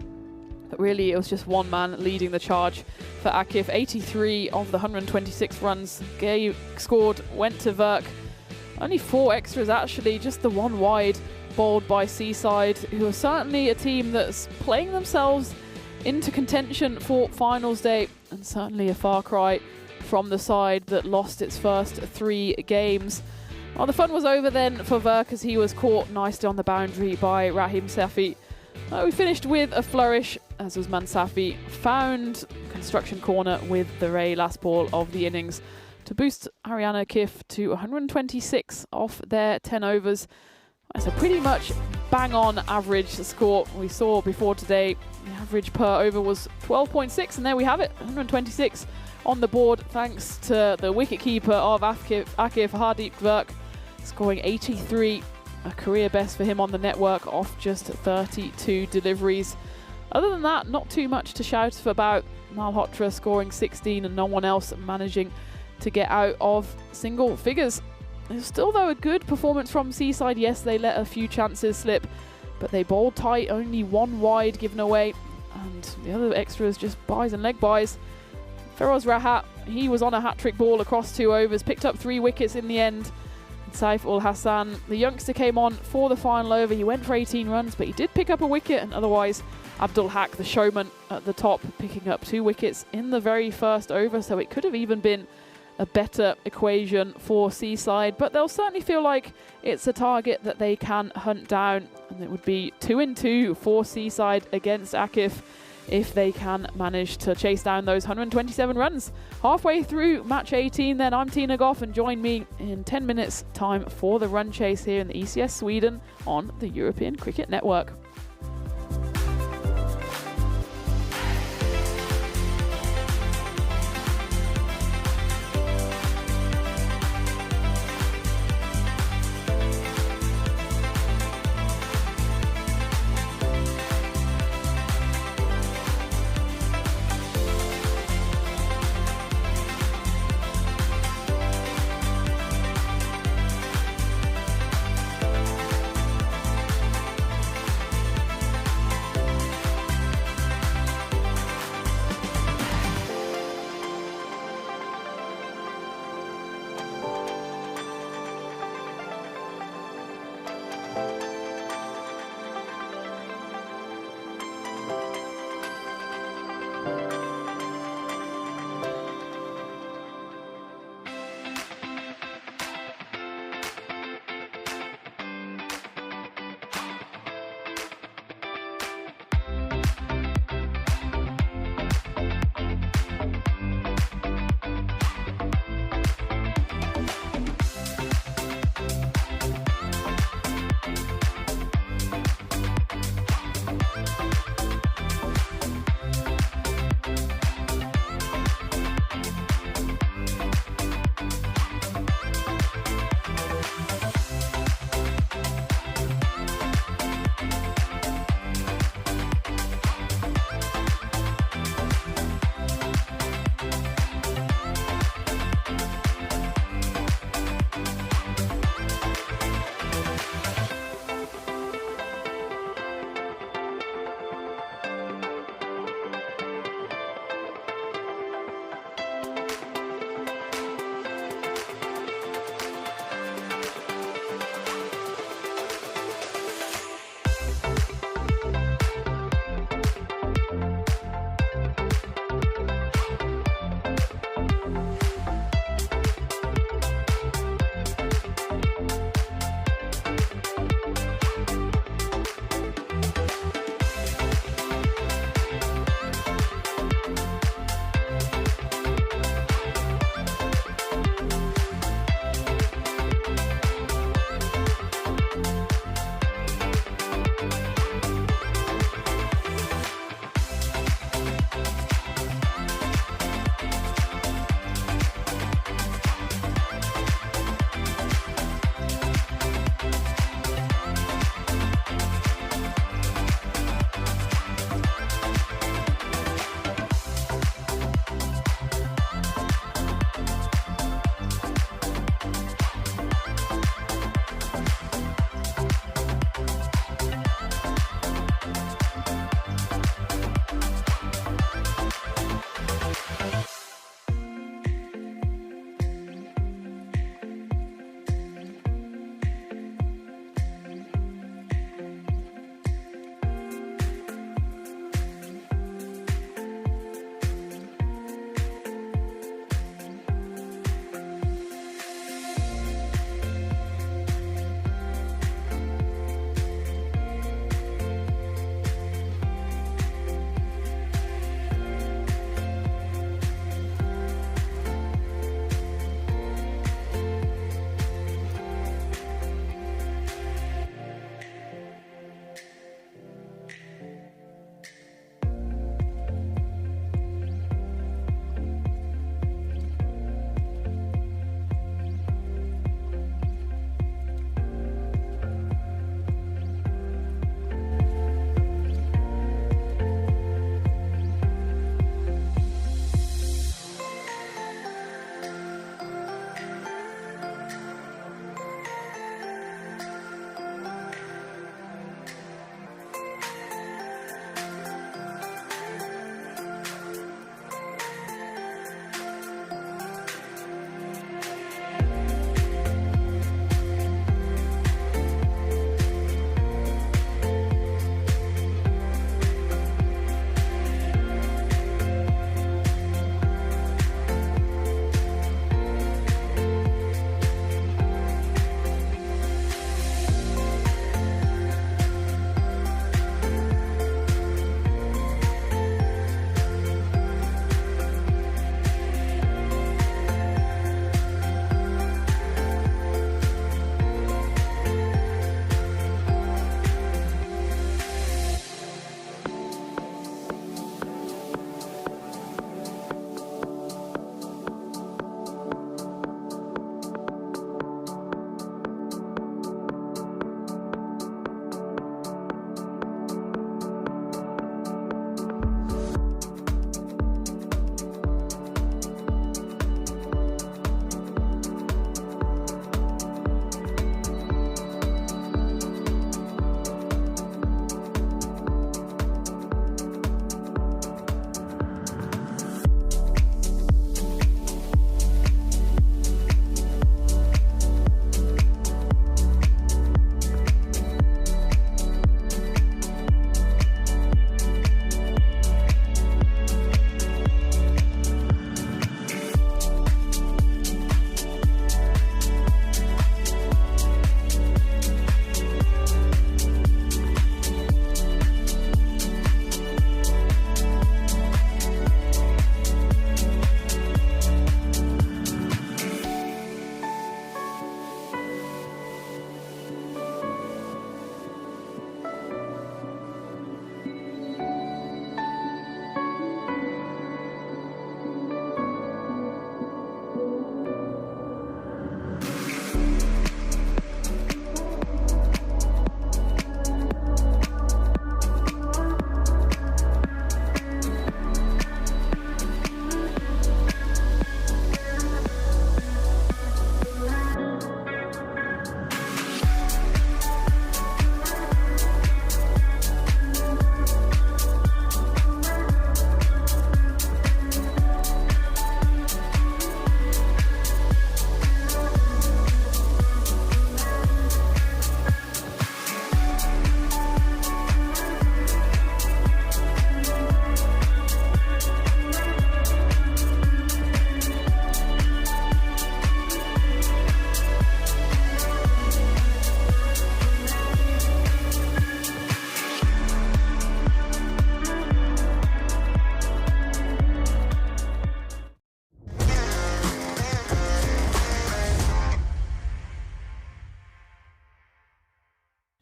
But really, it was just one man leading the charge for Akif. 83 of the 126 runs scored went to Virk. Only 4 extras, actually, just the one wide bowled by Seaside, who are certainly a team that's playing themselves into contention for finals day, and certainly a far cry from the side that lost its first 3 games. Well, the fun was over then for Virk as he was caught nicely on the boundary by Rahim Safi. We finished with a flourish as Usman Safi found construction corner with the very last ball of the innings to boost Ariana Kif to 126 off their 10 overs. That's a pretty much bang-on average score we saw before today. The average per over was 12.6, and there we have it, 126 on the board, thanks to the wicketkeeper of Akif, Hardeep Virk, scoring 83, a career best for him on the network off just 32 deliveries. Other than that, not too much to shout about. Malhotra scoring 16 and no one else managing to get out of single figures. It was still, though, a good performance from Seaside. Yes, they let a few chances slip, but they bowled tight, only 1 wide given away, and the other extras just buys and leg buys. Feroz Rahat, he was on a hat-trick ball across 2 overs, picked up 3 wickets in the end. And Saif Ul Hassan, the youngster, came on for the final over. He went for 18 runs, but he did pick up a wicket, and otherwise Abdul Haq, the showman at the top, picking up 2 wickets in the very first over, so it could have even been a better equation for Seaside, but they'll certainly feel like it's a target that they can hunt down, and it would be 2-2 for Seaside against Akif if they can manage to chase down those 127 runs. Halfway through match 18 then, I'm Tina Goff, and join me in 10 minutes time for the run chase here in the ECS Sweden on the European Cricket Network.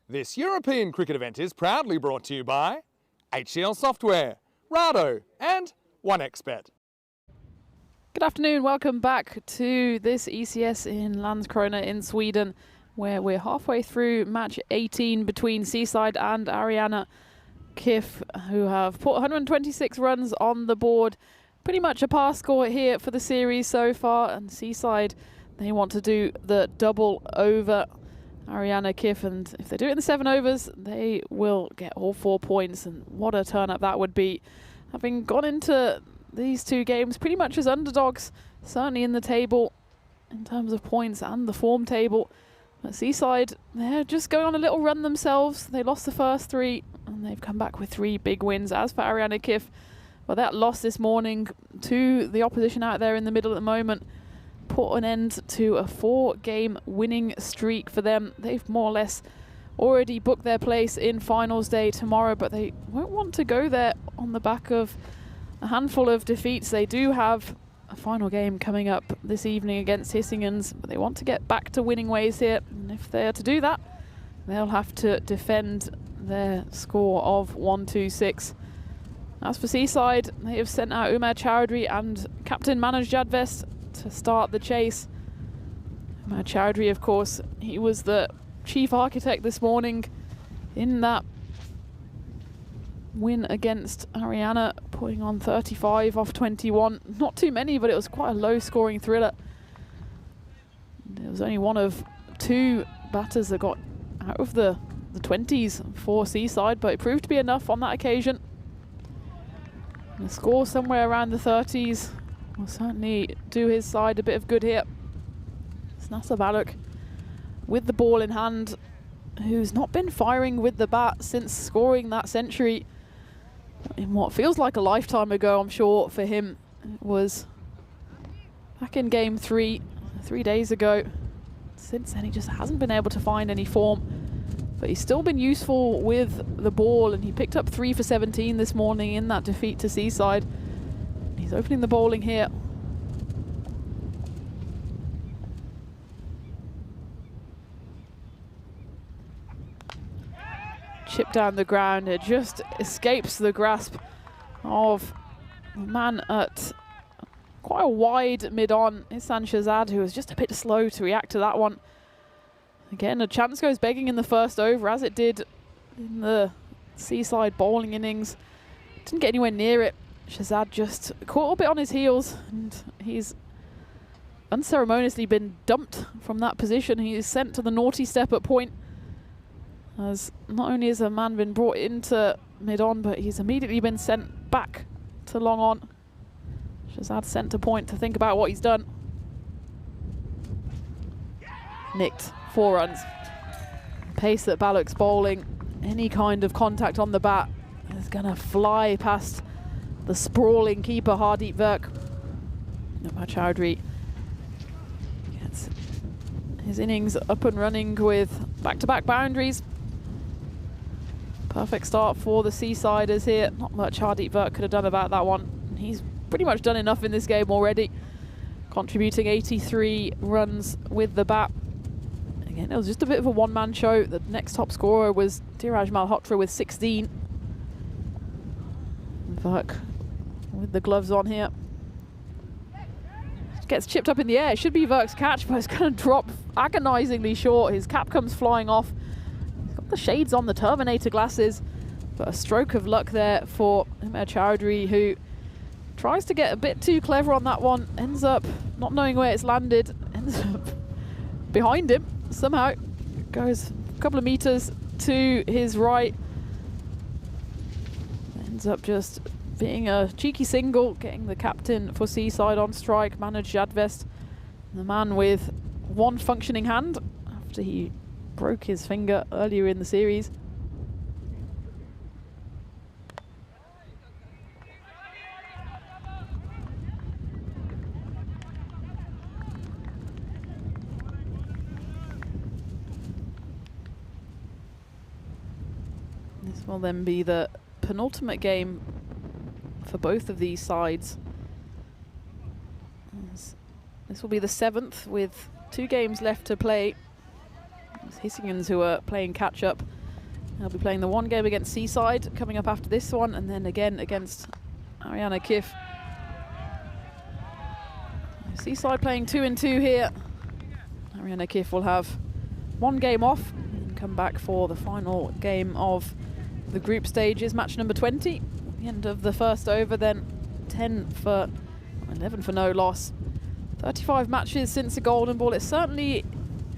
This European cricket event is proudly brought to you by HCL Software, Rado and 1xBet. Good afternoon, welcome back to this ECS in Landskrona in Sweden, where we're halfway through match 18 between Seaside and Ariana Kiff, who have put 126 runs on the board. Pretty much a pass score here for the series so far, and Seaside, they want to do the double over Ariana Kiff, and if they do it in the 7 overs, they will get all 4 points, and what a turn up that would be. Having gone into these 2 games pretty much as underdogs, certainly in the table in terms of points and the form table. But Seaside, they're just going on a little run themselves. They lost the first 3 and they've come back with 3 big wins. As for Ariana Kiff, well, that loss this morning to the opposition out there in the middle at the moment put an end to a 4-game winning streak for them. They've more or less already booked their place in finals day tomorrow, but they won't want to go there on the back of a handful of defeats. They do have a final game coming up this evening against Hissingens, but they want to get back to winning ways here, and if they are to do that, they'll have to defend their score of 126. As for Seaside, they have sent out Umair Chowdhury and captain Manoj Jadvest to start the chase. Umair Chowdhury, of course, he was the chief architect this morning in that win against Ariana, putting on 35 off 21. Not too many, but it was quite a low scoring thriller. There was only one of 2 batters that got out of the 20s for Seaside, but it proved to be enough on that occasion. And a score somewhere around the 30s will certainly do his side a bit of good here. Snasa Baluk with the ball in hand, who's not been firing with the bat since scoring that century in what feels like a lifetime ago, I'm sure, for him. It was back in game 3 days ago. Since then, he just hasn't been able to find any form, but he's still been useful with the ball, and he picked up 3 for 17 this morning in that defeat to Seaside. He's opening the bowling here. Chip down the ground, it just escapes the grasp of the man at quite a wide mid-on, Ihsan Shahzad, who was just a bit slow to react to that one. Again, a chance goes begging in the first over, as it did in the Seaside bowling innings. Didn't get anywhere near it. Shahzad just caught a bit on his heels, and he's unceremoniously been dumped from that position. He is sent to the naughty step at point, as not only has a man been brought into mid-on, but he's immediately been sent back to long on. Shahzad sent to point to think about what he's done. Nicked 4 runs. Pace that Baluk's bowling, any kind of contact on the bat is going to fly past the sprawling keeper Hardeep Virk. Umair Chowdhury gets his innings up and running with back-to-back boundaries. Perfect start for the Seasiders here. Not much Hardeep Virk could have done about that one. He's pretty much done enough in this game already, contributing 83 runs with the bat. Again, it was just a bit of a one-man show. The next top scorer was Dhiraj Malhotra with 16. Virk with the gloves on here. Gets chipped up in the air. It should be Virk's catch, but it's going to drop agonizingly short. His cap comes flying off. He's got the shades on, the Terminator glasses, but a stroke of luck there for Umair Chowdhury, who tries to get a bit too clever on that one, ends up not knowing where it's landed, ends up behind him somehow, goes a couple of meters to his right, ends up just being a cheeky single, getting the captain for Seaside on strike, Manoj Jadvest, the man with 1 functioning hand after he broke his finger earlier in the series. This will then be the penultimate game for both of these sides. This will be the 7th with 2 games left to play. It's Hissingens who are playing catch up. They'll be playing the one game against Seaside coming up after this one, and then again against Ariana Kif. Seaside playing 2-2 here. Ariana Kif will have one game off and come back for the final game of the group stages, match number 20. At the end of the first over, then 11 for no loss. 35 matches since the Golden Ball. It's certainly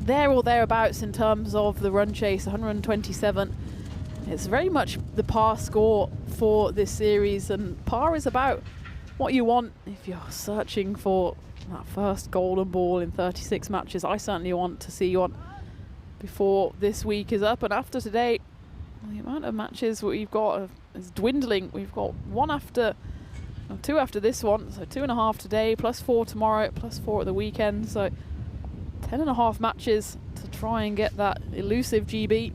there or thereabouts in terms of the run chase, 127. It's very much the par score for this series, and par is about what you want if you're searching for that first Golden Ball in 36 matches. I certainly want to see one before this week is up, and after today, the amount of matches we've got is dwindling. We've got two after this one, so 2.5 today, plus 4 tomorrow, plus 4 at the weekend, so 10.5 matches to try and get that elusive GB.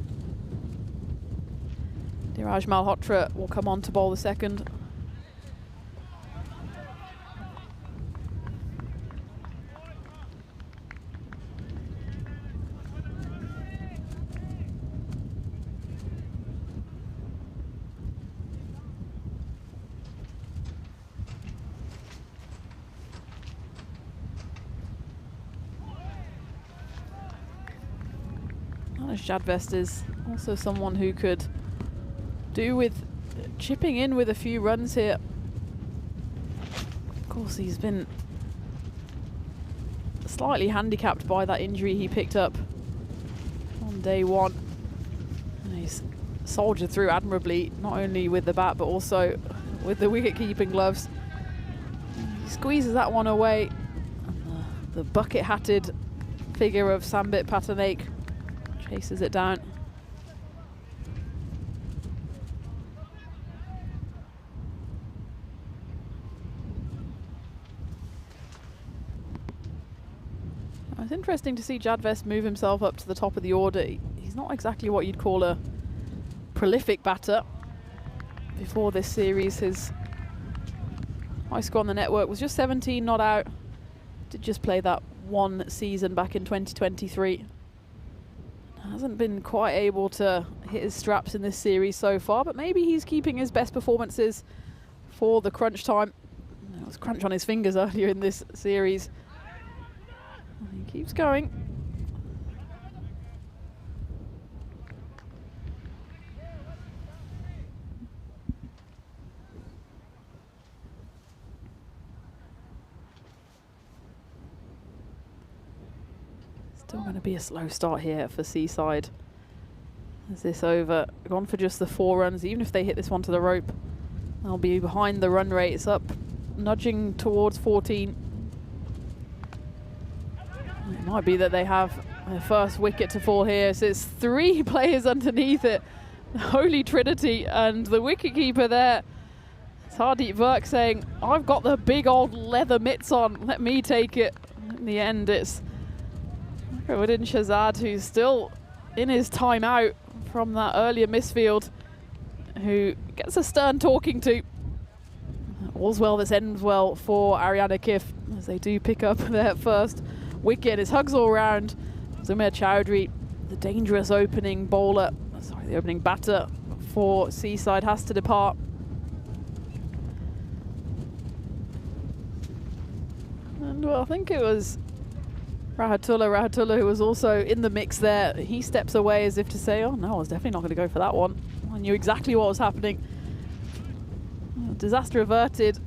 Diraj Malhotra will come on to bowl the second. Jadvest is also someone who could do with chipping in with a few runs here. Of course, he's been slightly handicapped by that injury he picked up on day one. And he's soldiered through admirably, not only with the bat but also with the wicket-keeping gloves. He squeezes that one away, and the bucket-hatted figure of Sambit Patanaik chases it down. It's interesting to see Jadvest move himself up to the top of the order. He's not exactly what you'd call a prolific batter. Before this series, his high score on the network was just 17 not out. Did just play that one season back in 2023. Hasn't been quite able to hit his straps in this series so far, but maybe he's keeping his best performances for the crunch time. There was crunch on his fingers earlier in this series. He keeps going. Still going to be a slow start here for Seaside. As this over, gone for just the 4 runs. Even if they hit this one to the rope, they'll be behind the run rate. It's up, nudging towards 14. It might be that they have their first wicket to fall here. So it's 3 players underneath it. Holy Trinity, and the wicketkeeper there, it's Hardeep Virk saying, I've got the big old leather mitts on, let me take it. In the end, it's Udin Shahzad, who's still in his timeout from that earlier misfield, who gets a stern talking to. All's well that ends well for Ariana Kif, as they do pick up their first wicket. It's hugs all round. Zumair Chowdhury, the dangerous opening batter for Seaside, has to depart. And well, I think it was Rahatullah, who was also in the mix there. He steps away as if to say, oh no, I was definitely not going to go for that one. I knew exactly what was happening. Disaster averted.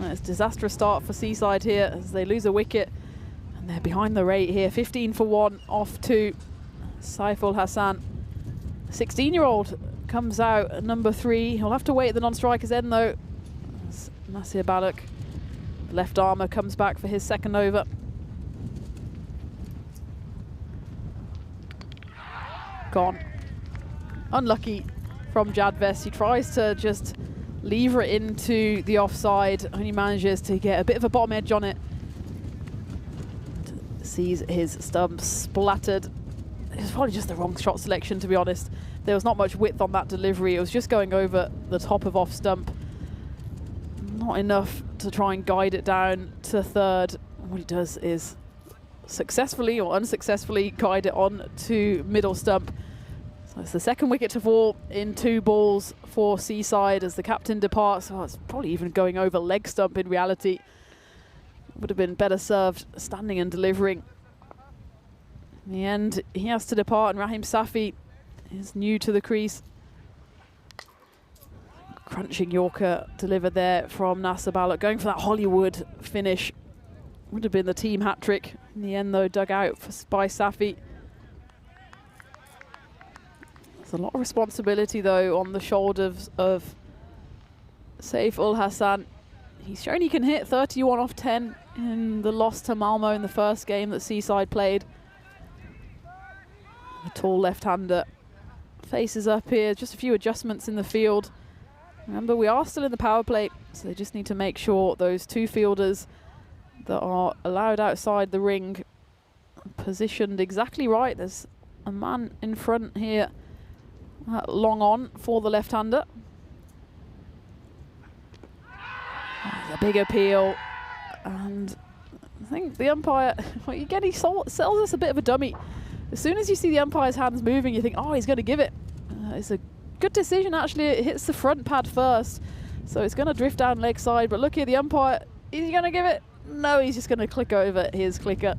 It's a disastrous start for Seaside here as they lose a wicket. And they're behind the rate here. 15 for 1 off to Saiful Hassan. 16-year-old comes out at number 3. He'll have to wait at the non-striker's end though. Nasir Balak, left armour, comes back for his second over. Gone. Unlucky from Jadvest. He tries to just lever it into the offside, only manages to get a bit of a bottom edge on it. Sees his stump splattered. It was probably just the wrong shot selection, to be honest. There was not much width on that delivery. It was just going over the top of off stump. Not enough to try and guide it down to third. What he does is successfully or unsuccessfully guide it on to middle stump. So it's the second wicket to fall in 2 balls for Seaside as the captain departs. Oh, it's probably even going over leg stump in reality. Would have been better served standing and delivering. In the end, he has to depart, and Rahim Safi is new to the crease. Crunching Yorker delivered there from Nasser Balak, going for that Hollywood finish. Would have been the team hat-trick. In the end, though, dug out by Safi. There's a lot of responsibility, though, on the shoulders of Saif Ul Hassan. He's shown he can hit 31 off 10 in the loss to Malmo in the first game that Seaside played. The tall left-hander faces up here. Just a few adjustments in the field. Remember, we are still in the power play, so they just need to make sure those 2 fielders that are allowed outside the ring are positioned exactly right. There's a man in front here, long on for the left-hander. A big appeal, and I think the umpire, again, he sells us a bit of a dummy. As soon as you see the umpire's hands moving, you think, oh, he's going to give it. It's a good decision, actually. It hits the front pad first, so it's going to drift down leg side. But look here, the umpire, is he going to give it? No, he's just going to click over his clicker.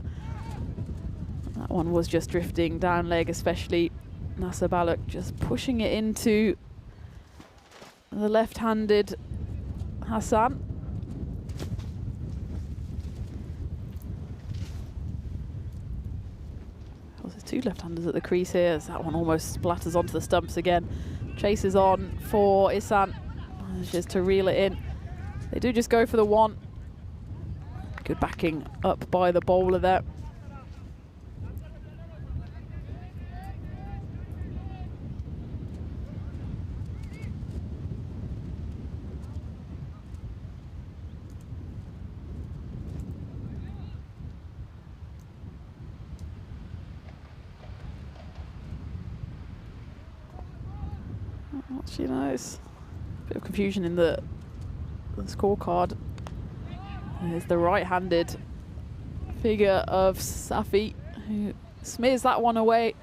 That one was just drifting down leg, especially Nasser Balak just pushing it into the left-handed Hassan. There's 2 left-handers at the crease here, as that one almost splatters onto the stumps again. Chases on for Isan, manages to reel it in. They do just go for the 1. Good backing up by the bowler there. Actually, no, it's a bit of confusion in the scorecard. There's the right-handed figure of Safi, who smears that one away.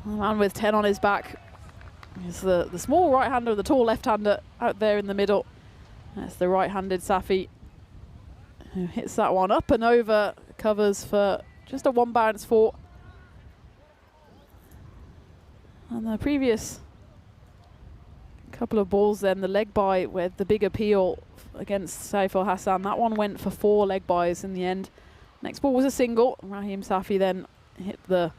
The man with 10 on his back is the small right-hander, the tall left-hander out there in the middle. That's the right-handed Safi, who hits that one up and over, covers for just a 1 bounce 4. And the previous couple of balls then, the leg bye with the big appeal against Saif Ul Hassan, that one went for 4 leg byes in the end. Next ball was a single. Rahim Safi then hit the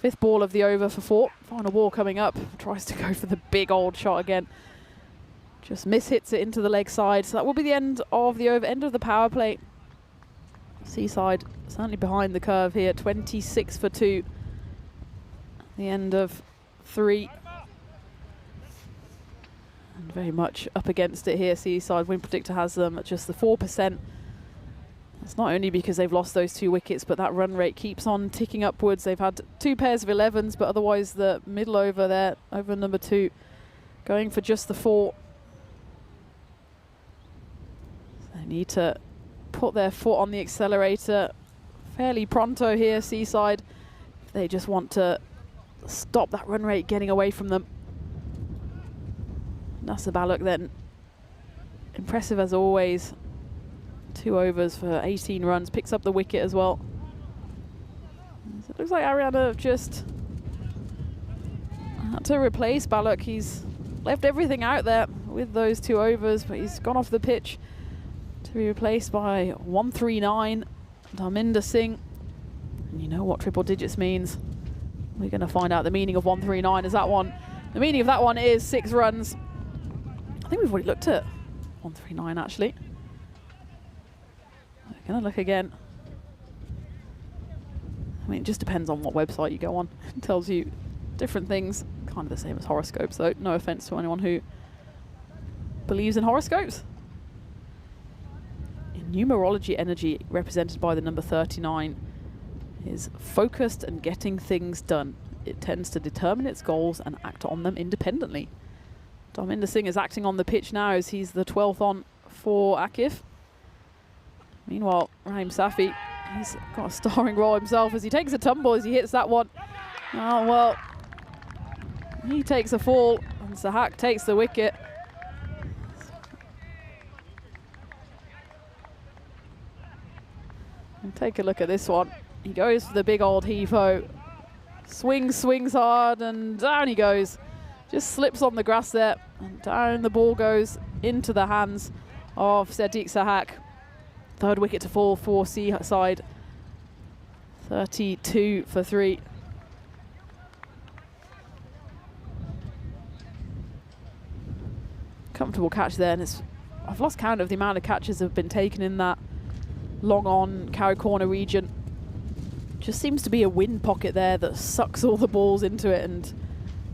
5th ball of the over for 4. Final ball coming up, tries to go for the big old shot again. Just mishits it into the leg side. So that will be the end of the over, end of the power play. Seaside certainly behind the curve here, 26 for 2. The end of 3. And very much up against it here. Seaside win predictor has them at just the 4%. It's not only because they've lost those 2 wickets, but that run rate keeps on ticking upwards. They've had 2 pairs of 11s, but otherwise the middle over there, over number 2, going for just the 4. So they need to put their foot on the accelerator fairly pronto here, Seaside, if they just want to stop that run rate getting away from them. Nasser Balak then, impressive as always. 2 overs for 18 runs, picks up the wicket as well. So it looks like Ariana have just had to replace Balak. He's left everything out there with those 2 overs, but he's gone off the pitch to be replaced by 139, Dharminder Singh. And you know what triple digits means. We're going to find out the meaning of 139 is that one. The meaning of that one is 6 runs. I think we've already looked at 139 actually. We're going to look again. I mean, it just depends on what website you go on. It tells you different things. Kind of the same as horoscopes though. No offense to anyone who believes in horoscopes. In numerology, energy represented by the number 39 is focused and getting things done. It tends to determine its goals and act on them independently. Dharminder Singh is acting on the pitch now as he's the 12th on for Akif. Meanwhile, Rahim Safi, he's got a starring role himself as he takes a tumble as he hits that one. Oh, well, He takes a fall, and Sahak takes the wicket. And take a look at this one. He goes for the big old heave-ho. Swings hard, and down he goes. Just slips on the grass there, and down the ball goes into the hands of Sadiq Sahak. Third wicket to fall for Seaside. 32 for 3. Comfortable catch there, and I've lost count of the amount of catches that have been taken in that long on Cow Corner region. Just seems to be a wind pocket there that sucks all the balls into it and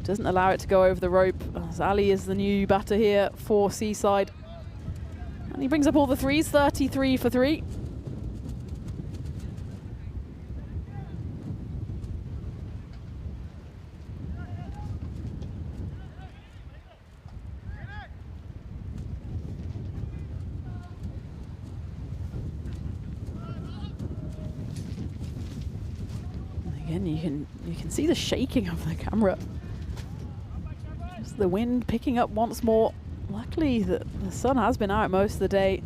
doesn't allow it to go over the rope. As Ali is the new batter here for Seaside. And he brings up all the threes, 33 for 3. Again, you can see the shaking of the camera. Just the wind picking up once more. Luckily, the sun has been out most of the day.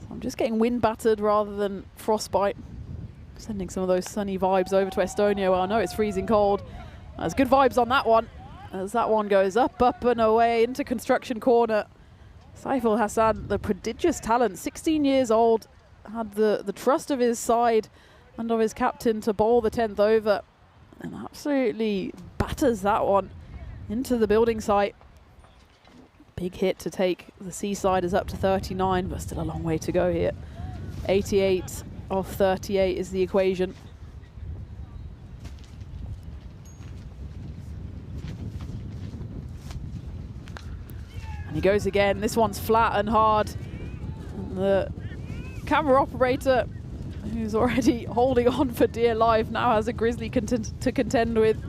So I'm just getting wind battered rather than frostbite. Sending some of those sunny vibes over to Estonia, where I know it's freezing cold. There's good vibes on that one, as that one goes up and away into construction corner. Saiful Hassan, the prodigious talent, 16 years old, had the trust of his side and of his captain to bowl the 10th over, and absolutely batters that one into the building site. Big hit to take the Seasiders up to 39, but still a long way to go here. 88 off 38 is the equation. And he goes again. This one's flat and hard. And the camera operator, who's already holding on for dear life, now has a grizzly to contend with.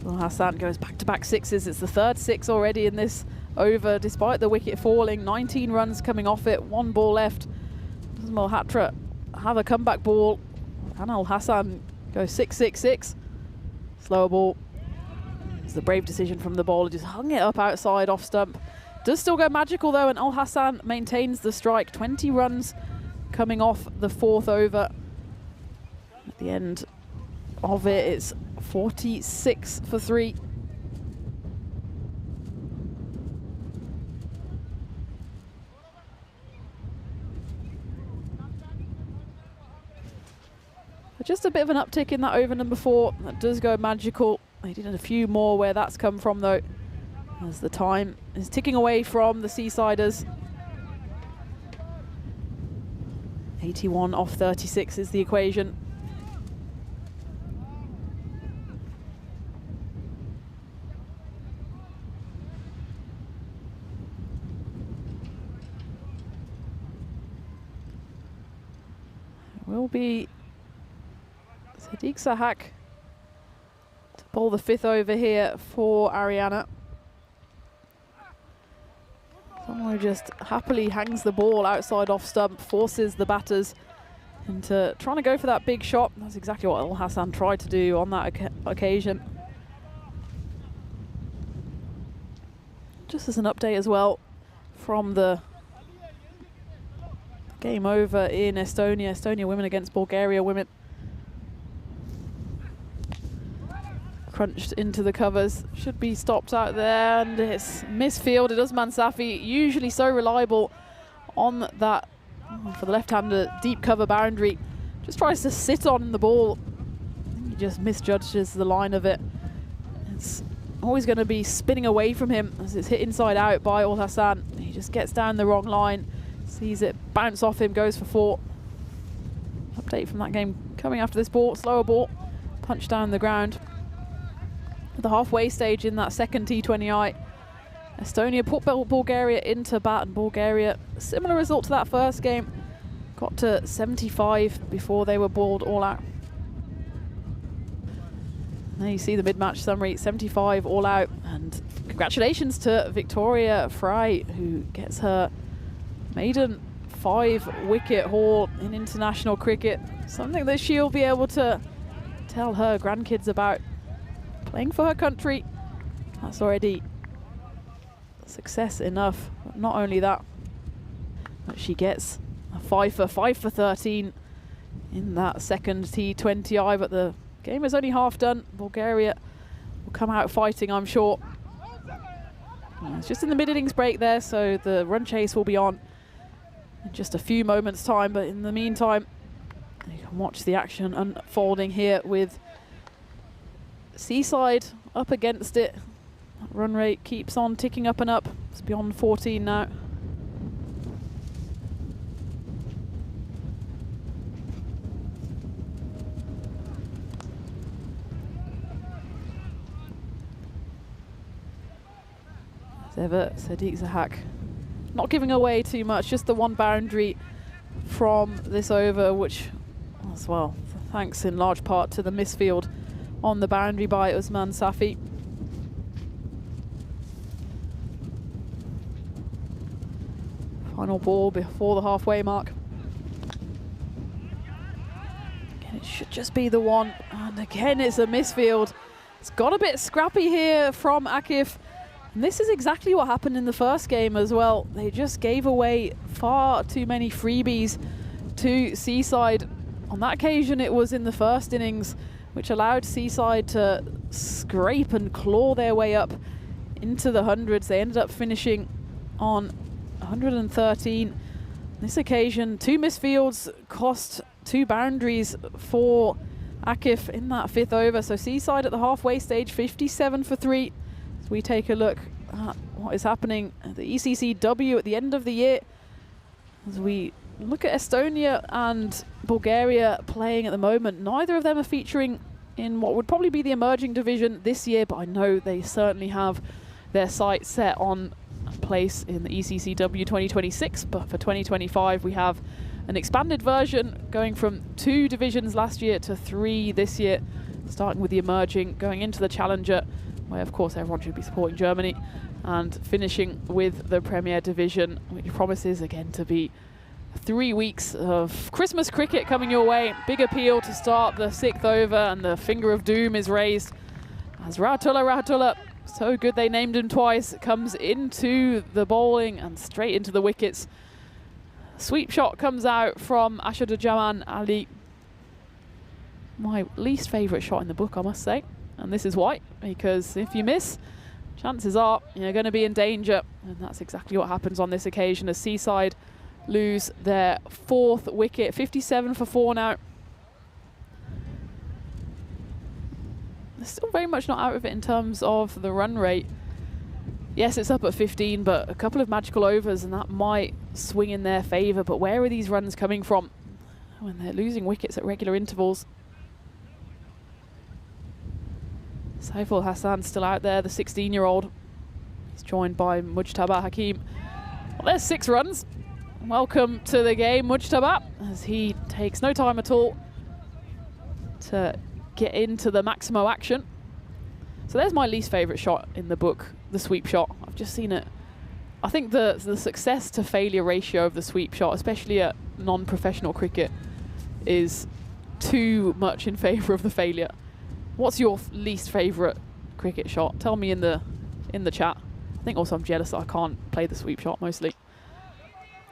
Well, Hassan goes back-to-back sixes. It's the third 6 already in this over, despite the wicket falling. 19 runs coming off it, 1 ball left. Does Malhotra have a comeback ball? Can Al Hassan go 6-6-6? Slower ball. It's the brave decision from the bowler, just hung it up outside off stump. Does still go magical though, and Al Hassan maintains the strike. 20 runs coming off the 4th over. At the end of it, it's 46 for 3. But just a bit of an uptick in that over number 4. That does go magical. They did a few more where that's come from though, as the time is ticking away from the Seasiders. 81 off 36 is the equation. Will be Sadiq Sahak to bowl the 5th over here for Ariana. Someone who just happily hangs the ball outside off stump, forces the batters into trying to go for that big shot. That's exactly what Al Hassan tried to do on that occasion. Just as an update as well from the game over in Estonia. Estonia women against Bulgaria women. Crunched into the covers. Should be stopped out there, and it's misfielded. Usman Safi, usually so reliable on that, for the left-hander, deep cover boundary. Just tries to sit on the ball. He just misjudges the line of it. It's always going to be spinning away from him as it's hit inside out by Al Hassan. He just gets down the wrong line. Sees it bounce off him, goes for 4. Update from that game coming after this ball. Slower ball, punch down the ground. At the halfway stage in that second T20I, Estonia put Bulgaria into bat, and Bulgaria, similar result to that first game, got to 75 before they were balled all out. There you see the mid-match summary, 75 all out, and congratulations to Victoria Fry, who gets her maiden 5-wicket haul in international cricket. Something that she'll be able to tell her grandkids about. Playing for her country, that's already success enough. But not only that, but she gets a 5 for 13 in that second T20I, but the game is only half done. Bulgaria will come out fighting, I'm sure. It's just in the mid-innings break there, so the run chase will be on in just a few moments' time, but in the meantime, you can watch the action unfolding here with Seaside up against it. That run rate keeps on ticking up and up. It's beyond 14 now. As ever, Sadiq Zahak not giving away too much, just the one boundary from this over, which as well, thanks in large part to the misfield on the boundary by Usman Safi. Final ball before the halfway mark. Again, it should just be the one, and again it's a misfield. It's got a bit scrappy here from Akif. And this is exactly what happened in the first game as well. They just gave away far too many freebies to Seaside. On that occasion, it was in the first innings, which allowed Seaside to scrape and claw their way up into the hundreds. They ended up finishing on 113. This occasion, 2 misfields cost 2 boundaries for Akif in that 5th over. So Seaside at the halfway stage, 57 for 3. As we take a look at what is happening at the ECCW at the end of the year, as we look at Estonia and Bulgaria playing at the moment, neither of them are featuring in what would probably be the emerging division this year, but I know they certainly have their sights set on a place in the ECCW 2026. But for 2025, we have an expanded version going from 2 divisions last year to 3 this year, starting with the emerging, going into the challenger, where of course everyone should be supporting Germany, and finishing with the Premier Division, which promises again to be 3 weeks of Christmas cricket coming your way. Big appeal to start the 6th over, and the finger of doom is raised as Rahmatullah, so good they named him twice, comes into the bowling and straight into the wickets. Sweep shot comes out from Ashadujaman Ali. My least favourite shot in the book, I must say. And this is why, because if you miss, chances are you're going to be in danger. And that's exactly what happens on this occasion as Seaside lose their 4th wicket. 57 for 4 now. They're still very much not out of it in terms of the run rate. Yes, it's up at 15, but a couple of magical overs and that might swing in their favour. But where are these runs coming from when they're losing wickets at regular intervals? Saiful Hassan still out there, the 16-year-old. He's joined by Mujtaba Hakim. Well, there's 6 runs. Welcome to the game, Mujtaba, as he takes no time at all to get into the Maximo action. So there's my least favourite shot in the book, the sweep shot. I've just seen it. I think the success to failure ratio of the sweep shot, especially at non-professional cricket, is too much in favour of the failure. What's your least favourite cricket shot? Tell me in the chat. I think also I'm jealous that I can't play the sweep shot mostly.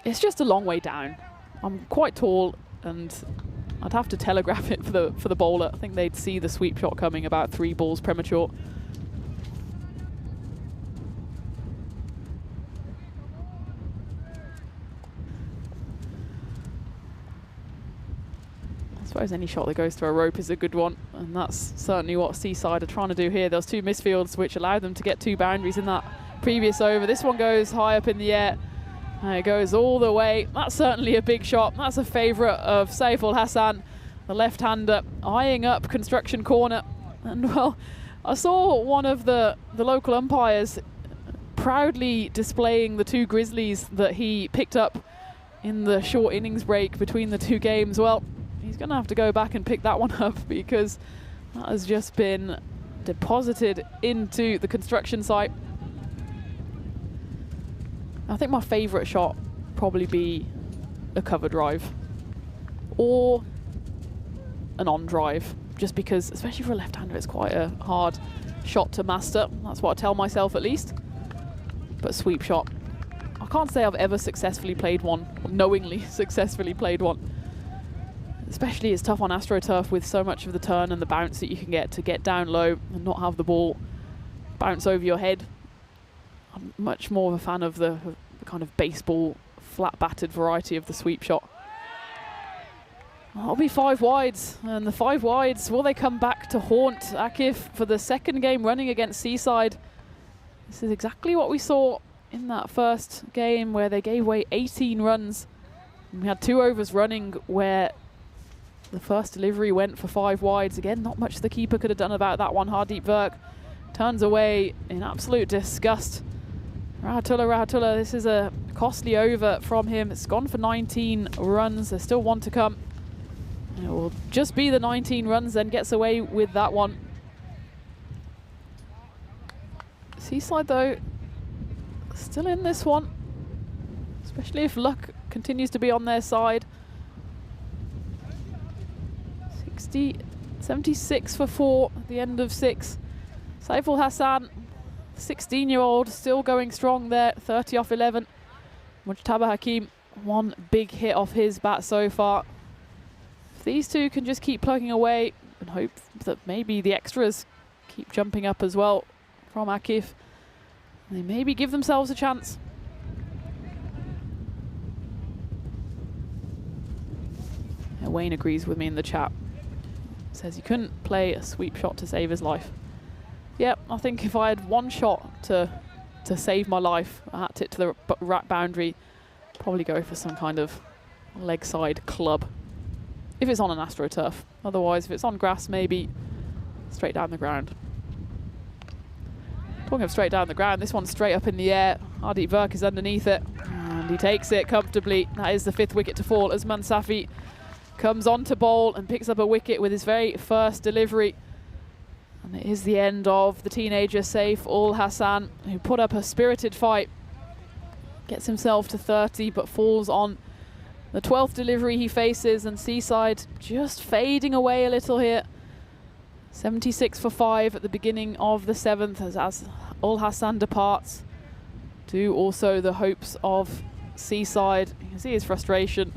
It's just a long way down. I'm quite tall and I'd have to telegraph it for the bowler. I think they'd see the sweep shot coming about 3 balls premature. I suppose any shot that goes to a rope is a good one, and that's certainly what Seaside are trying to do here. There's 2 misfields which allowed them to get 2 boundaries in that previous over. This one goes high up in the air, and it goes all the way. That's certainly a big shot. That's a favourite of Saiful Hassan, the left-hander, eyeing up construction corner. And well, I saw one of the local umpires proudly displaying the 2 Grizzlies that he picked up in the short innings break between the 2 games. Well, he's going to have to go back and pick that one up because that has just been deposited into the construction site. I think my favourite shot probably be a cover drive or an on drive, just because, especially for a left-hander, it's quite a hard shot to master. That's what I tell myself at least. But sweep shot, I can't say I've ever successfully played one, or knowingly successfully played one. Especially it's tough on AstroTurf with so much of the turn and the bounce that you can get to get down low and not have the ball bounce over your head. I'm much more of a fan of the kind of baseball flat batted variety of the sweep shot. That'll be 5 wides, and the 5 wides, will they come back to haunt Akif for the second game running against Seaside? This is exactly what we saw in that first game where they gave away 18 runs. And we had 2 overs running where the first delivery went for 5 wides. Again, not much the keeper could have done about that one. Hardeep Virk turns away in absolute disgust. Rahatullah, this is a costly over from him. It's gone for 19 runs. There's still 1 to come. It will just be the 19 runs, then gets away with that one. Seaside, though, still in this one, especially if luck continues to be on their side. 76 for 4 at the end of 6. Saiful Hassan, 16-year-old, still going strong there, 30 off 11. Mujtaba Hakim, 1 big hit off his bat so far. If these 2 can just keep plugging away and hope that maybe the extras keep jumping up as well from Akif, they maybe give themselves a chance. Yeah, Wayne agrees with me in the chat. Says he couldn't play a sweep shot to save his life. Yep, I think if I had 1 shot to save my life, I had it to the rack boundary, probably go for some kind of leg side club. If it's on an AstroTurf. Otherwise, if it's on grass, maybe straight down the ground. Talking of straight down the ground, this one's straight up in the air. Hardeep Virk is underneath it, and he takes it comfortably. That is the 5th wicket to fall as Mansafi comes on to bowl and picks up a wicket with his very first delivery. And it is the end of the teenager Saiful Hassan, who put up a spirited fight. Gets himself to 30, but falls on the 12th delivery he faces, and Seaside just fading away a little here. 76 for 5 at the beginning of the 7th as Ul Hassan departs. To also the hopes of Seaside. You can see his frustration.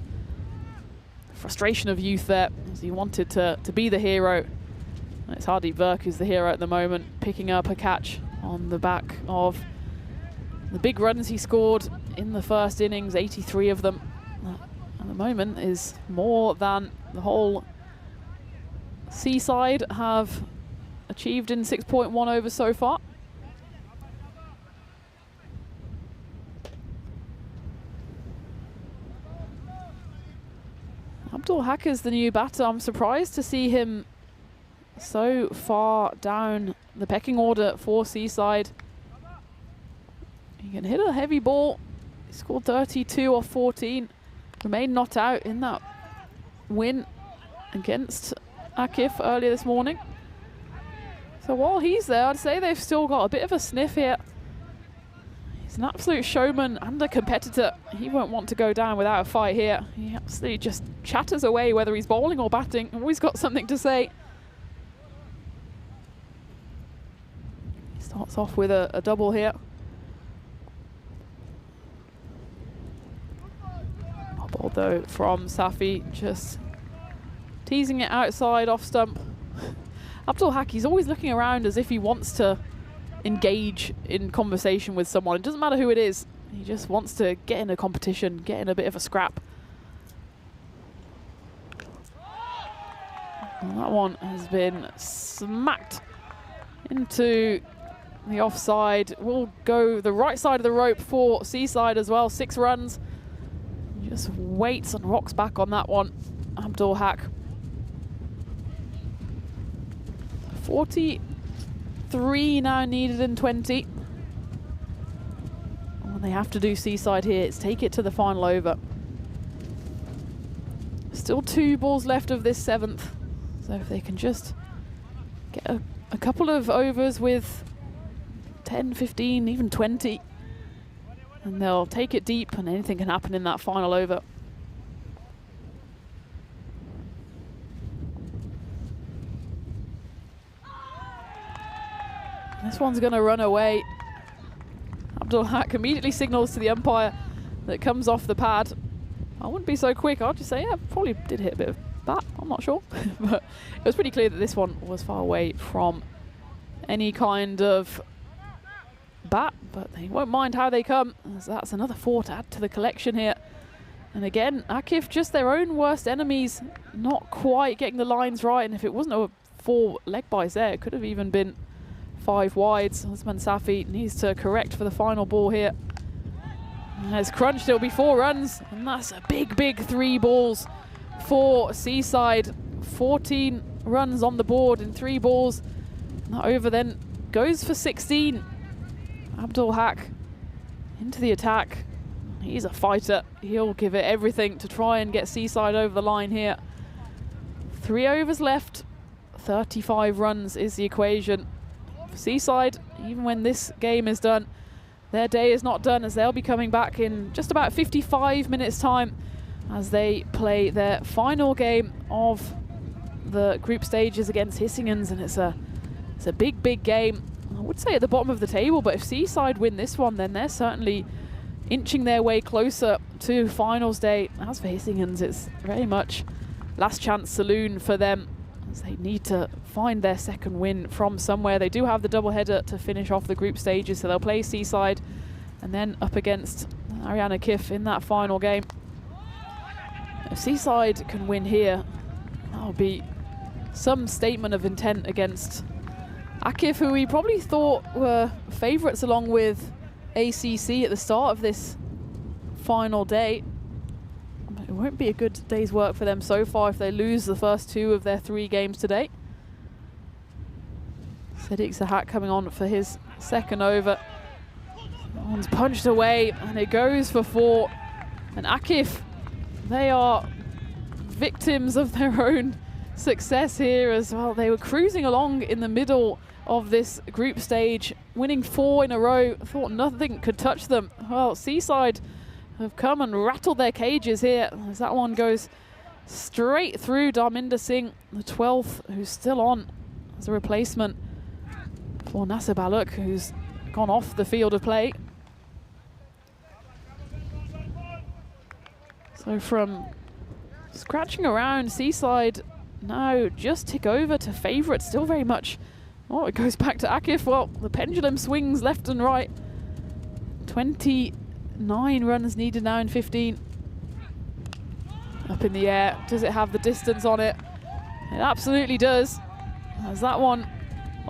Frustration of youth there, as he wanted to be the hero. And it's Hardeep Virk who's the hero at the moment, picking up a catch on the back of the big runs he scored in the first innings, 83 of them. At the moment is more than the whole Seaside have achieved in 6.1 overs so far. Abdul Haq is the new batter. I'm surprised to see him so far down the pecking order for Seaside. He can hit a heavy ball. He scored 32 off 14. Remained not out in that win against Akif earlier this morning. So while he's there, I'd say they've still got a bit of a sniff here. He's an absolute showman and a competitor. He won't want to go down without a fight here. He absolutely just chatters away whether he's bowling or batting. Always got something to say. He starts off with a double here. Although from Safi, just teasing it outside off stump. Abdul Haq, he's always looking around as if he wants to engage in conversation with someone. It doesn't matter who it is. He just wants to get in a competition, get in a bit of a scrap. And that one has been smacked into the offside. Will go the right side of the rope for Seaside as well. 6 runs. Just waits and rocks back on that one. Abdul Haq. 43 now needed in 20. What they have to do Seaside here is take it to the final over. Still 2 balls left of this 7th. So if they can just get a couple of overs with 10, 15, even 20, and they'll take it deep, and anything can happen in that final over. This one's going to run away. Abdul Haq immediately signals to the umpire that comes off the pad. I wouldn't be so quick. I'll just say, yeah, probably did hit a bit of bat. I'm not sure. But it was pretty clear that this one was far away from any kind of bat. But they won't mind how they come, as that's another 4 to add to the collection here. And again, Akif, just their own worst enemies, not quite getting the lines right. And if it wasn't a 4 leg byes there, it could have even been 5 wides. Osman Safi needs to correct for the final ball here. As crunched, it'll be 4 runs, and that's a big, big 3 balls for Seaside. 14 runs on the board in 3 balls. That over then goes for 16. Abdul Haq into the attack. He's a fighter. He'll give it everything to try and get Seaside over the line here. 3 overs left. 35 runs is the equation. For Seaside, even when this game is done, their day is not done, as they'll be coming back in just about 55 minutes time as they play their final game of the group stages against Hissingens, and it's a big, big game. I would say at the bottom of the table, but if Seaside win this one, then they're certainly inching their way closer to finals day. As for Hissingens, it's very much last chance saloon for them, as they need to find their second win from somewhere. They do have the doubleheader to finish off the group stages, so they'll play Seaside and then up against Ariana Kif in that final game. If Seaside can win here, that'll be some statement of intent against Akif, who we probably thought were favourites along with ACC at the start of this final day. But it won't be a good day's work for them so far if they lose the first 2 of their 3 games today. Sadiq Zahat coming on for his second over. That one's punched away and it goes for 4. And Akif, they are victims of their own success here as well. They were cruising along in the middle of this group stage, winning 4 in a row. Thought nothing could touch them. Well, Seaside have come and rattled their cages here, as that one goes straight through Dharminder Singh, the 12th, who's still on as a replacement for Nasser Baluk, who's gone off the field of play. So from scratching around, Seaside now just tick over to favourite, still very much. Oh, it goes back to Akif. Well, the pendulum swings left and right. 29 runs needed now in 15. Up in the air. Does it have the distance on it? It absolutely does. As that one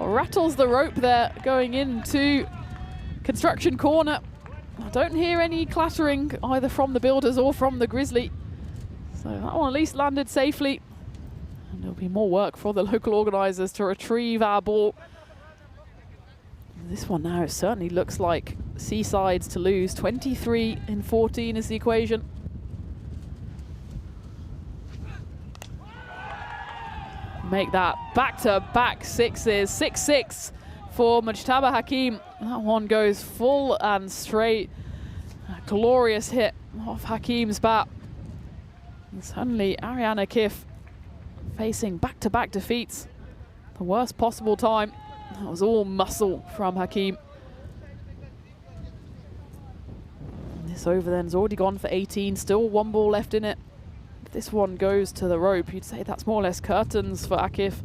rattles the rope there, going into construction corner. I don't hear any clattering either from the builders or from the Grizzly. So that one at least landed safely. And there'll be more work for the local organisers to retrieve our ball. This one now certainly looks like Seaside's to lose. 23 in 14 is the equation. Make that back-to-back 6s. 6-6 for Mujtaba Hakim. That one goes full and straight. A glorious hit off Hakim's bat. And suddenly Ariana Kif facing back-to-back defeats. The worst possible time. That was all muscle from Hakim. And this over then has already gone for 18. Still 1 ball left in it. If this one goes to the rope, you'd say that's more or less curtains for Akif.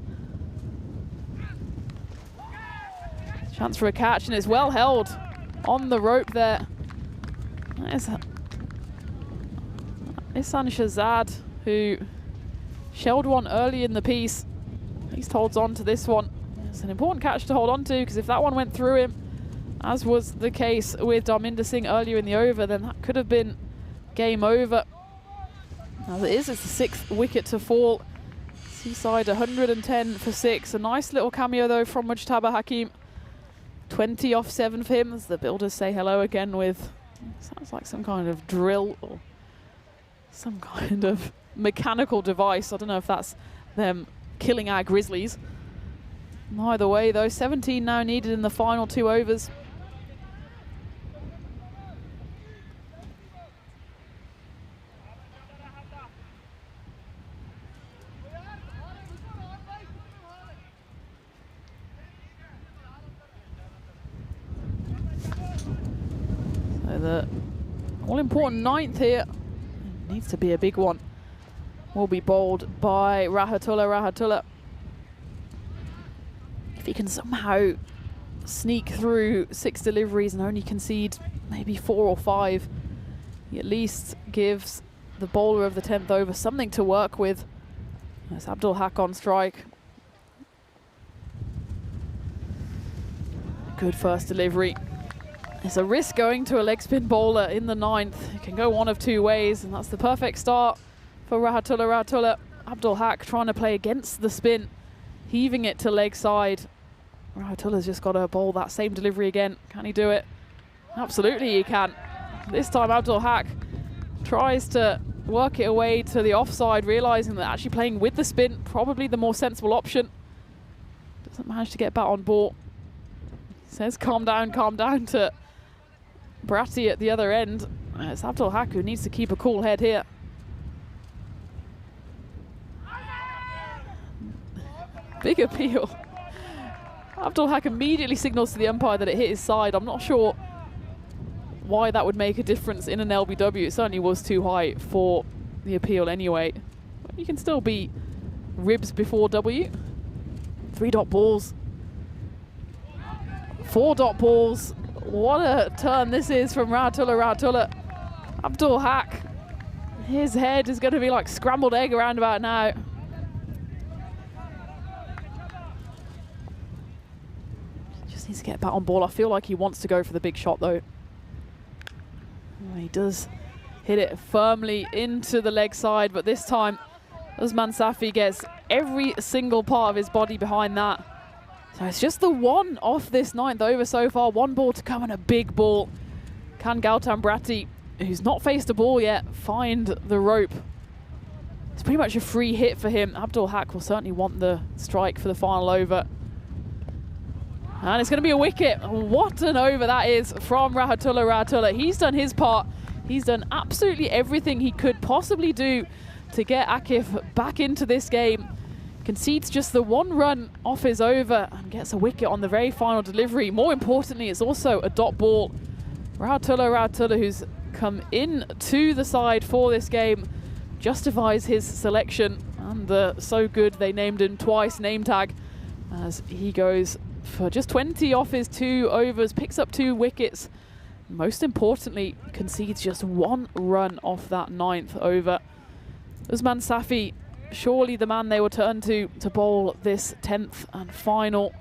Chance for a catch, and it's well held on the rope there. That is Ihsan Shahzad, who shelled one early in the piece. At least holds on to this one. It's an important catch to hold on to, because if that one went through him, as was the case with Dharminder Singh earlier in the over, then that could have been game over. As it is, it's the 6th wicket to fall. Seaside 110 for 6. A nice little cameo though from Mujtaba Hakim. 20 off 7 for him, as the builders say hello again with, sounds like some kind of drill or some kind of mechanical device. I don't know if that's them killing our Grizzlies. Either way though, 17 now needed in the final 2 overs. the all-important 9th here. It needs to be a big one. Will be bowled by Rahmatullah. If he can somehow sneak through 6 deliveries and only concede maybe 4 or 5, he at least gives the bowler of the 10th over something to work with. That's Abdul Haq on strike. Good first delivery. It's a risk going to a leg spin bowler in the 9th. It can go one of 2 ways, and that's the perfect start for Rahmatullah. Abdul Haq trying to play against the spin, heaving it to leg side. Rahmatullah's just got to bowl that same delivery again. Can he do it? Absolutely he can. This time Abdul Haq tries to work it away to the offside, realizing that actually playing with the spin, probably the more sensible option. Doesn't manage to get bat on ball. Says calm down to Bratti at the other end. It's Abdul Haq who needs to keep a cool head here. Big appeal. Abdul Haq immediately signals to the umpire that it hit his side. I'm not sure why that would make a difference in an LBW. It certainly was too high for the appeal anyway. But you can still be ribs before W. 3-dot balls. 4-dot balls. What a turn this is from Rahmatullah. Abdul Haq. His head is going to be like scrambled egg around about now. Just needs to get back on ball. I feel like he wants to go for the big shot though. He does hit it firmly into the leg side, but this time Usman Safi gets every single part of his body behind that. So it's just the 1 off this 9th over so far. 1 ball to come and a big ball. Can Gautam Bratti, who's not faced a ball yet, find the rope? It's pretty much a free hit for him. Abdul Haq will certainly want the strike for the final over. And it's going to be a wicket. What an over that is from Rahmatullah. He's done his part. He's done absolutely everything he could possibly do to get Akif back into this game. Concedes just the 1 run off his over and gets a wicket on the very final delivery. More importantly, it's also a dot ball. Rahmatullah, who's come in to the side for this game, justifies his selection. And the so good they named him twice name tag as he goes for just 20 off his 2 overs, picks up 2 wickets. Most importantly, concedes just 1 run off that 9th over. Usman Safi, surely the man they will turn to bowl this 10th and final.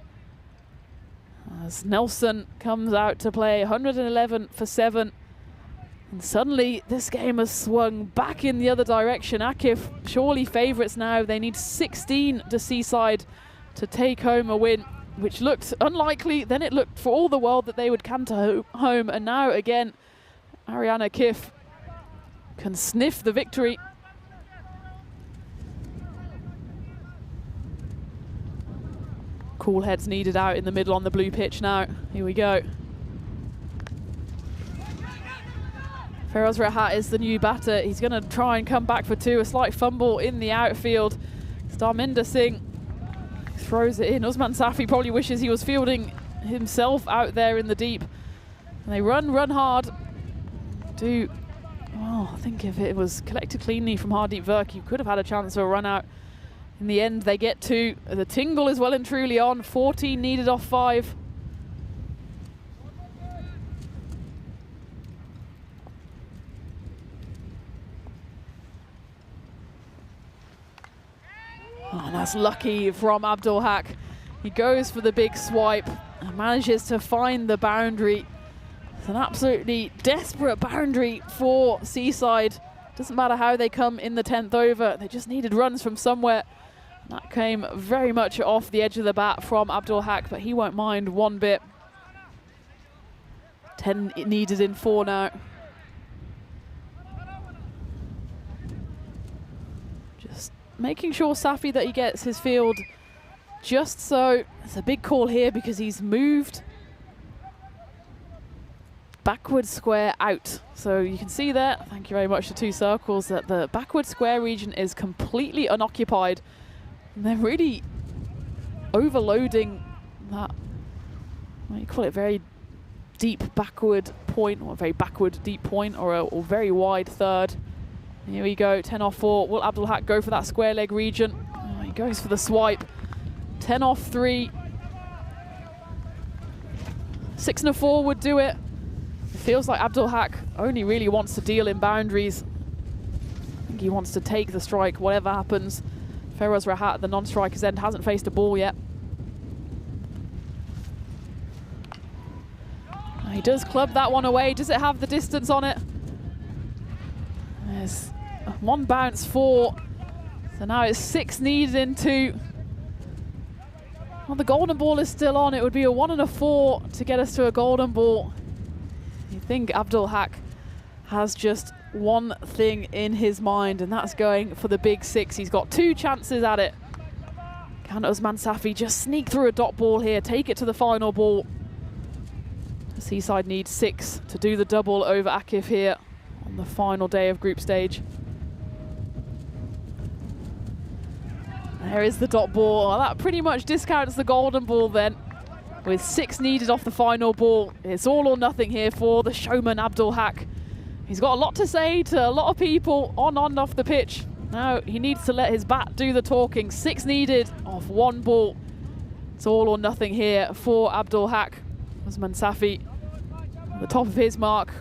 As Nelson comes out to play 111 for 7. And suddenly this game has swung back in the other direction. Akif surely favourites now. They need 16 to Seaside to take home a win, which looked unlikely. Then it looked for all the world that they would canter home. And now again, Ariana Kif can sniff the victory. Cool heads needed out in the middle on the blue pitch now. Here we go. Feroz Rahat is the new batter. He's going to try and come back for 2. A slight fumble in the outfield. Dharminder Singh throws it in. Usman Safi probably wishes he was fielding himself out there in the deep. And they run hard. I think if it was collected cleanly from Hardeep Virk, you could have had a chance of a run out. In the end, they get 2. The tingle is well and truly on. 14 needed off 5. Oh, and that's lucky from Abdul Haq. He goes for the big swipe and manages to find the boundary. It's an absolutely desperate boundary for Seaside. Doesn't matter how they come in the 10th over. They just needed runs from somewhere. That came very much off the edge of the bat from Abdul Haq, but he won't mind one bit. 10 needed in 4 now. Just making sure Safi that he gets his field just so. It's a big call here because he's moved backward square out. So you can see there, thank you very much to 2 circles, that the backward square region is completely unoccupied. And they're really overloading that, what do you call it, very deep backward point, or a very backward deep point, or a very wide third. Here we go, 10 off 4. Will Abdul Haq go for that square leg region? Oh, he goes for the swipe. 10 off 3. 6 and a 4 would do it. It feels like Abdul Haq only really wants to deal in boundaries. I think he wants to take the strike, whatever happens. Feroz Rahat at the non-striker's end hasn't faced a ball yet. He does club that one away. Does it have the distance on it? There's 1 bounce 4. So now it's 6 needed in 2. Well, the golden ball is still on. It would be a 1 and a 4 to get us to a golden ball. You think Abdul Haq has just one thing in his mind, and that's going for the big 6. He's got 2 chances at it. Can Usman Safi just sneak through a dot ball here, take it to the final ball? Seaside needs 6 to do the double over Akif here on the final day of group stage. There is the dot ball. Well, that pretty much discounts the golden ball then. With 6 needed off the final ball, it's all or nothing here for the showman Abdul Haq. He's got a lot to say to a lot of people on and off the pitch. Now he needs to let his bat do the talking. 6 needed off 1 ball. It's all or nothing here for Abdul Haq. Usman Safi at the top of his mark.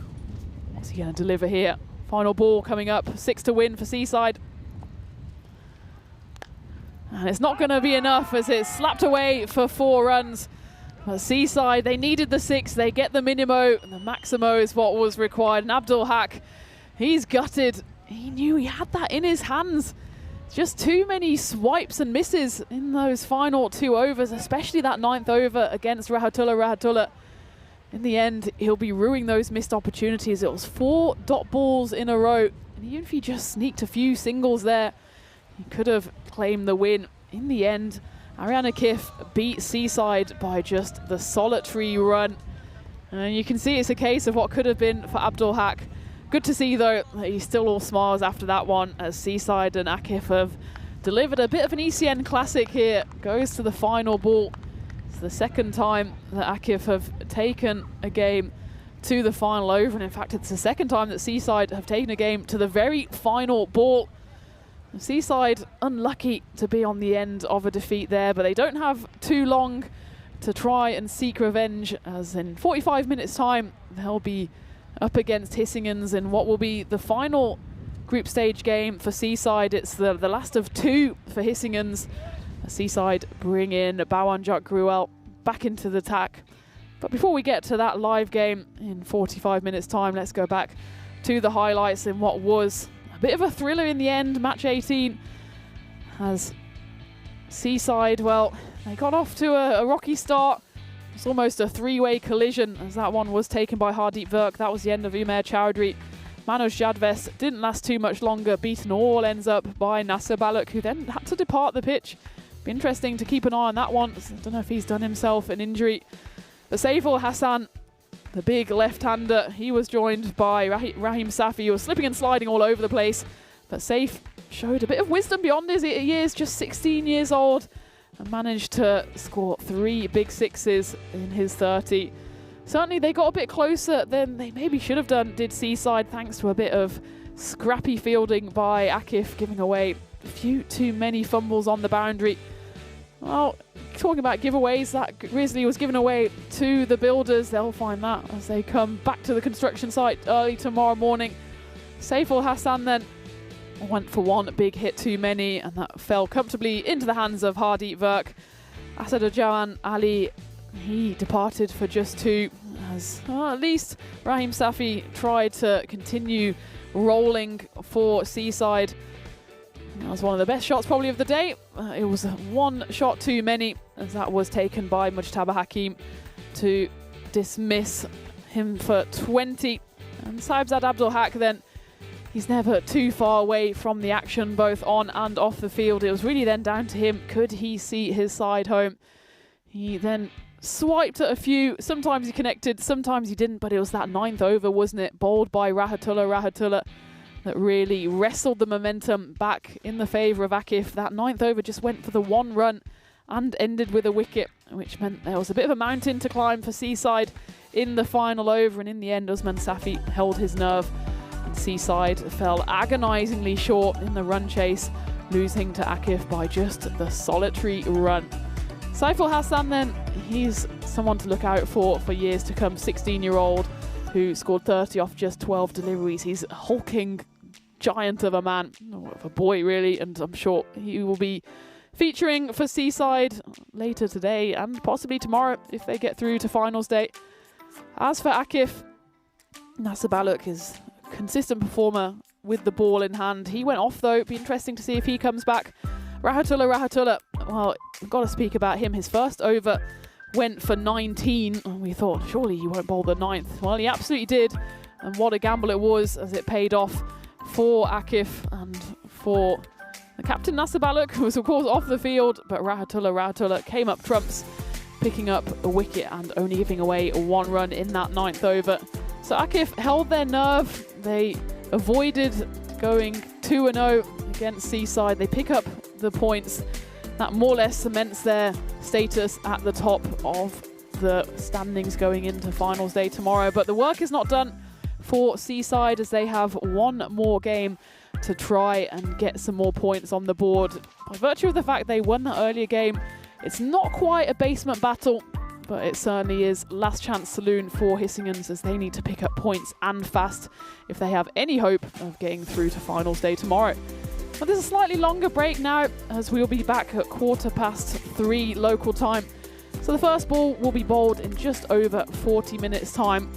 What's he going to deliver here? Final ball coming up. 6 to win for Seaside. And it's not going to be enough as it's slapped away for 4 runs. But Seaside, they needed the 6. They get the minimo. And the maximo is what was required. And Abdul Haq, he's gutted. He knew he had that in his hands. Just too many swipes and misses in those final 2 overs, especially that 9th over against Rahmatullah. In the end, he'll be ruining those missed opportunities. It was 4 dot balls in a row. And even if he just sneaked a few singles there, he could have claimed the win. In the end, Arian Akif beat Seaside by just the solitary run. And you can see it's a case of what could have been for Abdul Haq. Good to see, though, that he's still all smiles after that one, as Seaside and Akif have delivered a bit of an ECN classic here. Goes to the final ball. It's the 2nd time that Akif have taken a game to the final over. And in fact, it's the 2nd time that Seaside have taken a game to the very final ball. Seaside unlucky to be on the end of a defeat there, but they don't have too long to try and seek revenge, as in 45 minutes time they'll be up against Hissingens in what will be the final group stage game for Seaside. It's the last of 2 for Hissingens. Seaside bring in Bawanjak Gruel back into the attack. But before we get to that live game in 45 minutes time, let's go back to the highlights in what was bit of a thriller in the end, match 18, as Seaside, well, they got off to a rocky start. It's almost a 3-way collision, as that one was taken by Hardeep Virk. That was the end of Umair Chowdhury. Manoj Jadves didn't last too much longer, beaten all ends up by Nasser Balak, who then had to depart the pitch. Be interesting to keep an eye on that one. I don't know if he's done himself an injury. But Saiful Hassan, the big left-hander, he was joined by Rahim Safi, who was slipping and sliding all over the place. But Saif showed a bit of wisdom beyond his years, just 16 years old, and managed to score 3 big 6s in his 30. Certainly they got a bit closer than they maybe should have done, did Seaside, thanks to a bit of scrappy fielding by Akif, giving away a few too many fumbles on the boundary. Well, talking about giveaways, that Grizzly was given away to the builders. They'll find that as they come back to the construction site early tomorrow morning. Saiful Hassan then went for 1 big hit too many, and that fell comfortably into the hands of Hardeep Virk. Asadujahan Ali, he departed for just 2, as at least Rahim Safi tried to continue rolling for Seaside. That was one of the best shots probably of the day. It was 1 shot too many, as that was taken by Mujtaba Hakim to dismiss him for 20. And Saibzad Abdul Haq then, he's never too far away from the action, both on and off the field. It was really then down to him. Could he see his side home? He then swiped at a few. Sometimes he connected, sometimes he didn't, but it was that 9th over, wasn't it? Bowled by Rahmatullah that really wrestled the momentum back in the favour of Akif. That 9th over just went for the 1 run and ended with a wicket, which meant there was a bit of a mountain to climb for Seaside in the final over, and in the end Usman Safi held his nerve and Seaside fell agonisingly short in the run chase, losing to Akif by just the solitary run. Saiful Hassan then, he's someone to look out for years to come. 16-year-old who scored 30 off just 12 deliveries. He's a hulking giant of a man, of a boy really, and I'm sure he will be featuring for Seaside later today and possibly tomorrow if they get through to finals day. As for Akif, Nasser Baluk is a consistent performer with the ball in hand. He went off though. It'd be interesting to see if he comes back. Rahatullah, well, we've got to speak about him. His first over went for 19, and we thought surely he won't bowl the 9th. Well, he absolutely did, and what a gamble it was, as it paid off for Akif and for the captain Nasser Baluk, who was of course off the field, but Rahatullah came up trumps, picking up a wicket and only giving away 1 run in that 9th over. So Akif held their nerve. They avoided going 2-0 against Seaside. They pick up the points. That more or less cements their status at the top of the standings going into finals day tomorrow. But the work is not done for Seaside, as they have 1 more game to try and get some more points on the board. By virtue of the fact they won the earlier game, it's not quite a basement battle, but it certainly is last chance saloon for Hissinghams, as they need to pick up points and fast if they have any hope of getting through to finals day tomorrow. But there's a slightly longer break now, as we'll be back at 3:15 local time. So the first ball will be bowled in just over 40 minutes time.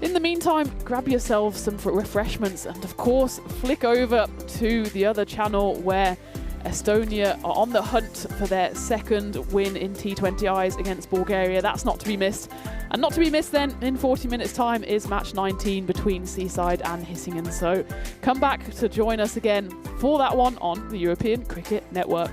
In the meantime, grab yourselves some refreshments and of course flick over to the other channel where Estonia are on the hunt for their 2nd win in T20Is against Bulgaria. That's not to be missed. And not to be missed then, in 40 minutes time, is match 19 between Seaside and Hisingen. So come back to join us again for that one on the European Cricket Network.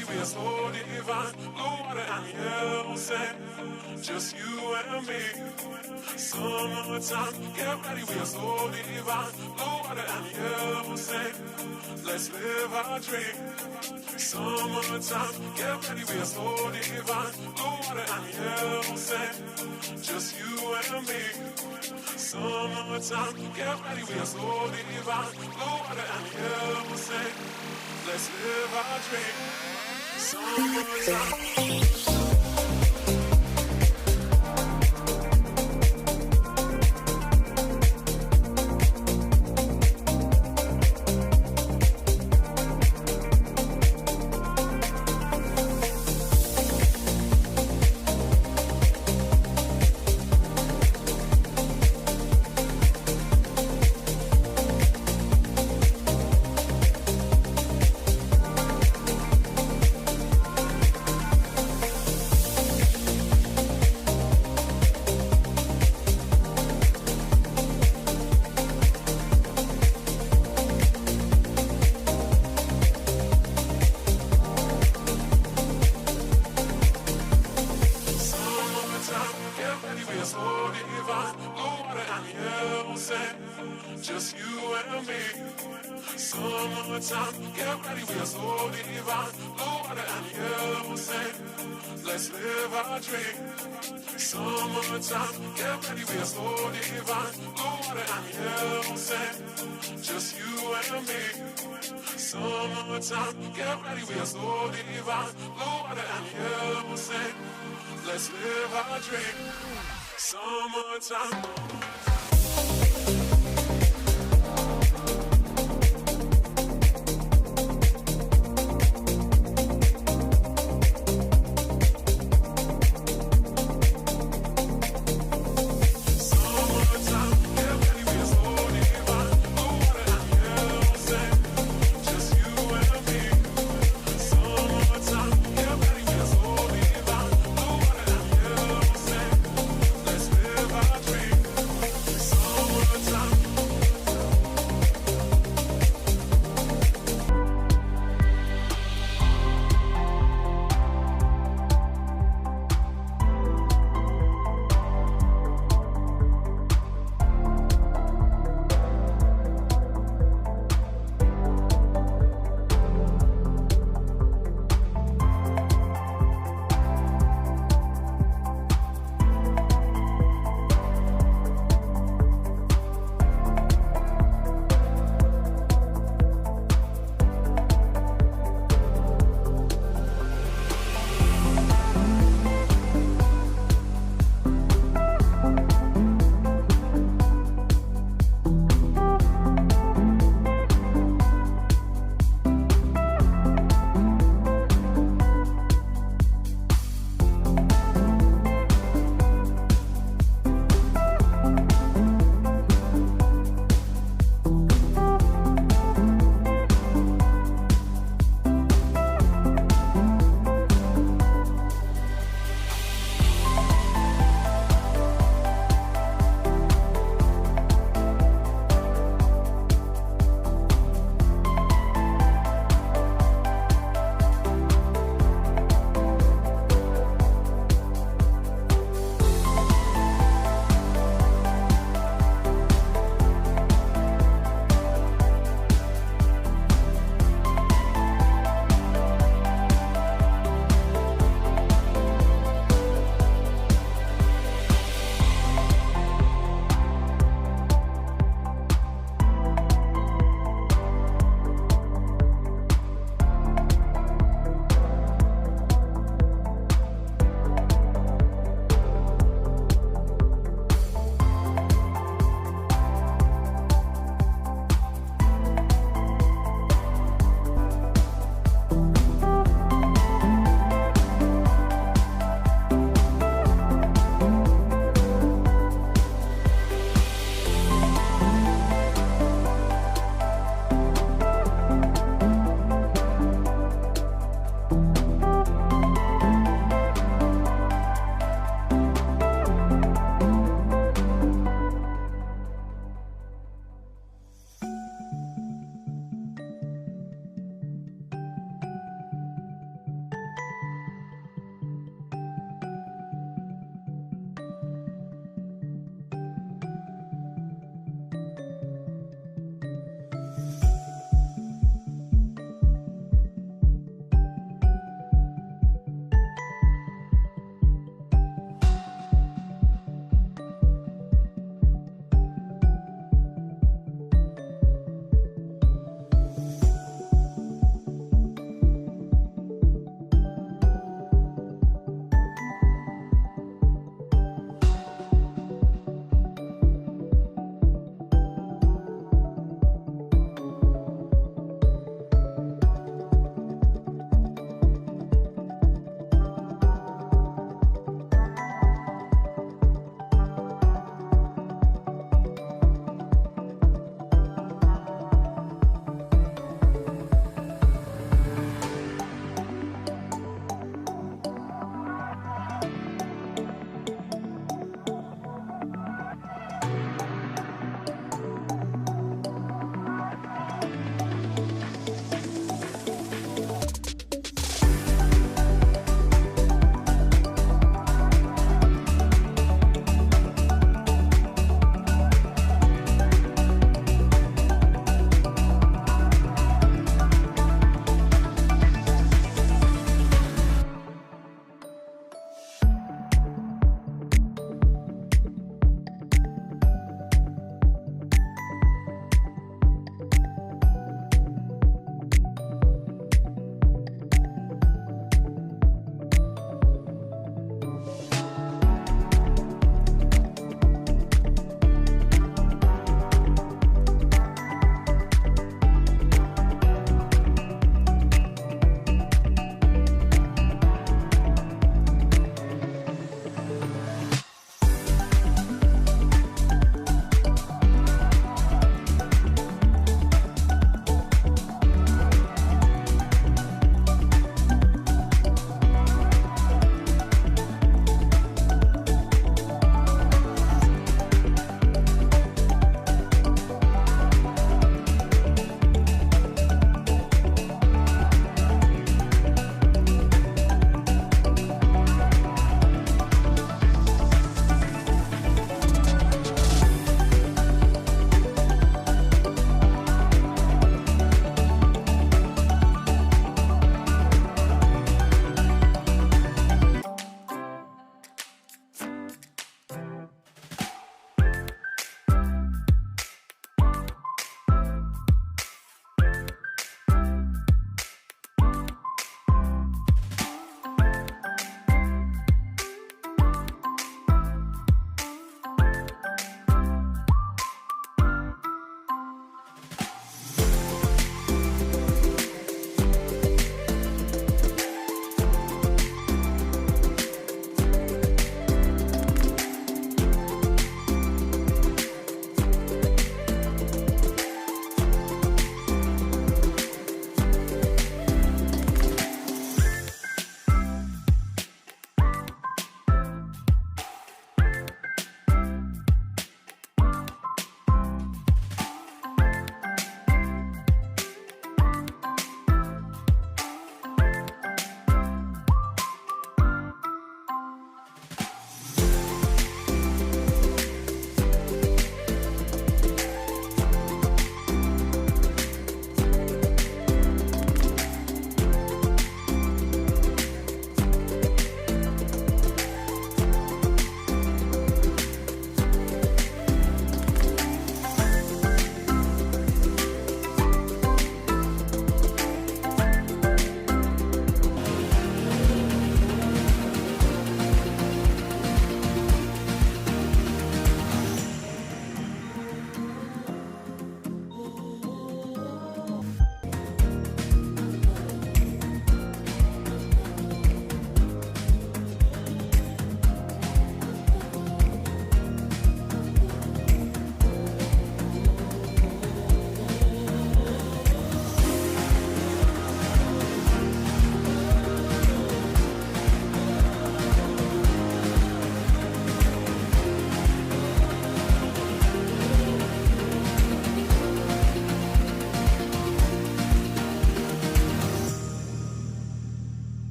ready, we are so divine. Blue water and yellow sand, just you and me. Summertime, get ready, we are so divine. Blue water and yellow sand, let's live our dream. Summertime, get ready, we are so divine. Blue water and yellow sand, just you and me. Summertime, get ready, we are so divine. Blue water and yellow sand, let's live our dream. Summertime. Just you and me. Summertime, get ready, we are so divine. Blue water and yellow sand, let's live our dream. Summertime, get ready, we are so divine. Blue water and yellow sand, just you and me. Summertime, get ready, we are so divine. Blue water and yellow sand, let's live our dream. Summertime.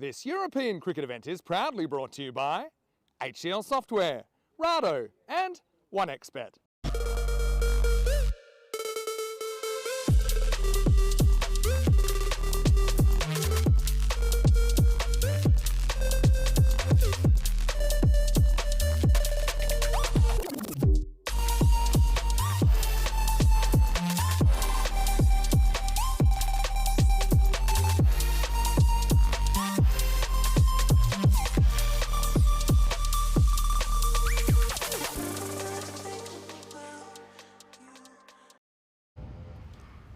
This European cricket event is proudly brought to you by HCL Software, Rado and 1xBet.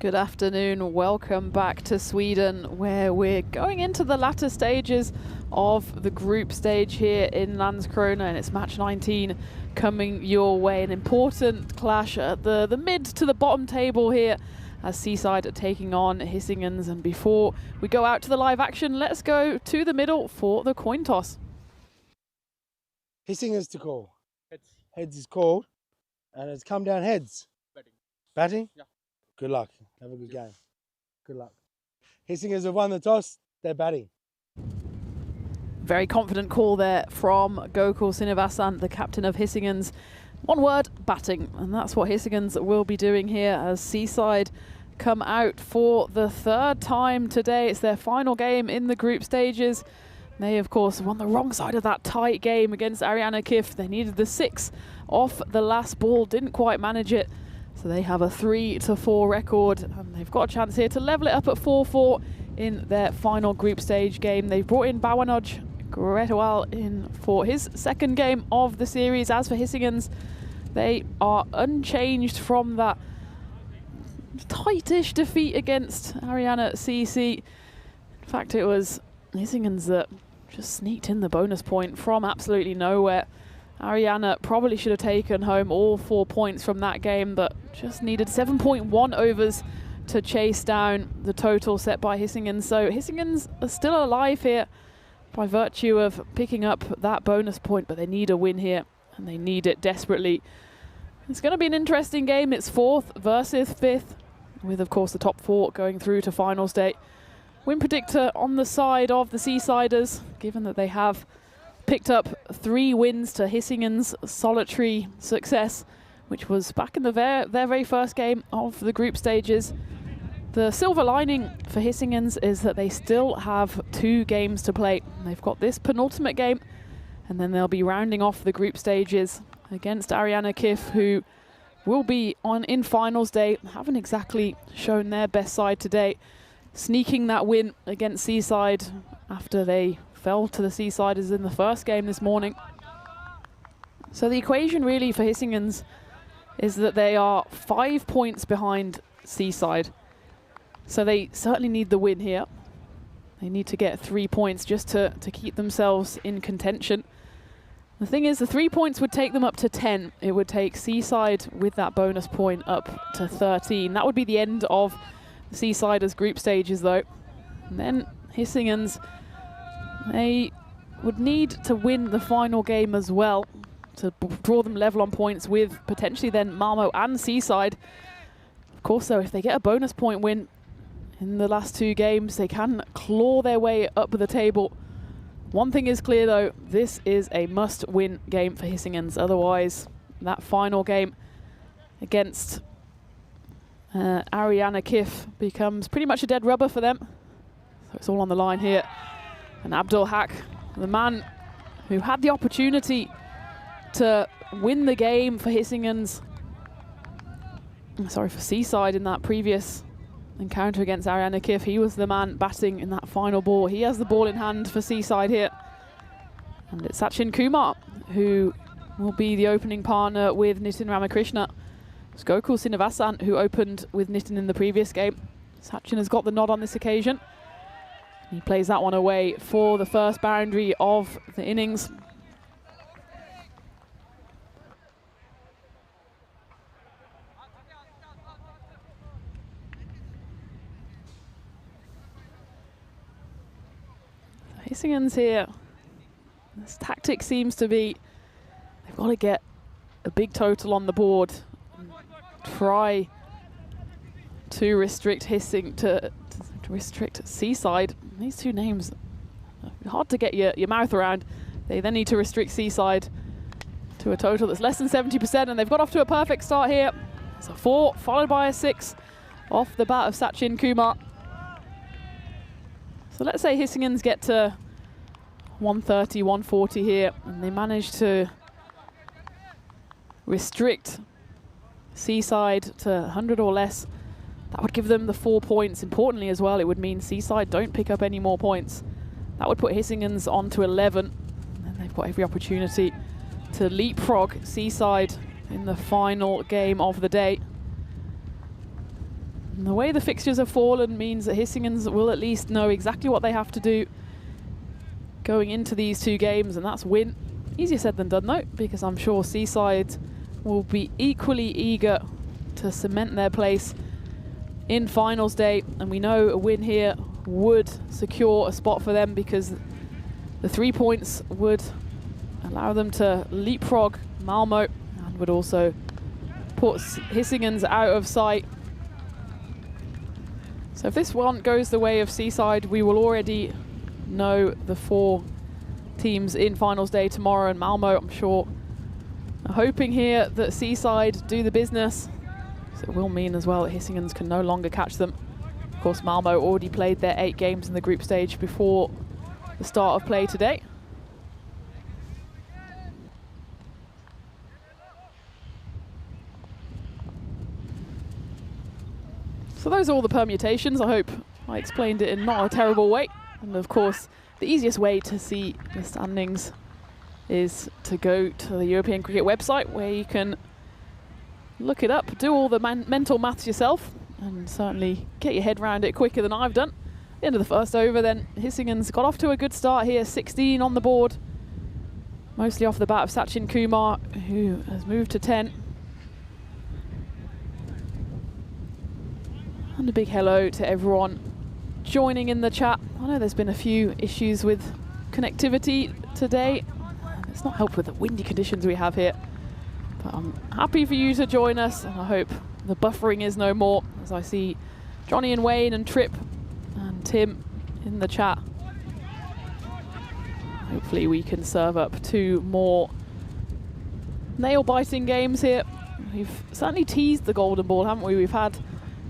Good afternoon, welcome back to Sweden, where we're going into the latter stages of the group stage here in Landskrona, and it's match 19 coming your way. An important clash at the mid to the bottom table here as Seaside are taking on Hissingens. And before we go out to the live action, let's go to the middle for the coin toss. Hissingens to call. Heads. Heads is called, and it's come down heads. Batting. Batting? Yeah. Good luck. Have a good game. Good luck. Hissingens have won the toss. They're batting. Very confident call there from Gokul Sinivasan, the captain of Hissingens. One word, batting. And that's what Hissingens will be doing here as Seaside come out for the third time today. It's their final game in the group stages. They, of course, won the wrong side of that tight game against Ariana Kif. They needed the 6 off the last ball, didn't quite manage it. So they have a 3-4 record, and they've got a chance here to level it up at 4-4 in their final group stage game. They've brought in Bawanoj Gretewal in for his second game of the series. As for Hissingens, they are unchanged from that tightish defeat against Ariana CC. In fact, it was Hissingens that just sneaked in the bonus point from absolutely nowhere. Ariana probably should have taken home all 4 points from that game, but just needed 7.1 overs to chase down the total set by Hissingens. So Hissingens are still alive here by virtue of picking up that bonus point, but they need a win here, and they need it desperately. It's going to be an interesting game. It's 4th versus 5th, with, of course, the top 4 going through to finals day. Win predictor on the side of the Seasiders, given that they have picked up 3 wins to Hissingens' solitary success, which was back in their very first game of the group stages. The silver lining for Hissingens is that they still have 2 games to play. They've got this penultimate game, and then they'll be rounding off the group stages against Ariana Kif, who will be in finals day. Haven't exactly shown their best side today, sneaking that win against Seaside after they fell to the Seasiders in the first game this morning. So the equation really for Hissingens is that they are 5 points behind Seaside. So they certainly need the win here. They need to get 3 points just to keep themselves in contention. The thing is, the 3 points would take them up to 10. It would take Seaside with that bonus point up to 13. That would be the end of the Seasiders group stages though. And then Hissingens, they would need to win the final game as well to draw them level on points with potentially then Malmo and Seaside. Of course, though, if they get a bonus point win in the last 2 games, they can claw their way up the table. One thing is clear, though, this is a must-win game for Hissingens. Otherwise, that final game against Ariana Kif becomes pretty much a dead rubber for them. So it's all on the line here. And Abdul Haq, the man who had the opportunity to win the game for Hissingens, for Seaside in that previous encounter against Ariana Kif, he was the man batting in that final ball. He has the ball in hand for Seaside here. And it's Sachin Kumar who will be the opening partner with Nitin Ramakrishna. It's Gokul Sinivasan who opened with Nitin in the previous game. Sachin has got the nod on this occasion. He plays that one away for the first boundary of the innings. Hissingens here, this tactic seems to be, they've got to get a big total on the board, and try to restrict restrict Seaside. These 2 names hard to get your mouth around. They then need to restrict Seaside to a total that's less than 70%, and they've got off to a perfect start here. It's a 4 followed by a 6 off the bat of Sachin Kumar. So let's say Hissingens get to 130, 140 here, and they manage to restrict Seaside to 100 or less. That would give them the 4 points. Importantly as well, it would mean Seaside don't pick up any more points. That would put Hissingens on to 11, and they've got every opportunity to leapfrog Seaside in the final game of the day. And the way the fixtures have fallen means that Hissingens will at least know exactly what they have to do going into these 2 games, and that's win. Easier said than done though, because I'm sure Seaside will be equally eager to cement their place in finals day, and we know a win here would secure a spot for them, because the 3 points would allow them to leapfrog Malmo and would also put Hissingens out of sight. So if this one goes the way of Seaside, we will already know the 4 teams in finals day tomorrow, and Malmo, I'm sure, are hoping here that Seaside do the business. So it will mean as well that Hissingens can no longer catch them. Of course, Malmo already played their 8 games in the group stage before the start of play today. So those are all the permutations. I hope I explained it in not a terrible way. And of course, the easiest way to see the standings is to go to the European Cricket website, where you can look it up, do all the mental maths yourself, and certainly get your head around it quicker than I've done. At the end of the first over then, Hissingens got off to a good start here, 16 on the board, mostly off the bat of Sachin Kumar, who has moved to 10. And a big hello to everyone joining in the chat. I know there's been a few issues with connectivity today. It's not helped with the windy conditions we have here. But I'm happy for you to join us, and I hope the buffering is no more, as I see Johnny and Wayne and Trip and Tim in the chat. Hopefully we can serve up 2 more nail-biting games here. We've certainly teased the golden ball, haven't we? We've had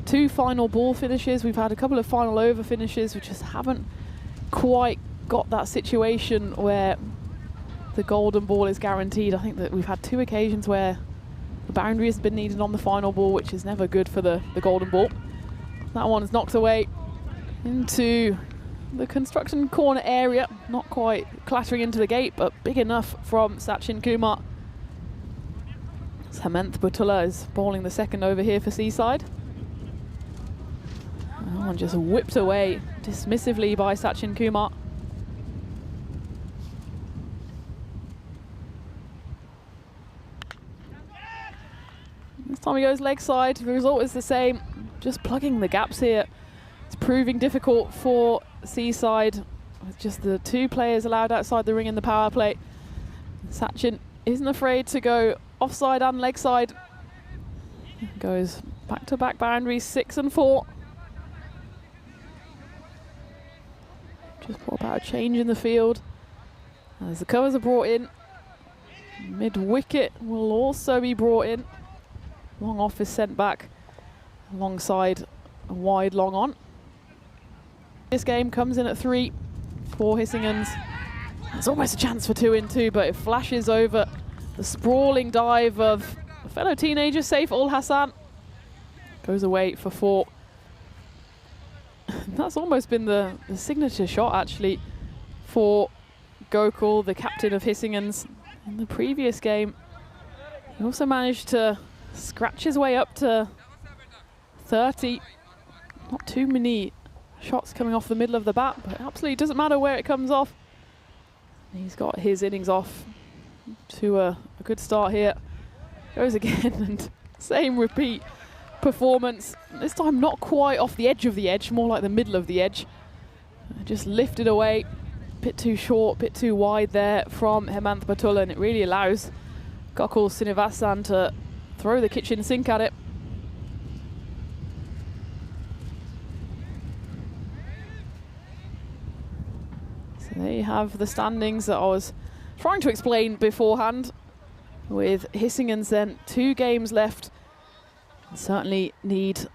2 final ball finishes, we've had a couple of final over finishes. We just haven't quite got that situation where the golden ball is guaranteed. I think that we've had 2 occasions where the boundary has been needed on the final ball, which is never good for the golden ball. That one is knocked away into the construction corner area, not quite clattering into the gate, but big enough from Sachin Kumar. Hemant Butula is bowling the 2nd over here for Seaside. That one just whipped away dismissively by Sachin Kumar. This time he goes leg side. The result is the same. Just plugging the gaps here. It's proving difficult for Seaside, with just the 2 players allowed outside the ring in the power play. Sachin isn't afraid to go offside and leg side. Goes back-to-back boundaries, 6 and 4. Just brought about a change in the field as the covers are brought in. Mid-wicket will also be brought in. Long off is sent back alongside a wide long on. This game comes in at 3 for Hissingens. There's almost a chance for 2 in 2, but it flashes over the sprawling dive of a fellow teenager, Saif Ul Hassan. Goes away for 4. That's almost been the signature shot, actually, for Gokul, the captain of Hissingens. In the previous game, he also managed to scratch his way up to 30. Not too many shots coming off the middle of the bat, but it absolutely doesn't matter where it comes off. He's got his innings off to a good start here. Goes again, and same repeat performance. This time not quite off the edge, more like the middle of the edge. Just lifted away. Bit too short, bit too wide there from Hemant Butula, and it really allows Gokul Srinivasan to throw the kitchen sink at it. So they have the standings that I was trying to explain beforehand, with Hissingen's then 2 games left. Certainly need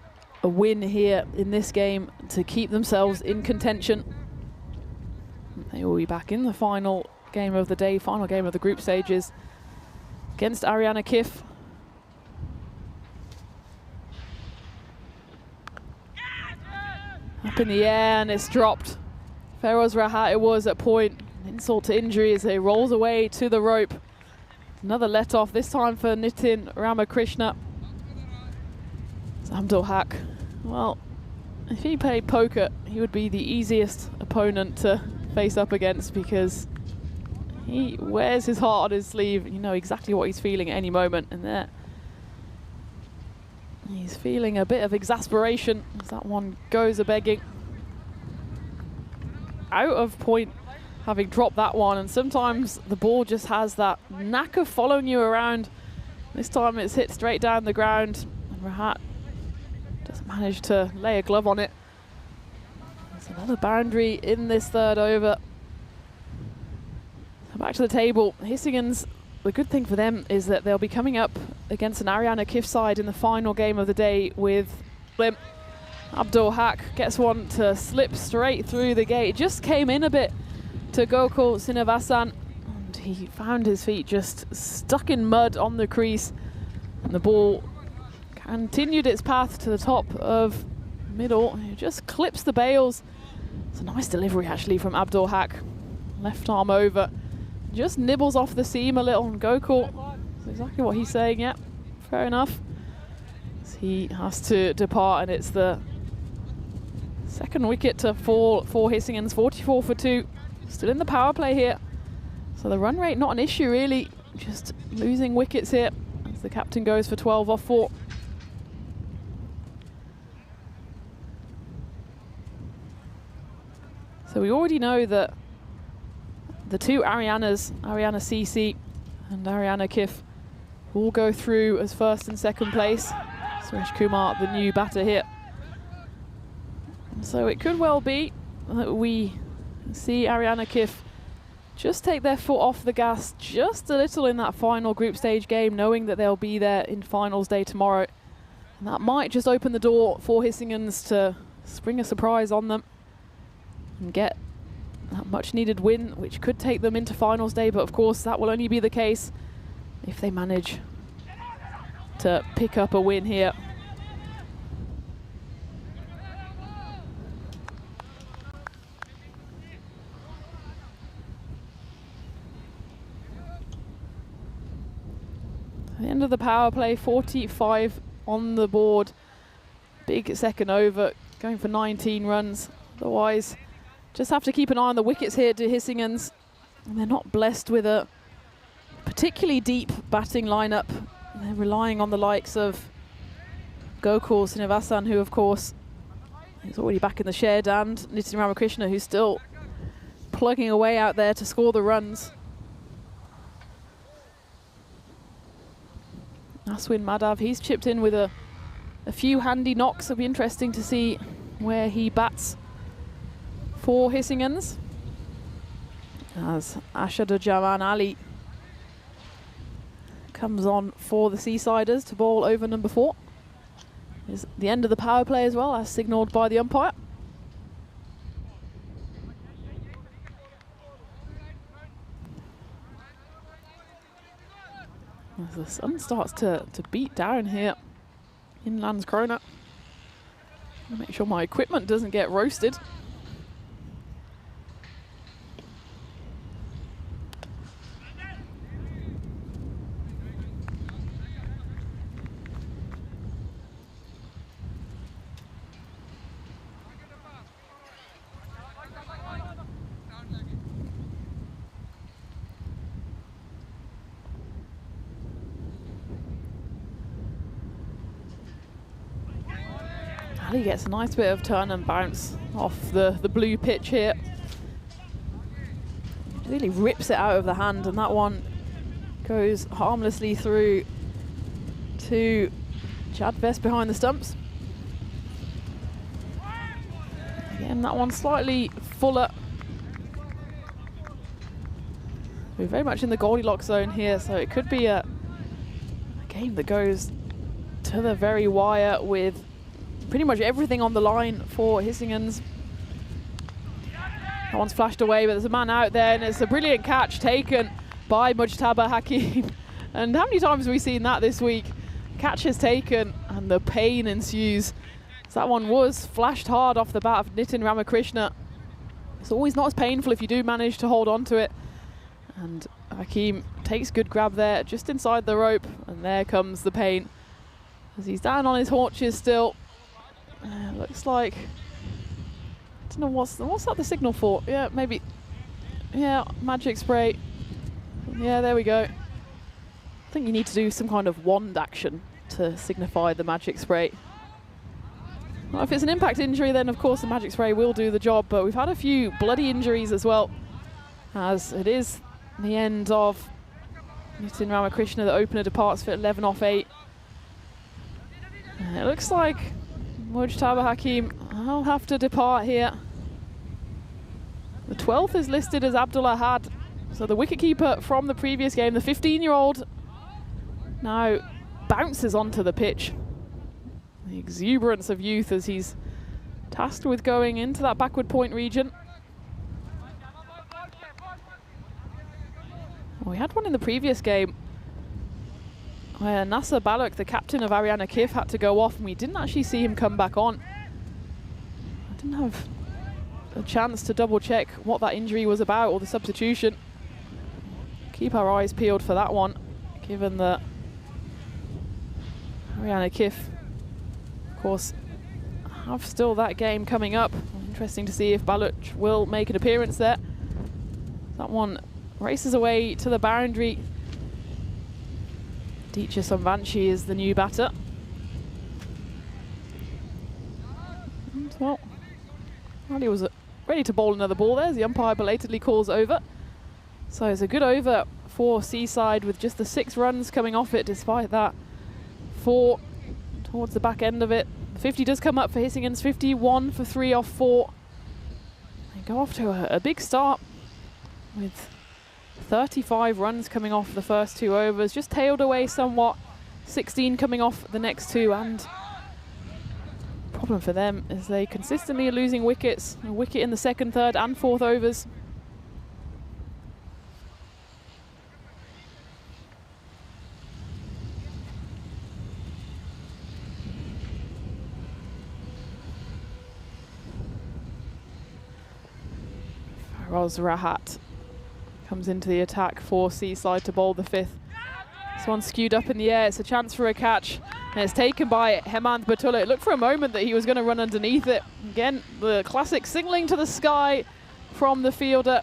a win here in this game to keep themselves in contention. They will be back in the final game of the day, final game of the group stages against Ariana Kif. Up in the air, and it's dropped. Feroz Rahat it was at point. Insult to injury as he rolls away to the rope. Another let off, this time for Nitin Ramakrishna. Abdul Haq, well, if he played poker, he would be the easiest opponent to face up against, because he wears his heart on his sleeve. You know exactly what he's feeling at any moment, and there he's feeling a bit of exasperation as that one goes a-begging. Out of point, having dropped that one, and sometimes the ball just has that knack of following you around. This time it's hit straight down the ground, and Rahat doesn't manage to lay a glove on it. There's another boundary in this third over. So back to the table. Hissingen's, the good thing for them is that they'll be coming up against an Ariana Kif side in the final game of the day with Lim. Abdul Haq gets one to slip straight through the gate. It just came in a bit to Gokul Srinivasan, and he found his feet just stuck in mud on the crease, and the ball continued its path to the top of middle. It just clips the bails. It's a nice delivery actually from Abdul Haq. Left arm over, just nibbles off the seam a little, and Gokul, that's exactly what he's saying, yeah, fair enough. So he has to depart, and it's the second wicket to fall for Hissingen's, 44 for 2. Still in the power play here. So the run rate not an issue really, just losing wickets here as the captain goes for 12 off 4. So we already know that the 2 Arianas, Ariana CC and Ariana Kif, will go through as first and second place. Suresh Kumar, the new batter here. So it could well be that we see Ariana Kif just take their foot off the gas just a little in that final group stage game, knowing that they'll be there in finals day tomorrow. And that might just open the door for Hissingen's to spring a surprise on them and get that much needed win, which could take them into finals day. But of course that will only be the case if they manage to pick up a win here. At the end of the power play, 45 on the board. Big second over, going for 19 runs. Otherwise, just have to keep an eye on the wickets here to Hissingen's. And they're not blessed with a particularly deep batting lineup. They're relying on the likes of Gokul Srinivasan, who of course is already back in the shed, and Nitin Ramakrishna, who's still plugging away out there to score the runs. Aswin Madhav, he's chipped in with a few handy knocks. It'll be interesting to see where he bats for Hissingen's, as Ashadujaman Ali comes on for the Seasiders to bowl over number 4. Is the end of the power play as well, as signalled by the umpire. As the sun starts to beat down here in Landskrona. Make sure my equipment doesn't get roasted. Ali gets a nice bit of turn and bounce off the blue pitch here. Really rips it out of the hand, and that one goes harmlessly through to Chad Vest behind the stumps. Again, that one slightly fuller We're very much in the Goldilocks zone here, so it could be a game that goes to the very wire with pretty much everything on the line for Hissingens. That one's flashed away, but there's a man out there, and it's a brilliant catch taken by Mujtaba Hakim. And how many times have we seen that this week? Catch is taken, and the pain ensues. So that one was flashed hard off the bat of Nitin Ramakrishna. It's always not as painful if you do manage to hold on to it. And Hakim takes good grab there, just inside the rope, and there comes the pain. As he's down on his haunches still. Looks like, I don't know what's that the signal for? Yeah, maybe, yeah, magic spray. Yeah, there we go. I think you need to do some kind of wand action to signify the magic spray. Well, if it's an impact injury, then of course the magic spray will do the job, but we've had a few bloody injuries as well, as it is the end of Nitin Ramakrishna. The opener departs for 11 off 8. It looks like Mujtaba Hakim will have to depart here. The 12th is listed as Abdullah Had, so the wicketkeeper from the previous game, the 15-year-old, now bounces onto the pitch. The exuberance of youth as he's tasked with going into that backward point region. Well, we had one in the previous game where Nasser Balak, the captain of Ariana Kif, had to go off, and we didn't actually see him come back on. I didn't have a chance to double check what that injury was about or the substitution. Keep our eyes peeled for that one, given that Ariana Kif, of course, have still that game coming up. Interesting to see if Baluch will make an appearance there. That one races away to the boundary. Dicha Samvanchi is the new batter. And well, he was ready to bowl another ball there as the umpire belatedly calls over. So it's a good over for Seaside with just the 6 runs coming off it, despite that 4 towards the back end of it. 50 does come up for Hissingens, 51 for 3 off 4. They go off to a big start with 35 runs coming off the first 2 overs, just tailed away somewhat, 16 coming off the next 2, and problem for them is they consistently are losing wickets, a wicket in the 2nd, 3rd and 4th overs. Feroz Rahat comes into the attack for Seaside to bowl the 5th. This one's skewed up in the air. It's a chance for a catch, and it's taken by Hemant Batula. It looked for a moment that he was going to run underneath it. Again, the classic signalling to the sky from the fielder.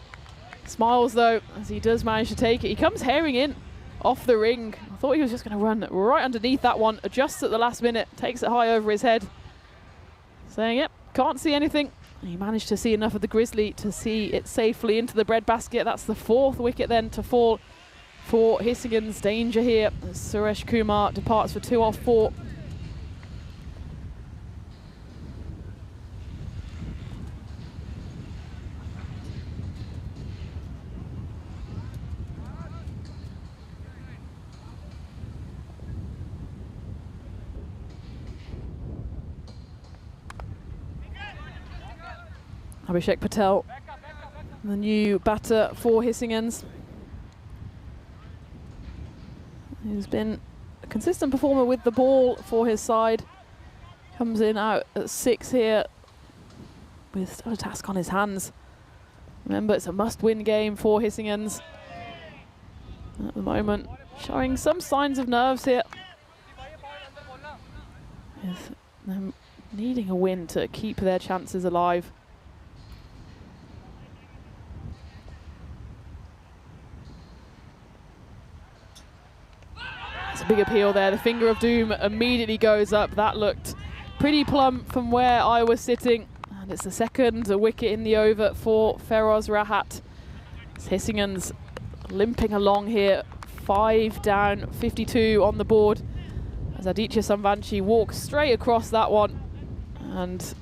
Smiles though as he does manage to take it. He comes herring in off the ring. I thought he was just going to run right underneath that one. Adjusts at the last minute, takes it high over his head, saying, yep, can't see anything. He managed to see enough of the Grizzly to see it safely into the breadbasket. That's the 4th wicket then to fall for Hissingens. Danger here as Suresh Kumar departs for 2 off 4. Abhishek Patel, the new batter for Hissingens. He's been a consistent performer with the ball for his side. Comes in out at 6 here with still a task on his hands. Remember, it's a must-win game for Hissingens. At the moment, showing some signs of nerves here. With them needing a win to keep their chances alive. A big appeal there. The finger of doom immediately goes up. That looked pretty plumb from where I was sitting, and it's the 2nd wicket in the over for Feroz Rahat. Hissingens limping along here, 5 down, 52 on the board as Aditya Samvanchi walks straight across that one and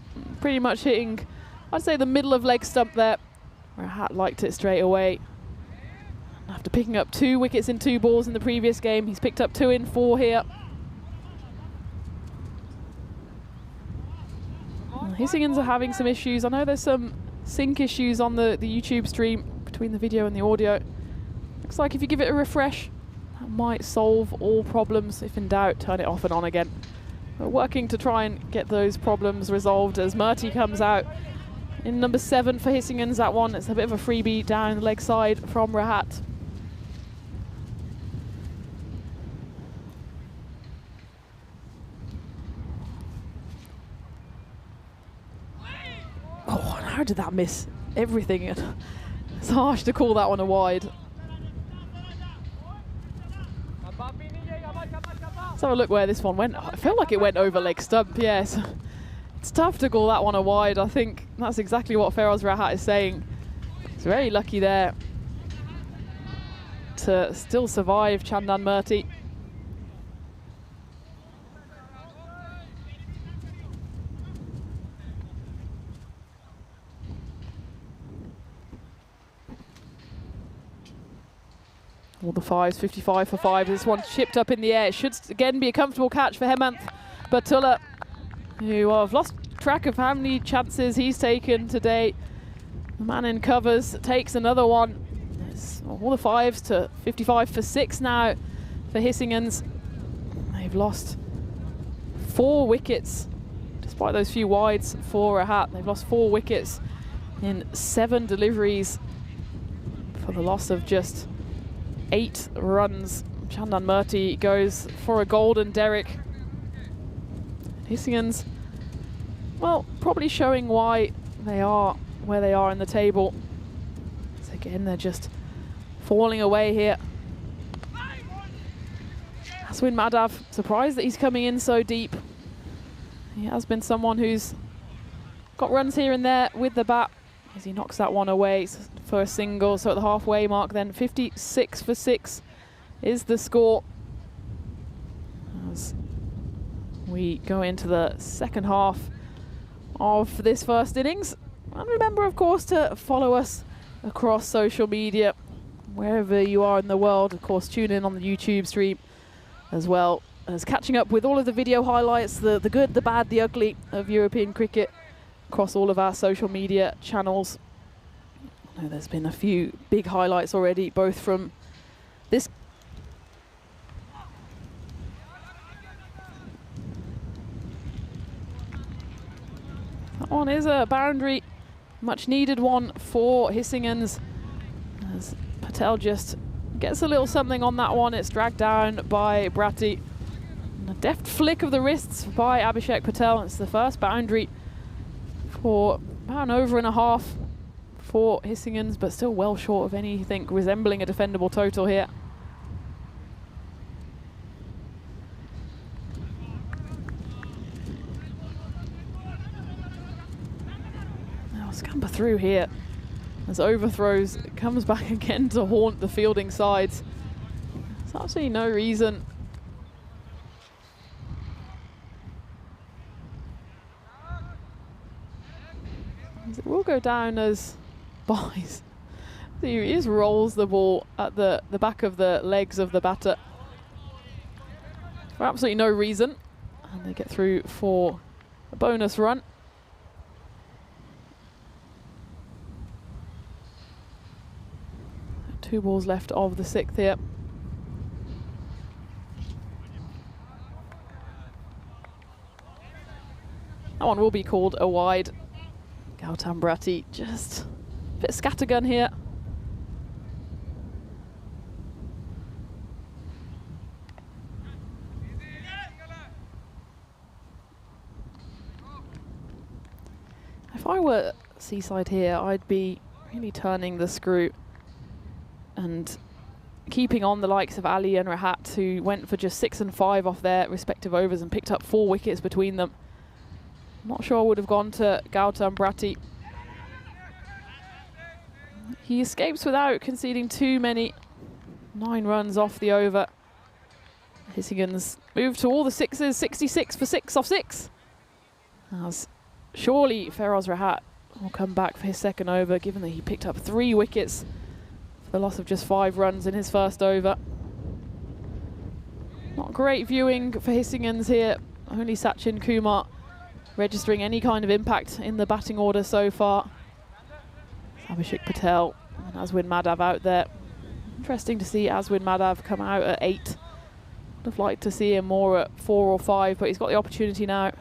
pretty much hitting, I'd say, the middle of leg stump there. Rahat liked it straight away. After picking up 2 wickets in 2 balls in the previous game, he's picked up 2 in 4 here. Hissingens are having some issues. I know there's some sync issues on the YouTube stream between the video and the audio. Looks like if you give it a refresh, that might solve all problems. If in doubt, turn it off and on again. We're working to try and get those problems resolved as Murty comes out in number 7 for Hissingens. That one, it's a bit of a freebie down the leg side from Rahat. Oh, and how did that miss everything? It's harsh to call that one a wide. Let's have a look where this one went. I feel like it went over leg stump, yes. It's tough to call that one a wide. I think that's exactly what Feroz Rahat is saying. He's very lucky there to still survive Chandan Murty. All the 5s, 55 for 5. This one chipped up in the air. It should again be a comfortable catch for Hemant Batulla, who I've lost track of how many chances he's taken today. The man in covers takes another one. It's all the 5s to 55 for 6 now for Hissingens. They've lost 4 wickets, despite those few wides for Rahat. They've lost 4 wickets in 7 deliveries for the loss of just 8 runs. Chandan Murty goes for a golden derrick. Hissingens, well, probably showing why they are where they are in the table. So again, they're just falling away here. Aswin Madhav, surprised that he's coming in so deep. He has been someone who's got runs here and there with the bat, as he knocks that one away for a single. So at the halfway mark then, 56 for 6 is the score. As we go into the second half of this first innings. And remember, of course, to follow us across social media, wherever you are in the world. Of course, tune in on the YouTube stream, as well as catching up with all of the video highlights, the good, the bad, the ugly of European cricket across all of our social media channels. I know there's been a few big highlights already, both from this. That one is a boundary, much needed one for Hissingens, as Patel just gets a little something on that one. It's dragged down by Bratti. And a deft flick of the wrists by Abhishek Patel. It's the first boundary for about an over and a half for Hissingens, but still well short of anything resembling a defendable total here. Now scamper through here as overthrows. It comes back again to haunt the fielding sides. There's absolutely no reason. It will go down as buys. He just rolls the ball at the back of the legs of the batter for absolutely no reason. And they get through for a bonus run. Two balls left of the 6th here. That one will be called a wide. Gautam Bratti, just a bit scattergun here. If I were seaside here, I'd be really turning the screw and keeping on the likes of Ali and Rahat, who went for just 6 and 5 off their respective overs and picked up 4 wickets between them. I'm not sure I would have gone to Gautam Bratti. He escapes without conceding too many. 9 runs off the over. Hissingens move to all the 6s, 66 for 6 off 6. As surely Feroz Rahat will come back for his second over, given that he picked up 3 wickets the loss of just 5 runs in his first over. Not great viewing for Hissingens here. Only Sachin Kumar registering any kind of impact in the batting order so far. Abhishek Patel and Aswin Madhav out there. Interesting to see Aswin Madhav come out at 8. Would have liked to see him more at 4 or 5, but he's got the opportunity now.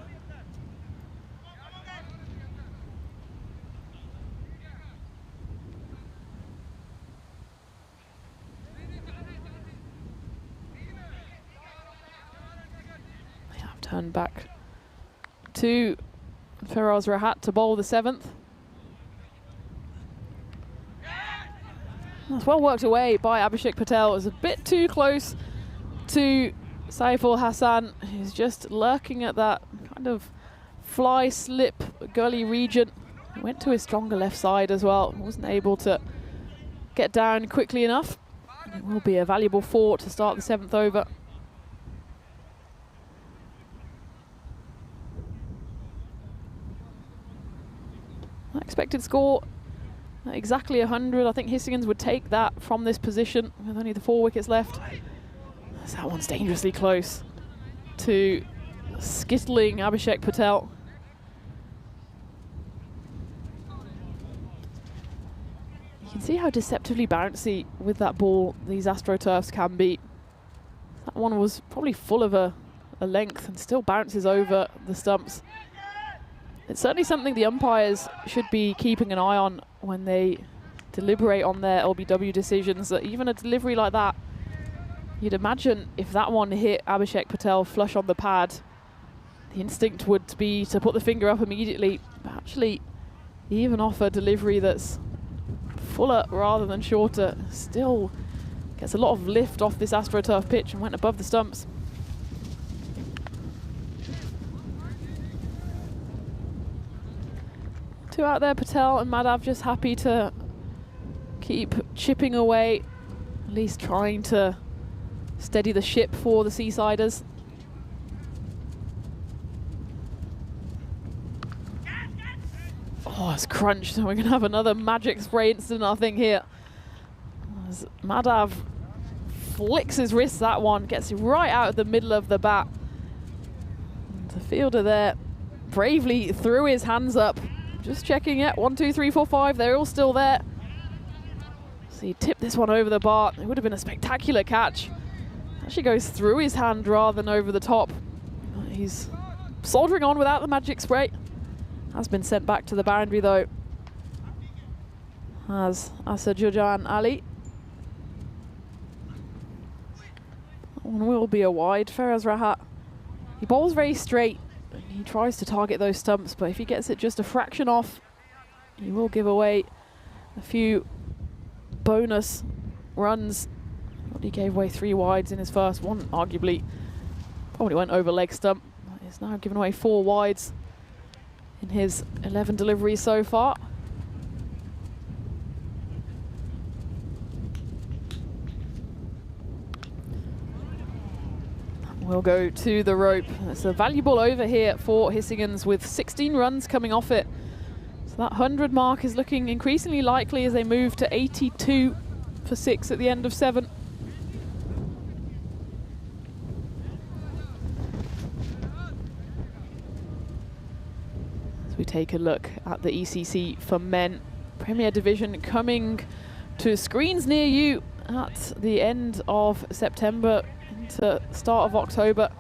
They have turned back to Feroz Rahat to bowl the 7th. That's well worked away by Abhishek Patel. It was a bit too close to Saiful Hassan, who's just lurking at that kind of fly slip gully region. He went to his stronger left side as well. Wasn't able to get down quickly enough. And it will be a valuable 4 to start the 7th over. Expected score exactly 100. I think Hissingens would take that from this position with only the 4 wickets left. So that one's dangerously close to skittling Abhishek Patel. You can see how deceptively bouncy with that ball these AstroTurfs can be. That one was probably full of a length and still bounces over the stumps. It's certainly something the umpires should be keeping an eye on when they deliberate on their LBW decisions, that even a delivery like that, you'd imagine if that one hit Abhishek Patel flush on the pad, the instinct would be to put the finger up immediately. But actually, even off a delivery that's fuller rather than shorter, still gets a lot of lift off this AstroTurf pitch and went above the stumps. Two out there, Patel and Madhav just happy to keep chipping away, at least trying to steady the ship for the Seasiders. Oh, it's crunched. We're going to have another magic spray incident, I think, here. As Madhav flicks his wrist, that one gets right out of the middle of the bat. And the fielder there bravely threw his hands up. Just checking it. 1, 2, 3, 4, 5. They're all still there. So he tipped this one over the bar. It would have been a spectacular catch. Actually goes through his hand rather than over the top. He's soldering on without the magic spray. Has been sent back to the boundary though, as Asaduddin Ali. That one will be a wide. Feroz Rahat, he bowls very straight. He tries to target those stumps, but if he gets it just a fraction off, he will give away a few bonus runs. He gave away 3 wides in his first one, arguably probably went over leg stump. He's now given away 4 wides in his 11 deliveries so far. We'll go to the rope. It's a valuable over here for Hissingens with 16 runs coming off it. So that 100 mark is looking increasingly likely as they move to 82 for 6 at the end of 7. As we take a look at the ECC for men Premier Division coming to screens near you at the end of September into start of October.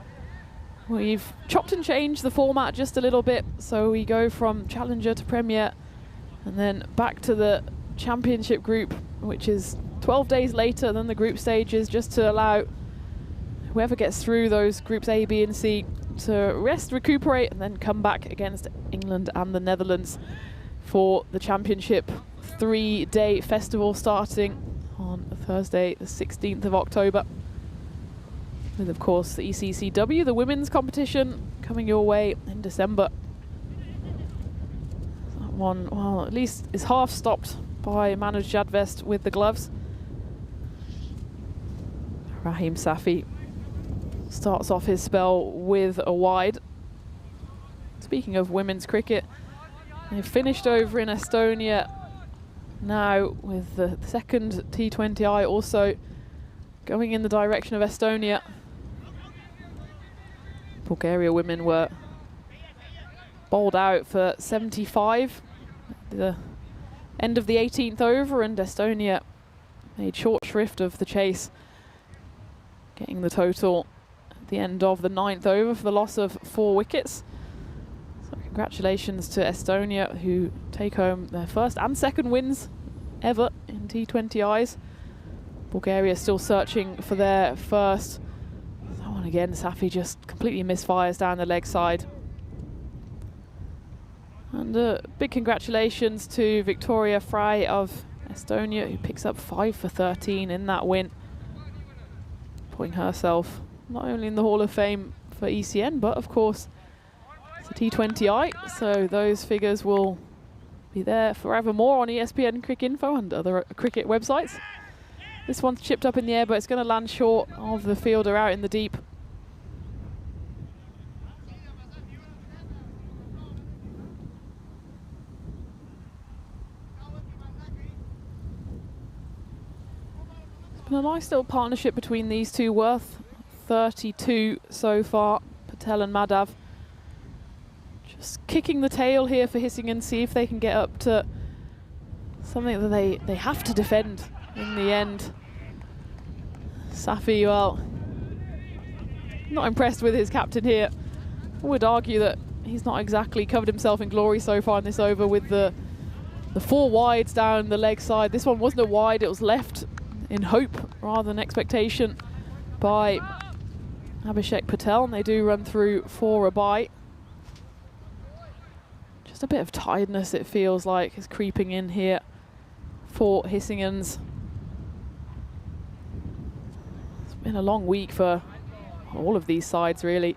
We've chopped and changed the format just a little bit, so we go from Challenger to Premier and then back to the Championship group, which is 12 days later than the group stages, just to allow whoever gets through those groups A, B and C to rest, recuperate and then come back against England and the Netherlands for the Championship 3-day festival starting on Thursday the 16th of October. With, of course, the ECCW, the women's competition, coming your way in December. That one, well, at least is half stopped by Manoj Jadvest with the gloves. Rahim Safi starts off his spell with a wide. Speaking of women's cricket, they finished over in Estonia now with the second T20I also going in the direction of Estonia. Bulgaria women were bowled out for 75 at the end of the 18th over, and Estonia made short shrift of the chase, getting the total at the end of the 9th over for the loss of 4 wickets. So congratulations to Estonia, who take home their first and second wins ever in T20Is. Bulgaria still searching for their first. That one again, Safi just completely misfires down the leg side. And big congratulations to Victoria Frey of Estonia, who picks up 5 for 13 in that win, putting herself not only in the Hall of Fame for ECN, but of course it's a T20I, so those figures will be there forevermore on ESPN Cricket Info and other cricket websites. This one's chipped up in the air, but it's going to land short of the fielder out in the deep. It's been a nice little partnership between these two, worth 32 so far, Patel and Madhav. Just kicking the tail here for Hisingen, see if they can get up to something that they have to defend in the end. Safi, well, not impressed with his captain here. I would argue that he's not exactly covered himself in glory so far in this over with the 4 wides down the leg side. This one wasn't a wide, it was left in hope rather than expectation by Abhishek Patel, and they do run through 4 a bite. Just a bit of tiredness, it feels like, is creeping in here for Hissingen's. It's been a long week for all of these sides, really.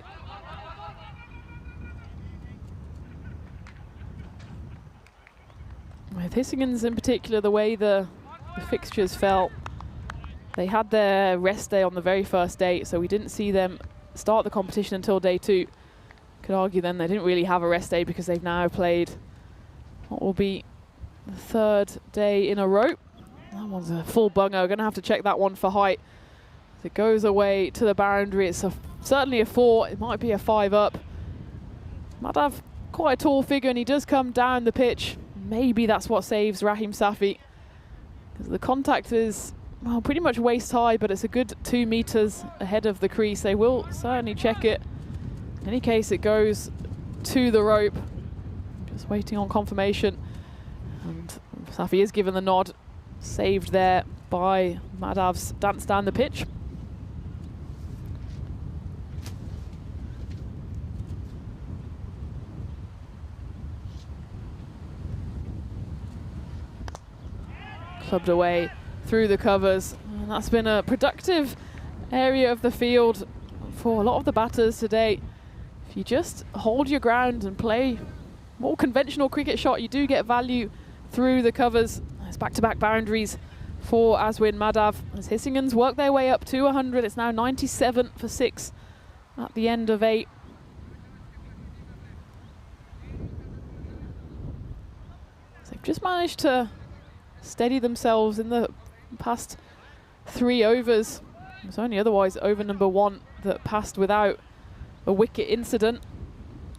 With Hissingen's in particular, the way the fixtures fell, they had their rest day on the very first day, so we didn't see them start the competition until day 2. Could argue then they didn't really have a rest day because they've now played what will be the 3rd day in a row. That one's a full bunger. We're going to have to check that one for height. As it goes away to the boundary, it's certainly a 4. It might be a 5 up. Madhav, quite a tall figure, and he does come down the pitch. Maybe that's what saves Rahim Safi, because the contact is, well, pretty much waist high, but it's a good 2 meters ahead of the crease. They will certainly check it. In any case, it goes to the rope. Just waiting on confirmation. And Safi is given the nod. Saved there by Madhav's dance down the pitch. Clubbed away through the covers. And that's been a productive area of the field for a lot of the batters today. If you just hold your ground and play more conventional cricket shot, you do get value through the covers. It's back-to-back boundaries for Aswin Madhav as Hissingen's work their way up to 100. It's now 97 for 6 at the end of 8. So they've just managed to steady themselves in the past 3 overs. It was only otherwise over number 1 that passed without a wicket incident.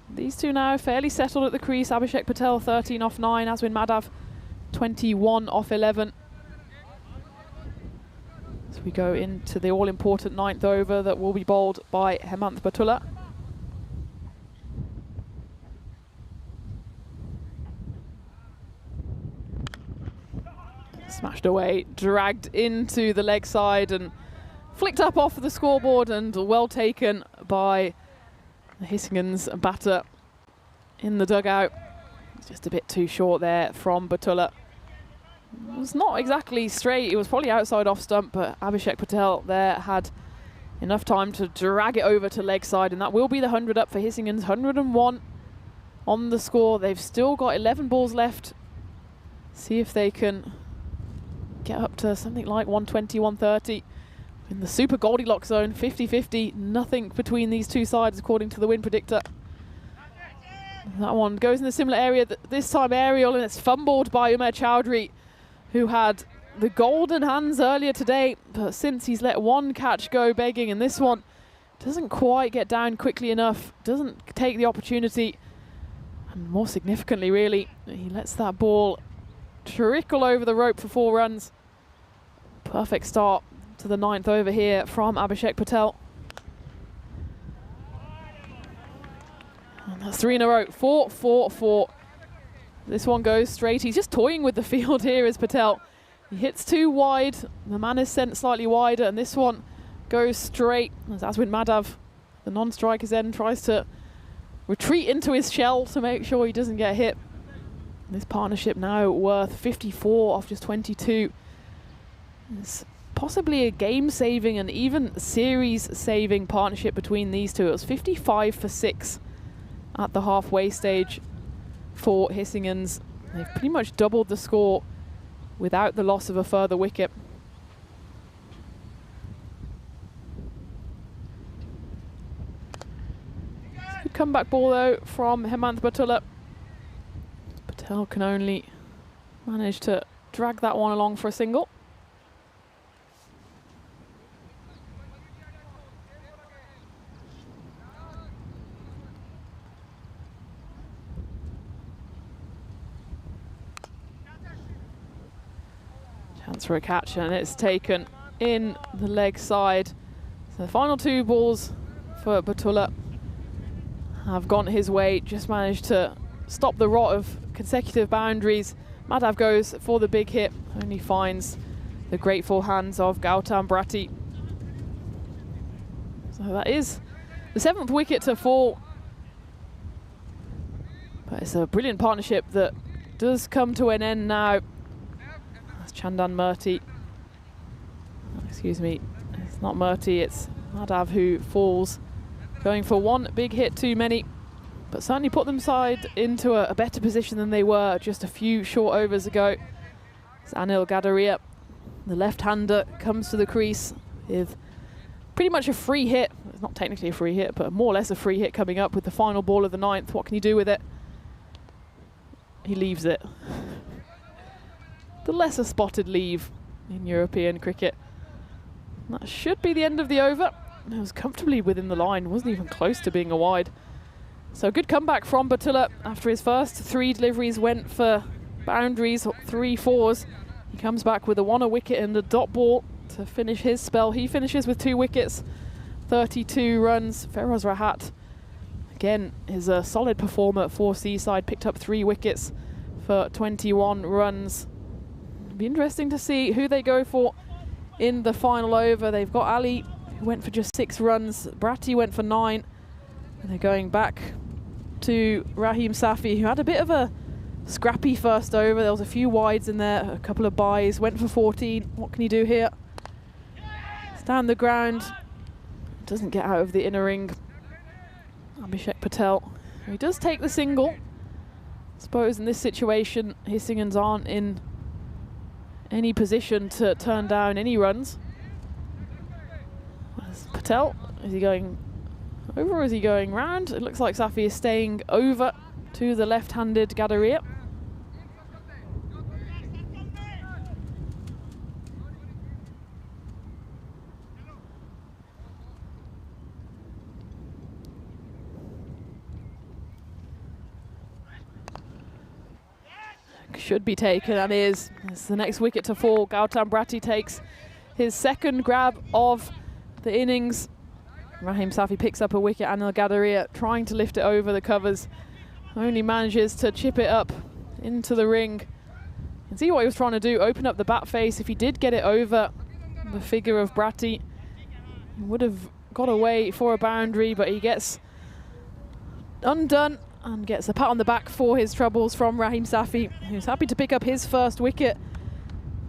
These two now fairly settled at the crease. Abhishek Patel 13 off 9, Aswin Madhav 21 off 11. As we go into the all-important 9th over that will be bowled by Hemant Batula. Smashed away, dragged into the leg side and flicked up off the scoreboard, and well taken by Hissingen's batter in the dugout. It's just a bit too short there from Batula. It was not exactly straight, it was probably outside off stump, but Abhishek Patel there had enough time to drag it over to leg side, and that will be the 100 up for Hissingen's. 101 on the score. They've still got 11 balls left. See if they can get up to something like 120, 130. In the super Goldilocks zone, 50-50, nothing between these two sides according to the win predictor. That one goes in a similar area, this time aerial, and it's fumbled by Umer Chowdhury. who had the golden hands earlier today, but since he's let one catch go begging, and this one doesn't quite get down quickly enough, doesn't take the opportunity, and more significantly really, he lets that ball trickle over the rope for 4 runs. Perfect start to the 9th over here from Abhishek Patel. And that's 3 in a row, 4, 4, 4. This one goes straight. He's just toying with the field here as Patel. He hits 2 wide. The man is sent slightly wider, and this one goes straight. As Aswin Madhav, the non-striker, then tries to retreat into his shell to make sure he doesn't get hit. This partnership now worth 54 off just 22. It's possibly a game-saving and even series-saving partnership between these two. It was 55 for 6 at the halfway stage for Hissingens. They've pretty much doubled the score without the loss of a further wicket. Good comeback ball though from Hemant Batula. Patel can only manage to drag that one along for a single. Chance for a catch, and it's taken in the leg side. So the final 2 balls for Batula have gone his way, just managed to stop the rot of consecutive boundaries. Madhav goes for the big hit, only finds the grateful hands of Gautam Bratti. So that is the 7th wicket to fall. But it's a brilliant partnership that does come to an end now. Chandan Murty, excuse me, it's not Murty, it's Madhav who falls, going for 1 big hit too many, but certainly put them side into a better position than they were just a few short overs ago. It's Anil Gadaria, the left-hander, comes to the crease with pretty much a free hit. It's not technically a free hit, but more or less a free hit coming up with the final ball of the 9th. What can you do with it? He leaves it. The lesser spotted leave in European cricket. That should be the end of the over. It was comfortably within the line, wasn't even close to being a wide. So good comeback from Batula after his first 3 deliveries went for boundaries, 3 fours. He comes back with a 1 wicket and a dot ball to finish his spell. He finishes with 2 wickets, 32 runs. Feroz Rahat, again, is a solid performer for Seaside, picked up 3 wickets for 21 runs. It'll be interesting to see who they go for in the final over. They've got Ali, who went for just 6 runs. Bratti went for 9. And they're going back to Rahim Safi, who had a bit of a scrappy first over. There was a few wides in there, a couple of byes, went for 14. What can he do here? Stand the ground. Doesn't get out of the inner ring. Abhishek Patel. He does take the single. I suppose in this situation, Hissingens aren't in any position to turn down any runs. Patel, is he going over or is he going round? It looks like Safi is staying over to the left-handed Gadaria. Should be taken and is. It's the next wicket to fall. Gautam Bratti takes his 2nd grab of the innings. Rahim Safi picks up a wicket. Anil Gadaria trying to lift it over the covers. Only manages to chip it up into the ring. You can see what he was trying to do, open up the bat face. If he did get it over the figure of Bratti, he would have got away for a boundary, but he gets undone and gets a pat on the back for his troubles from Rahim Safi, who's happy to pick up his 1st wicket.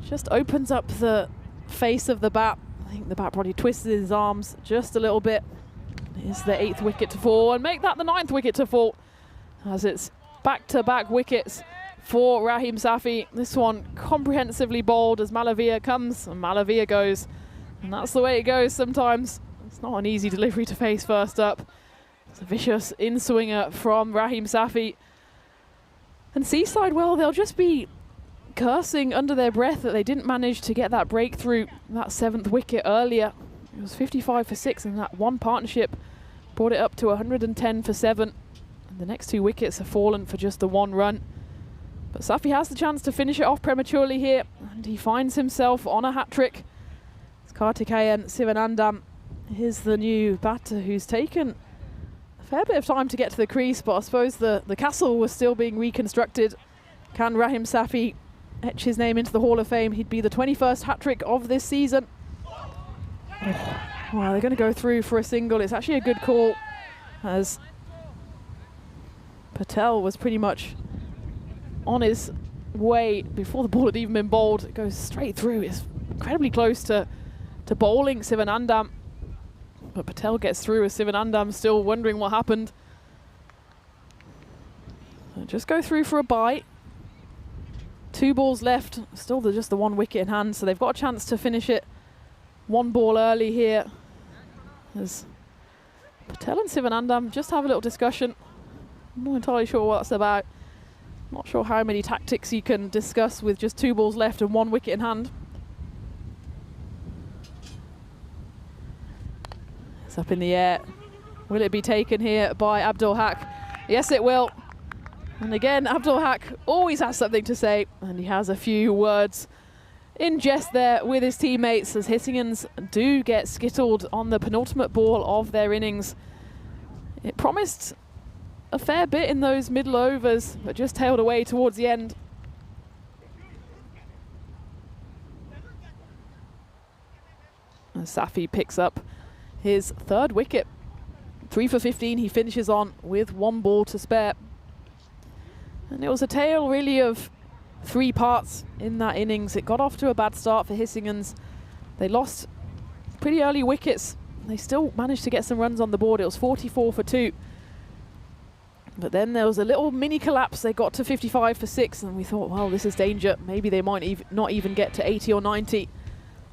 Just opens up the face of the bat. I think the bat probably twisted his arms just a little bit. It's the 8th wicket to fall, and make that the 9th wicket to fall, as it's back-to-back wickets for Rahim Safi. This one comprehensively bowled as Malavia comes and Malavia goes. And that's the way it goes sometimes. It's not an easy delivery to face first up. It's a vicious in-swinger from Rahim Safi. And Seaside, well, they'll just be cursing under their breath that they didn't manage to get that breakthrough, that 7th wicket earlier. It was 55 for 6, and that one partnership brought it up to 110 for 7. And the next 2 wickets have fallen for just the 1 run. But Safi has the chance to finish it off prematurely here, and he finds himself on a hat-trick. Karthikeyan Sivanandam is the new batter who's taken a fair bit of time to get to the crease, but I suppose the castle was still being reconstructed. Can Rahim Safi etch his name into the Hall of Fame? He'd be the 21st hat-trick of this season. Wow, they're going to go through for a single. It's actually a good call, as Patel was pretty much on his way before the ball had even been bowled. It goes straight through. It's incredibly close to bowling Sivanandam, but Patel gets through as Sivanandam still wondering what happened. So just go through for a bite. 2 balls left, still just the 1 wicket in hand, so they've got a chance to finish it 1 ball early here. As Patel and Sivanandam just have a little discussion. I'm not entirely sure what that's about. Not sure how many tactics you can discuss with just 2 balls left and 1 wicket in hand. It's up in the air. Will it be taken here by Abdul Haq? Yes, it will. And again, Abdul Haq always has something to say, and he has a few words in jest there with his teammates, as Hissingens do get skittled on the penultimate ball of their innings. It promised a fair bit in those middle overs, but just tailed away towards the end. And Safi picks up his 3rd wicket. 3 for 15 he finishes on with 1 ball to spare. And it was a tale really of 3 parts in that innings. It got off to a bad start for Hissingens. They lost pretty early wickets. They still managed to get some runs on the board. It was 44 for 2. But then there was a little mini collapse. They got to 55 for 6, and we thought, well, this is danger. Maybe they might not even get to 80 or 90.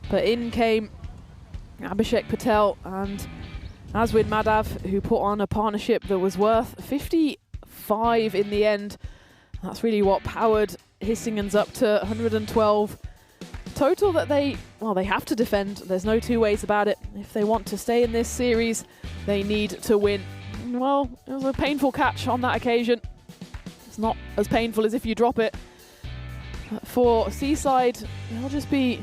But in came Abhishek Patel and Azwin Madhav, who put on a partnership that was worth 55 in the end. That's really what powered Hissingens up to 112 total that they have to defend. There's no 2 ways about it. If they want to stay in this series, they need to win. Well, it was a painful catch on that occasion. It's not as painful as if you drop it. But for Seaside, they'll just be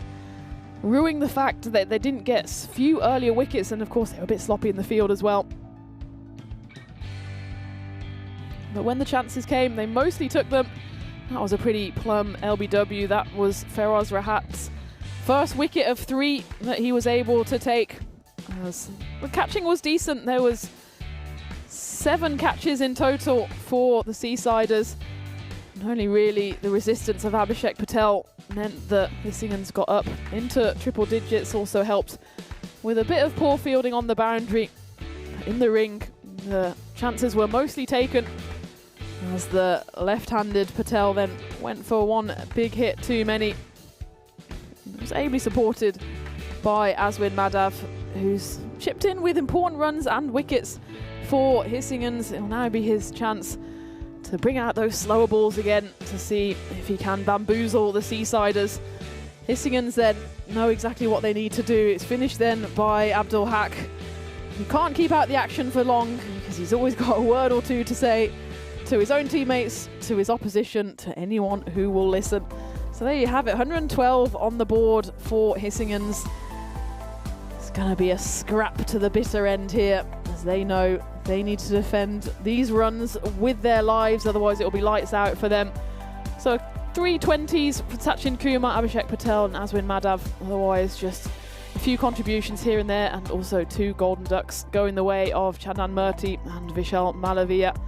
ruining the fact that they didn't get a few earlier wickets, and of course they were a bit sloppy in the field as well. But when the chances came, they mostly took them. That was a pretty plum LBW. That was Feroz Rahat's 1st wicket of 3 that he was able to take. The catching was decent. There was 7 catches in total for the Seasiders. And only really the resistance of Abhishek Patel meant that Hissingens got up into triple digits. Also helped with a bit of poor fielding on the boundary. In the ring, the chances were mostly taken, as the left-handed Patel then went for 1 big hit too many. It was ably supported by Azwin Madhav, who's chipped in with important runs and wickets for Hissingens. It'll now be his chance to bring out those slower balls again to see if he can bamboozle the Seasiders. Hissingens then know exactly what they need to do. It's finished then by Abdul Haq. He can't keep out the action for long because he's always got a word or 2 to say to his own teammates, to his opposition, to anyone who will listen. So there you have it, 112 on the board for Hissingens. It's going to be a scrap to the bitter end here, as they know they need to defend these runs with their lives, otherwise it'll be lights out for them. So 3 20s for Sachin Kumar, Abhishek Patel and Azwin Madhav. Otherwise just a few contributions here and there, and also 2 golden ducks going the way of Chandan Murthy and Vishal Malavia.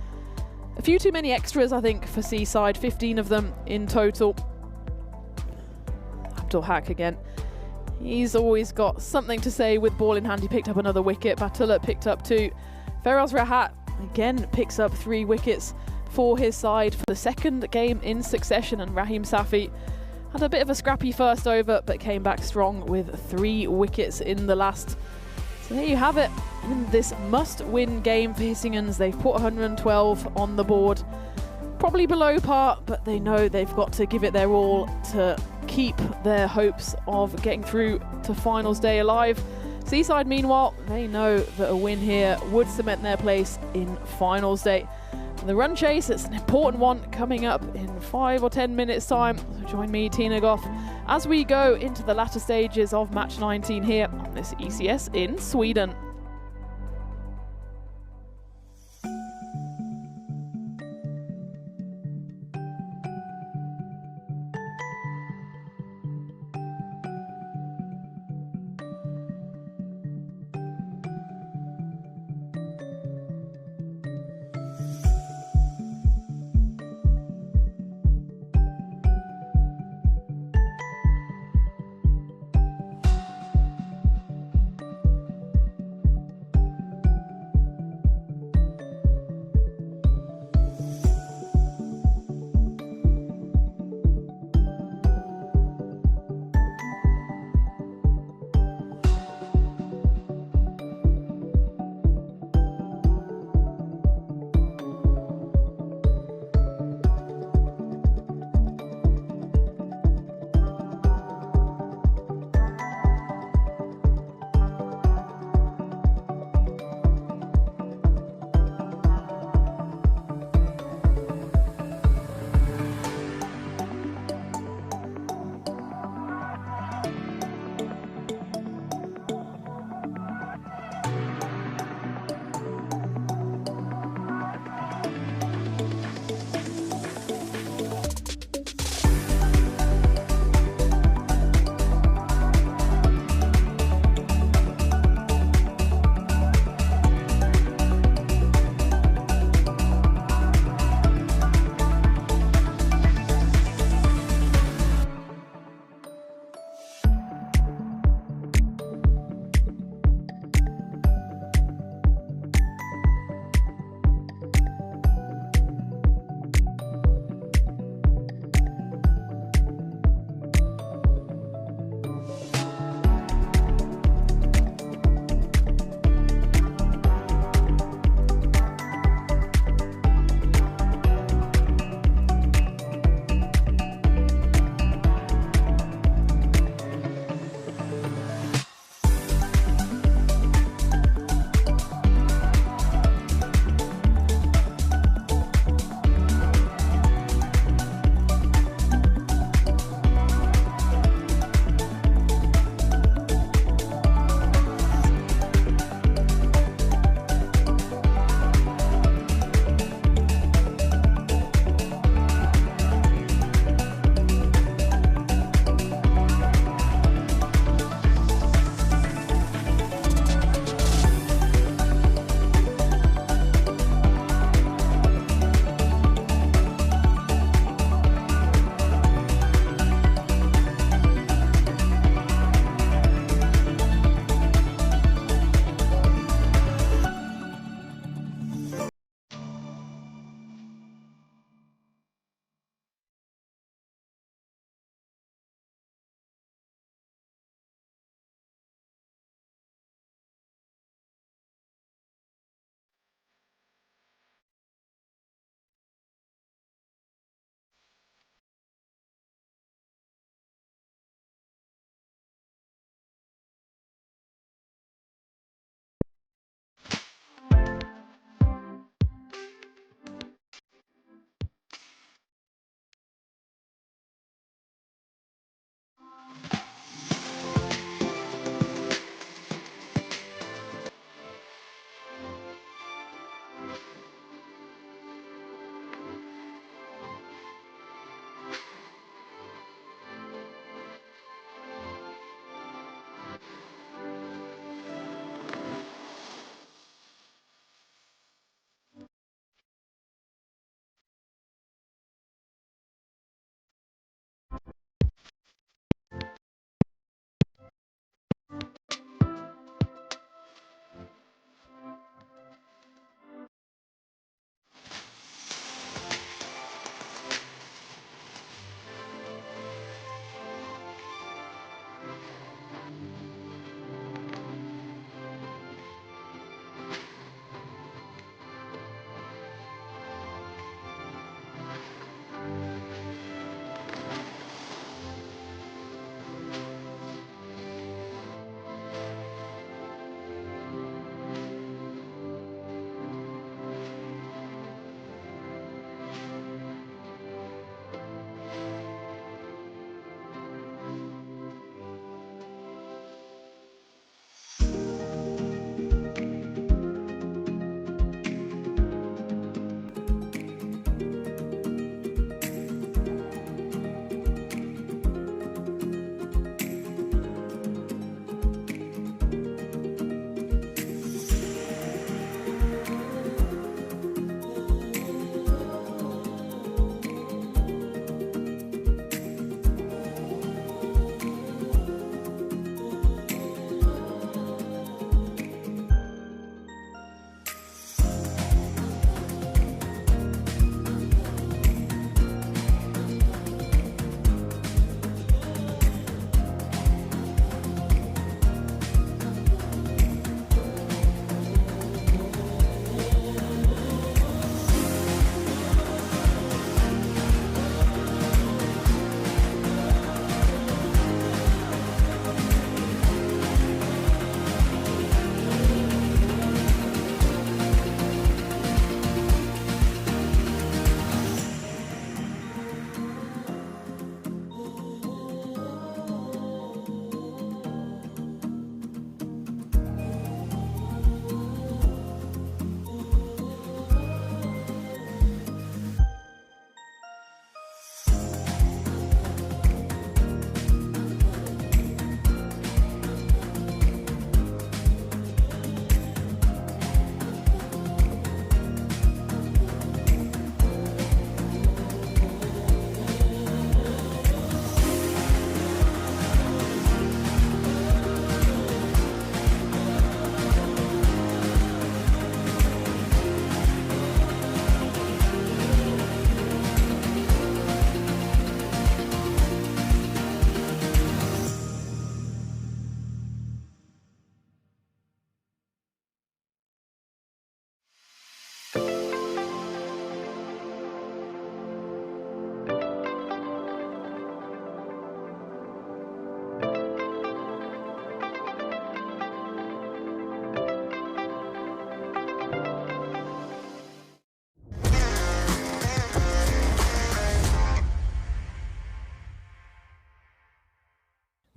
A few too many extras, I think, for Seaside, 15 of them in total. Abdul Haq again. He's always got something to say with ball in hand. He picked up another wicket. Batullah picked up 2. Feroz Rahat again picks up 3 wickets for his side for the 2nd game in succession, and Rahim Safi had a bit of a scrappy first over but came back strong with 3 wickets in the last. So there you have it. In this must-win game for Hissingens, they've put 112 on the board. Probably below par, but they know they've got to give it their all to keep their hopes of getting through to finals day alive. Seaside, meanwhile, they know that a win here would cement their place in finals day. The run chase, it's an important one coming up in 5 or 10 minutes time. So join me, Tina Goff, as we go into the latter stages of match 19 here on this ECS in Sweden.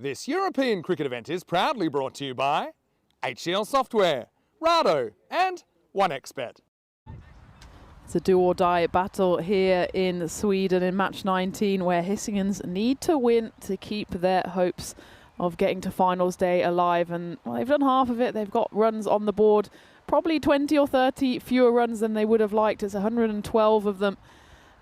This European cricket event is proudly brought to you by HCL Software, Rado and 1xBet. It's a do-or-die battle here in Sweden in match 19, where Hisingen's need to win to keep their hopes of getting to finals day alive. And well, they've done half of it. They've got runs on the board, probably 20 or 30 fewer runs than they would have liked. It's 112 of them.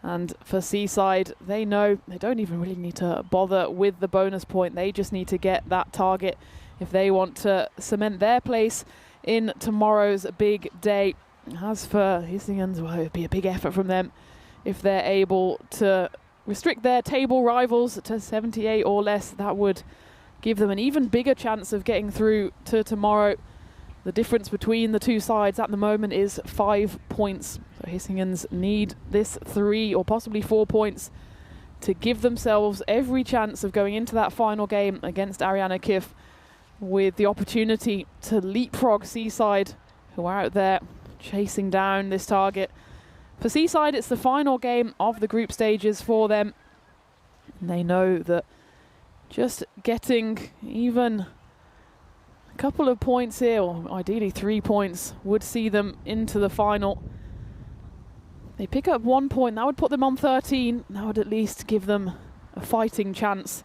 And for Seaside, they know they don't even really need to bother with the bonus point. They just need to get that target if they want to cement their place in tomorrow's big day. As for Hisingen's, well, it would be a big effort from them if they're able to restrict their table rivals to 78 or less. That would give them an even bigger chance of getting through to tomorrow. The difference between the two sides at the moment is 5 points. So Hisingen's need this 3 or possibly 4 points to give themselves every chance of going into that final game against Ariana Kif with the opportunity to leapfrog Seaside, who are out there chasing down this target. For Seaside, it's the final game of the group stages for them. And they know that just getting even a couple of points here, or ideally 3 points, would see them into the final. They pick up 1 point, that would put them on 13. That would at least give them a fighting chance.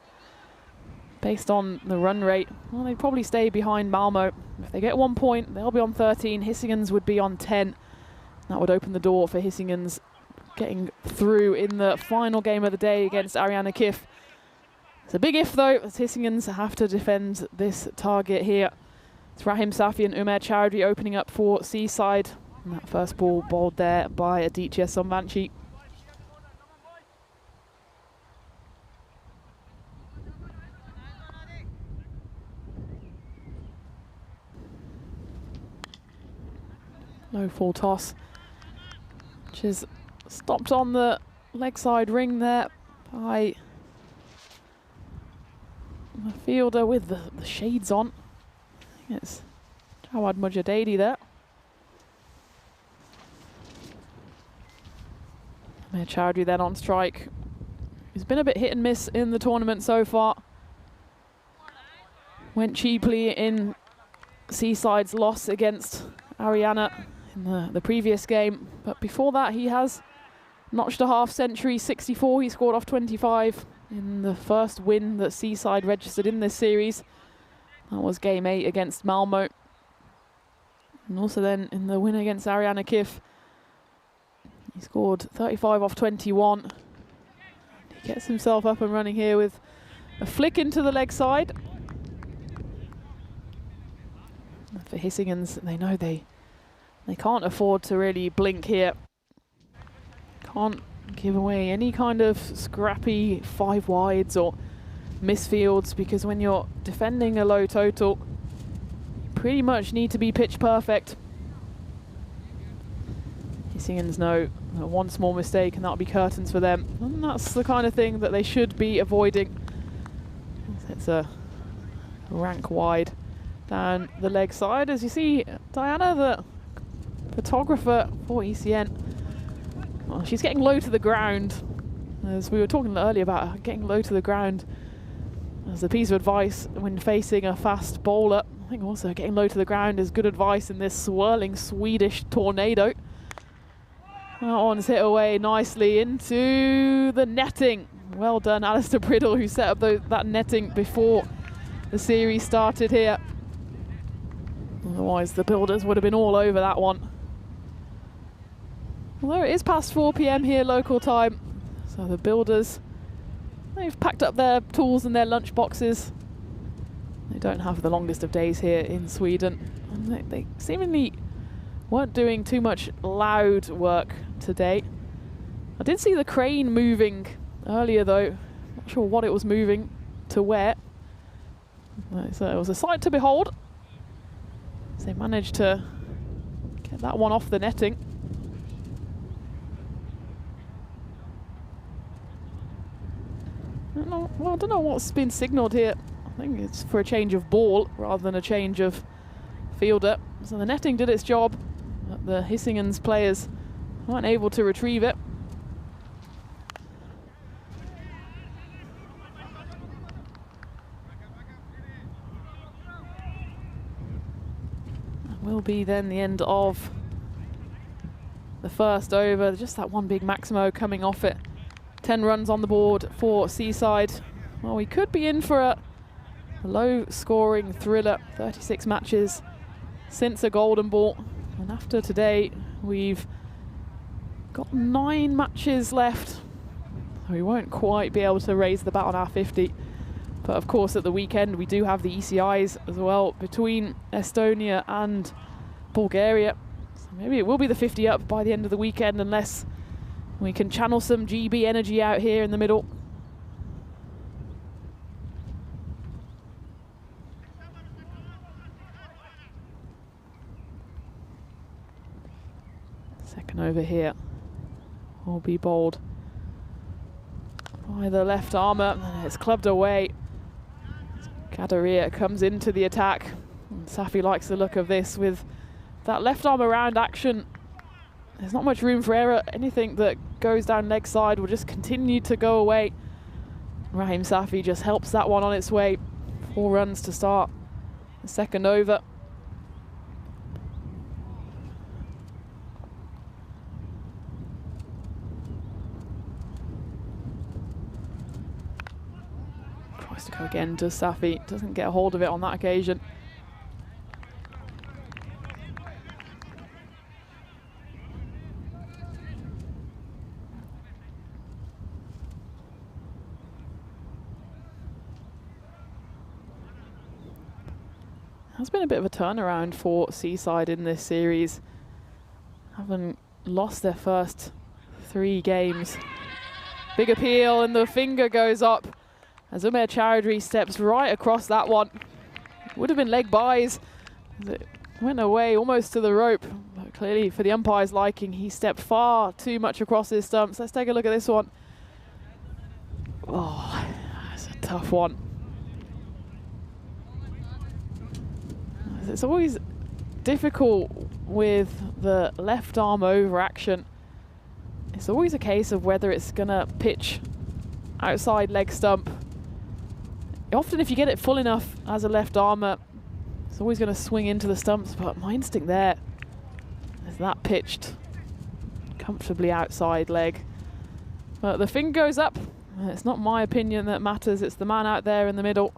Based on the run rate, well, they'd probably stay behind Malmo. If they get 1 point, they'll be on 13. Hisingen's would be on 10. That would open the door for Hisingen's getting through in the final game of the day against Ariana Kif. It's a big if, though, as Hisingen's have to defend this target here. It's Rahim Safi and Umair Chowdhury opening up for Seaside. And that first ball bowled there by Aditya Somvanchi. Low full toss, which is stopped on the leg side ring there by the fielder with the shades on. I think it's Jawad Mujadedi there. Amir Chowdhury then on strike. He's been a bit hit and miss in the tournament so far. Went cheaply in Seaside's loss against Ariana in the previous game, but before that he has notched a half century, 64. He scored off 25 in the first win that Seaside registered in this series. That was game 8 against Malmo. And also then in the win against Ariana Kif, he scored 35 off 21. He gets himself up and running here with a flick into the leg side. And for Hisingen's, they know they can't afford to really blink here. Can't give away any kind of scrappy 5 wides or misfields, because when you're defending a low total, you pretty much need to be pitch perfect. Hisingen's know one small mistake and that'll be curtains for them. And that's the kind of thing that they should be avoiding. It's a rank wide down the leg side. As you see, Diana, the photographer for ECN, well, she's getting low to the ground. As we were talking earlier about her getting low to the ground as a piece of advice when facing a fast bowler. I think also getting low to the ground is good advice in this swirling Swedish tornado. That one's hit away nicely into the netting. Well done, Alistair Priddle, who set up that netting before the series started here. Otherwise, the builders would have been all over that one. Although it is past 4 PM here local time, so the builders, they've packed up their tools and their lunch boxes. They don't have the longest of days here in Sweden. And they seemingly weren't doing too much loud work today. I did see the crane moving earlier though. Not sure what it was moving to where. So it was a sight to behold. So they managed to get that one off the netting. I don't know what's been signalled here. I think it's for a change of ball rather than a change of fielder. So the netting did its job, but the Hisingen's players weren't able to retrieve it. be then the end of the first over. Just that one big Maximo coming off it. 10 runs on the board for Seaside. Well, we could be in for a low-scoring thriller. 36 matches since a golden ball. And after today, we've got 9 matches left. We won't quite be able to raise the bat on our 50. But of course, at the weekend, we do have the ECIs as well between Estonia and Bulgaria. So maybe it will be the 50 up by the end of the weekend, unless we can channel some GB energy out here in the middle. Second over here will be bowled by the left armour, and it's clubbed away. Gadaria comes into the attack. And Safi likes the look of this with that left arm around action. There's not much room for error. Anything that goes down leg side will just continue to go away. Rahim Safi just helps that one on its way. 4 runs to start the second over. Tries to go again, does Safi. Doesn't get a hold of it on that occasion. Has been a bit of a turnaround for Seaside in this series. Haven't lost their first 3 games. Big appeal and the finger goes up as Umair Chowdhury steps right across that one. Would have been leg buys. It went away almost to the rope, but clearly for the umpire's liking, he stepped far too much across his stumps. Let's take a look at this one. Oh, that's a tough one. It's always difficult with the left arm over action. It's always a case of whether it's gonna pitch outside leg stump. Often if you get it full enough as a left armer, it's always gonna swing into the stumps, but my instinct there is that pitched comfortably outside leg. But the finger goes up. It's not my opinion that matters, it's the man out there in the middle.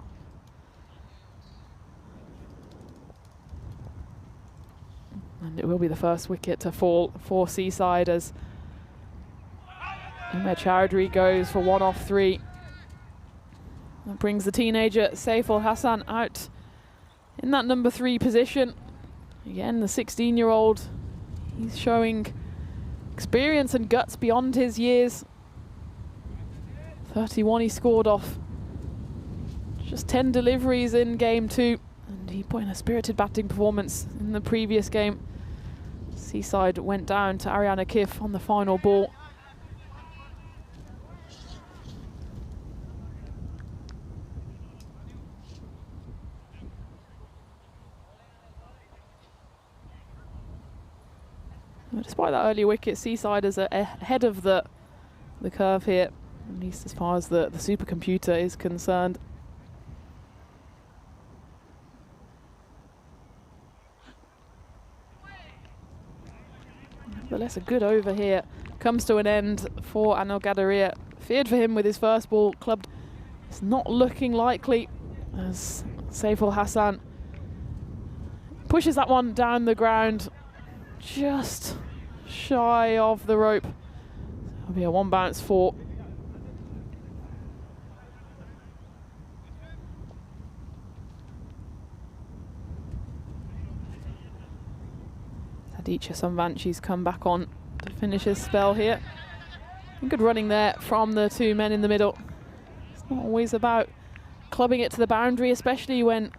And it will be the first wicket to fall for Seaside as Umair Chowdhury goes for 1 off 3. That brings the teenager Saiful Hassan out in that number 3 position. Again, the 16-year-old, he's showing experience and guts beyond his years. 31 he scored off just 10 deliveries in game 2. And he put in a spirited batting performance in the previous game. Seaside went down to Ariana Kif on the final ball. But despite that early wicket, Seaside is ahead of the curve here, at least as far as the supercomputer is concerned. Nevertheless, a good over here comes to an end for Anil Gadaria. Feared for him with his first ball clubbed. It's not looking likely as Saiful Hassan pushes that one down the ground just shy of the rope. That'll be a 1 bounce 4. Aditya Samvanchi's come back on to finish his spell here. Good running there from the 2 men in the middle. It's not always about clubbing it to the boundary, especially when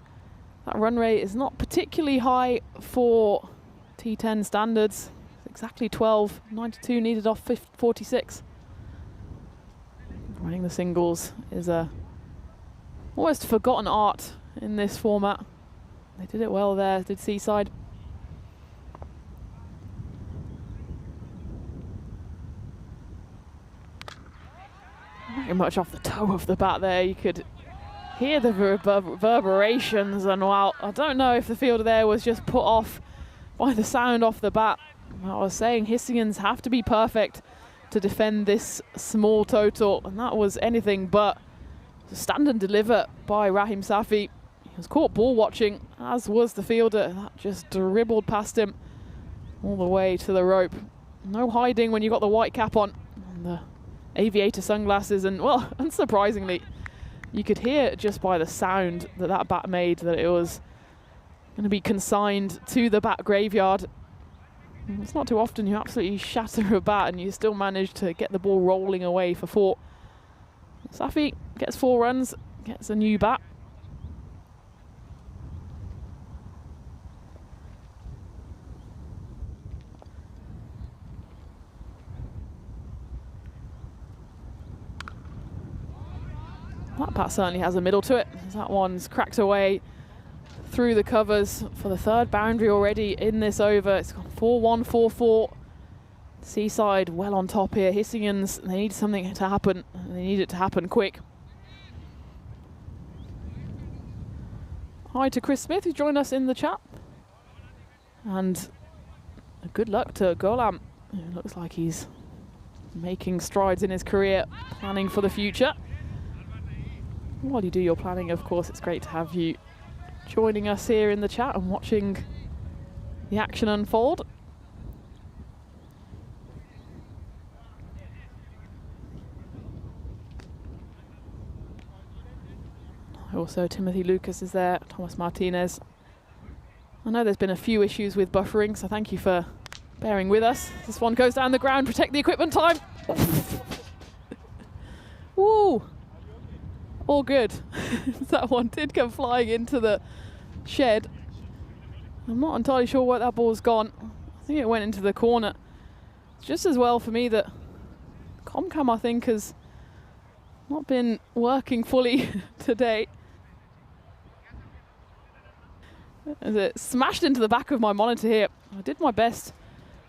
that run rate is not particularly high for T10 standards. It's exactly 12, 92 needed off 46. Running the singles is a almost forgotten art in this format. They did it well there, did Seaside. Very much off the toe of the bat there. You could hear the reverberations, and while I don't know if the fielder there was just put off by the sound off the bat. I was saying Hissingens have to be perfect to defend this small total, and that was anything but stand and deliver by Rahim Safi. He was caught ball watching, as was the fielder. That just dribbled past him all the way to the rope. No hiding when you got the white cap on and the aviator sunglasses, and well, unsurprisingly, you could hear just by the sound that that bat made that it was going to be consigned to the bat graveyard. It's not too often you absolutely shatter a bat and you still manage to get the ball rolling away for 4. Safi gets 4 runs, gets a new bat. That bat certainly has a middle to it. That one's cracked away through the covers for the 3rd boundary already in this over. It's gone 4-1, 4-4. Seaside well on top here. Hissingens, they need something to happen. They need it to happen quick. Hi to Chris Smith, who joined us in the chat. And good luck to Golam. It looks like he's making strides in his career, planning for the future. While you do your planning, of course, it's great to have you joining us here in the chat and watching the action unfold. Also, Timothy Lucas is there, Thomas Martinez. I know there's been a few issues with buffering, so thank you for bearing with us. This one goes down the ground, protect the equipment time. Woo! All good. That one did come flying into the shed. I'm not entirely sure where that ball's gone. I think it went into the corner. It's just as well for me that Comcam, I think, has not been working fully today. As it smashed into the back of my monitor here. I did my best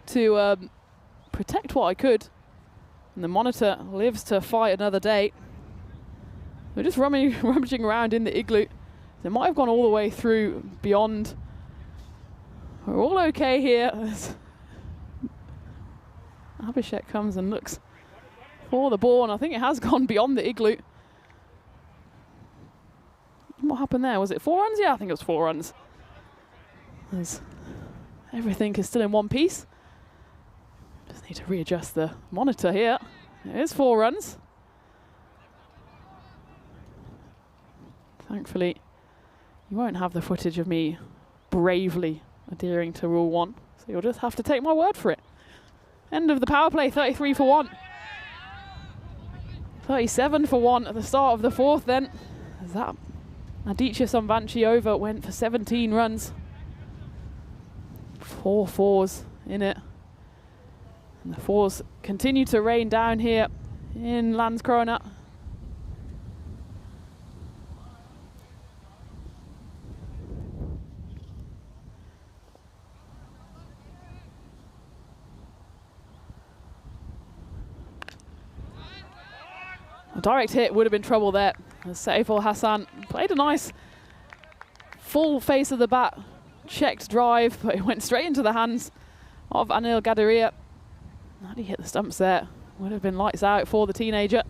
to protect what I could, and the monitor lives to fight another day. We're just rummaging around in the igloo. They might have gone all the way through beyond. We're all okay here. Abhishek comes and looks for the ball, and I think it has gone beyond the igloo. What happened there? Was it 4 runs? Yeah, I think it was 4 runs. As everything is still in one piece. Just need to readjust the monitor here. It is 4 runs. Thankfully, you won't have the footage of me bravely adhering to Rule 1, so you'll just have to take my word for it. End of the power play, 33 for 1. 37 for 1 at the start of the 4th then. As that Aditya Samvanchi over went for 17 runs. 4 4s in it. And the 4s continue to rain down here in Landskrona. A direct hit would have been trouble there. Saiful Hassan played a nice full face of the bat, checked drive, but it went straight into the hands of Anil Gadaria. How did he hit the stumps there? Would have been lights out for the teenager.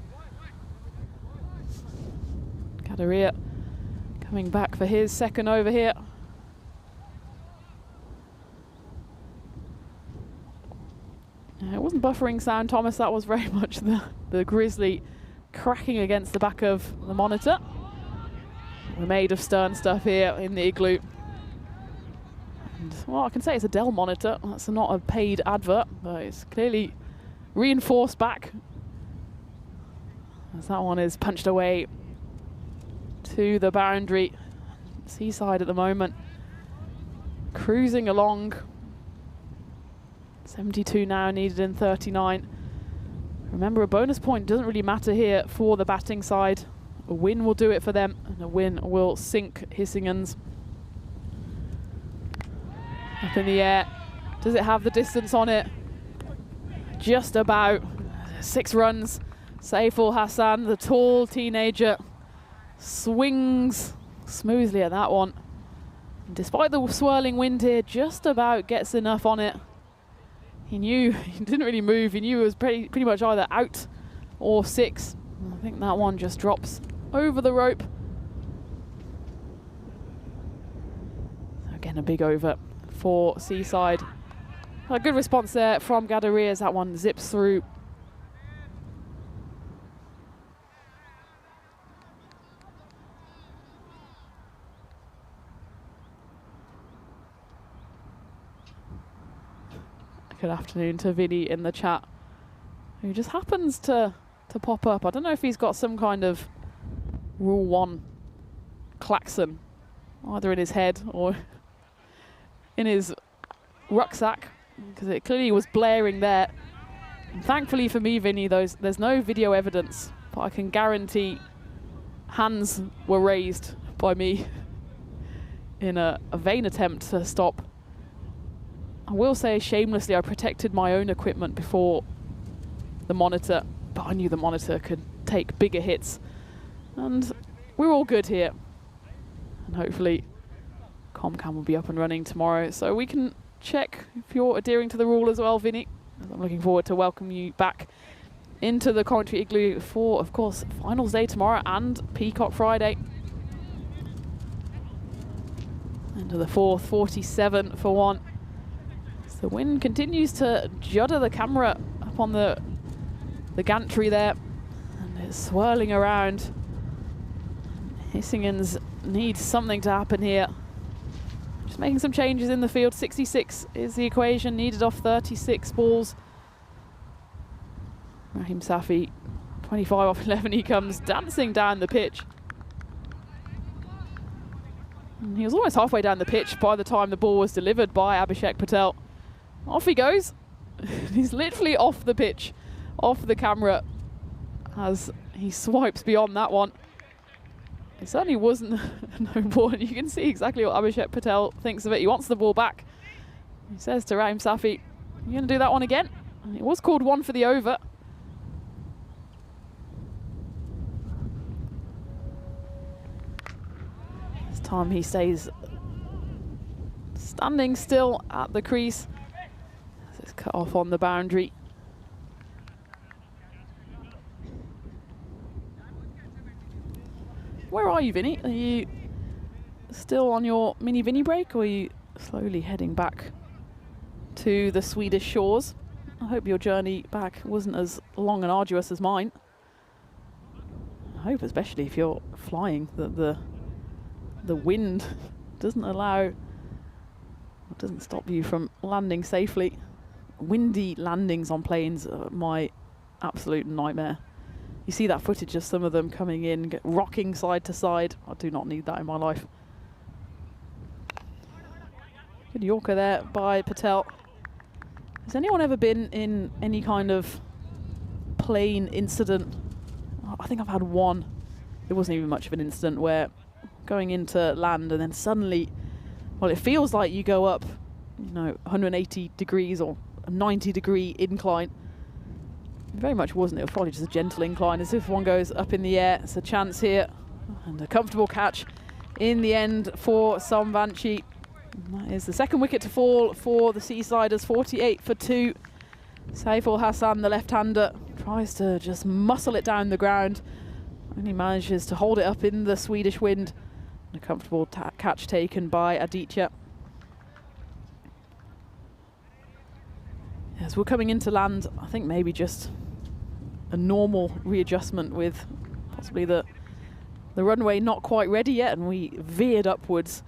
Gadaria coming back for his 2nd over here. It wasn't buffering sound, Thomas. That was very much the grizzly cracking against the back of the monitor. We're made of stern stuff here in the igloo. And, well, I can say it's a Dell monitor. That's not a paid advert, but it's clearly reinforced back. As that one is punched away to the boundary. Seaside at the moment, cruising along. 72 now needed in 39. Remember, a bonus point doesn't really matter here for the batting side. A win will do it for them, and a win will sink Hissingens. Up in the air. Does it have the distance on it? Just about. 6 runs. Saiful Hassan, the tall teenager, swings smoothly at that one. Despite the swirling wind here, just about gets enough on it. He knew, he didn't really move, he knew it was pretty much either out or 6. I think that one just drops over the rope. So again, a big over for Seaside. A good response there from Gadaria as that one zips through. Good afternoon to Vinny in the chat, who just happens to pop up. I don't know if he's got some kind of Rule 1 klaxon, either in his head or in his rucksack, because it clearly was blaring there. And thankfully for me, Vinny, there's no video evidence, but I can guarantee hands were raised by me in a vain attempt to stop. I will say shamelessly I protected my own equipment before the monitor, but I knew the monitor could take bigger hits. And we're all good here. And hopefully ComCam will be up and running tomorrow, so we can check if you're adhering to the rule as well, Vinny. I'm looking forward to welcoming you back into the commentary igloo for, of course, finals day tomorrow and Peacock Friday. Into the 4th, 47 for 1. The wind continues to judder the camera up on the gantry there, and it's swirling around. Hissingens need something to happen here. Just making some changes in the field. 66 is the equation needed off 36 balls. Rahim Safi, 25 off 11. He comes dancing down the pitch. And he was almost halfway down the pitch by the time the ball was delivered by Abhishek Patel. Off he goes. He's literally off the pitch, off the camera, as he swipes beyond that one. It certainly wasn't no ball, and you can see exactly what Abhishek Patel thinks of it. He wants the ball back. He says to Rahim Safi, "You're going to do that one again?" And it was called 1 for the over. This time he stays standing still at the crease. It's cut off on the boundary. Where are you, Vinny? Are you still on your mini Vinny break, or are you slowly heading back to the Swedish shores? I hope your journey back wasn't as long and arduous as mine. I hope, especially if you're flying, that the wind doesn't stop you from landing safely. Windy landings on planes are my absolute nightmare. You see that footage of some of them coming in, rocking side to side. I do not need that in my life. Good Yorker there by Patel. Has anyone ever been in any kind of plane incident? I think I've had one. It wasn't even much of an incident, where going into land and then suddenly, well, it feels like you go up, 180 degrees or a 90-degree incline. It very much wasn't. It was probably just a gentle incline, as if one goes up in the air. It's a chance here, and a comfortable catch in the end for Somvanchi. That is the second wicket to fall for the Seasiders. 48 for 2. Saiful Hassan, the left-hander, tries to just muscle it down the ground, and he manages to hold it up in the Swedish wind. And a comfortable catch taken by Aditya. As we're coming into land, I think maybe just a normal readjustment, with possibly the runway not quite ready yet, and we veered upwards.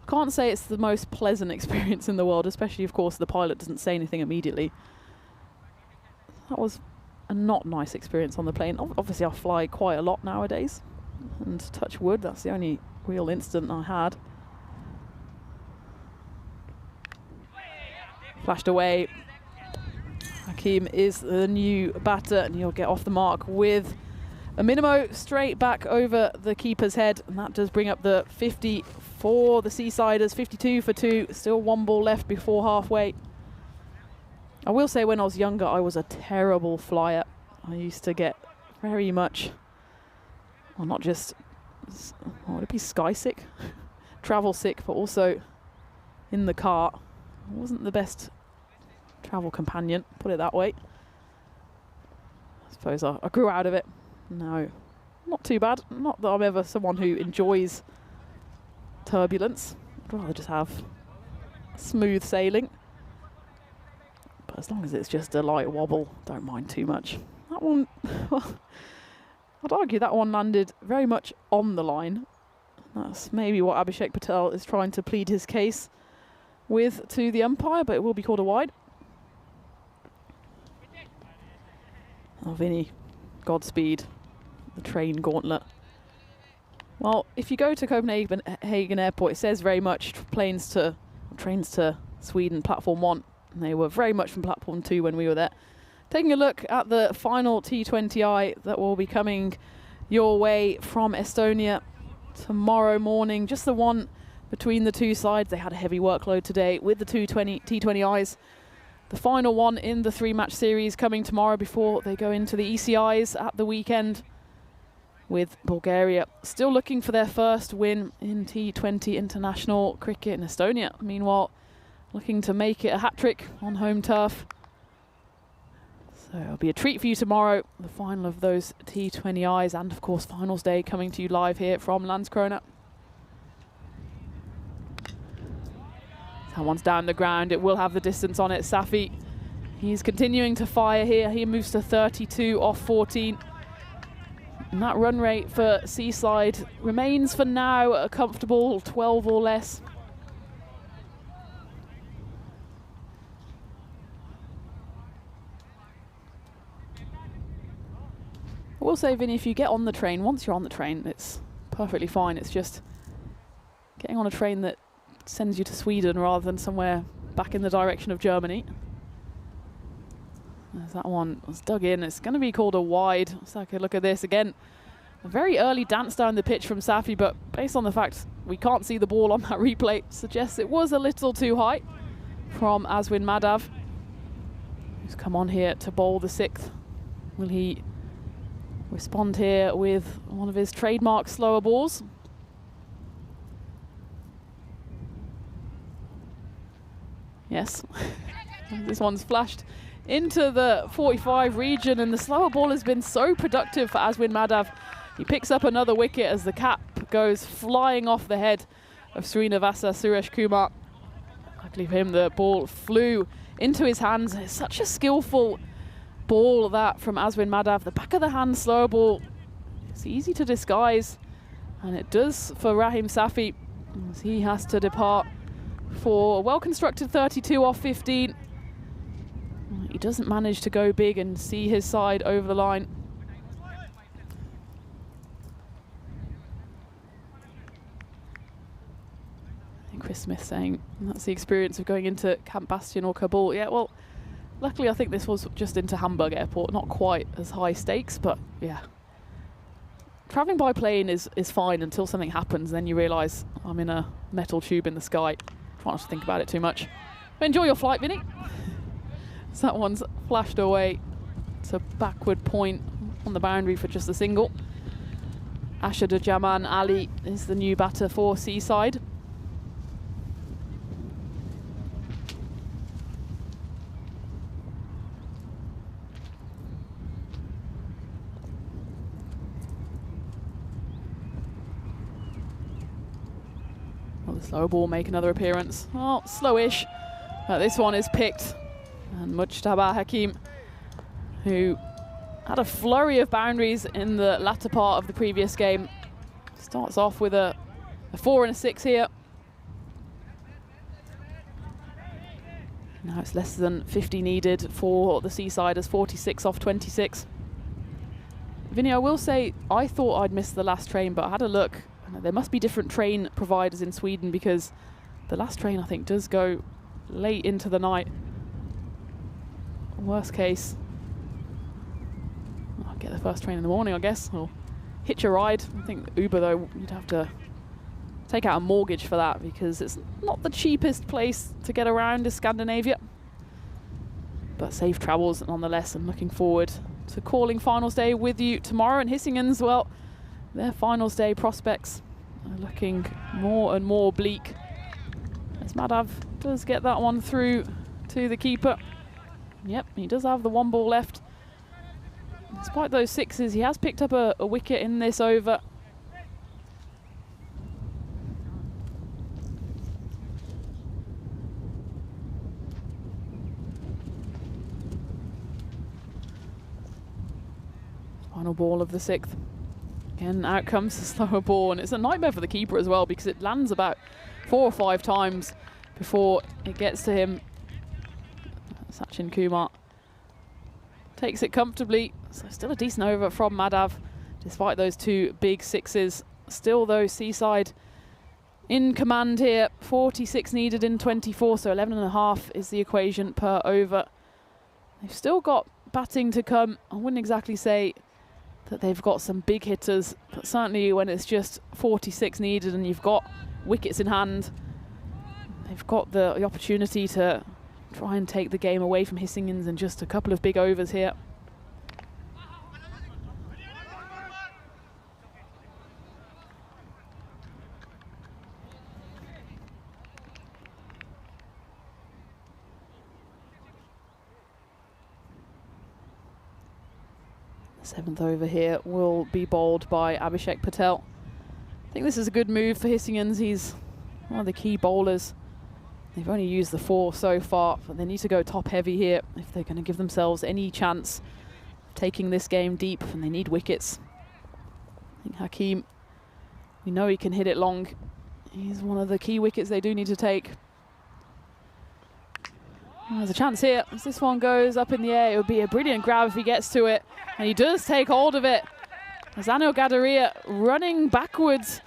I can't say it's the most pleasant experience in the world, especially, of course, the pilot doesn't say anything immediately. That was a not nice experience on the plane. Obviously, I fly quite a lot nowadays, and touch wood, that's the only real incident I had. Flashed away. Hakim is the new batter, and he'll get off the mark with a minimo straight back over the keeper's head, and that does bring up the 50 for the Seasiders. 52 for 2, still 1 ball left before halfway. I will say, when I was younger, I was a terrible flyer. I used to get very much, well, not just, what would it be, sky sick? travel sick, but also in the car. Wasn't the best travel companion, put it that way. I suppose I grew out of it. No, not too bad. Not that I'm ever someone who enjoys turbulence. I'd rather just have smooth sailing. But as long as it's just a light wobble, don't mind too much. That one, well, I'd argue that one landed very much on the line. That's maybe what Abhishek Patel is trying to plead his case with to the umpire, but it will be called a wide. Oh, Vinny, Godspeed, the train gauntlet. Well, if you go to Copenhagen Airport, it says very much trains to Sweden, platform 1. And they were very much from platform 2 when we were there. Taking a look at the final T20I that will be coming your way from Estonia tomorrow morning. Just the one between the two sides. They had a heavy workload today with the T20Is. The final one in the 3-match series coming tomorrow before they go into the ECIs at the weekend, with Bulgaria still looking for their first win in T20 international cricket in Estonia. Meanwhile, looking to make it a hat-trick on home turf. So it'll be a treat for you tomorrow, the final of those T20Is, and of course finals day coming to you live here from Landskrona. That one's down the ground. It will have the distance on it. Safi, he's continuing to fire here. He moves to 32 off 14. And that run rate for Seaside remains for now a comfortable 12 or less. I will say, Vinny, if you get on the train, once you're on the train, it's perfectly fine. It's just getting on a train that sends you to Sweden rather than somewhere back in the direction of Germany. As that one was dug in, it's going to be called a wide. Let's take a look at this again. A very early dance down the pitch from Safi, but based on the fact we can't see the ball on that replay, suggests it was a little too high from Aswin Madhav, who's come on here to bowl the 6th. Will he respond here with one of his trademark slower balls? Yes. This one's flashed into the 45 region, and the slower ball has been so productive for Aswin Madhav. He picks up another wicket as the cap goes flying off the head of Srinivasa Suresh Kumar. Luckily for him, the ball flew into his hands. It's such a skillful ball, that from Aswin Madhav. The back of the hand slower ball, it's easy to disguise, and it does for Rahim Safi, as he has to depart for a well-constructed 32 off 15. He doesn't manage to go big and see his side over the line. And Chris Smith saying that's the experience of going into Camp Bastion or Kabul. Yeah, well, luckily I think this was just into Hamburg Airport, not quite as high stakes, but yeah. Travelling by plane is fine until something happens, then you realise I'm in a metal tube in the sky. Try not to think about it too much. But enjoy your flight, Vinny. So that one's flashed away. It's a backward point on the boundary for just a single. Ashadujaman Ali is the new batter for Seaside. Will the slow ball make another appearance? Oh, slowish. This one is picked. And Mujtaba Hakim, who had a flurry of boundaries in the latter part of the previous game, starts off with a 4 and a 6 here. Now it's less than 50 needed for the Seasiders, 46 off 26. Vinny, I will say, I thought I'd missed the last train, but I had a look. There must be different train providers in Sweden, because the last train, I think, does go late into the night. Worst case, I'll get the first train in the morning, I guess, or hitch a ride. I think Uber, though, you'd have to take out a mortgage for that, because it's not the cheapest place to get around is Scandinavia. But safe travels nonetheless, and looking forward to calling finals day with you tomorrow. And Hissingen's, well, their finals day prospects are looking more and more bleak as Madav does get that one through to the keeper. Yep, he does have the one ball left. Despite those sixes, he has picked up a wicket in this over. Final ball of the sixth. Again, out comes the slower ball, and it's a nightmare for the keeper as well because it lands about 4 or 5 times before it gets to him. Sachin Kumar takes it comfortably, so still a decent over from Madav despite those 2 big sixes. Still though, Seaside in command here. 46 needed in 24, so 11.5 is the equation per over. They've still got batting to come. I wouldn't exactly say that they've got some big hitters, but certainly when it's just 46 needed and you've got wickets in hand, they've got the opportunity to try and take the game away from Hisingins in just a couple of big overs here. The 7th over here will be bowled by Abhishek Patel. I think this is a good move for Hisingins. He's one of the key bowlers. They've only used the 4 so far, but they need to go top heavy here if they're going to give themselves any chance of taking this game deep, and they need wickets. I think Hakeem, we know he can hit it long. He's one of the key wickets they do need to take. There's a chance here. As this one goes up in the air, it would be a brilliant grab if he gets to it, and he does take hold of it. As Anil Gadaria running backwards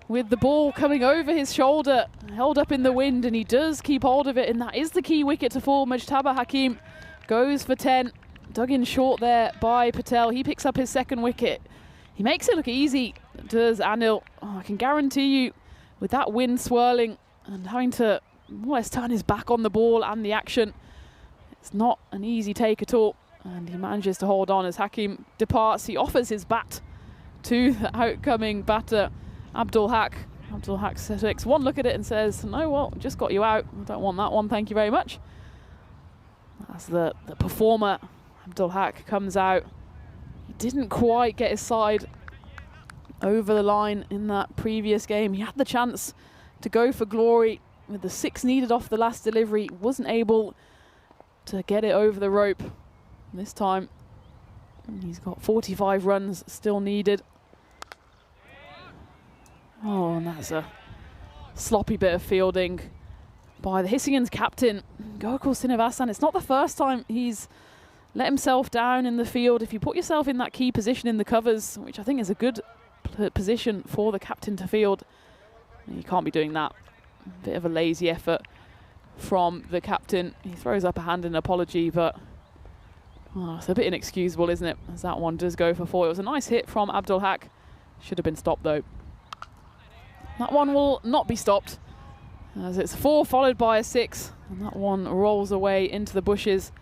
with the ball coming over his shoulder, held up in the wind, and he does keep hold of it, and that is the key wicket to fall. Mujtaba Hakeem goes for 10. Dug in short there by Patel. He picks up his 2nd wicket. He makes it look easy, does Anil. Oh, I can guarantee you, with that wind swirling and having to more or less turn his back on the ball and the action, it's not an easy take at all. And he manages to hold on as Hakeem departs. He offers his bat to the outcoming batter, Abdul Haq. Abdul Haq takes one look at it and says, no, well, just got you out. I don't want that one, thank you very much. As the performer, Abdul Haq, comes out. He didn't quite get his side over the line in that previous game. He had the chance to go for glory with the 6 needed off the last delivery. Wasn't able to get it over the rope this time. He's got 45 runs still needed. Oh, and that's a sloppy bit of fielding by the Hisingins captain, Gokul Srinivasan. It's not the first time he's let himself down in the field. If you put yourself in that key position in the covers, which I think is a good position for the captain to field, you can't be doing that. A bit of a lazy effort from the captain. He throws up a hand in apology, but it's a bit inexcusable, isn't it? As that one does go for 4. It was a nice hit from Abdul Haq. Should have been stopped though. That one will not be stopped, as it's 4 followed by a 6, and that one rolls away into the bushes.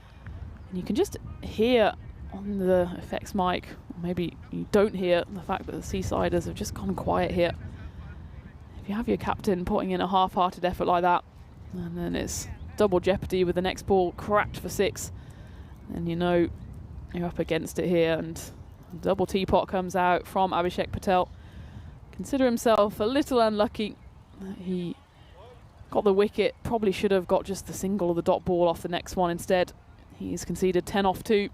And you can just hear on the effects mic, or maybe you don't hear the fact that the Seasiders have just gone quiet here. If you have your captain putting in a half-hearted effort like that, and then it's double jeopardy with the next ball cracked for 6, then you know you're up against it here. And double teapot comes out from Abhishek Patel. Consider himself a little unlucky. He got the wicket, probably should have got just the single or the dot ball off the next one instead. He's conceded 10 off 2.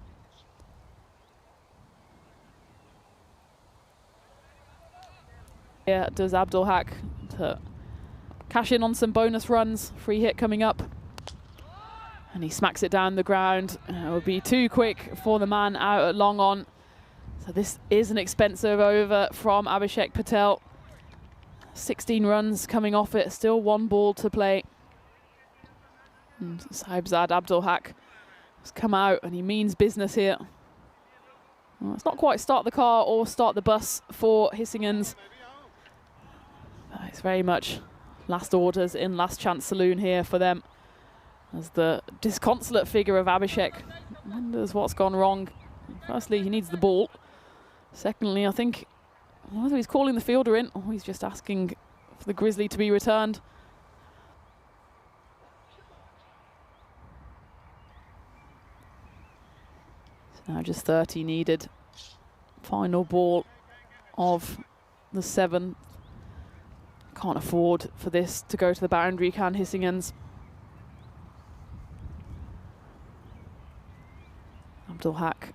Yeah, does Abdul Haq to cash in on some bonus runs. Free hit coming up. And he smacks it down the ground. It would be too quick for the man out at long on. So this is an expensive over from Abhishek Patel. 16 runs coming off it, still 1 ball to play. And Sahibzad Abdul Haq has come out and he means business here. Well, it's not quite start the car or start the bus for Hisingins. It's very much last orders in last chance saloon here for them. As the disconsolate figure of Abhishek wonders what's gone wrong. Firstly, he needs the ball. Secondly, I think whether he's calling the fielder in or he's just asking for the Grizzly to be returned. So now just 30 needed. Final ball of the 7th. Can't afford for this to go to the boundary, can Hissingens? Abdul Haq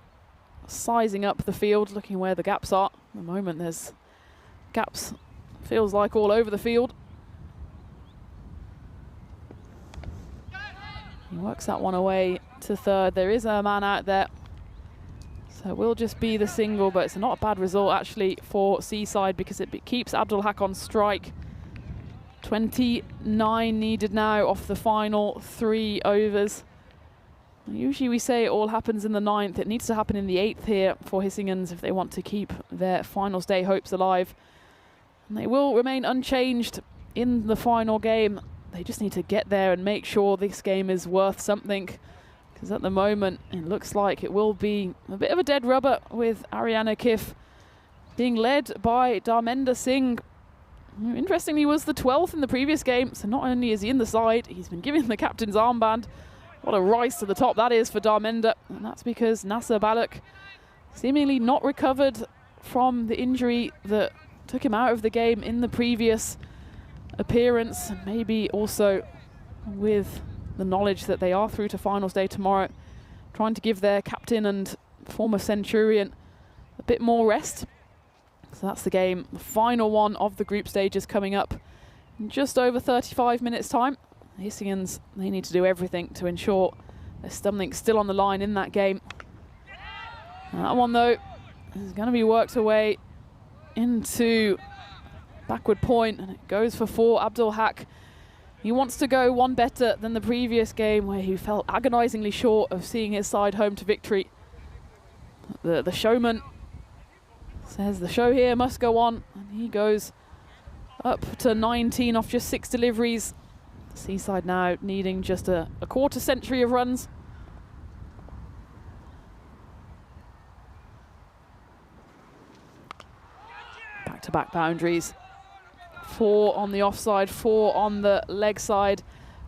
sizing up the field, looking where the gaps are. At the moment there's gaps, feels like, all over the field. He works that one away to third. There is a man out there, so it will just be the single, but it's not a bad result actually for Seaside because it keeps Abdul Haq on strike. 29 needed now off the final 3 overs. Usually we say it all happens in the 9th. It needs to happen in the 8th here for Hissingens if they want to keep their finals day hopes alive. And they will remain unchanged in the final game. They just need to get there and make sure this game is worth something. Because at the moment, it looks like it will be a bit of a dead rubber with Ariana Kif being led by Dharmender Singh, who interestingly was the 12th in the previous game. So not only is he in the side, he's been given the captain's armband. What a rise to the top that is for Dharmender. And that's because Nasser Balak seemingly not recovered from the injury that took him out of the game in the previous appearance. And maybe also with the knowledge that they are through to finals day tomorrow, trying to give their captain and former Centurion a bit more rest. So that's the game. The final one of the group stages coming up in just over 35 minutes time. Hissingens, they need to do everything to ensure there's something still on the line in that game. And that one, though, is going to be worked away into backward point, and it goes for 4. Abdul Haq, he wants to go one better than the previous game where he fell agonizingly short of seeing his side home to victory. The showman says the show here must go on, and he goes up to 19 off just 6 deliveries. Seaside now needing just a quarter century of runs. Back-to-back boundaries. 4 on the offside, 4 on the leg side.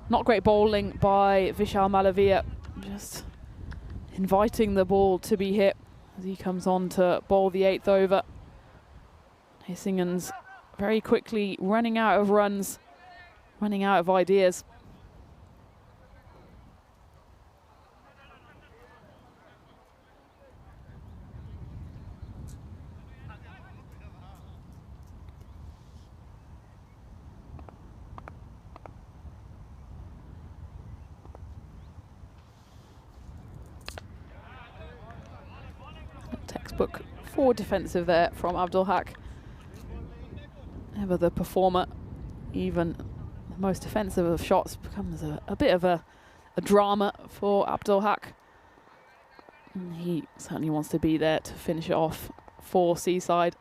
Not great bowling by Vishal Malavia, just inviting the ball to be hit as he comes on to bowl the 8th over. Hissingens very quickly running out of runs, running out of ideas. Textbook 4 defensive there from Abdul Haq. Ever the performer, even the most defensive of shots becomes a bit of a drama for Abdul Haq. And he certainly wants to be there to finish it off for Seaside.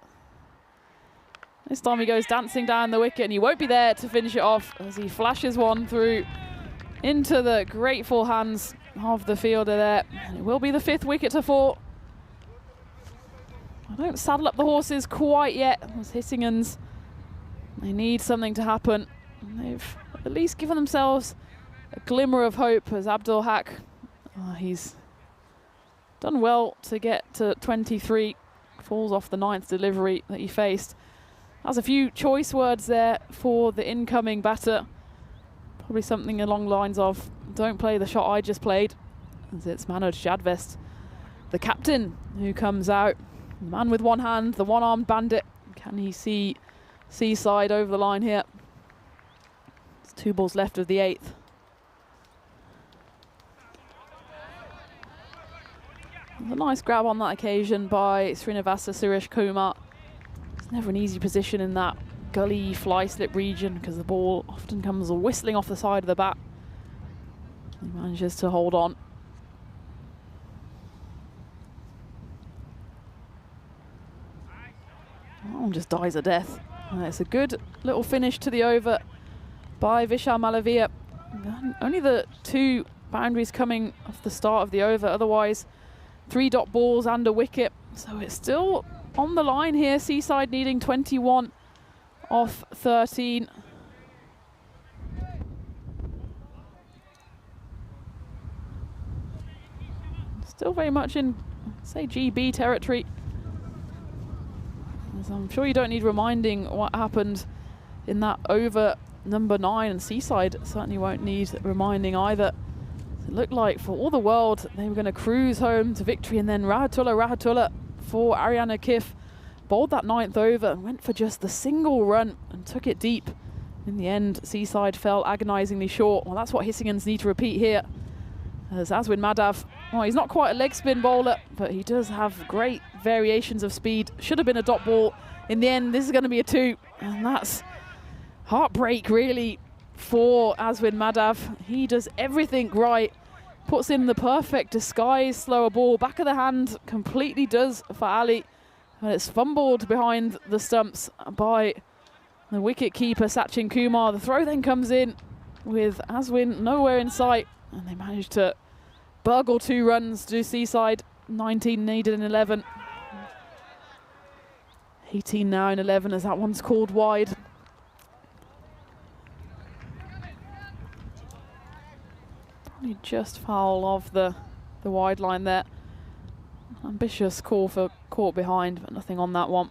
This time he goes dancing down the wicket, and he won't be there to finish it off as he flashes one through into the grateful hands of the fielder there. And it will be the 5th wicket to fall. I don't saddle up the horses quite yet. As Hissingens, they need something to happen. They've at least given themselves a glimmer of hope as Abdul Haq, he's done well to get to 23, falls off the 9th delivery that he faced. Has a few choice words there for the incoming batter. Probably something along the lines of, don't play the shot I just played, as it's Manoj Jadvest, the captain, who comes out. The man with one hand, the one-armed bandit. Can he see Seaside over the line here? There's 2 balls left of the 8th. A nice grab on that occasion by Srinivasa Suresh Kumar. It's never an easy position in that gully fly slip region because the ball often comes whistling off the side of the bat. He manages to hold on. Oh, just dies a death. It's a good little finish to the over by Vishal Malavia. Only the 2 boundaries coming off the start of the over. Otherwise, 3 dot balls and a wicket. So it's still on the line here. Seaside needing 21 off 13. Still very much in, say, GB territory. As I'm sure you don't need reminding what happened in that over number 9, and Seaside certainly won't need reminding either. It looked like for all the world they were going to cruise home to victory, and then Rahatulla for Ariana Kiff bowled that 9th over and went for just the single run and took it deep. In the end, Seaside fell agonisingly short. Well, that's what Hissingens need to repeat here. As Aswin Madhav, well, he's not quite a leg spin bowler, but he does have great variations of speed. Should have been a dot ball. In the end, this is going to be a 2, and that's heartbreak really for Aswin Madhav. He does everything right, puts in the perfect disguise slower ball, back of the hand completely does for Ali, and it's fumbled behind the stumps by the wicket keeper Sachin Kumar. The throw then comes in with Aswin nowhere in sight, and they managed to burgle 2 runs to Seaside. 19 needed in 11. 18 now in 11 as that one's called wide. Probably just foul of the wide line there. Ambitious call for caught behind, but nothing on that one.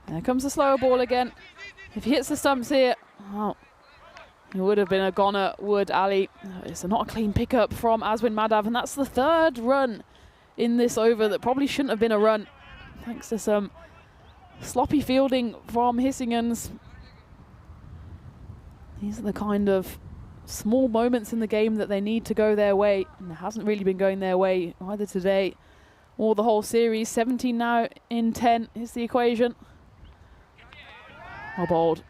There comes the slower ball again. If he hits the stumps here, oh, it would have been a goner, would Ali. It's not a clean pickup from Aswin Madhav, and that's the 3rd run in this over that probably shouldn't have been a run, thanks to some sloppy fielding from Hissingens. These are the kind of small moments in the game that they need to go their way, and it hasn't really been going their way either today or the whole series. 17 now in 10 is the equation. Well bowled.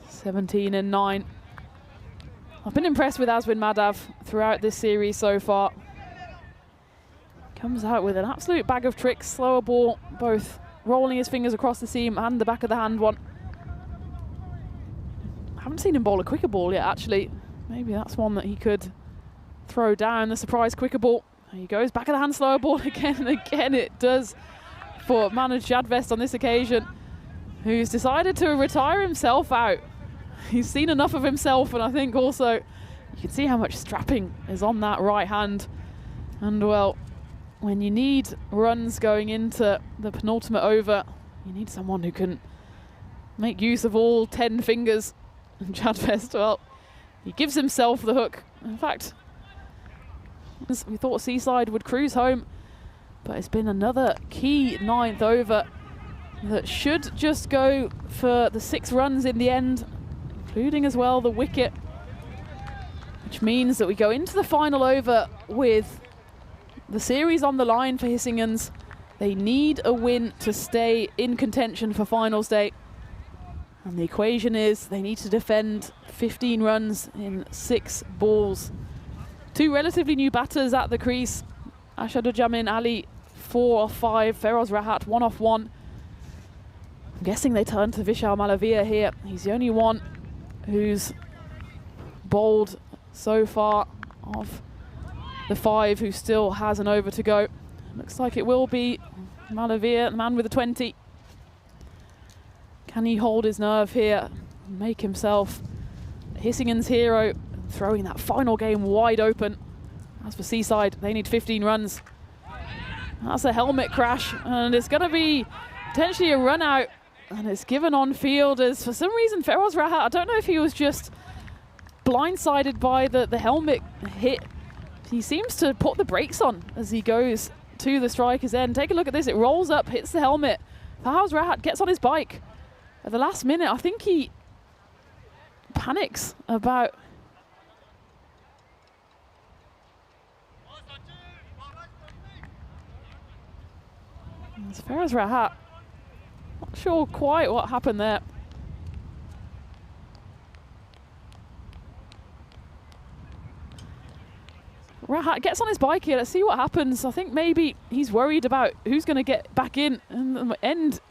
17 in 9. I've been impressed with Aswin Madhav throughout this series so far. Comes out with an absolute bag of tricks. Slower ball, both rolling his fingers across the seam and the back of the hand one. I haven't seen him bowl a quicker ball yet, actually. Maybe that's one that he could throw down, the surprise quicker ball. There he goes, back of the hand slower ball again and again it does for Manoj Jadvest on this occasion, who's decided to retire himself out. He's seen enough of himself, and I think also you can see how much strapping is on that right hand. And well, when you need runs going into the penultimate over, you need someone who can make use of all 10 fingers. And Jadvest, well, he gives himself the hook. In fact, we thought Seaside would cruise home, but it's been another key 9th over that should just go for the 6 runs in the end, including as well the wicket, which means that we go into the final over with the series on the line for Hissingens. They need a win to stay in contention for finals day. And the equation is they need to defend 15 runs in 6 balls. 2 relatively new batters at the crease. Ashadujamin Ali, 4 off 5. Feroz Rahat, 1 off 1. I'm guessing they turn to Vishal Malavia here. He's the only one who's bowled so far of the 5 who still has an over to go. Looks like it will be Malavia, the man with the 20. Can he hold his nerve here and make himself Hissingens' hero, throwing that final game wide open? As for Seaside, they need 15 runs. That's a helmet crash, and it's going to be potentially a run out, and it's given on field as, for some reason, Feroz Rahat, I don't know if he was just blindsided by the helmet hit. He seems to put the brakes on as he goes to the striker's end. Take a look at this. It rolls up, hits the helmet. Feroz Rahat gets on his bike. At the last minute, I think he panics about... It's Feroz Rahat. Not sure quite what happened there. Rahat gets on his bike here. Let's see what happens. I think maybe he's worried about who's going to get back in. And the end,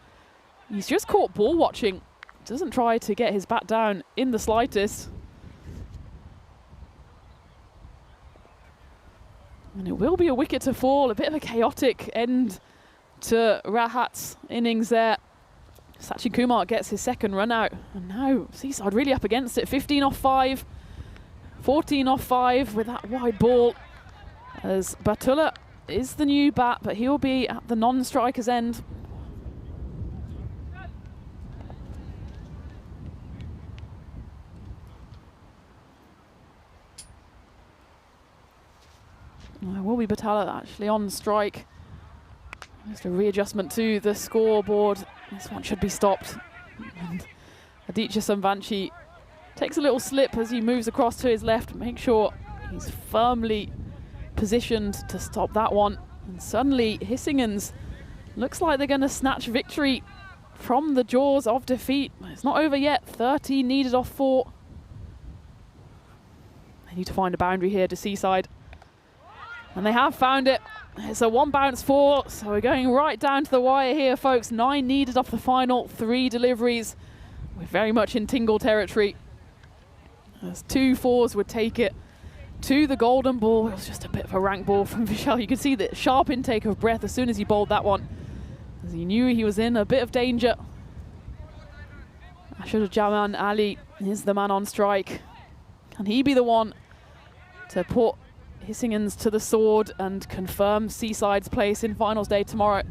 he's just caught ball watching. Doesn't try to get his bat down in the slightest. And it will be a wicket to fall, a bit of a chaotic end to Rahat's innings there. Sachin Kumar gets his second run out, and now Seaside really up against it. 15 off 5, 14 off 5 with that wide ball, as Batullah is the new bat, but he'll be at the non-striker's end. Will be Batullah actually on strike. Just a readjustment to the scoreboard. This one should be stopped. And Aditya Samvanchi takes a little slip as he moves across to his left. Make sure he's firmly positioned to stop that one. And suddenly Hissingens looks like they're going to snatch victory from the jaws of defeat. It's not over yet. 13 needed off 4. They need to find a boundary here to Seaside. And they have found it. It's a 1 bounce 4, so we're going right down to the wire here, folks. 9 needed off the final 3 deliveries. We're very much in tingle territory, as 2 4s would take it to the golden ball. It was just a bit of a rank ball from Vishal. You could see the sharp intake of breath as soon as he bowled that one, as he knew he was in a bit of danger. Ashur-Jaman Ali is the man on strike. Can he be the one to put Hissingens to the sword and confirm Seaside's place in finals day tomorrow?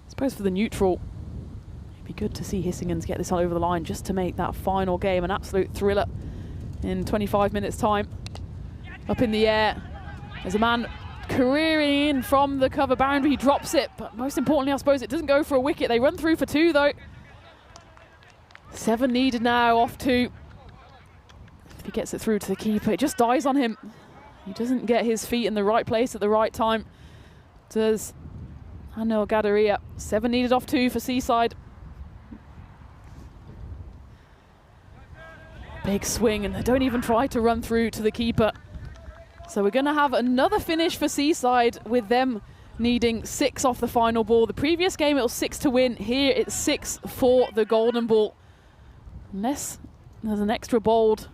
I suppose for the neutral, it'd be good to see Hissingens get this over the line just to make that final game an absolute thriller in 25 minutes time. Up in the air, there's a man careering in from the cover boundary. He drops it, but most importantly, I suppose, it doesn't go for a wicket. They run through for 2 though. 7 needed now off 2. If he gets it through to the keeper, it just dies on him. He doesn't get his feet in the right place at the right time. Does Anil Gadaria. 7 needed off 2 for Seaside. Big swing, and they don't even try to run through to the keeper. So we're going to have another finish for Seaside, with them needing 6 off the final ball. The previous game it was 6 to win. Here it's 6 for the golden ball. Unless there's an extra bowled,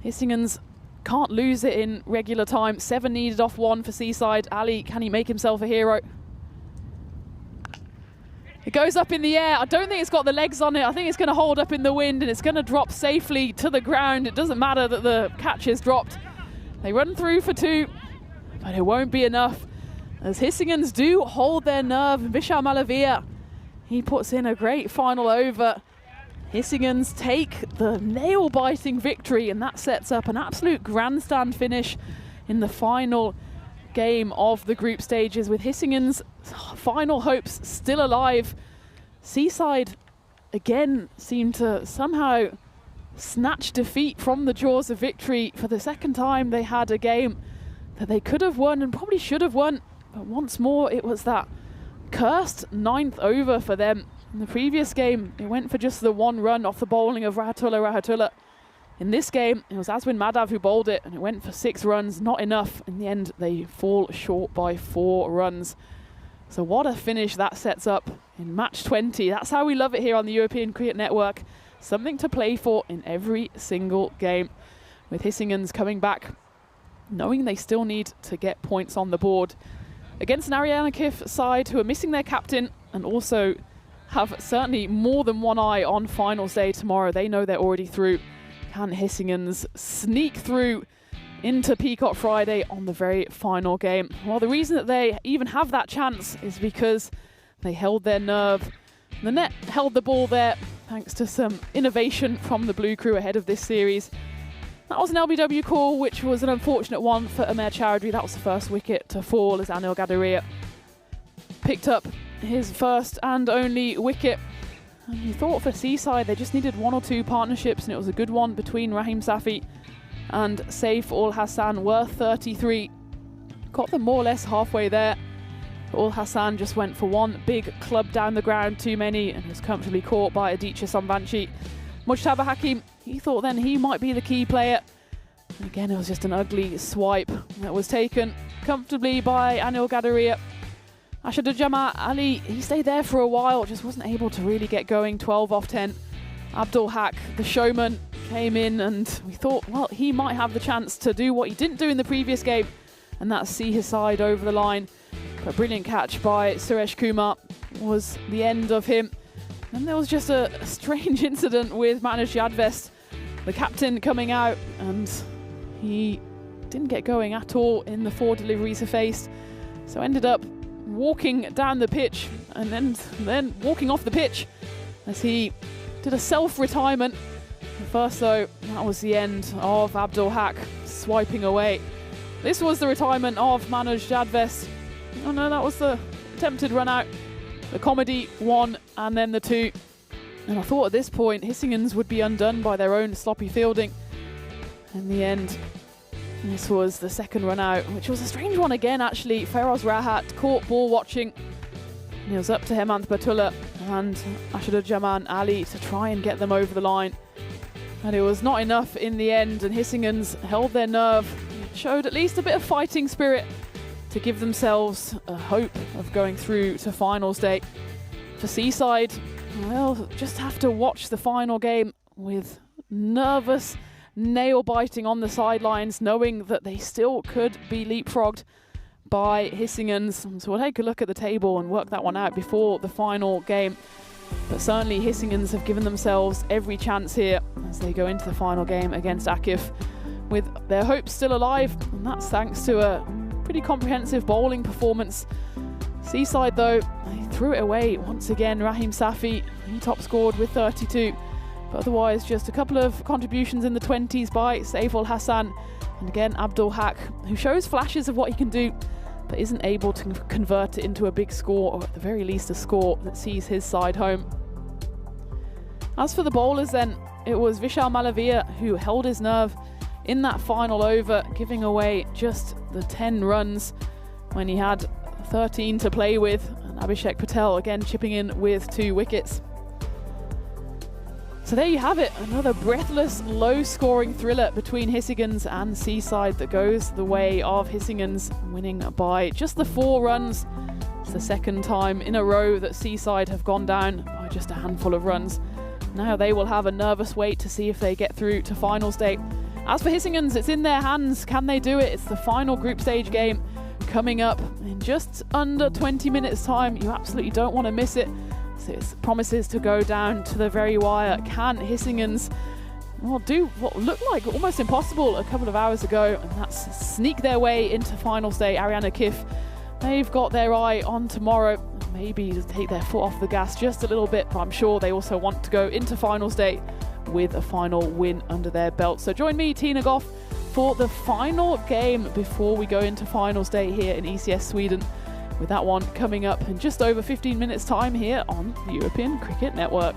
Hissingens can't lose it in regular time. 7 needed off 1 for Seaside. Ali, can he make himself a hero? It goes up in the air. I don't think it's got the legs on it. I think it's going to hold up in the wind, and it's going to drop safely to the ground. It doesn't matter that the catch is dropped. They run through for 2, but it won't be enough, as Hissingens do hold their nerve. Vishal Malavia, he puts in a great final over. Hissingens take the nail-biting victory, and that sets up an absolute grandstand finish in the final game of the group stages, with Hissingens' final hopes still alive. Seaside again seem to somehow snatch defeat from the jaws of victory. For the second time, they had a game that they could have won and probably should have won, but once more it was that cursed 9th over for them. In the previous game, it went for just the 1 run off the bowling of Rahatullah. In this game, it was Azwin Madhav who bowled it, and it went for 6 runs, not enough. In the end, they fall short by 4 runs. So what a finish that sets up in match 20. That's how we love it here on the European Cricket Network. Something to play for in every single game, with Hissingens coming back, knowing they still need to get points on the board against an Ariana Kif side who are missing their captain, and also have certainly more than one eye on finals day tomorrow. They know they're already through. Can Hissingens sneak through into Peacock Friday on the very final game? Well, the reason that they even have that chance is because they held their nerve. The net held the ball there, thanks to some innovation from the Blue Crew ahead of this series. That was an LBW call, which was an unfortunate one for Umer Chowdhury. That was the first wicket to fall, as Anil Gadaria picked up his first and only wicket. And you thought for Seaside they just needed 1 or 2 partnerships, and it was a good one between Rahim Safi and Saif Ul Hassan, worth 33. Got them more or less halfway there. Ul Hassan just went for 1 big club down the ground too many, and was comfortably caught by Aditya Samvanchi. Mujtaba Hakim, he thought then he might be the key player. And again, it was just an ugly swipe that was taken comfortably by Anil Gadaria. Ashur-Jaman Ali, he stayed there for a while, just wasn't able to really get going. 12 off 10. Abdul Haq, the showman, came in and we thought, well, he might have the chance to do what he didn't do in the previous game, and that's see his side over the line. But a brilliant catch by Suresh Kumar was the end of him. And there was just a strange incident with Manoj Jadvest, the captain, coming out, and he didn't get going at all in the 4 deliveries he faced. So ended up walking down the pitch and then walking off the pitch as he did a self-retirement. First though, that was the end of Abdul Haq swiping away. This was the retirement of Manoj Jadvest. Oh no, that was the attempted run out. The comedy 1 and then the 2. And I thought at this point Hissingens would be undone by their own sloppy fielding. In the end, this was the second run out, which was a strange one again actually. Feroz Rahat caught ball watching. And it was up to Hemant Batula and Ashadurjaman Ali to try and get them over the line. And it was not enough in the end, and Hissingens held their nerve, showed at least a bit of fighting spirit to give themselves a hope of going through to finals day. For Seaside, they'll just have to watch the final game with nervous nail biting on the sidelines, knowing that they still could be leapfrogged by Hissingens. So we'll take a look at the table and work that one out before the final game. But certainly Hissingens have given themselves every chance here as they go into the final game against Akif with their hopes still alive, and that's thanks to a pretty comprehensive bowling performance. Seaside though, they threw it away once again. Rahim Safi, he top scored with 32, but otherwise just a couple of contributions in the 20s by Saiful Hassan, and again Abdul Haq, who shows flashes of what he can do but isn't able to convert it into a big score, or at the very least a score that sees his side home. As for the bowlers then, it was Vishal Malavia who held his nerve in that final over, giving away just the 10 runs when he had 13 to play with, and Abhishek Patel again chipping in with 2 wickets. So there you have it, another breathless, low-scoring thriller between Hissingens and Seaside that goes the way of Hissingens winning by just the 4 runs. It's the second time in a row that Seaside have gone down by just a handful of runs. Now they will have a nervous wait to see if they get through to finals day. As for Hissingens, it's in their hands. Can they do it? It's the final group stage game coming up in just under 20 minutes time. You absolutely don't want to miss it. So it promises to go down to the very wire. Can Hissingens do what looked like almost impossible a couple of hours ago, and that's sneak their way into finals day? Ariana Kif, they've got their eye on tomorrow. Maybe to take their foot off the gas just a little bit, but I'm sure they also want to go into finals day with a final win under their belt. So join me, Tina Goff, for the final game before we go into finals day here in ECS Sweden, with that one coming up in just over 15 minutes time here on the European Cricket Network.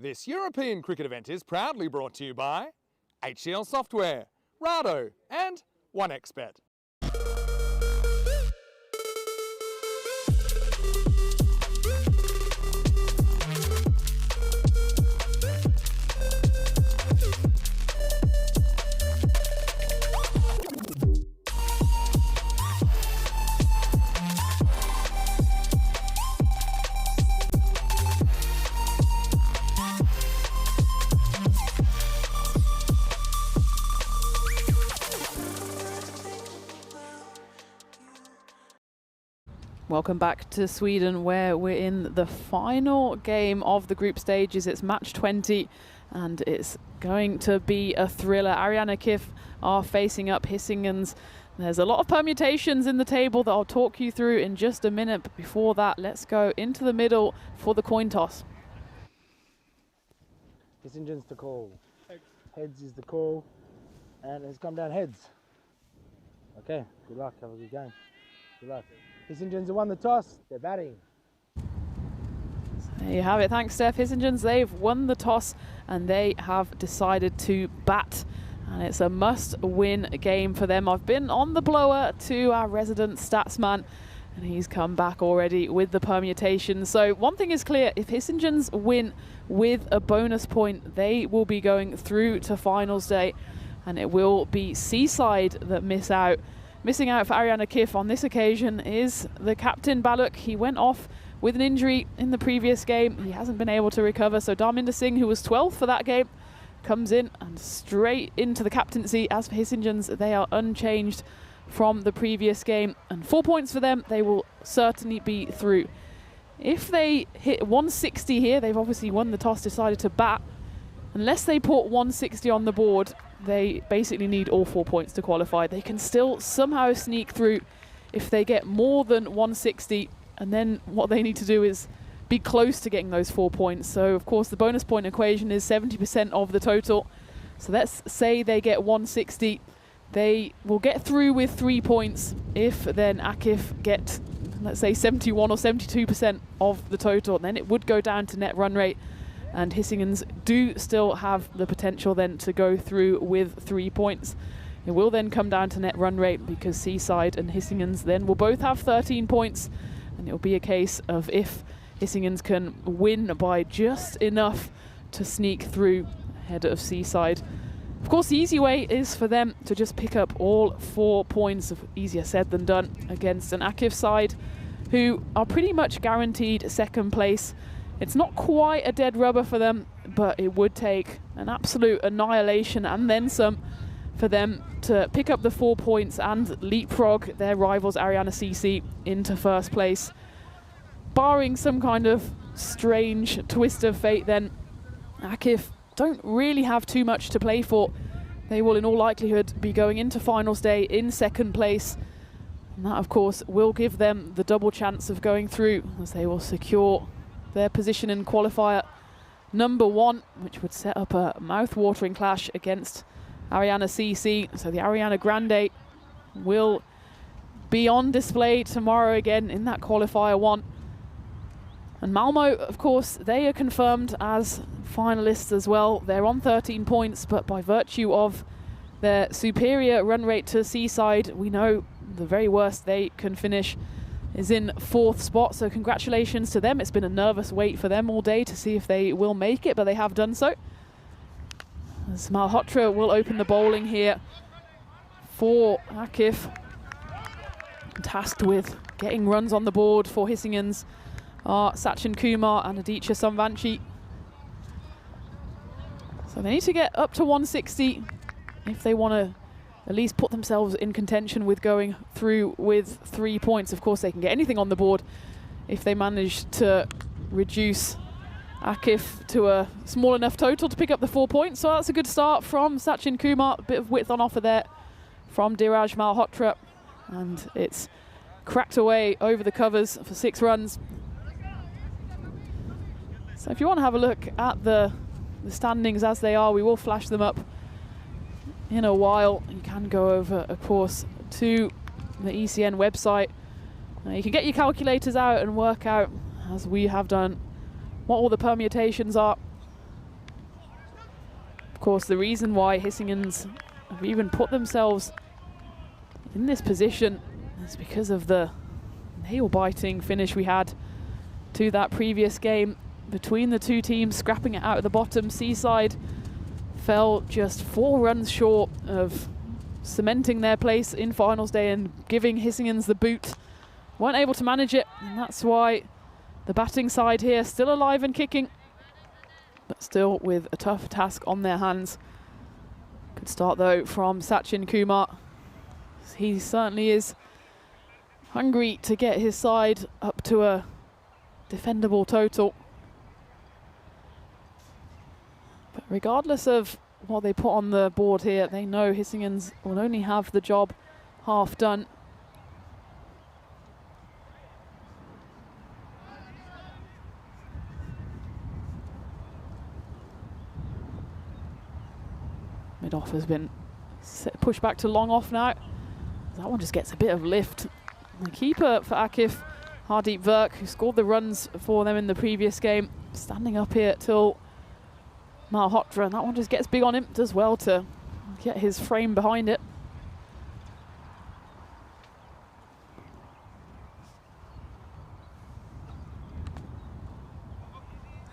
This European cricket event is proudly brought to you by HCL Software, Rado and 1xBet. Welcome back to Sweden, where we're in the final game of the group stages. It's match 20 and it's going to be a thriller. Ariana Kif are facing up Hissingens. There's a lot of permutations in the table that I'll talk you through in just a minute, but before that, let's go into the middle for the coin toss. Hissingens to call. Heads is the call, and it's come down heads. Okay, good luck, have a good game. Good luck. Hissingens have won the toss, they're batting. There you have it, thanks Steph. Hissingens, they've won the toss and they have decided to bat. And it's a must-win game for them. I've been on the blower to our resident statsman and he's come back already with the permutation. So one thing is clear, if Hissingens win with a bonus point, they will be going through to finals day and it will be Seaside that miss out. Missing out for Ariana Kif on this occasion is the captain, Baluk. He went off with an injury in the previous game. He hasn't been able to recover. So Dharminder Singh, who was 12th for that game, comes in and straight into the captaincy. As for Hissingens, they are unchanged from the previous game. And 4 points for them, they will certainly be through. If they hit 160 here, they've obviously won the toss, decided to bat. Unless they put 160 on the board, they basically need all 4 points to qualify. They can still somehow sneak through if they get more than 160, and then what they need to do is be close to getting those 4 points. So of course the bonus point equation is 70% of the total. So let's say they get 160, they will get through with 3 points. If then Akif get, let's say 71 or 72% of the total, then it would go down to net run rate. And Hissingens do still have the potential then to go through with 3 points. It will then come down to net run rate because Seaside and Hissingens then will both have 13 points. And it will be a case of if Hissingens can win by just enough to sneak through ahead of Seaside. Of course, the easy way is for them to just pick up all 4 points, easier said than done, against an Akif side who are pretty much guaranteed second place. It's not quite a dead rubber for them, but it would take an absolute annihilation and then some for them to pick up the 4 points and leapfrog their rivals Ariana CC into first place. Barring some kind of strange twist of fate, then Akif don't really have too much to play for. They will in all likelihood be going into finals day in second place. And that of course will give them the double chance of going through, as they will secure their position in qualifier number 1, which would set up a mouth-watering clash against Ariana CC. So the Ariana Grande will be on display tomorrow again in that qualifier 1. And Malmo, of course, they are confirmed as finalists as well. They're on 13 points, but by virtue of their superior run rate to Seaside, we know the very worst they can finish is in 4th spot, so congratulations to them. It's been a nervous wait for them all day to see if they will make it, but they have done so. As Malhotra will open the bowling here for Akif, tasked with getting runs on the board for Hissingens are Sachin Kumar and Aditya Samvanchi. So they need to get up to 160 if they want to at least put themselves in contention with going through with 3 points. Of course, they can get anything on the board if they manage to reduce Akif to a small enough total to pick up the 4 points. So that's a good start from Sachin Kumar. A bit of width on offer there from Dhiraj Malhotra. And it's cracked away over the covers for 6 runs. So if you want to have a look at the standings as they are, we will flash them up in a while. You can go over, of course, to the ECN website. You can get your calculators out and work out, as we have done, what all the permutations are. course, the reason why Hissingens have even put themselves in this position is because of the nail-biting finish we had to that previous game between the two teams, scrapping it out at the bottom. Seaside fell just 4 runs short of cementing their place in finals day and giving Hissingens the boot. Weren't able to manage it, and that's why the batting side here still alive and kicking, but still with a tough task on their hands. Good start though from Sachin Kumar. He certainly is hungry to get his side up to a defendable total. But regardless of what they put on the board here, they know Hissingens will only have the job half done. Mid-off has been pushed back to long off now. That one just gets a bit of lift. The keeper for Akif, Hardeep Virk, who scored the runs for them in the previous game, standing up here till Malhotra, and that one just gets big on him. Does well to get his frame behind it.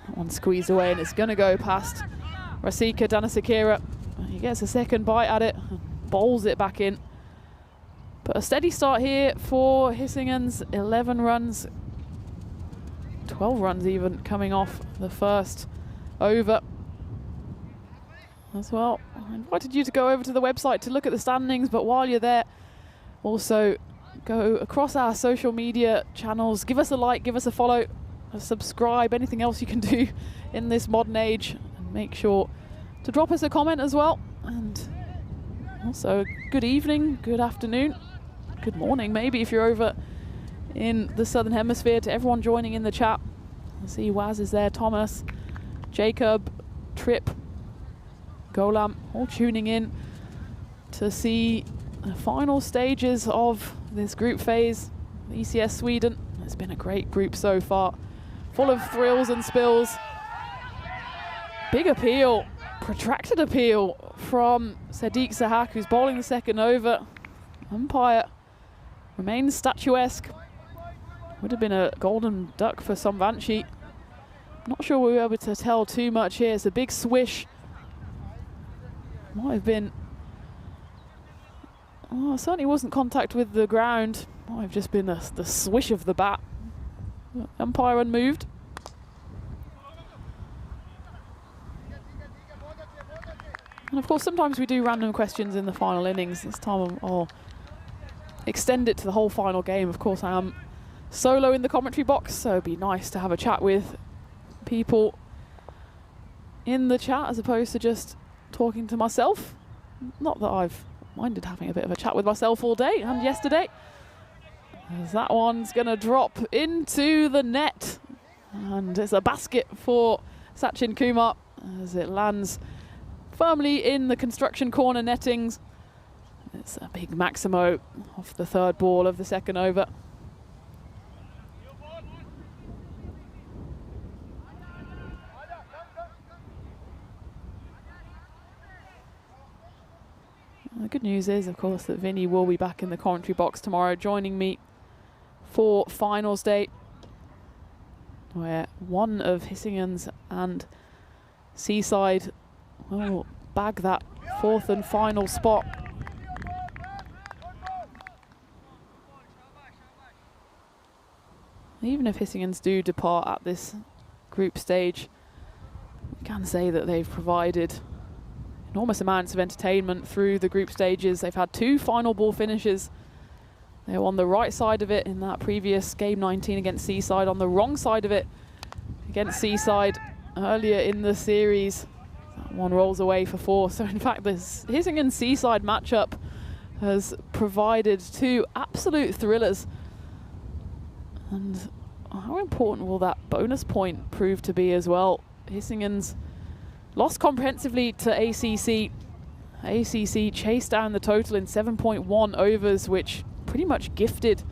That one squeezed away, and it's going to go past Rasika Dhanasakira. He gets a second bite at it, and bowls it back in. But a steady start here for Hissingens. 11 runs, 12 runs even coming off the first over. As well, I invited you to go over to the website to look at the standings, but while you're there, also go across our social media channels. Give us a like, give us a follow, a subscribe, anything else you can do in this modern age. And make sure to drop us a comment as well. And also, good evening, good afternoon, good morning, maybe if you're over in the Southern Hemisphere, to everyone joining in the chat. I see Waz is there, Thomas, Jacob, Trip, Golam, all tuning in to see the final stages of this group phase. ECS Sweden, it's been a great group so far, full of thrills and spills. Big appeal, protracted appeal from Sadiq Sahak, who's bowling the second over. Umpire remains statuesque. Would have been a golden duck for Somvanshi. Not sure we were able to tell too much here. It's a big swish. Might have been, oh, certainly wasn't contact with the ground. Might have just been the swish of the bat. Umpire unmoved. And of course, sometimes we do random questions in the final innings. This time I'll extend it to the whole final game. Of course, I am solo in the commentary box, so it'd be nice to have a chat with people in the chat as opposed to just talking to myself. Not that I've minded having a bit of a chat with myself all day and yesterday. As that one's going to drop into the net. And it's a basket for Sachin Kumar as it lands firmly in the construction corner nettings. It's a big Maximo off the third ball of the second over. The good news is, of course, that Vinny will be back in the commentary box tomorrow, joining me for finals day, where one of Hissingens and Seaside will bag that fourth and final spot. Even if Hissingens do depart at this group stage, we can say that they've provided enormous amounts of entertainment through the group stages. They've had 2 final ball finishes. They were on the right side of it in that previous game 19 against Seaside, on the wrong side of it against Seaside earlier in the series. That one rolls away for 4. So in fact, this Hisingen Seaside matchup has provided 2 absolute thrillers. And how important will that bonus point prove to be as well? Hissingen's lost comprehensively to ACC. ACC chased down the total in 7.1 overs, which pretty much gifted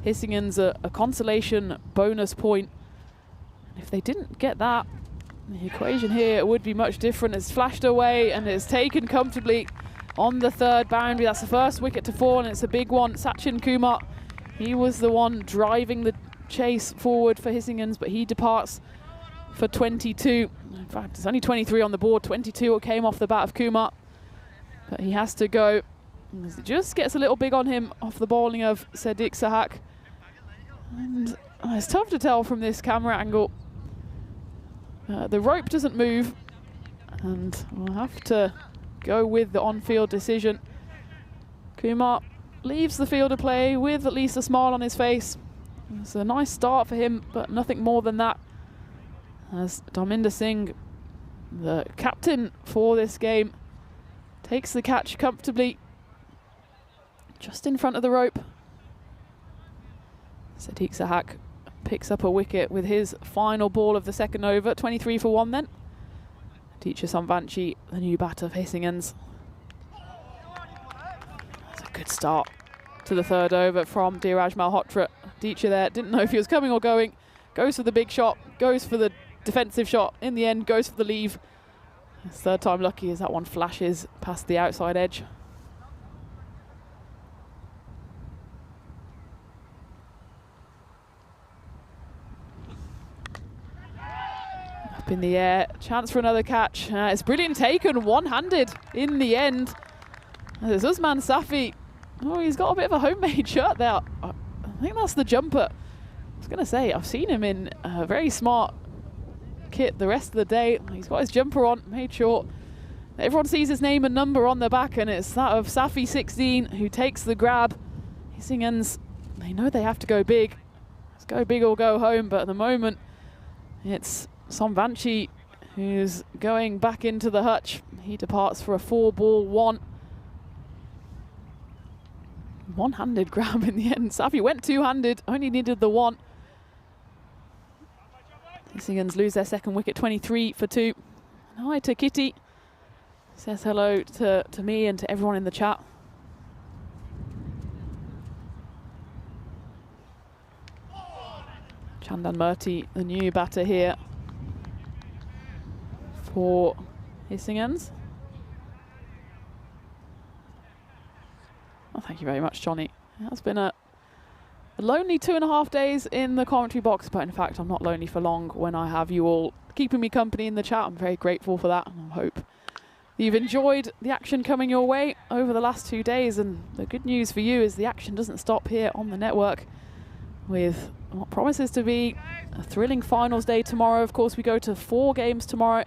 Hissingens a consolation bonus point. And if they didn't get that, The equation here would be much different. It's flashed away and it's taken comfortably on the third boundary. That's the first wicket to fall, and it's a big one. Sachin Kumar, he was the one driving the chase forward for Hissingens, but he departs for 22. In fact, it's only 23 on the board. 22 came off the bat of Kumar, but he has to go. It just gets a little big on him off the bowling of Sadiq Sahak. And it's tough to tell from this camera angle. The rope doesn't move, and we'll have to go with the on-field decision. Kumar leaves the field of play with at least a smile on his face. It's a nice start for him, but nothing more than that. As Dharminder Singh, the captain for this game, takes the catch comfortably just in front of the rope. Sadiq Sahak picks up a wicket with his final ball of the second over. 23 for 1 then. Teacher Samvanchi, the new batter of Hissingens. That's a good start to the third over from Dheeraj Malhotra. Teacher there didn't know if he was coming or going. Goes for the big shot, goes for the defensive shot. In the end, goes for the leave. His third time lucky as that one flashes past the outside edge. In the air, chance for another catch. It's brilliant taken, one-handed in the end. There's Usman Safi. Oh, he's got a bit of a homemade shirt there. I think that's the jumper. I was going to say, I've seen him in a very smart kit the rest of the day. He's got his jumper on, made sure everyone sees his name and number on the back, and it's that of Safi 16 who takes the grab. Hissingens, they know they have to go big. Let's go big or go home, but at the moment, it's Samvanchi who's going back into the hutch. He departs for a 4-ball 1. One-handed grab in the end. Safi went two-handed, only needed the 1. Hissingens lose their second wicket, 23 for 2. Hi to Kitty. Says hello to me and to everyone in the chat. Chandan Murty, the new batter here for Hissingens. Oh, thank you very much, Johnny. It's been a lonely 2.5 days in the commentary box, but in fact, I'm not lonely for long when I have you all keeping me company in the chat. I'm very grateful for that, and I hope you've enjoyed the action coming your way over the last 2 days. And the good news for you is the action doesn't stop here on the network with what promises to be a thrilling finals day tomorrow. Of course, we go to 4 games tomorrow,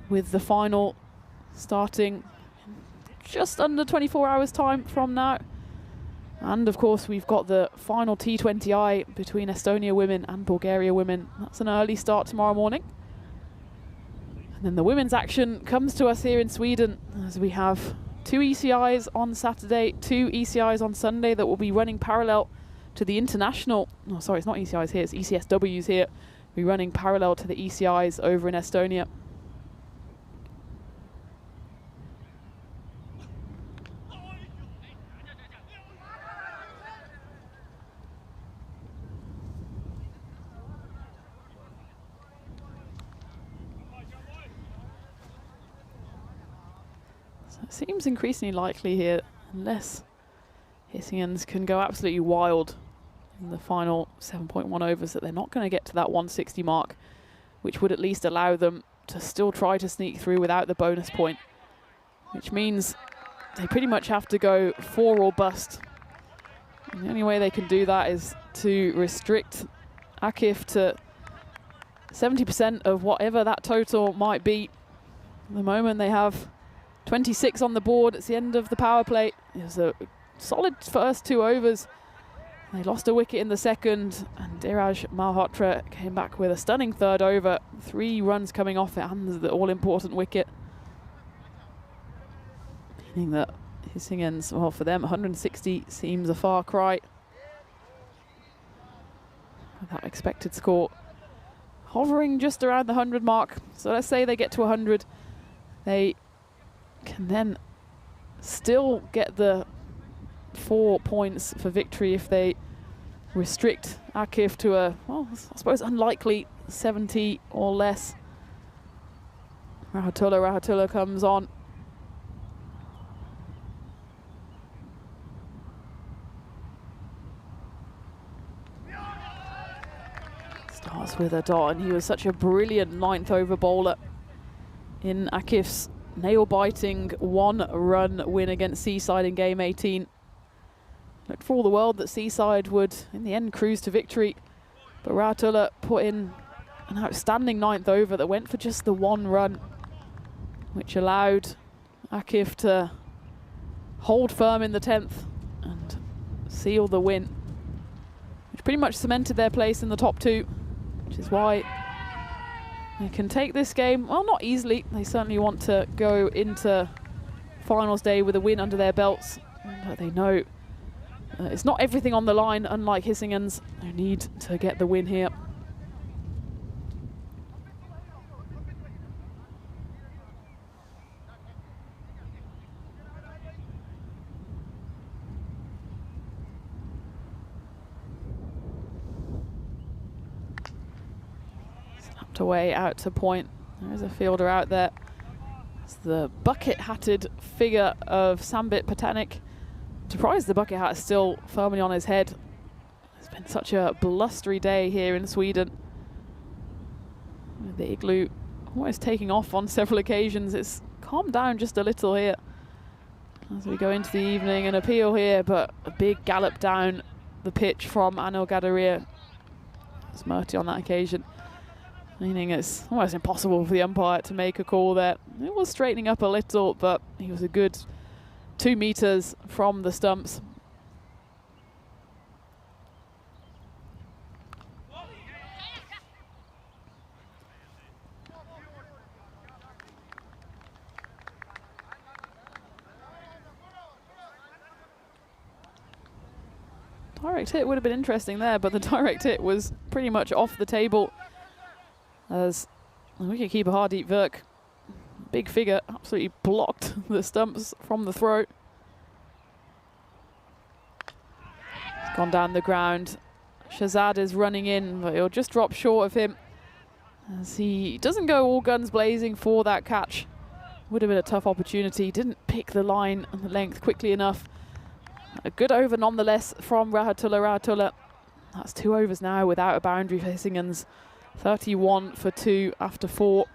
with the final starting just under 24 hours time from now. And of course, we've got the final T20I between Estonia women and Bulgaria women. That's an early start tomorrow morning. And then the women's action comes to us here in Sweden, as we have 2 ECIs on Saturday, 2 ECIs on Sunday that will be running parallel to the international. Oh, sorry, it's not ECIs here, it's ECSWs here. We're running parallel to the ECIs over in Estonia. It seems increasingly likely here, unless Hissingens can go absolutely wild in the final 7.1 overs, that they're not going to get to that 160 mark, which would at least allow them to still try to sneak through without the bonus point, which means they pretty much have to go 4 or bust. And the only way they can do that is to restrict Akif to 70% of whatever that total might be. At the moment they have 26 on the board. It's the end of the power play. It was a solid first 2 overs. They lost a wicket in the second, and Dheeraj Malhotra came back with a stunning third over. 3 runs coming off it and the all-important wicket. Meaning that Hissingens, well, for them, 160 seems a far cry. That expected score hovering just around the 100 mark. So let's say they get to 100. They can then still get the 4 points for victory if they restrict Akif to a, well, I suppose unlikely 70 or less. Rahatula comes on. Starts with a dot, and he was such a brilliant 9th over bowler in Akif's nail-biting 1-run win against Seaside in game 18. Looked for all the world that Seaside would, in the end, cruise to victory. But Rahatula put in an outstanding 9th over that went for just the 1 run, which allowed Akif to hold firm in the 10th and seal the win, which pretty much cemented their place in the top 2, which is why they can take this game, well, not easily. They certainly want to go into finals day with a win under their belts, but they know it's not everything on the line, unlike Hissingen's. They need to get the win here. Snapped away out to point. There's a fielder out there. It's the bucket-hatted figure of Sambit Patanik. Surprised the bucket hat is still firmly on his head. It's been such a blustery day here in Sweden. With the igloo almost taking off on several occasions. It's calmed down just a little here as we go into the evening. An appeal here, but a big gallop down the pitch from Anil Gadaria. Smirty on that occasion, meaning it's almost impossible for the umpire to make a call there. It was straightening up a little, but he was a good 2 meters from the stumps. Direct hit would have been interesting there, but the direct hit was pretty much off the table as the wicketkeeper Hardeep Virk, big figure, absolutely blocked the stumps from the throw. It's gone down the ground. Shahzad is running in, but he'll just drop short of him as he doesn't go all guns blazing for that catch. Would have been a tough opportunity. Didn't pick the line and the length quickly enough. A good over nonetheless from Rahatula. That's 2 overs now without a boundary for Hissingen's. 31 for 2 after 4.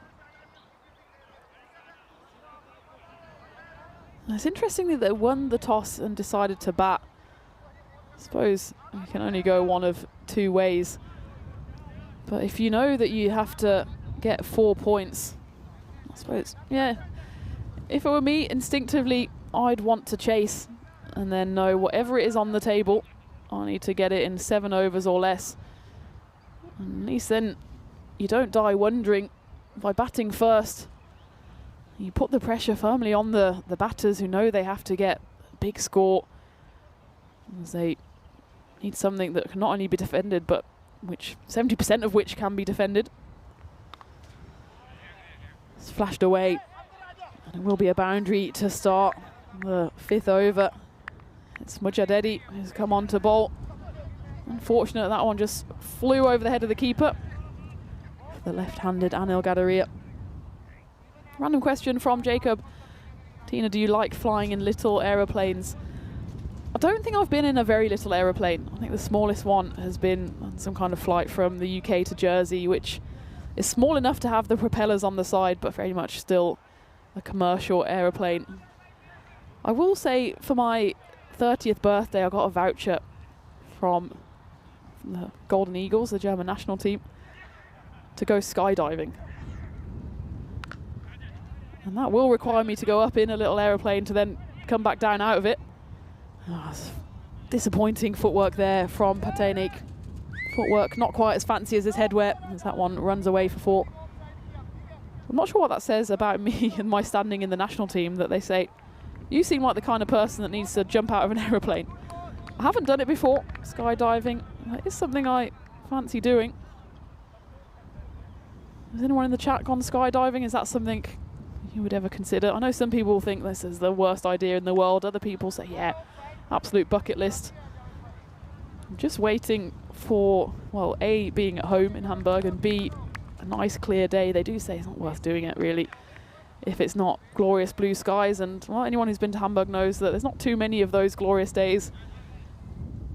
It's interesting that they won the toss and decided to bat. I suppose you can only go one of 2 ways. But if you know that you have to get 4 points, I suppose, yeah. If it were me, instinctively, I'd want to chase and then know whatever it is on the table, I need to get it in 7 overs or less. And at least then you don't die wondering. By batting first, you put the pressure firmly on the batters who know they have to get a big score, as they need something that can not only be defended, but which 70% of which can be defended. It's flashed away, and it will be a boundary to start the 5th over. It's Mujadedi who's come on to bowl. Unfortunate that one just flew over the head of the keeper. The left-handed Anil Gadaria. Random question from Jacob. Tina, do you like flying in little aeroplanes? I don't think I've been in a very little aeroplane. I think the smallest one has been on some kind of flight from the UK to Jersey, which is small enough to have the propellers on the side, but very much still a commercial aeroplane. I will say for my 30th birthday, I got a voucher from the Golden Eagles, the German national team, to go skydiving. And that will require me to go up in a little aeroplane to then come back down out of it. Oh, disappointing footwork there from Patanik. Footwork not quite as fancy as his headwear, as that one runs away for 4. I'm not sure what that says about me and my standing in the national team, that they say, you seem like the kind of person that needs to jump out of an aeroplane. I haven't done it before, skydiving. It is something I fancy doing. Has anyone in the chat gone skydiving? Is that something you would ever consider? I know some people think this is the worst idea in the world. Other people say, yeah, absolute bucket list. I'm just waiting for, well, A, being at home in Hamburg, and B, a nice clear day. They do say it's not worth doing it, really. if it's not glorious blue skies. And well, anyone who's been to Hamburg knows that there's not too many of those glorious days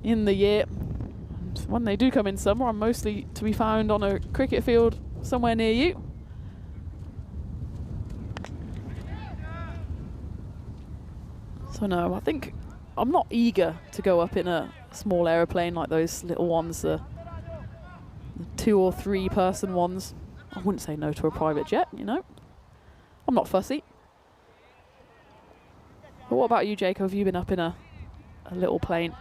in the year. And when they do come in summer, I'm mostly to be found on a cricket field somewhere near you. So no, I think I'm not eager to go up in a small aeroplane like those little ones, the 2 or 3 person ones. I wouldn't say no to a private jet, you know. I'm not fussy. But what about you, Jacob? Have you been up in a little plane?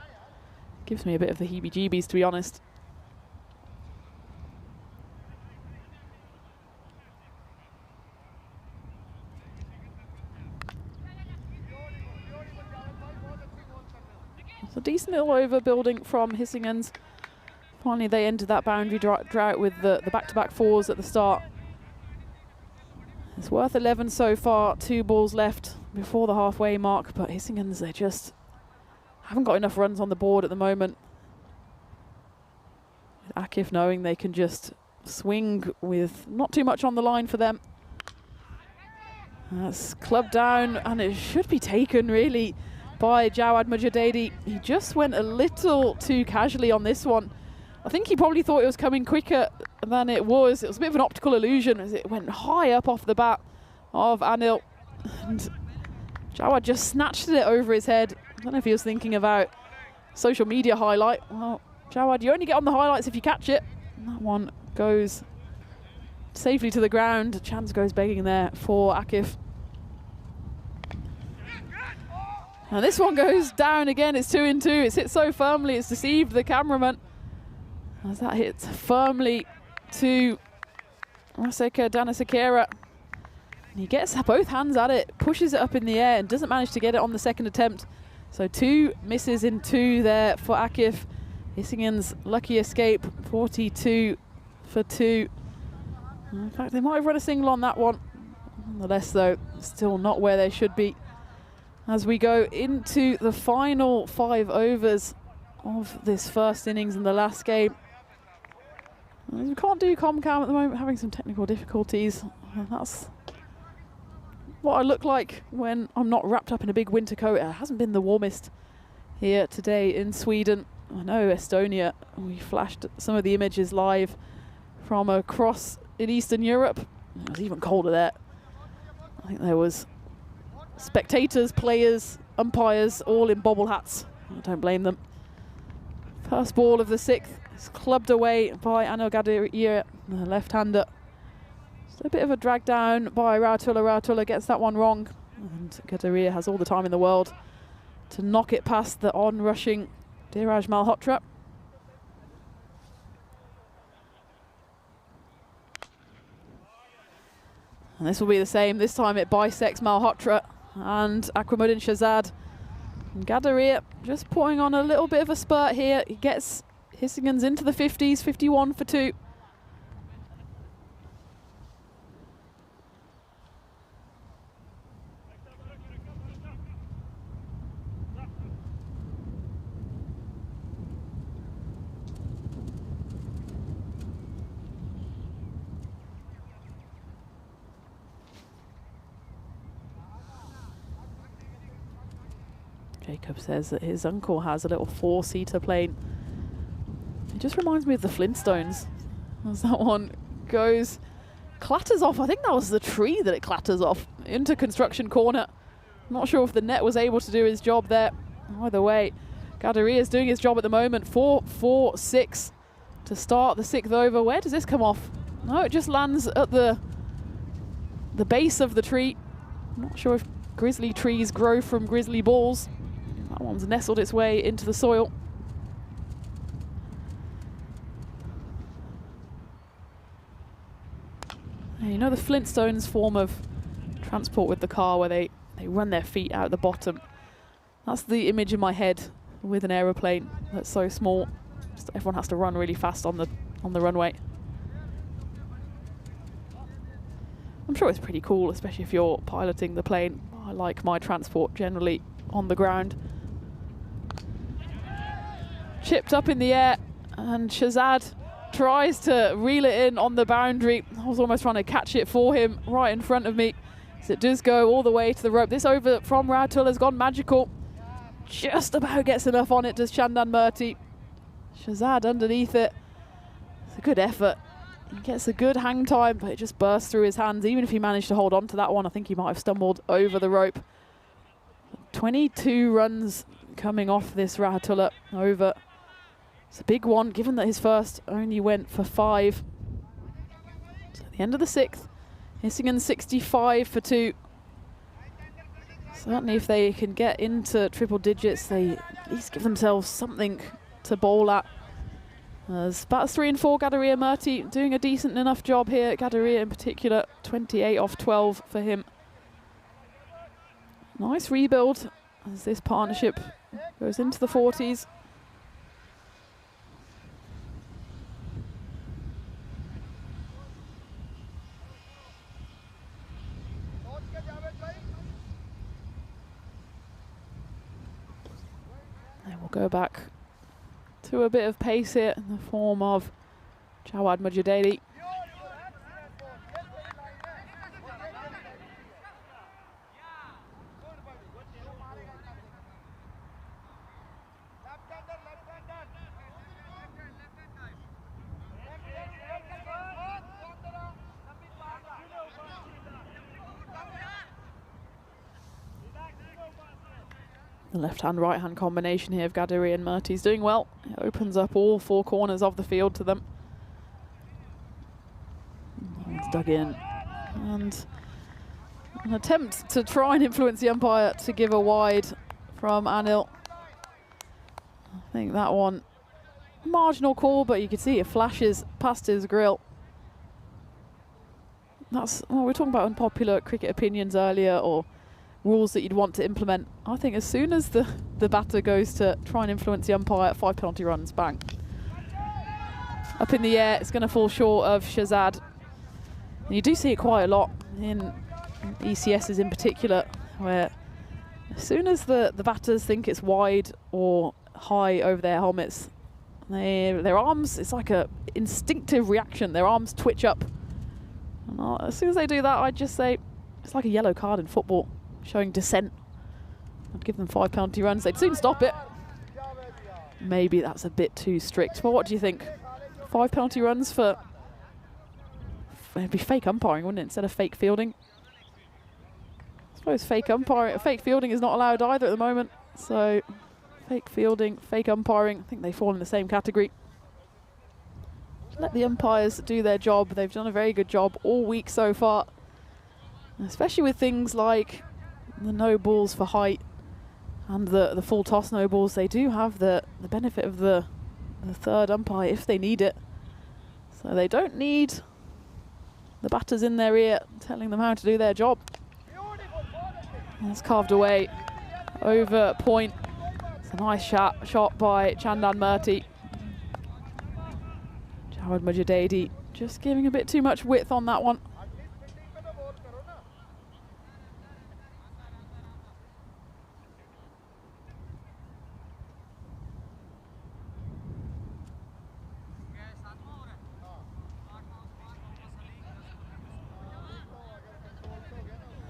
Gives me a bit of the heebie-jeebies, to be honest. It's a decent little overbuilding from Hissingen's. Finally, they entered that boundary drought with the back-to-back 4s at the start. It's worth 11 so far, 2 balls left before the halfway mark, but Hissingen's, they just haven't got enough runs on the board at the moment. With Akif knowing they can just swing with not too much on the line for them. That's clubbed down, and it should be taken really by Jawad Mujadedi. He just went a little too casually on this one. I think he probably thought it was coming quicker than it was. It was a bit of an optical illusion as it went high up off the bat of Anil. And Jawad just snatched it over his head. I don't know if he was thinking about social media highlight. Well, Jawad, you only get on the highlights if you catch it. And that one goes safely to the ground. A chance goes begging there for Akif. And this one goes down again. It's 2 in 2. It's hit so firmly it's deceived the cameraman. As that hits firmly to Raseka Danasekera. He gets both hands at it, pushes it up in the air and doesn't manage to get it on the second attempt. So 2 misses in 2 there for Akif. Hissingen's lucky escape, 42 for 2. In fact, they might have run a single on that one. Nonetheless, though, still not where they should be. As we go into the final 5 overs of this first innings in the last game. We can't do Comcam at the moment, having some technical difficulties. That's what I look like when I'm not wrapped up in a big winter coat. It hasn't been the warmest here today in Sweden. I know Estonia, we flashed some of the images live from across in Eastern Europe. It was even colder there. I think there was spectators, players, umpires, all in bobble hats. I don't blame them. First ball of the 6th is clubbed away by Anil Gadaria, the left-hander. Just a bit of a drag down by Rautula. Rautula gets that one wrong, and Gadaria has all the time in the world to knock it past the on-rushing Dheeraj Malhotra. And this will be the same. This time it bisects Malhotra and Akwamuddin Shahzad. And Gadaria just putting on a little bit of a spurt here. He gets Hissingen's into the 50s, 51 for 2. Jacob says that his uncle has a little 4-seater plane. It just reminds me of the Flintstones. As that one goes, clatters off. I think that was the tree that it clatters off into construction corner. Not sure if the net was able to do his job there. Either way, Gadaria is doing his job at the moment. 4-4-6 to start the 6th over. Where does this come off? No, it just lands at the base of the tree. Not sure if grizzly trees grow from grizzly balls. That one's nestled its way into the soil. And you know the Flintstones form of transport with the car where they run their feet out the bottom. That's the image in my head with an aeroplane that's so small. Just everyone has to run really fast on the runway. I'm sure it's pretty cool, especially if you're piloting the plane. I like my transport generally on the ground. Chipped up in the air, and Shahzad tries to reel it in on the boundary. I was almost trying to catch it for him right in front of me. as it does go all the way to the rope. This over from Ratul has gone magical. Just about gets enough on it, does Chandan Murti. Shahzad underneath it. It's a good effort. He gets a good hang time, but it just bursts through his hands. Even if he managed to hold on to that one, I think he might have stumbled over the rope. 22 runs coming off this Rahatullah over. It's a big one, given that his first only went for 5. So at the end of the 6th, Hisingen 65 for 2. Certainly if they can get into triple digits, they at least give themselves something to bowl at. As batters 3 and 4, Gadaria Murti doing a decent enough job here. Gadaria in particular, 28 off 12 for him. Nice rebuild as this partnership goes into the 40s. And we'll go back to a bit of pace here in the form of Jawad Mujadedi. The left-hand, right-hand combination here of Gadiri and Murti is doing well. It opens up all 4 corners of the field to them. It's dug in. And an attempt to try and influence the umpire to give a wide from Anil. I think that one, marginal call, but you can see it flashes past his grill. That's, well, we were talking about unpopular cricket opinions earlier, or rules that you'd want to implement. I think as soon as the batter goes to try and influence the umpire, 5 penalty runs, bang. Up in the air, it's going to fall short of Shahzad. And you do see it quite a lot in ECSs in particular, where as soon as the batters think it's wide or high over their helmets, their arms, it's like a instinctive reaction. Their arms twitch up. And as soon as they do that, I'd just say it's like a yellow card in football, showing dissent. I'd give them 5 penalty runs. They'd soon stop it. Maybe that's a bit too strict. But what do you think? 5 penalty runs for it'd be fake umpiring, wouldn't it, instead of fake fielding? I suppose fake fielding is not allowed either at the moment. So fake fielding, fake umpiring, I think they fall in the same category. Let the umpires do their job. They've done a very good job all week so far, especially with things like the no balls for height and the full toss no balls. They do have the benefit of the third umpire if they need it. So they don't need the batters in their ear telling them how to do their job. It's carved away over point. It's a nice shot by Chandan Murti. Jawad Mujadedi just giving a bit too much width on that one.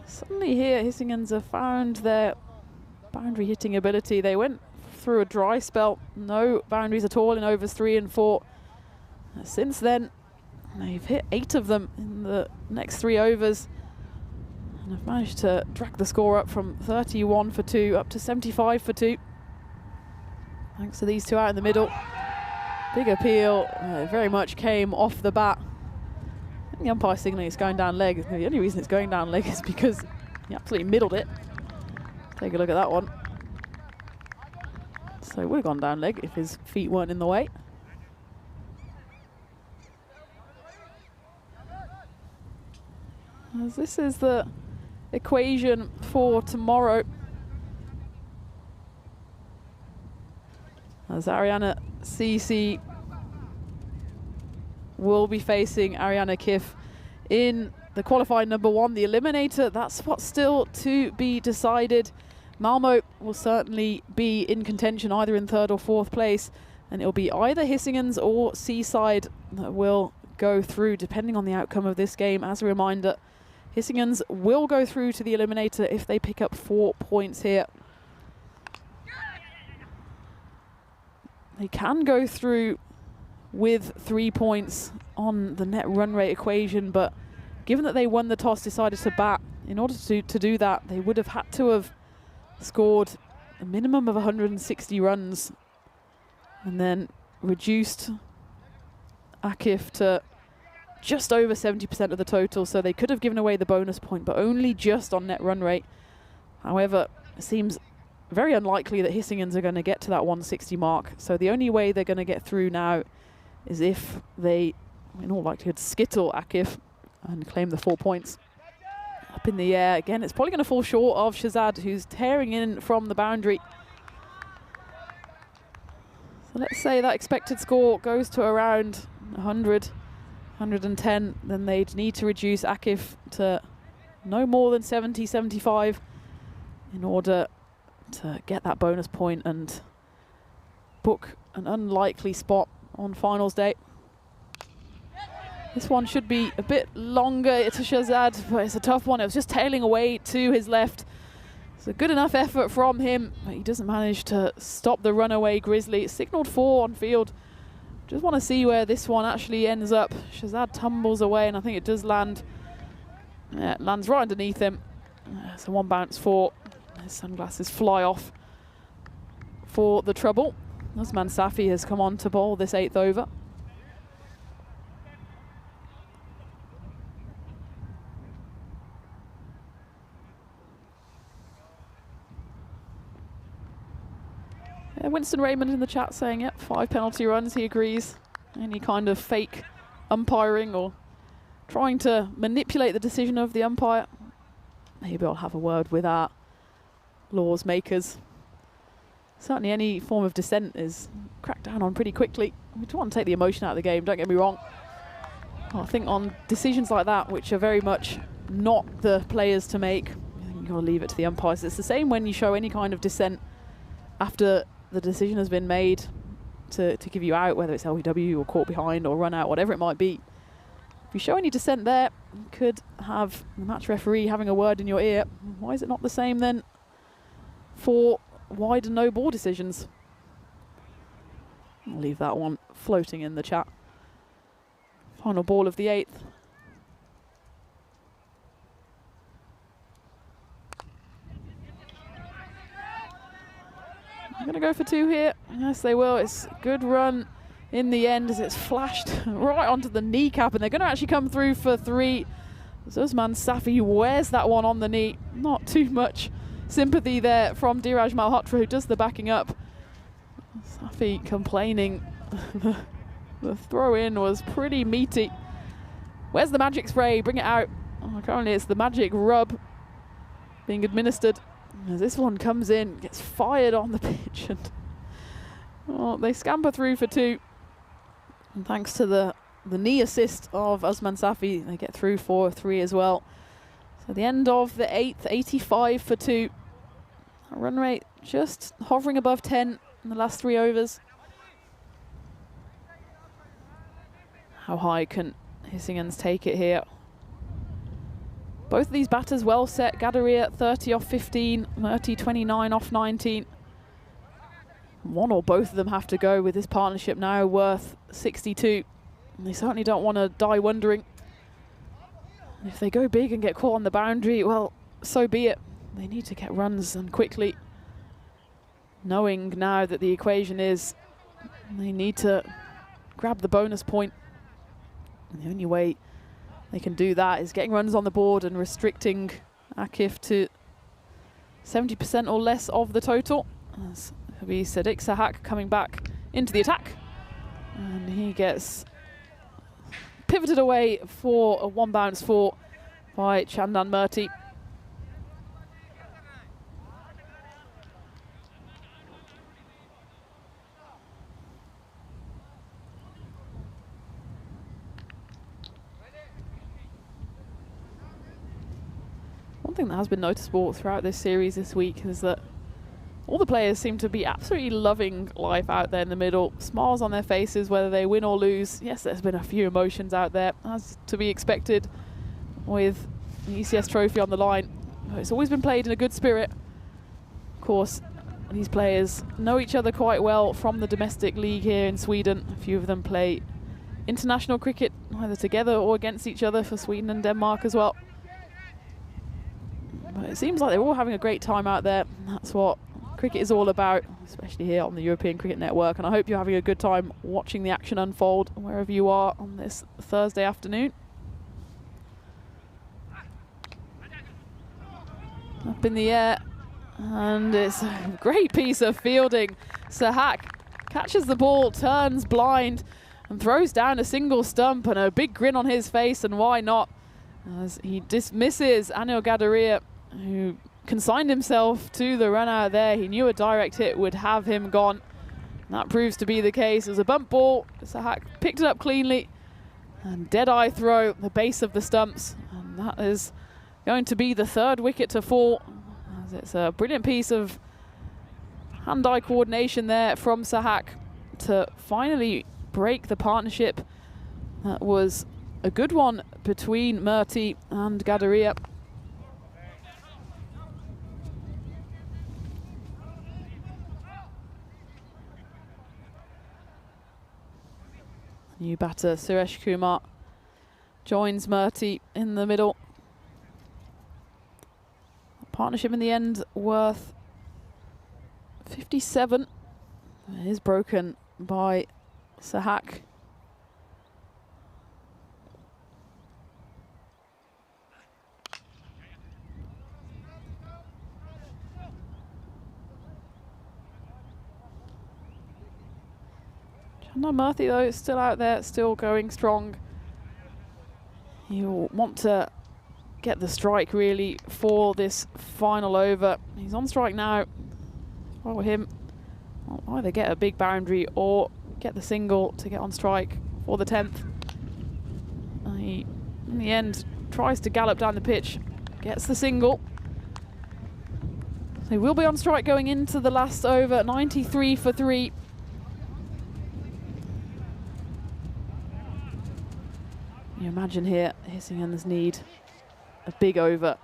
Suddenly here, Hissingens have found their boundary hitting ability. They went through a dry spell, no boundaries at all in overs 3 and 4. Since then, they've hit 8 of them in the next 3 overs and have managed to drag the score up from 31 for 2 up to 75 for 2. Thanks to these 2 out in the middle. Big appeal, very much came off the bat. The umpire signaling it's going down leg. The only reason it's going down leg is because he absolutely middled it. Take a look at that one. So it would have gone down leg if his feet weren't in the way. As this is the equation for tomorrow. As Ariana CC will be facing Ariana Kif in the qualifying number 1, the eliminator. That's what's still to be decided. Malmo will certainly be in contention either in 3rd or 4th place, and it'll be either Hissingens or Seaside that will go through depending on the outcome of this game. As a reminder, Hissingens will go through to the eliminator if they pick up 4 points here. They can go through with 3 points on the net run rate equation, but given that they won the toss, decided to bat, in order to do that, they would have had to have scored a minimum of 160 runs and then reduced Akif to just over 70% of the total, so they could have given away the bonus point, but only just on net run rate. However, it seems very unlikely that Hissingens are going to get to that 160 mark, so the only way they're going to get through now is if they, in all likelihood, skittle Akif and claim the 4 points. Up in the air again, it's probably going to fall short of Shahzad, who's tearing in from the boundary. So let's say that expected score goes to around 100, 110, then they'd need to reduce Akif to no more than 70, 75 in order to get that bonus point and book an unlikely spot on finals day. This one should be a bit longer to Shahzad, but it's a tough one. It was just tailing away to his left. It's a good enough effort from him, but he doesn't manage to stop the runaway Grizzly. It's signaled 4 on field. Just want to see where this one actually ends up. Shahzad tumbles away, and I think it does land. Yeah, it lands right underneath him. So 1 bounce 4. His sunglasses fly off for the trouble. Usman Safi has come on to bowl this 8th over. Winston Raymond in the chat saying, yep, 5 penalty runs, he agrees. Any kind of fake umpiring or trying to manipulate the decision of the umpire, maybe I'll have a word with our laws makers. Certainly any form of dissent is cracked down on pretty quickly. We don't want to take the emotion out of the game, don't get me wrong. I think on decisions like that, which are very much not the players to make, you've got to leave it to the umpires. It's the same when you show any kind of dissent after the decision has been made to give you out, whether it's LBW or caught behind or run out, whatever it might be. If you show any dissent there, you could have the match referee having a word in your ear. Why is it not the same then for wide and no ball decisions? I'll leave that one floating in the chat. Final ball of the 8th. I'm going to go for 2 here. Yes, they will. It's a good run in the end as it's flashed right onto the kneecap, and they're going to actually come through for 3. Usman Safi wears that one on the knee. Not too much sympathy there from Dhiraj Malhotra, who does the backing up. Safi complaining. The throw in was pretty meaty. Where's the magic spray? Bring it out. Oh, currently it's the magic rub being administered. As this one comes in, gets fired on the pitch, and they scamper through for 2. And thanks to the knee assist of Usman Safi, they get through for 3 as well. So the end of the 8th, 85 for 2. Run rate just hovering above 10 in the last 3 overs. How high can Hissingens take it here? Both of these batters well set. Gadaria 30 off 15, Murty 29 off 19. One or both of them have to go with this partnership now worth 62. And they certainly don't want to die wondering. And if they go big and get caught on the boundary, well, so be it. They need to get runs and quickly. Knowing now that the equation is they need to grab the bonus point. And the only way they can do that is getting runs on the board and restricting Akif to 70% or less of the total. As it'll be Sadiq Sahak coming back into the attack. And he gets pivoted away for a 1 bounce 4 by Chandan Murty. One thing that has been noticeable throughout this series this week is that all the players seem to be absolutely loving life out there in the middle. Smiles on their faces, whether they win or lose. Yes, there's been a few emotions out there, as to be expected with an ECS trophy on the line. It's always been played in a good spirit. Of course, these players know each other quite well from the domestic league here in Sweden. A few of them play international cricket either together or against each other for Sweden and Denmark as well. But it seems like they're all having a great time out there. That's what cricket is all about, especially here on the European Cricket Network. And I hope you're having a good time watching the action unfold wherever you are on this Thursday afternoon. Up in the air, and it's a great piece of fielding. Sahak catches the ball, turns blind, and throws down a single stump, and a big grin on his face, and why not, as he dismisses Anil Gadaria, who consigned himself to the run out there. He knew a direct hit would have him gone. And that proves to be the case. It was a bump ball. Sahak picked it up cleanly, and dead-eye throw the base of the stumps, and that is going to be the third wicket to fall, as it's a brilliant piece of hand-eye coordination there from Sahak to finally break the partnership. That was a good one between Murty and Gadaria. New batter Suresh Kumar joins Murty in the middle. Partnership in the end worth 57. It is broken by Sahak. Chandan Murthy though is still out there, still going strong. He'll want to get the strike really for this final over. He's on strike now. For him, I'll either get a big boundary or get the single to get on strike for the 10th. He, in the end, tries to gallop down the pitch, gets the single. So he will be on strike going into the last over, 93 for 3. You imagine here, Hissingen's need a big over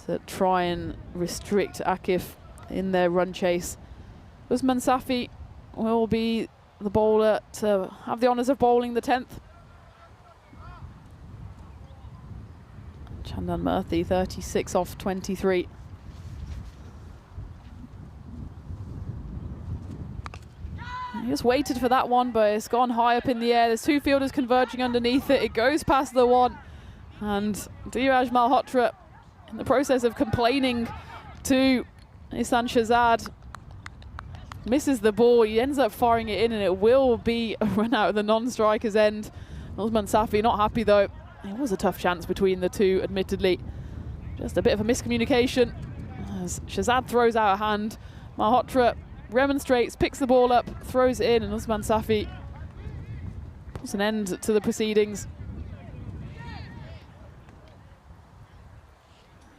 to try and restrict Akif in their run chase. Usman Safi will be the bowler to have the honours of bowling the 10th. Chandan Murthy, 36 off 23. He just waited for that one, but it's gone high up in the air. There's two fielders converging underneath it. It goes past the one. And Dheeraj Malhotra, in the process of complaining to Ihsan Shahzad, misses the ball. He ends up firing it in, and it will be a run out of the non-striker's end. Usman Safi not happy though. It was a tough chance between the two, admittedly. Just a bit of a miscommunication as Shahzad throws out a hand. Malhotra remonstrates, picks the ball up, throws it in, and Usman Safi puts an end to the proceedings.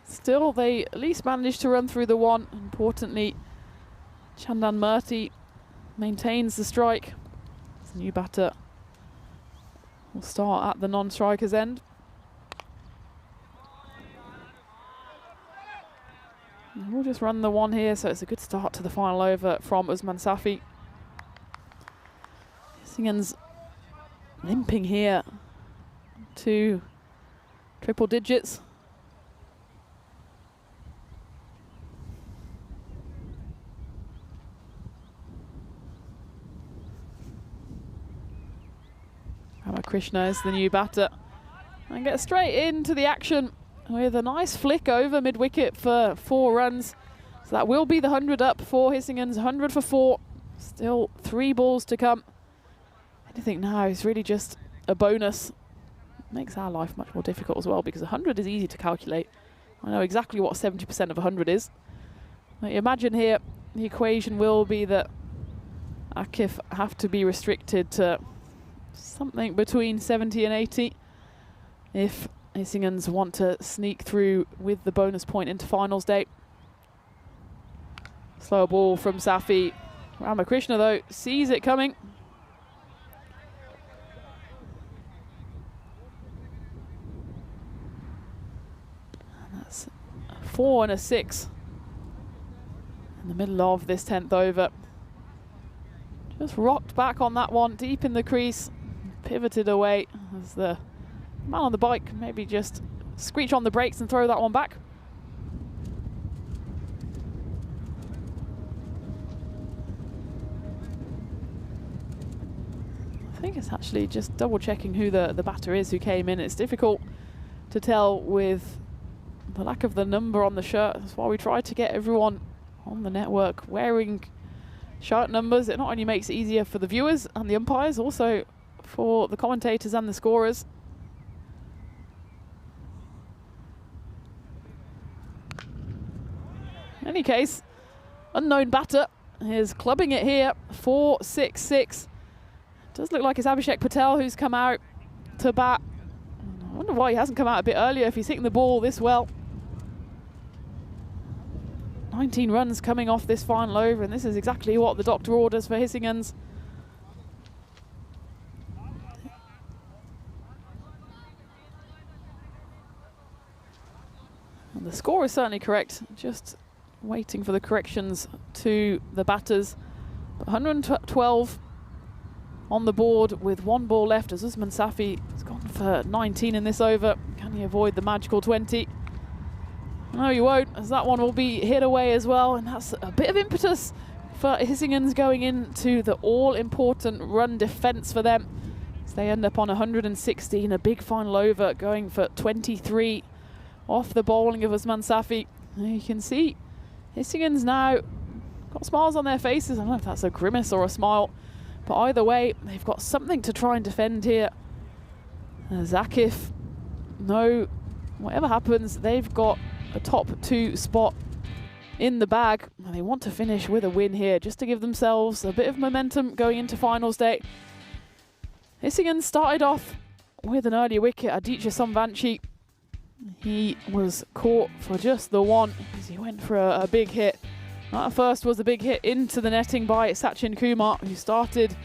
Still, they at least managed to run through the one. Importantly, Chandan Murthy maintains the strike. The new batter will start at the non-striker's end. And we'll just run the one here, so it's a good start to the final over from Usman Safi. Hissingen's limping here to triple digits. Krishna is the new batter and gets straight into the action with a nice flick over mid-wicket for 4 runs. So that will be the 100 up for Hissingen's, 100 for 4. Still 3 balls to come. Anything now is really just a bonus. Makes our life much more difficult as well, because 100 is easy to calculate. I know exactly what 70% of 100 is. Now, imagine here the equation will be that Akif have to be restricted to something between 70 and 80 if Hissingen's want to sneak through with the bonus point into finals day. Slow ball from Safi. Ramakrishna though sees it coming. 4 and a 6 in the middle of this 10th over. Just rocked back on that one, deep in the crease, pivoted away as the man on the bike maybe just screech on the brakes and throw that one back. I think it's actually just double checking who the batter is who came in. It's difficult to tell with the lack of the number on the shirt. That's why we try to get everyone on the network wearing shirt numbers. It not only makes it easier for the viewers and the umpires, also for the commentators and the scorers. In any case, unknown batter is clubbing it here, 4-6-6. Does look like it's Abhishek Patel who's come out to bat. I wonder why he hasn't come out a bit earlier if he's hitting the ball this well. 19 runs coming off this final over, and this is exactly what the doctor orders for Hissingens. And the score is certainly correct, just waiting for the corrections to the batters. But 112 on the board with 1 ball left as Usman Safi has gone for 19 in this over. Can he avoid the magical 20? No, you won't, as that one will be hit away as well, and that's a bit of impetus for Hissingens going into the all-important run defence for them. As they end up on 116, a big final over, going for 23 off the bowling of Usman Safi. You can see Hissingens now got smiles on their faces. I don't know if that's a grimace or a smile, but either way, they've got something to try and defend here. Zakif, no, whatever happens, they've got a top 2 spot in the bag, and they want to finish with a win here just to give themselves a bit of momentum going into finals day. Hissingens started off with an early wicket. Aditya Somvanchi, he was caught for just the one as he went for a big hit. That first was a big hit into the netting by Sachin Kumar, who started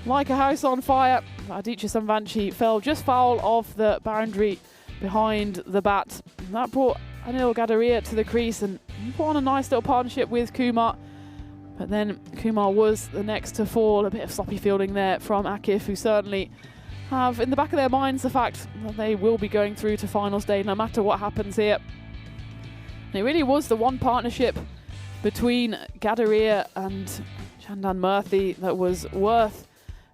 like a house on fire. Aditya Somvanchi fell just foul of the boundary behind the bat. And that brought Anil Gadaria to the crease, and he put on a nice little partnership with Kumar. But then Kumar was the next to fall. A bit of sloppy fielding there from Akif, who certainly have in the back of their minds the fact that they will be going through to finals day no matter what happens here. And it really was the one partnership between Gadaria and Chandan Murthy that was worth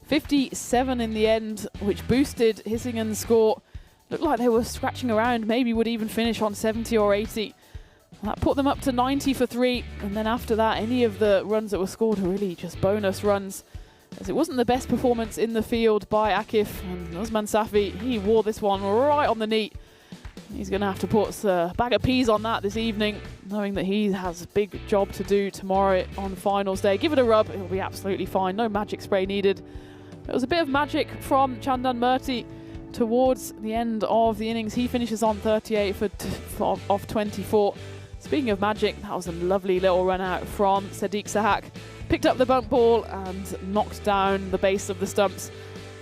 57 in the end, which boosted Hissingens' score. Looked like they were scratching around, maybe would even finish on 70 or 80. And that put them up to 90 for 3, and then after that, any of the runs that were scored were really just bonus runs, as it wasn't the best performance in the field by Akif. And Usman Safi, he wore this one right on the knee. He's going to have to put a bag of peas on that this evening, knowing that he has a big job to do tomorrow on finals day. Give it a rub, it'll be absolutely fine. No magic spray needed. It was a bit of magic from Chandan Murthy towards the end of the innings. He finishes on 38 off 24. Speaking of magic, that was a lovely little run out from Sadiq Sahak. Picked up the bump ball and knocked down the base of the stumps.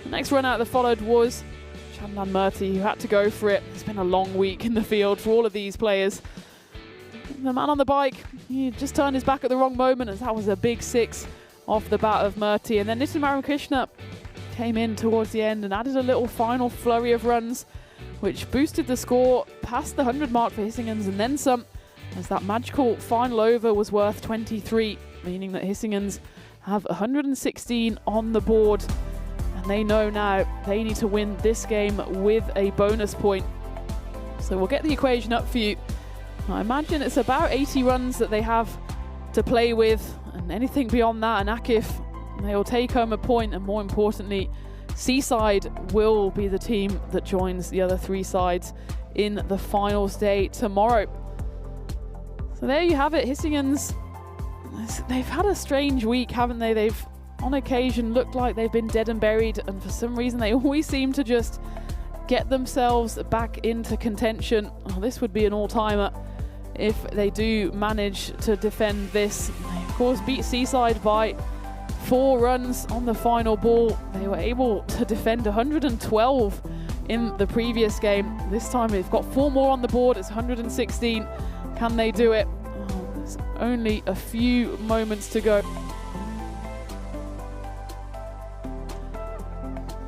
The next run out that followed was Chandan Murthy, who had to go for it. It's been a long week in the field for all of these players. The man on the bike, he just turned his back at the wrong moment, as that was a big 6 off the bat of Murthy. And then Nitin Ramakrishna came in towards the end and added a little final flurry of runs, which boosted the score past the 100 mark for Hissingens and then some, as that magical final over was worth 23, meaning that Hissingens have 116 on the board. And they know now they need to win this game with a bonus point. So we'll get the equation up for you. I imagine it's about 80 runs that they have to play with, and anything beyond that, and Akif, they will take home a point, and more importantly, Seaside will be the team that joins the other 3 sides in the finals day tomorrow. So there you have it, Hissingens. They've had a strange week, haven't they? They've on occasion looked like they've been dead and buried, and for some reason they always seem to just get themselves back into contention. Oh, this would be an all-timer if they do manage to defend this. They of course beat Seaside by 4 runs on the final ball. They were able to defend 112 in the previous game. This time they've got 4 more on the board. It's 116. Can they do it? Oh, there's only a few moments to go.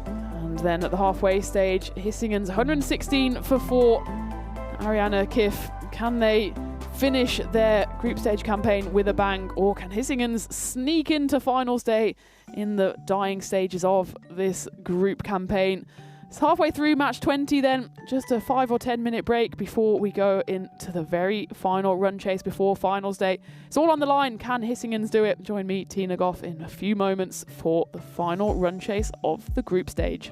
And then at the halfway stage, Hissingen's 116 for 4. Ariana Kiff, can they finish their group stage campaign with a bang, or can Hissingen's sneak into finals day in the dying stages of this group campaign? It's halfway through match 20 then, just a 5 or 10 minute break before we go into the very final run chase before finals day. It's all on the line. Can Hissingen's do it? Join me, Tina Goff, in a few moments for the final run chase of the group stage.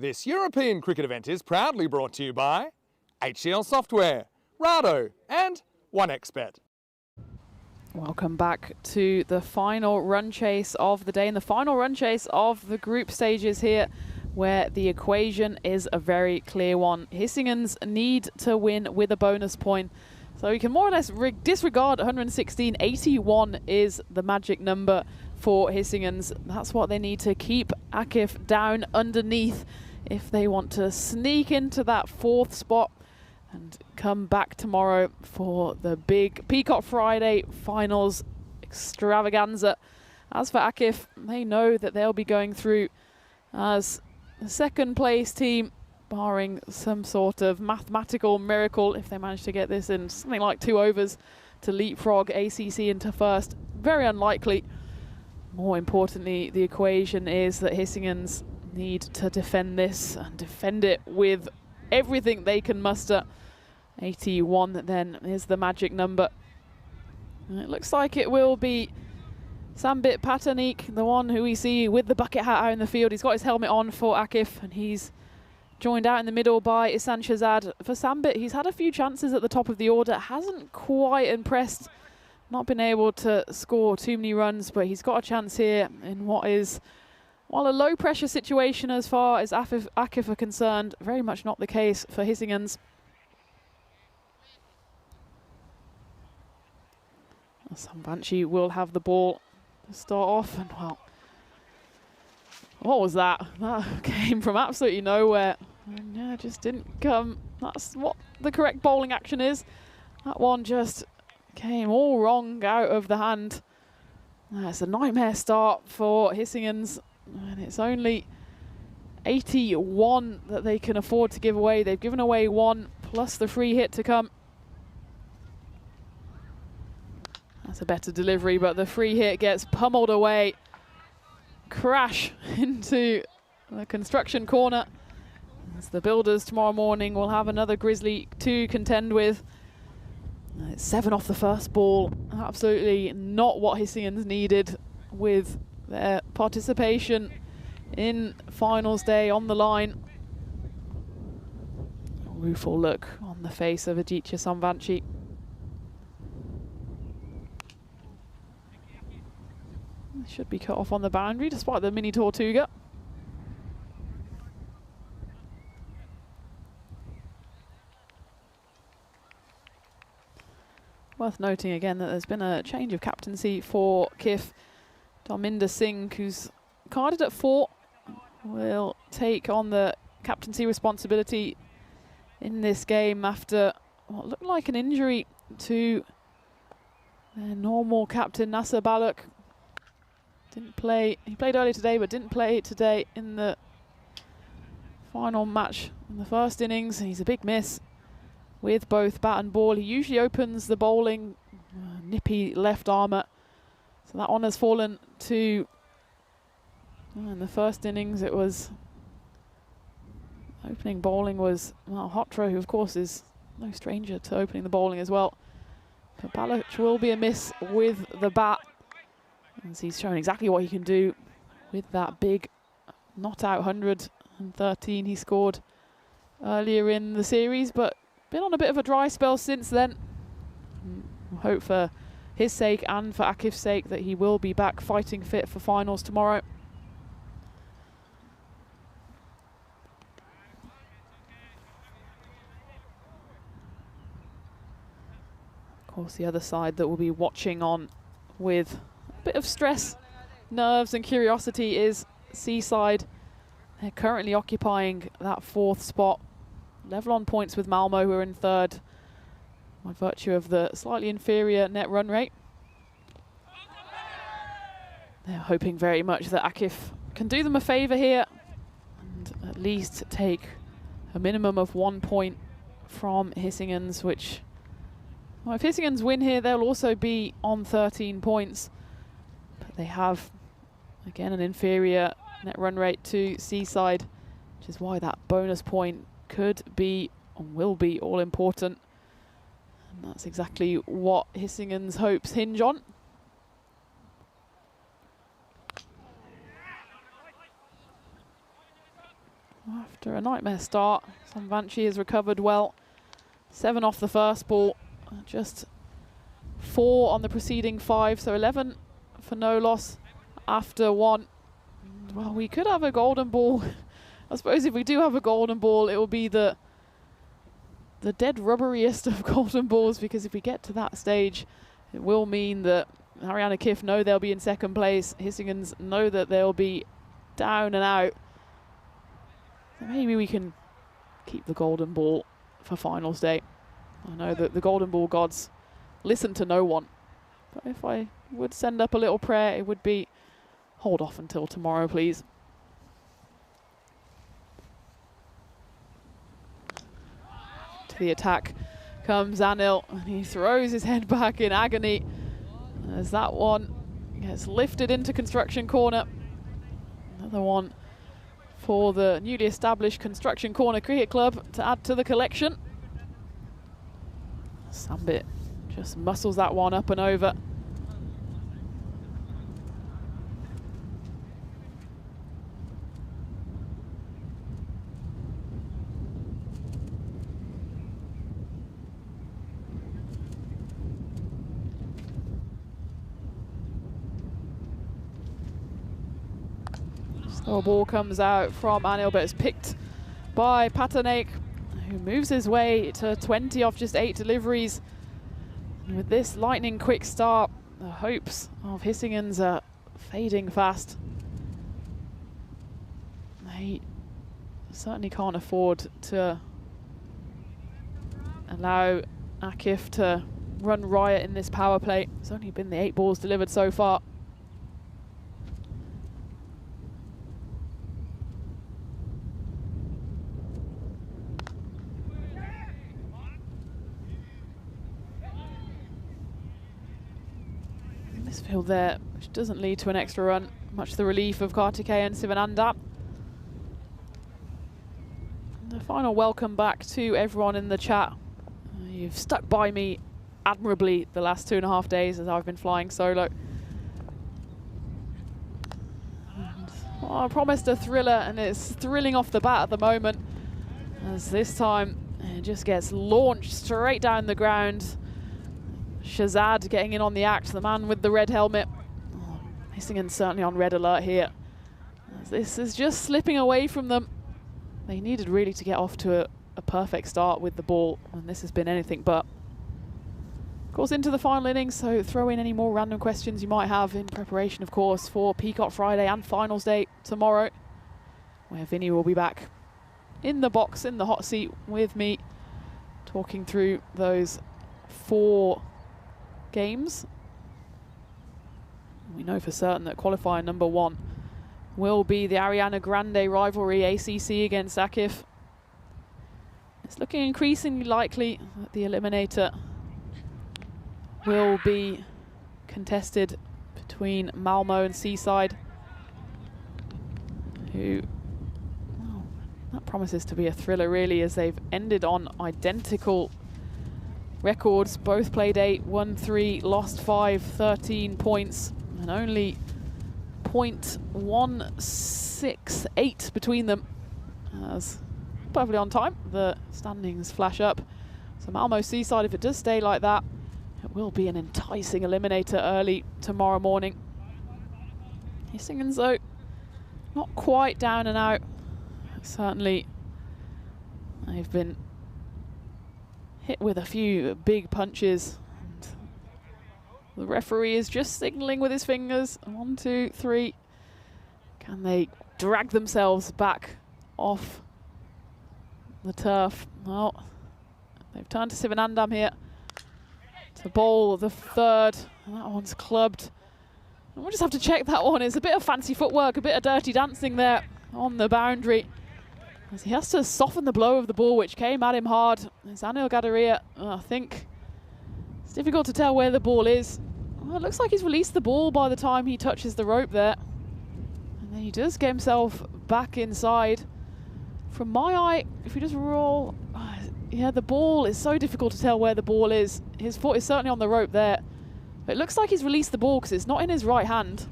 This European cricket event is proudly brought to you by HCL Software, Rado and 1xBet. Welcome back to the final run chase of the day and the final run chase of the group stages here, where the equation is a very clear one. Hissingen's need to win with a bonus point. So you can more or less disregard 116. 81 is the magic number for Hissingen's. That's what they need to keep Akif down underneath if they want to sneak into that 4th spot and come back tomorrow for the big Peacock Friday finals extravaganza. As for Akif, they know that they'll be going through as the 2nd place team, barring some sort of mathematical miracle if they manage to get this in something like 2 overs to leapfrog ACC into 1st. Very unlikely. More importantly, the equation is that Hissingen's need to defend this and defend it with everything they can muster. 81 then is the magic number. And it looks like it will be Sambit Patanik, the one who we see with the bucket hat out in the field. He's got his helmet on for Akif, and he's joined out in the middle by Isan Shazad. For Sambit, he's had a few chances at the top of the order, hasn't quite impressed, not been able to score too many runs, but he's got a chance here in what is, while a low pressure situation as far as Akif are concerned, very much not the case for Hissingen's. Sambanchi will have the ball to start off, and well, what was that? That came from absolutely nowhere. And yeah, just didn't come. That's what the correct bowling action is. That one just came all wrong out of the hand. It's a nightmare start for Hissingen's, and it's only 81 that they can afford to give away. They've given away 1 plus the free hit to come. That's a better delivery, but the free hit gets pummeled away. Crash into the construction corner. As the builders tomorrow morning will have another Grizzly to contend with. It's 7 off the first ball. Absolutely not what Hissingen's needed with their participation in finals day on the line. A rueful look on the face of Aditya Sambanchi. Should be cut off on the boundary despite the mini Tortuga. Worth noting again that there's been a change of captaincy for KIF. Dharminder Singh, who's carded at 4, will take on the captaincy responsibility in this game after what looked like an injury to their normal captain Nasser Balak. Didn't play, he played earlier today, but didn't play today in the final match in the first innings. He's a big miss with both bat and ball. He usually opens the bowling, nippy left armour. So that one has fallen to, in the first innings it was, opening bowling was, well, Hotra, who of course is no stranger to opening the bowling as well. But Balak will be a miss with the bat, as he's shown exactly what he can do with that big not out 113 he scored earlier in the series, but been on a bit of a dry spell since then. We'll hope for his sake and for Akif's sake that he will be back fighting fit for finals tomorrow. Of course, the other side that will be watching on with a bit of stress, nerves and curiosity is Seaside. They're currently occupying that 4th spot, level on points with Malmo, who are in 3rd by virtue of the slightly inferior net run rate. They're hoping very much that Akif can do them a favour here and at least take a minimum of 1 point from Hissingen's, which, well, if Hissingen's win here, they'll also be on 13 points. But they have, again, an inferior net run rate to Seaside, which is why that bonus point could be and will be all important. And that's exactly what Hissingen's hopes hinge on. After a nightmare start, Samvanchi has recovered well. 7 off the first ball, just 4 on the preceding 5, so 11 for no loss after 1. Well, we could have a golden ball. I suppose if we do have a golden ball, it will be the dead rubberiest of golden balls, because if we get to that stage, it will mean that Ariana Kiff know they'll be in second place. Hissingens know that they'll be down and out. So maybe we can keep the golden ball for finals day. I know that the golden ball gods listen to no one, but if I would send up a little prayer, it would be hold off until tomorrow, please. To the attack comes Anil, and he throws his head back in agony as that one gets lifted into construction corner. Another one for the newly established Construction Corner Cricket Club to add to the collection. Sambit just muscles that one up and over. So a ball comes out from Anil, but it's picked by Patanaik, who moves his way to 20 off just 8 deliveries. And with this lightning quick start, the hopes of Hissingens are fading fast. They certainly can't afford to allow Akif to run riot in this power play. It's only been the 8 balls delivered so far. Field there, which doesn't lead to an extra run, much to the relief of Kartikeyan Sivananda. And a final welcome back to everyone in the chat. You've stuck by me admirably the last 2.5 days as I've been flying solo. And, well, I promised a thriller, and it's thrilling off the bat at the moment, as this time it just gets launched straight down the ground. Shazad getting in on the act, the man with the red helmet. Oh, Hissingens certainly on red alert here. This is just slipping away from them. They needed really to get off to a perfect start with the ball, and this has been anything but. Of course, into the final innings, so throw in any more random questions you might have in preparation, of course, for Peacock Friday and Finals Day tomorrow, where Vinny will be back in the box, in the hot seat with me, talking through those 4 games. We know for certain that qualifier number 1 will be the Ariana Grande rivalry, ACC against Akif. It's looking increasingly likely that the eliminator will be contested between Malmo and Seaside, who, well, that promises to be a thriller really, as they've ended on identical records. Both played 8, won 3, lost 5, 13 points, and only 0.168 between them. As perfectly on time, the standings flash up. So Malmo Seaside, if it does stay like that, it will be an enticing eliminator early tomorrow morning. Hissingens, though, not quite down and out. Certainly, they've been hit with a few big punches. And the referee is just signaling with his fingers. 1, 2, 3. Can they drag themselves back off the turf? Well, they've turned to Sivanandam here to bowl the 3rd. And that one's clubbed. And we'll just have to check that one. It's a bit of fancy footwork, a bit of dirty dancing there on the boundary, as he has to soften the blow of the ball, which came at him hard. It's Anil Gadaria. I think it's difficult to tell where the ball is. Well, it looks like he's released the ball by the time he touches the rope there. And then he does get himself back inside. From my eye, if we just roll, yeah, the ball is so difficult to tell where the ball is. His foot is certainly on the rope there. But it looks like he's released the ball because it's not in his right hand.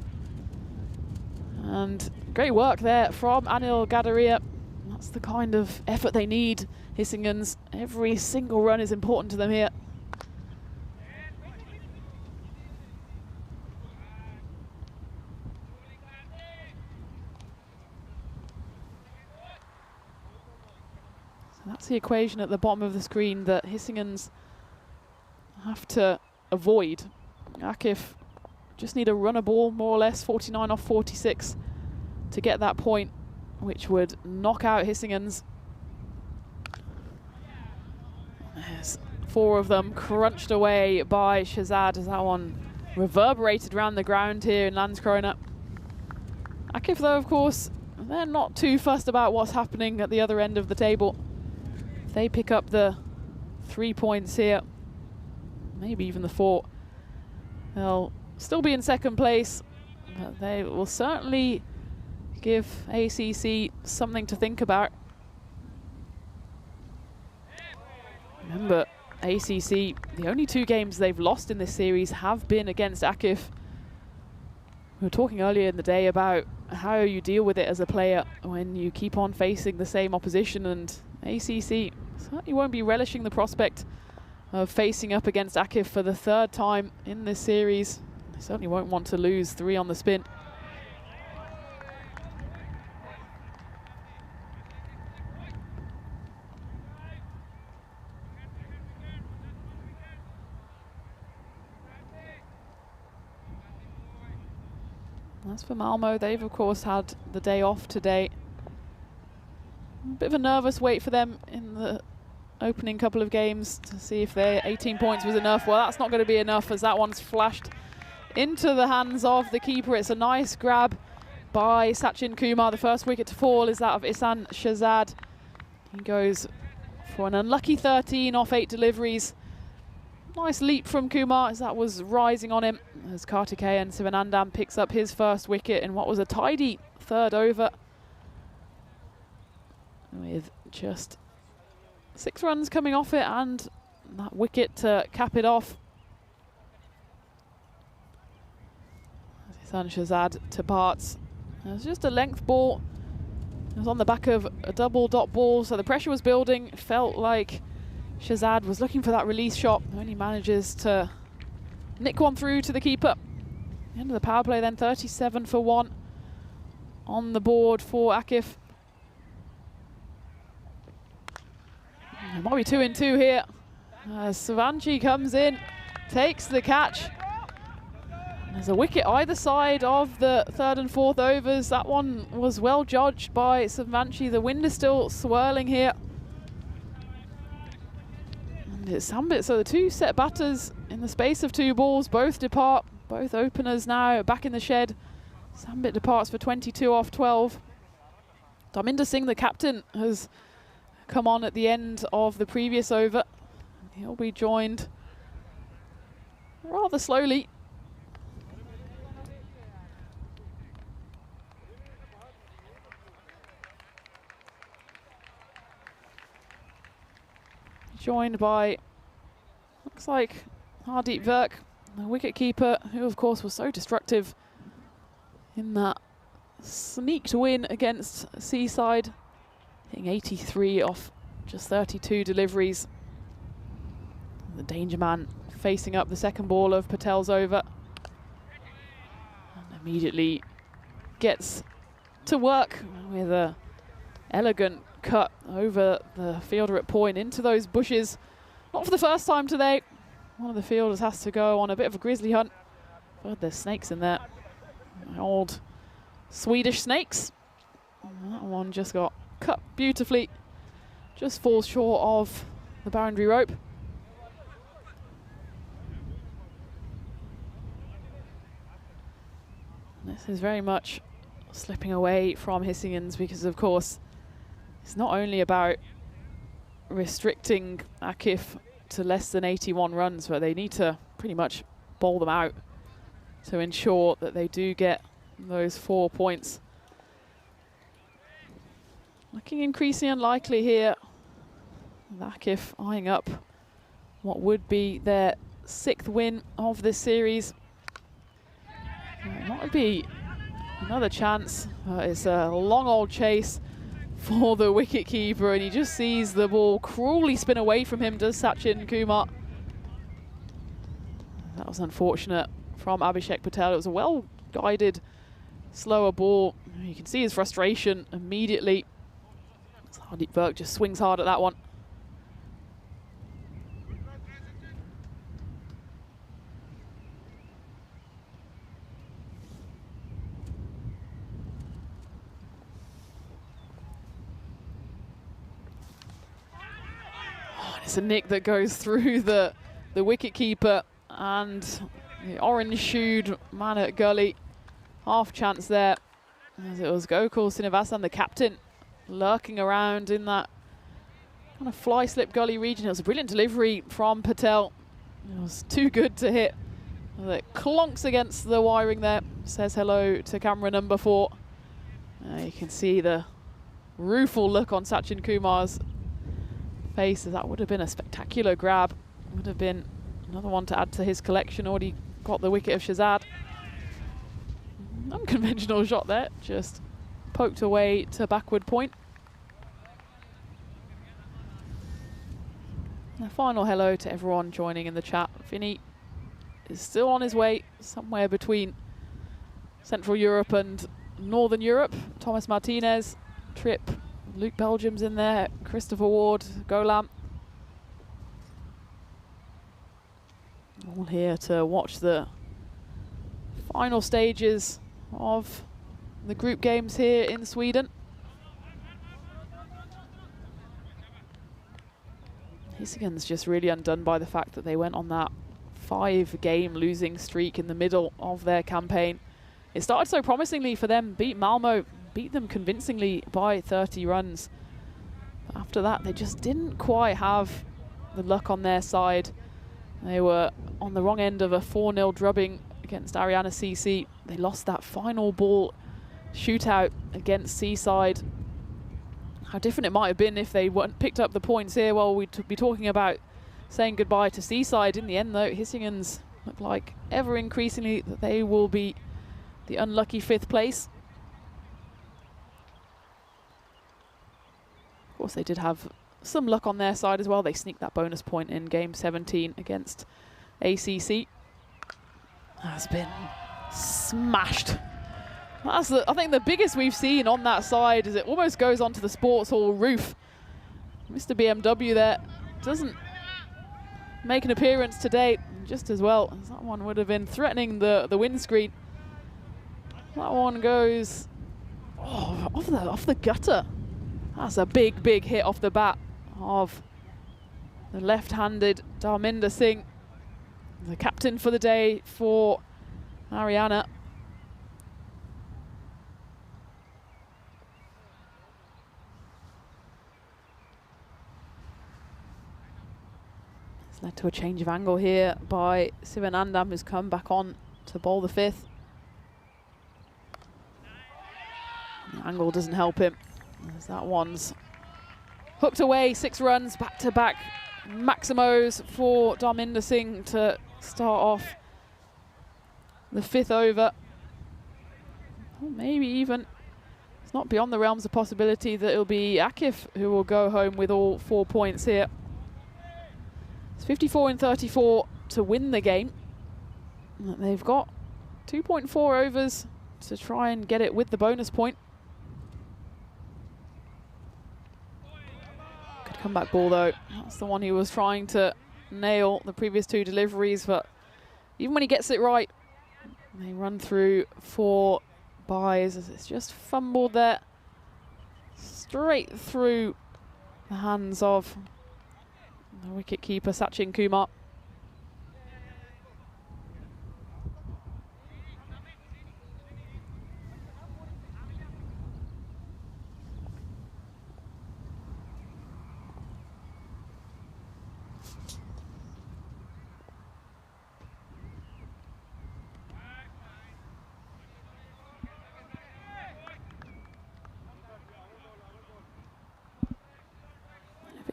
And great work there from Anil Gadaria. That's the kind of effort they need, Hissingen's. Every single run is important to them here. So that's the equation at the bottom of the screen that Hissingen's have to avoid. Akif just need a runner ball, more or less, 49 off 46 to get that point, which would knock out Hissingen's. There's 4 of them crunched away by Shazad as that one reverberated around the ground here in Landskrona. Akif, though, of course, they're not too fussed about what's happening at the other end of the table. If they pick up the 3 points here, maybe even the 4, they'll still be in second place, but they will certainly give ACC something to think about. Remember, ACC, the only 2 games they've lost in this series have been against Akif. We were talking earlier in the day about how you deal with it as a player when you keep on facing the same opposition, and ACC certainly won't be relishing the prospect of facing up against Akif for the 3rd time in this series. They certainly won't want to lose 3 on the spin. As for Malmo, they've of course had the day off today. A bit of a nervous wait for them in the opening couple of games to see if their 18 points was enough. Well, that's not going to be enough as that one's flashed into the hands of the keeper. It's a nice grab by Sachin Kumar. The first wicket to fall is that of Ihsan Shahzad. He goes for an unlucky 13 off 8 deliveries. Nice leap from Kumar as that was rising on him, as Kartikeyan Sivanandam picks up his first wicket in what was a tidy 3rd over, with just 6 runs coming off it and that wicket to cap it off. Ihsan Shahzad to Bartz. It was just a length ball. It was on the back of a double dot ball, so the pressure was building. It felt like Shahzad was looking for that release shot, only manages to nick one through to the keeper. End of the power play then, 37 for 1 on the board for Akif. It might be 2 in 2 here. Savanchi comes in, takes the catch. There's a wicket either side of the 3rd and 4th overs. That one was well judged by Savanchi. The wind is still swirling here. It's Sambit, so the 2 set batters in the space of 2 balls, both depart, both openers now back in the shed. Sambit departs for 22 off 12. Dharminder Singh, the captain, has come on at the end of the previous over. He'll be joined rather slowly. Joined by, looks like, Hardeep Virk, the wicket-keeper, who of course was so destructive in that sneaked win against Seaside, hitting 83 off just 32 deliveries. The danger man facing up the second ball of Patel's over, and immediately gets to work with a elegant cut over the fielder at point into those bushes. Not for the first time today. One of the fielders has to go on a bit of a grizzly hunt. But there's snakes in there. Old Swedish snakes. And that one just got cut beautifully. Just falls short of the boundary rope. This is very much slipping away from Hissingen's because, of course, it's not only about restricting Akif to less than 81 runs, but they need to pretty much bowl them out to ensure that they do get those 4 points. Looking increasingly unlikely here. Akif eyeing up what would be their 6th win of this series. It might be another chance, but it's a long old chase for the wicketkeeper, and he just sees the ball cruelly spin away from him, does Sachin Kumar. That was unfortunate from Abhishek Patel. It was a well-guided, slower ball. You can see his frustration immediately. Hardeep Burke just swings hard at that one. It's a nick that goes through the wicketkeeper, and the orange-shoed man at gully. Half chance there, as it was Gokul Srinivasan, the captain, lurking around in that kind of fly-slip gully region. It was a brilliant delivery from Patel. It was too good to hit. It clonks against the wiring there. Says hello to camera number 4. You can see the rueful look on Sachin Kumar's face. That would have been a spectacular grab. Would have been another one to add to his collection. Already got the wicket of Shahzad. Unconventional shot there, just poked away to backward point. And a final hello to everyone joining in the chat. Vinny is still on his way somewhere between Central Europe and Northern Europe. Thomas Martinez, Trip, Luke Belgium's in there, Christopher Ward, Golam. All here to watch the final stages of the group games here in Sweden. Hissingen's just really undone by the fact that they went on that 5-game losing streak in the middle of their campaign. It started so promisingly for them, beat Malmo, beat them convincingly by 30 runs. But after that, they just didn't quite have the luck on their side. They were on the wrong end of a 4-0 drubbing against Ariana CC. They lost that final ball shootout against Seaside. How different it might have been if they weren't picked up the points here. Well, we'd be talking about saying goodbye to Seaside. In the end, though, Hissingen's look like ever increasingly that they will be the unlucky 5th place. Of course, they did have some luck on their side as well. They sneaked that bonus point in game 17 against ACC. Has been smashed. That's I think the biggest we've seen on that side, is it almost goes onto the sports hall roof. Mr. BMW there doesn't make an appearance today, just as well as that one would have been threatening the windscreen. That one goes off the gutter. That's a big hit off the bat of the left-handed Dharminder Singh, the captain for the day for Haryana. It's led to a change of angle here by Sivanandam, who's come back on to bowl the 5th. The angle doesn't help him, as that one's hooked away. 6 runs, back-to-back maximos for Dharminder Singh to start off the 5th over. Or maybe even, it's not beyond the realms of possibility that it'll be Akif who will go home with all 4 points here. It's 54 in 34 to win the game. They've got 2.4 overs to try and get it with the bonus point. Good comeback ball though. That's the one he was trying to nail the previous 2 deliveries, but even when he gets it right, they run through 4 byes. It's just fumbled there, straight through the hands of the wicketkeeper Sachin Kumar.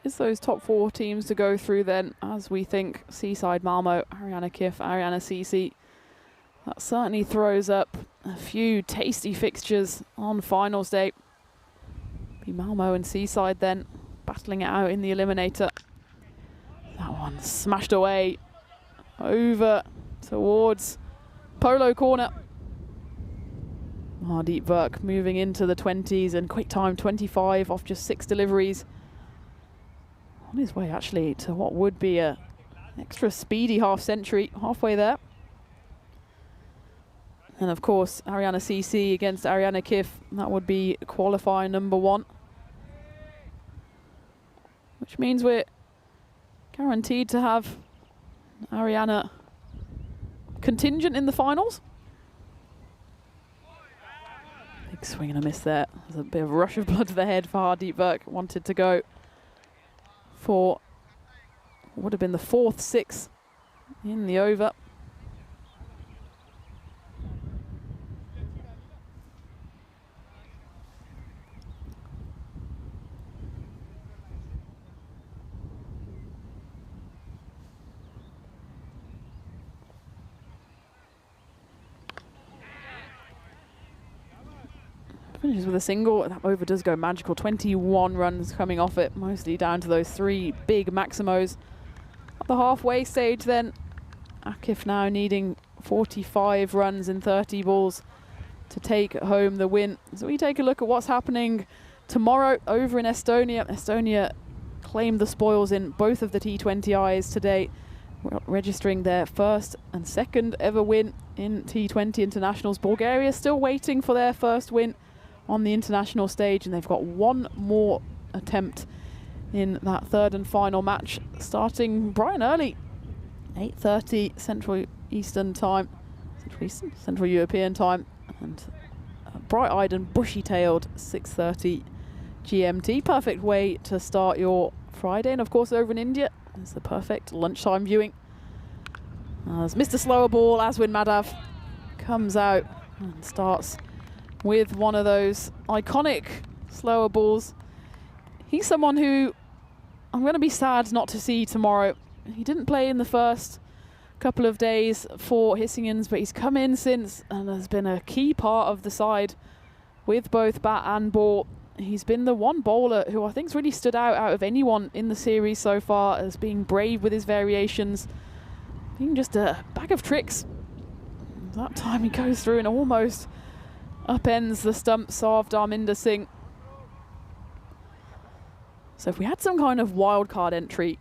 It's those top 4 teams to go through then, as we think Seaside, Malmo, Haryana KIF, Haryana CC. That certainly throws up a few tasty fixtures on finals day. Be Malmo and Seaside then battling it out in the eliminator. That one smashed away over towards Polo corner. Hardeep Burke moving into the 20s and quick time 25 off just 6 deliveries. On his way actually to what would be a extra speedy half century, halfway there. And of course, Ariana CC against Ariana Kif, that would be qualifier number 1. Which means we're guaranteed to have Ariana contingent in the finals. Big swing and a miss there. There's a bit of a rush of blood to the head for Hardeep Burke. Wanted to go for what would have been the 4th 6 in the over. Finishes with a single. That over does go magical. 21 runs coming off it, mostly down to those 3 big maximos. At the halfway stage then, Akif now needing 45 runs in 30 balls to take home the win. So we take a look at what's happening tomorrow over in Estonia. Estonia claimed the spoils in both of the T20Is today, registering their first and second ever win in T20 internationals. Bulgaria still waiting for their first win on the international stage, and they've got one more attempt in that third and final match, starting bright and early, 8:30 Central Eastern time, Central European time, and bright-eyed and bushy-tailed 6:30 GMT. Perfect way to start your Friday, and of course over in India, it's the perfect lunchtime viewing. As Mr. Slower Ball, Aswin Madhav, comes out and starts with one of those iconic slower balls. He's someone who I'm going to be sad not to see tomorrow. He didn't play in the first couple of days for Hissingens, but he's come in since and has been a key part of the side with both bat and ball. He's been the one bowler who I think's really stood out of anyone in the series so far as being brave with his variations, being just a bag of tricks. That time he goes through and almost upends the stumps of Dharminder Singh. So if we had some kind of wildcard entry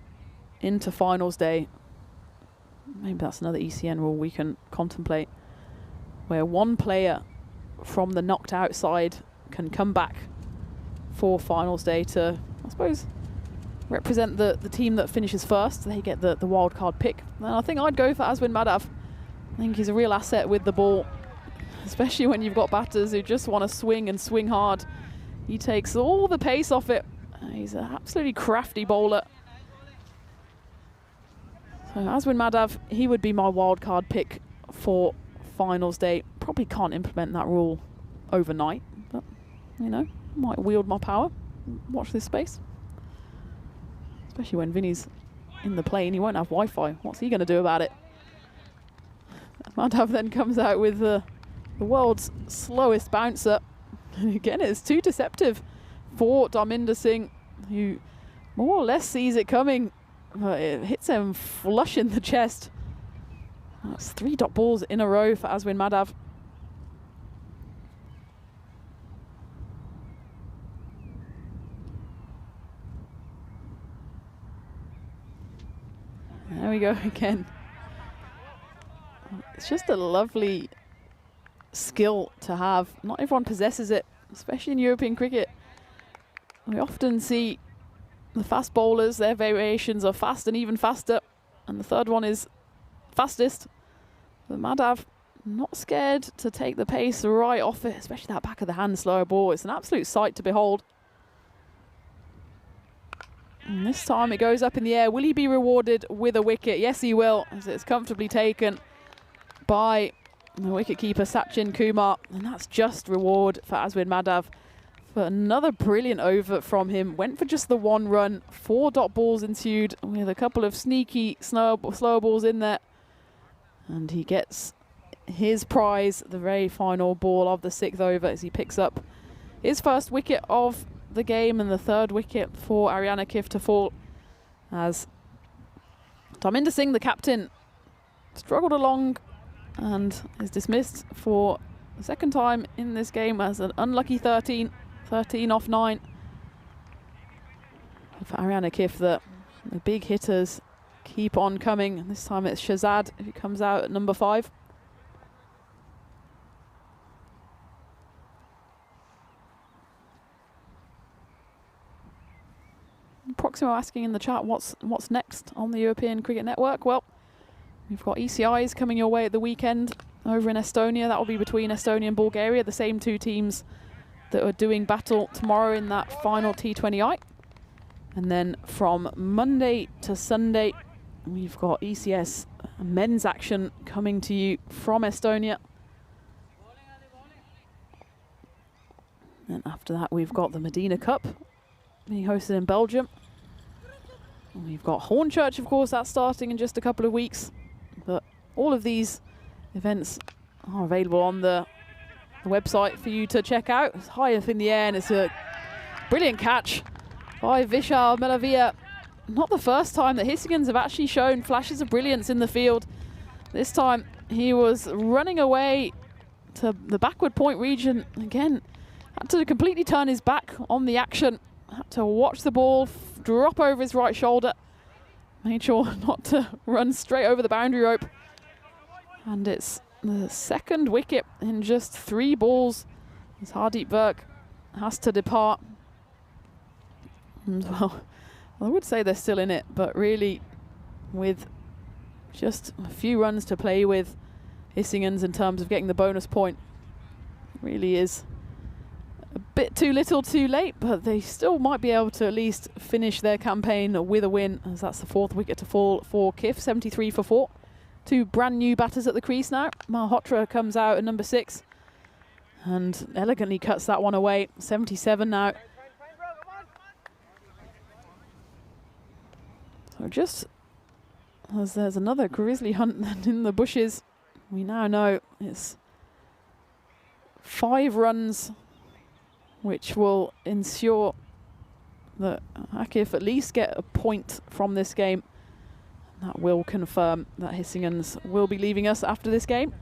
into finals day, maybe that's another ECN rule we can contemplate, where one player from the knocked out side can come back for finals day to, I suppose, represent the team that finishes first. They get the wildcard pick. And I think I'd go for Aswin Madhav. I think he's a real asset with the ball, especially when you've got batters who just want to swing and swing hard. He takes all the pace off it. He's an absolutely crafty bowler. So Aswin Madhav, he would be my wildcard pick for finals day. Probably can't implement that rule overnight, but you know, might wield my power. Watch this space. Especially when Vinny's in the plane, he won't have Wi-Fi. What's he going to do about it? Madhav then comes out with the world's slowest bouncer. And again, it's too deceptive for Dharminder Singh, who more or less sees it coming. It hits him flush in the chest. That's 3 dot balls in a row for Aswin Madhav. There we go again. It's just a lovely skill to have. Not everyone possesses it, especially in European cricket. We often see the fast bowlers, their variations are fast and even faster, and the third one is fastest. But Madhav, not scared to take the pace right off it, especially that back of the hand slower ball. It's an absolute sight to behold. And this time it goes up in the air. Will he be rewarded with a wicket? Yes, he will, as it's comfortably taken by the wicketkeeper Sachin Kumar. And that's just reward for Aswin Madhav for another brilliant over from him. Went for just the 1 run. 4 dot balls ensued with a couple of sneaky slower balls in there. And he gets his prize, the very final ball of the 6th over, as he picks up his first wicket of the game and the third wicket for Ariana Kif to fall, as Dharminder Singh, the captain, struggled along and is dismissed for the second time in this game as an unlucky 13 off 9. For Ariana Kif, the big hitters keep on coming. This time it's Shahzad who comes out at number 5. Proximo asking in the chat what's next on the European Cricket Network. Well, we've got ECIs coming your way at the weekend over in Estonia. That will be between Estonia and Bulgaria, the same two teams that are doing battle tomorrow in that final T20I. And then from Monday to Sunday, we've got ECS men's action coming to you from Estonia. And after that, we've got the Medina Cup being hosted in Belgium. And we've got Hornchurch, of course, that's starting in just a couple of weeks. But all of these events are available on the website for you to check out. It's high up in the air, and it's a brilliant catch by Vishal Melavia. Not the first time that Hissigins have actually shown flashes of brilliance in the field. This time he was running away to the backward point region. Again, had to completely turn his back on the action. Had to watch the ball drop over his right shoulder. Made sure not to run straight over the boundary rope. And it's the second wicket in just 3 balls as Hardeep Virk has to depart. And well, I would say they're still in it, but really with just a few runs to play with, Hissigins in terms of getting the bonus point really is a bit too little too late, but they still might be able to at least finish their campaign with a win, as that's the 4th wicket to fall for Kif, 73 for 4. 2 brand new batters at the crease now. Malhotra comes out at number 6 and elegantly cuts that one away, 77 now. So just as there's another grizzly hunt in the bushes, we now know it's 5 runs which will ensure that Akif at least get a point from this game. That will confirm that Hissigins will be leaving us after this game.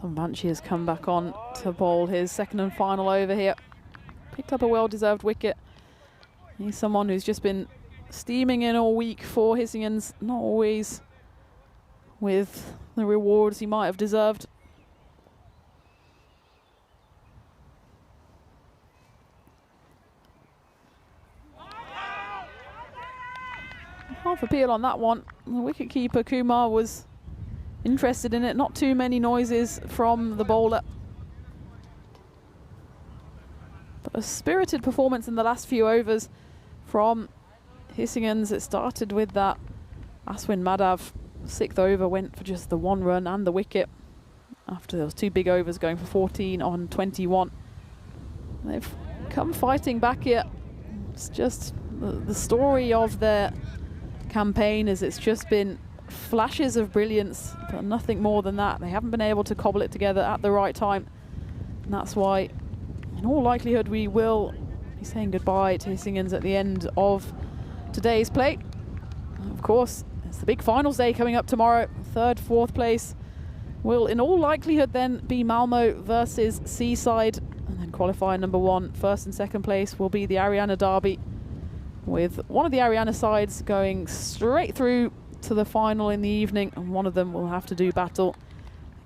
Banshee has come back on to bowl his second and final over here. Picked up a well-deserved wicket. He's someone who's just been steaming in all week for Hissigins, not always with the rewards he might have deserved. Half appeal on that one. The wicketkeeper Kumar was interested in it. Not too many noises from the bowler. But a spirited performance in the last few overs from Hissigins. It started with that Aswin Madhav 6th over, went for just the 1 run and the wicket after those 2 big overs going for 14 on 21. They've come fighting back here. It's just the story of their campaign is it's just been flashes of brilliance, but nothing more than that. They haven't been able to cobble it together at the right time. And that's why, in all likelihood, we will be saying goodbye to Hissigins at the end of today's play. Of course, it's the big finals day coming up tomorrow. 3rd, 4th place will, in all likelihood, then be Malmo versus Seaside. And then qualifier number 1, 1st and 2nd place will be the Ariana Derby, with one of the Ariana sides going straight through to the final in the evening, and one of them will have to do battle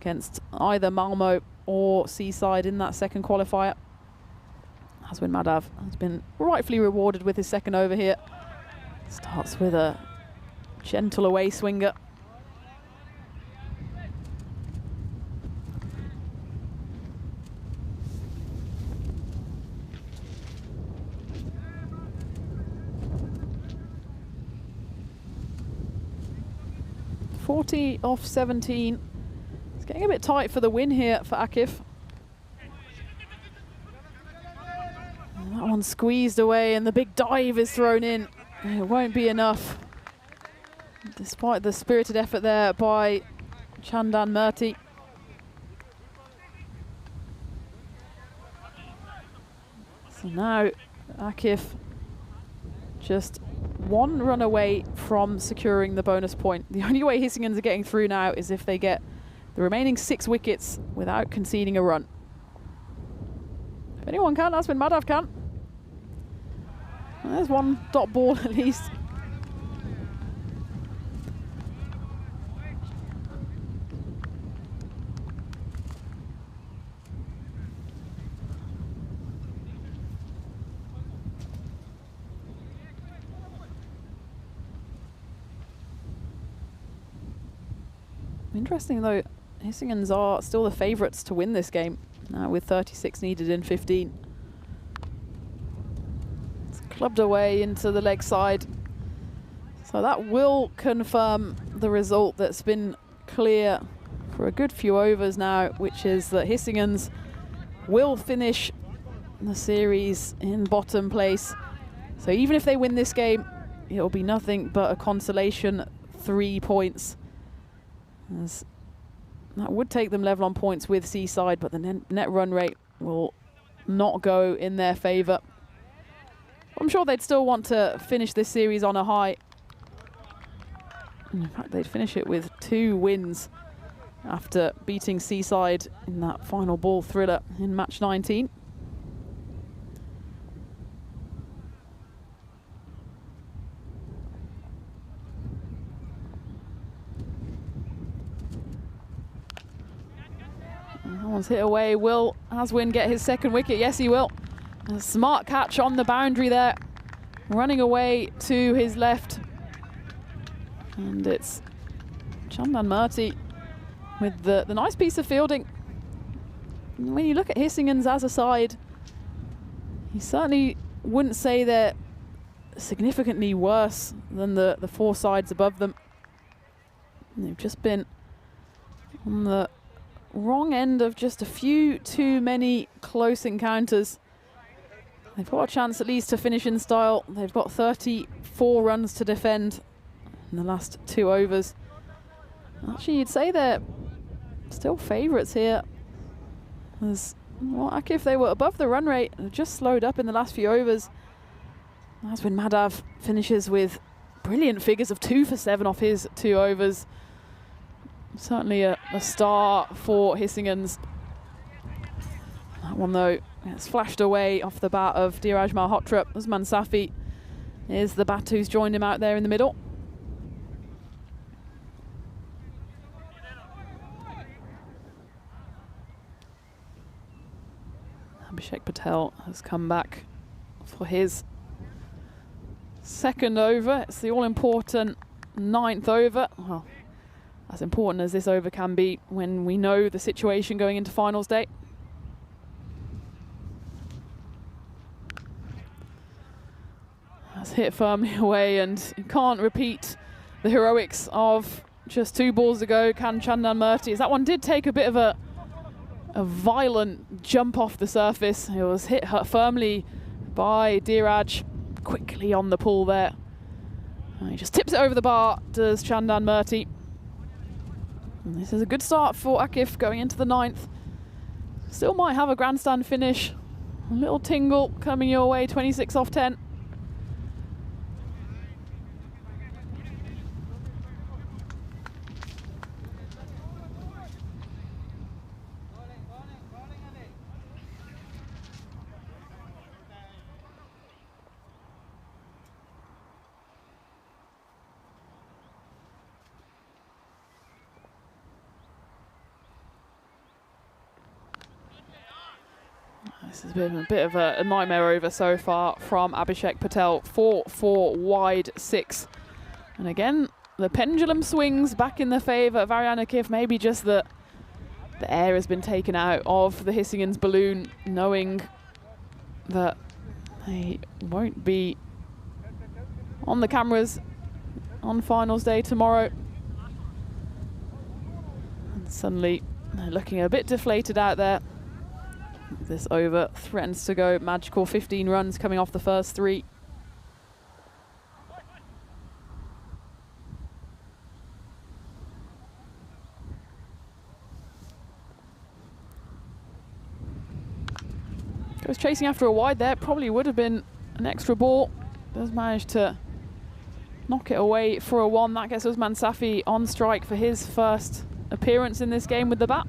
against either Malmo or Seaside in that second qualifier. Aswin Madhav has been rightfully rewarded with his second over here. Starts with a gentle away swinger. Off 17. It's getting a bit tight for the win here for Akif. That one squeezed away and the big dive is thrown in. It won't be enough. Despite the spirited effort there by Chandan Murthy. So now Akif just one run away from securing the bonus point. The only way Hissingens are getting through now is if they get the remaining 6 wickets without conceding a run. If anyone can, that's when Madhav can. Well, there's one dot ball at least. Interesting though, Hissingens are still the favourites to win this game, now with 36 needed in 15. It's clubbed away into the leg side. So that will confirm the result that's been clear for a good few overs now, which is that Hissingens will finish the series in bottom place. So even if they win this game, it'll be nothing but a consolation 3 points. As that would take them level on points with Seaside, but the net run rate will not go in their favour. I'm sure they'd still want to finish this series on a high. In fact, they'd finish it with 2 wins after beating Seaside in that final ball thriller in match 19. That one's hit away. Will Aswin get his 2nd wicket? Yes, he will. A smart catch on the boundary there. Running away to his left. And it's Chandan Murthy with the nice piece of fielding. When you look at Hissingens as a side, you certainly wouldn't say they're significantly worse than the 4 sides above them. And they've just been on the wrong end of just a few too many close encounters. They've got a chance at least to finish in style. They've got 34 runs to defend in the last 2 overs. Actually, you'd say they're still favourites here. As well, if they were above the run rate, they've just slowed up in the last few overs. That's when Madhav finishes with brilliant figures of 2 for 7 off his 2 overs. Certainly a star for Hissingens. That one though, it's flashed away off the bat of Dheeraj Malhotra. Usman Safi is the bat who's joined him out there in the middle. Abhishek Patel has come back for his 2nd over. It's the all-important 9th over. Well, as important as this over can be when we know the situation going into finals day. That's hit firmly away, and you can't repeat the heroics of just 2 balls ago. Can Chandan Murthy? That one did take a bit of a violent jump off the surface. It was hit firmly by Dheeraj, quickly on the pull there. And he just tips it over the bar, does Chandan Murthy. And this is a good start for Akif going into the 9th. Still might have a grandstand finish. A little tingle coming your way, 26 off 10. This has been a bit of a nightmare over so far from Abhishek Patel. 4 wide 6. And again, the pendulum swings back in the favour of Arian Akif. Maybe just the air has been taken out of the Hissingens balloon, knowing that they won't be on the cameras on finals day tomorrow. And suddenly they're looking a bit deflated out there. This over threatens to go magical. 15 runs coming off the first 3. Goes chasing after a wide there. Probably would have been an extra ball. Does manage to knock it away for a 1. That gets Usman Safi on strike for his first appearance in this game with the bat.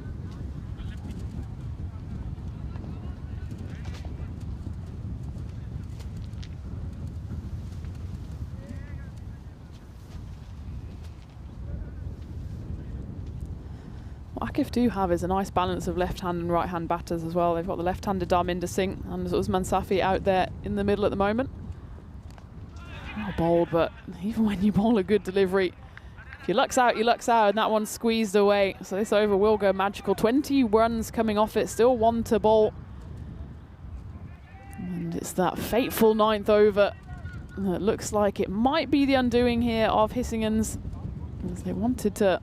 What Akif do have is a nice balance of left-hand and right-hand batters as well. They've got the left-hander Darminder Singh and Usman Safi out there in the middle at the moment. Not bold, but even when you bowl a good delivery, if your luck's out, your luck's out, and that one's squeezed away. So this over will go magical. 20 runs coming off it, still 1 to bowl. And it's that fateful 9th over that looks like it might be the undoing here of Hissingen's, as they wanted to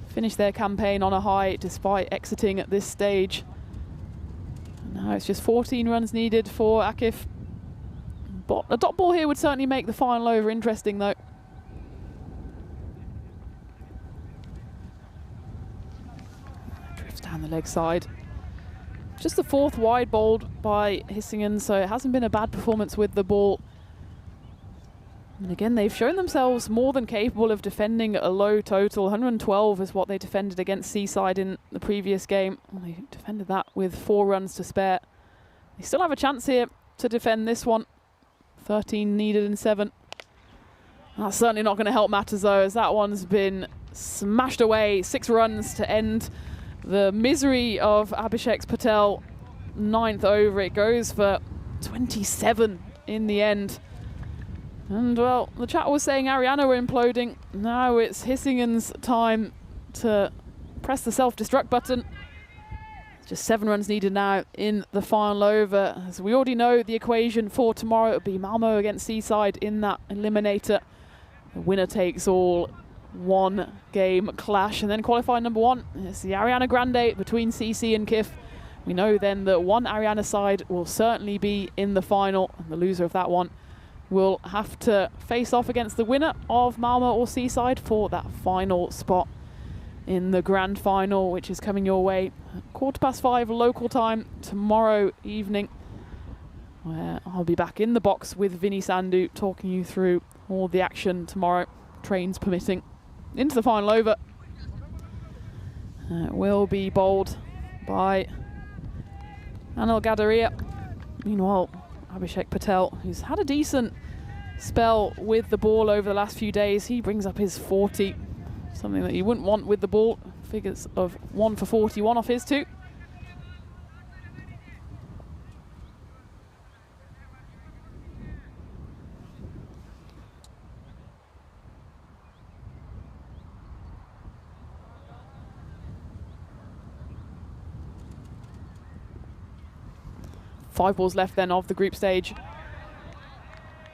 finish their campaign on a high despite exiting at this stage. And now it's just 14 runs needed for Akif. But a dot ball here would certainly make the final over interesting though. Drifts down the leg side. Just the 4th wide bowled by Hissingen, so it hasn't been a bad performance with the ball. And again, they've shown themselves more than capable of defending a low total. 112 is what they defended against Seaside in the previous game. Well, they defended that with 4 runs to spare. They still have a chance here to defend this one. 13 needed in 7. That's certainly not going to help matters though, as that one's been smashed away. 6 runs to end the misery of Abhishek Patel. 9th over, it goes for 27 in the end. And well, the chat was saying Ariana were imploding. Now it's Hissingen's time to press the self-destruct button. Just 7 runs needed now in the final over. As we already know, the equation for tomorrow will be Malmo against Seaside in that eliminator. The winner takes all 1 game clash. And then qualifying number 1, it's the Ariana Grande between CC and KIF. We know then that one Ariana side will certainly be in the final, and the loser of that one will have to face off against the winner of Malmo or Seaside for that final spot in the grand final, which is coming your way at 5:15 local time tomorrow evening, where I'll be back in the box with Vinny Sandhu talking you through all the action tomorrow, trains permitting. Into the final over. It will be bowled by Anil Gadaria. Meanwhile, Abhishek Patel, who's had a decent spell with the ball over the last few days, he brings up his 40, something that you wouldn't want with the ball. Figures of 1 for 41 off his 2. Five balls left then of the group stage.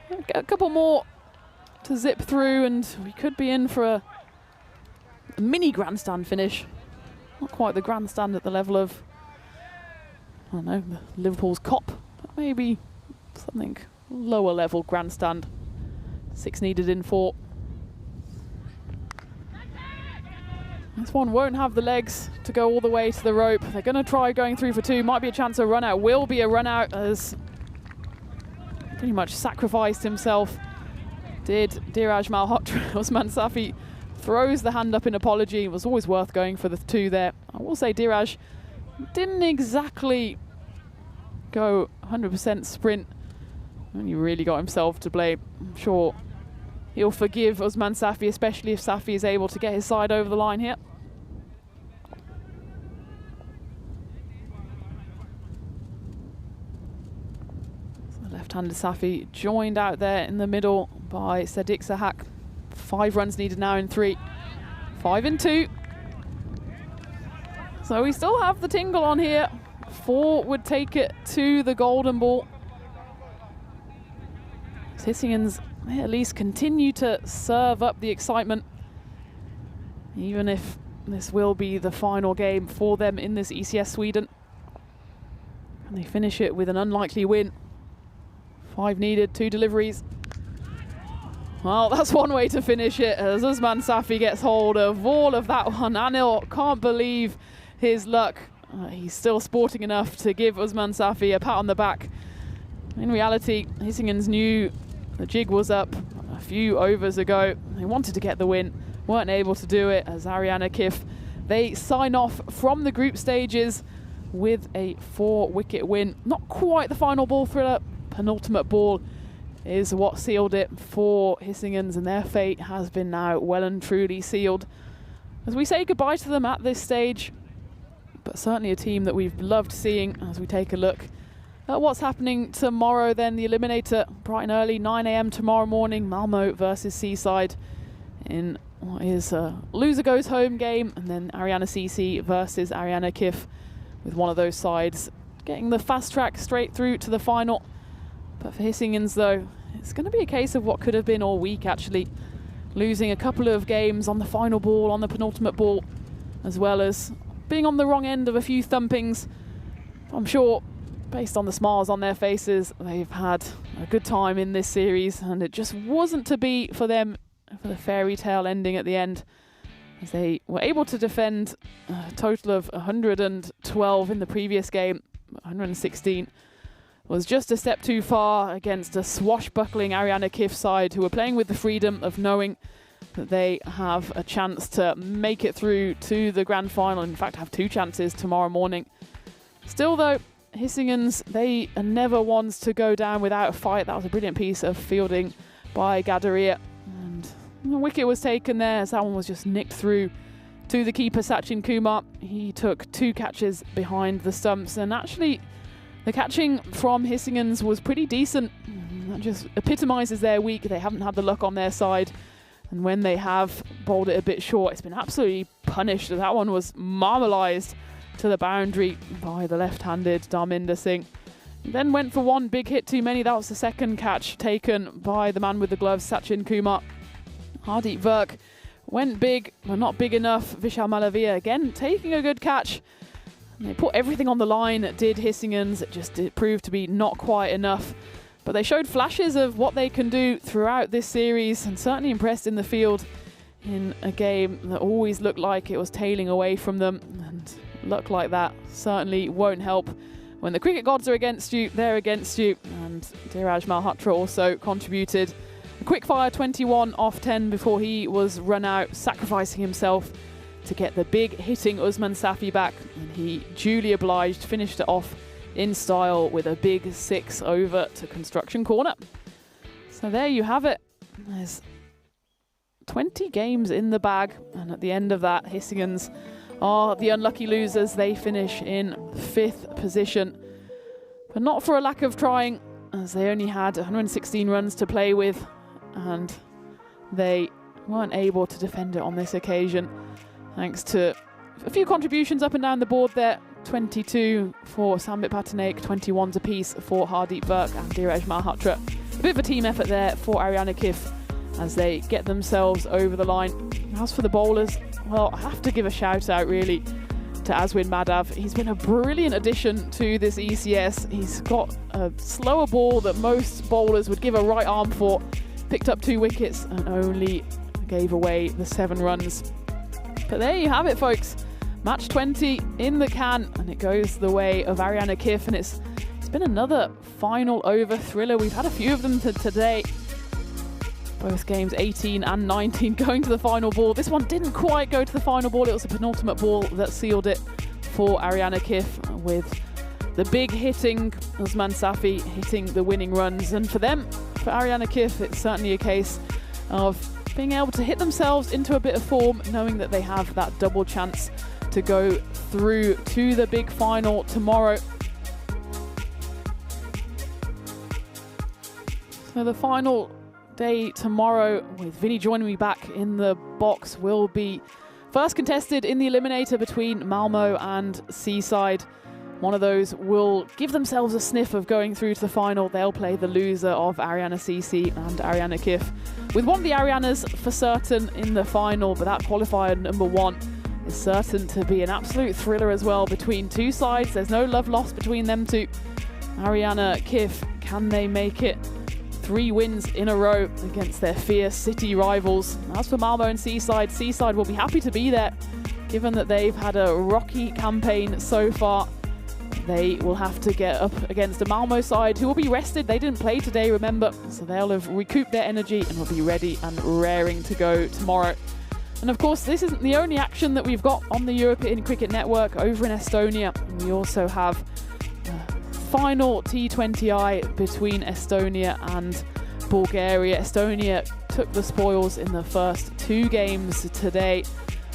Get a couple more to zip through and we could be in for a mini grandstand finish. Not quite the grandstand at the level of, I don't know, Liverpool's Cop, but maybe something lower level grandstand. 6 needed in 4. This one won't have the legs to go all the way to the rope. They're going to try going 3 for 2. Might be a chance of run out. Will be a run out, as pretty much sacrificed himself. Did Dhiraj Malhotra. Usman Safi throws the hand up in apology. It was always worth going for the 2 there. I will say Dhiraj didn't exactly go 100% sprint. And he really got himself to blame. I'm sure he'll forgive Usman Safi, especially if Safi is able to get his side over the line here. So left-handed Safi joined out there in the middle by Sadiq Sahak. 5 runs needed now in 3. 5 in 2. So we still have the tingle on here. 4 would take it to the golden ball. Hissingen's at least continue to serve up the excitement, even if this will be the final game for them in this ECS Sweden. And they finish it with an unlikely win. 5 needed, 2 deliveries. Well, that's one way to finish it, as Usman Safi gets hold of all of that one. Anil can't believe his luck. He's still sporting enough to give Usman Safi a pat on the back. In reality, Hissingens knew the jig was up a few overs ago. They wanted to get the win, weren't able to do it, as Ariana Kif, they sign off from the group stages with a 4-wicket win. Not quite the final ball thriller. Penultimate ball is what sealed it for Hissingens, and their fate has been now well and truly sealed. As we say goodbye to them at this stage, but certainly a team that we've loved seeing. As we take a look at what's happening tomorrow, then the Eliminator, bright and early, 9 AM tomorrow morning, Malmo versus Seaside in what is a loser goes home game, and then Ariana CC versus Ariana Kif, with one of those sides getting the fast track straight through to the final. But for Hissingens though, it's going to be a case of what could have been all week actually. Losing a couple of games on the final ball, on the penultimate ball, as well as being on the wrong end of a few thumpings. I'm sure, based on the smiles on their faces, they've had a good time in this series, and it just wasn't to be for them for the fairy tale ending at the end, as they were able to defend a total of 112 in the previous game. 116 was just a step too far against a swashbuckling Ariana Kif side, who were playing with the freedom of knowing that they have a chance to make it through to the grand final. In fact, have 2 chances tomorrow morning. Still though, Hissingens, they are never ones to go down without a fight. That was a brilliant piece of fielding by Gadaria. And the wicket was taken there, as that one was just nicked through to the keeper, Sachin Kumar. He took 2 catches behind the stumps, and actually the catching from Hissingens was pretty decent. That just epitomises their week. They haven't had the luck on their side, and when they have bowled it a bit short, it's been absolutely punished. That one was marmalised to the boundary by the left-handed Dharminder Singh. Then went for 1 big hit too many. That was the second catch taken by the man with the gloves, Sachin Kumar. Hardeep Virk went big, but not big enough. Vishal Malavia again taking a good catch. They put everything on the line, did Hissingens. It proved to be not quite enough. But they showed flashes of what they can do throughout this series, and certainly impressed in the field in a game that always looked like it was tailing away from them. And luck like that certainly won't help. When the cricket gods are against you, they're against you. And Dheeraj Malhotra also contributed a quick fire 21 off 10 before he was run out, sacrificing himself to get the big hitting Usman Safi back, and he duly obliged, finished it off in style with a big 6 over to Construction Corner. So there you have it. There's 20 games in the bag, and at the end of that, Hissingens are the unlucky losers. They finish in 5th position, but not for a lack of trying, as they only had 116 runs to play with, and they weren't able to defend it on this occasion, thanks to a few contributions up and down the board there. 22 for Sambit Patnaik, 21s apiece for Hardeep Virk and Dheeraj Malhotra. A bit of a team effort there for Ariana Kif as they get themselves over the line. As for the bowlers, well, I have to give a shout out really to Aswin Madhav. He's been a brilliant addition to this ECS. He's got a slower ball that most bowlers would give a right arm for. Picked up 2 wickets and only gave away the 7 runs. But there you have it, folks. Match 20 in the can, and it goes the way of Ariana Kif, and it's been another final over thriller. We've had a few of them today. Both games 18 and 19 going to the final ball. This one didn't quite go to the final ball. It was a penultimate ball that sealed it for Ariana Kif, with the big hitting Usman Safi hitting the winning runs. And for them, for Ariana Kif, it's certainly a case of being able to hit themselves into a bit of form, knowing that they have that double chance to go through to the big final tomorrow. So the final day tomorrow, with Vinny joining me back in the box, will be first contested in the Eliminator between Malmo and Seaside. One of those will give themselves a sniff of going through to the final. They'll play the loser of Ariana CC and Ariana Kif, with one of the Arianas for certain in the final, but that qualifier number 1, is certain to be an absolute thriller as well between two sides. There's no love lost between them two. Ariana, Kif, can they make it 3 wins in a row against their fierce city rivals? As for Malmo and Seaside, Seaside will be happy to be there, given that they've had a rocky campaign so far. They will have to get up against a Malmo side who will be rested. They didn't play today, remember, so they'll have recouped their energy and will be ready and raring to go tomorrow. And of course, this isn't the only action that we've got on the European Cricket Network over in Estonia. We also have final T20I between Estonia and Bulgaria. Estonia took the spoils in the first 2 games today.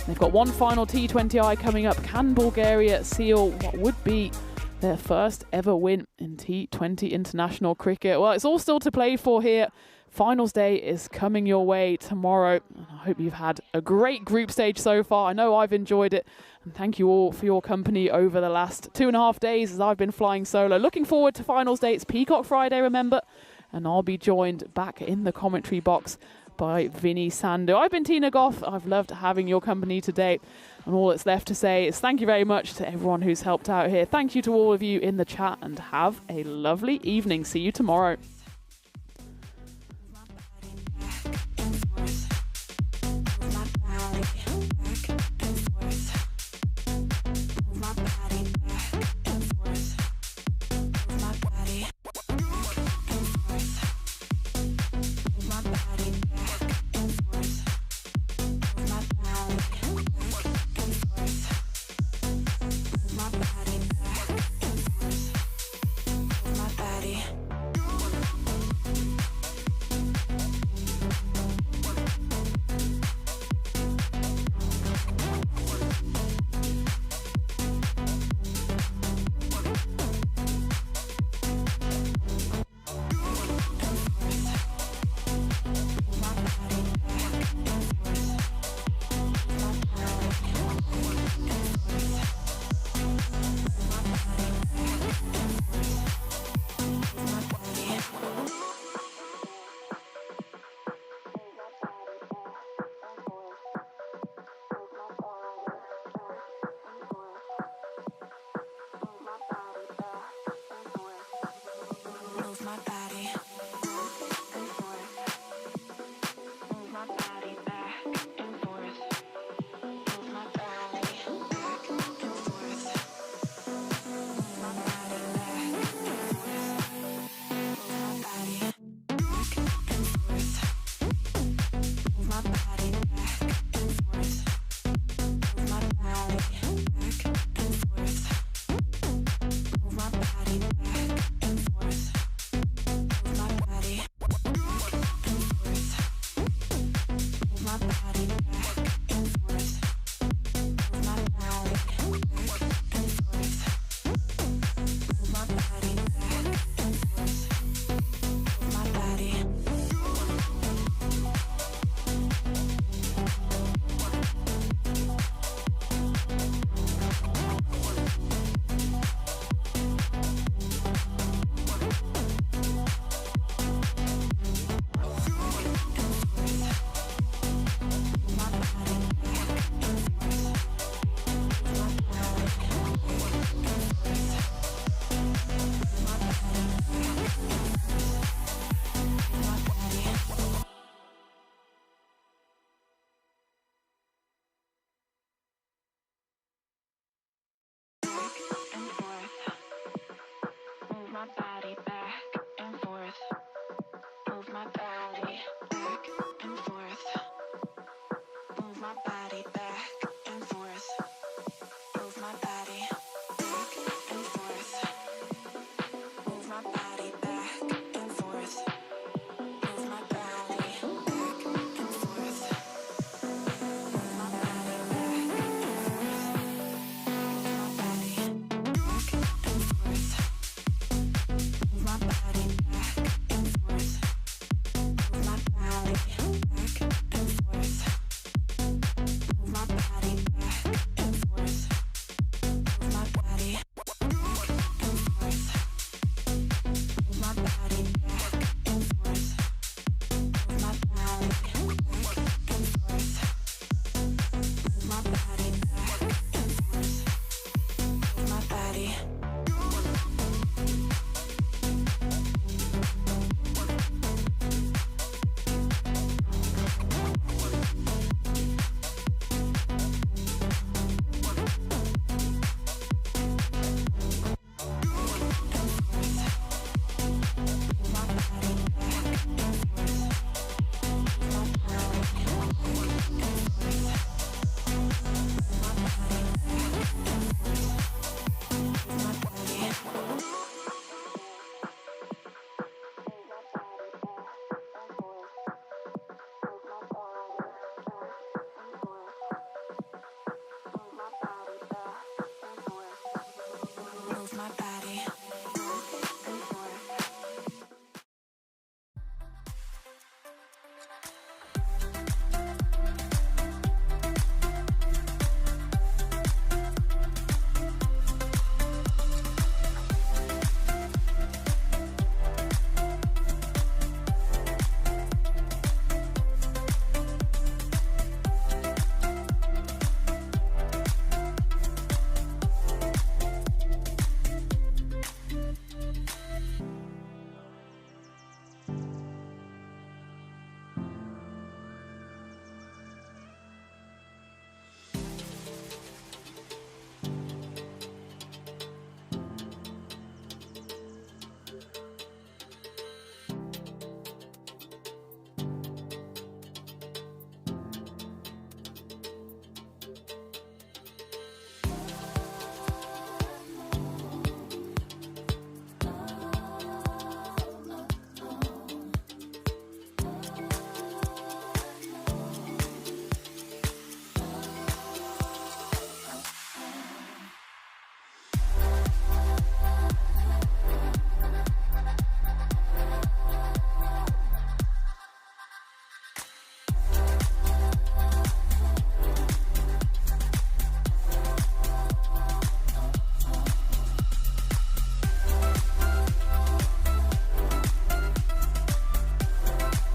They've got one final T20I coming up. Can Bulgaria seal what would be their first ever win in T20 international cricket? Well, it's all still to play for here. Finals day is coming your way tomorrow. I hope you've had a great group stage so far. I know I've enjoyed it. And thank you all for your company over the last 2.5 days as I've been flying solo. Looking forward to finals day. It's Peacock Friday, remember? And I'll be joined back in the commentary box by Vinny Sandu. I've been Tina Goff. I've loved having your company today. And all that's left to say is thank you very much to everyone who's helped out here. Thank you to all of you in the chat and have a lovely evening. See you tomorrow.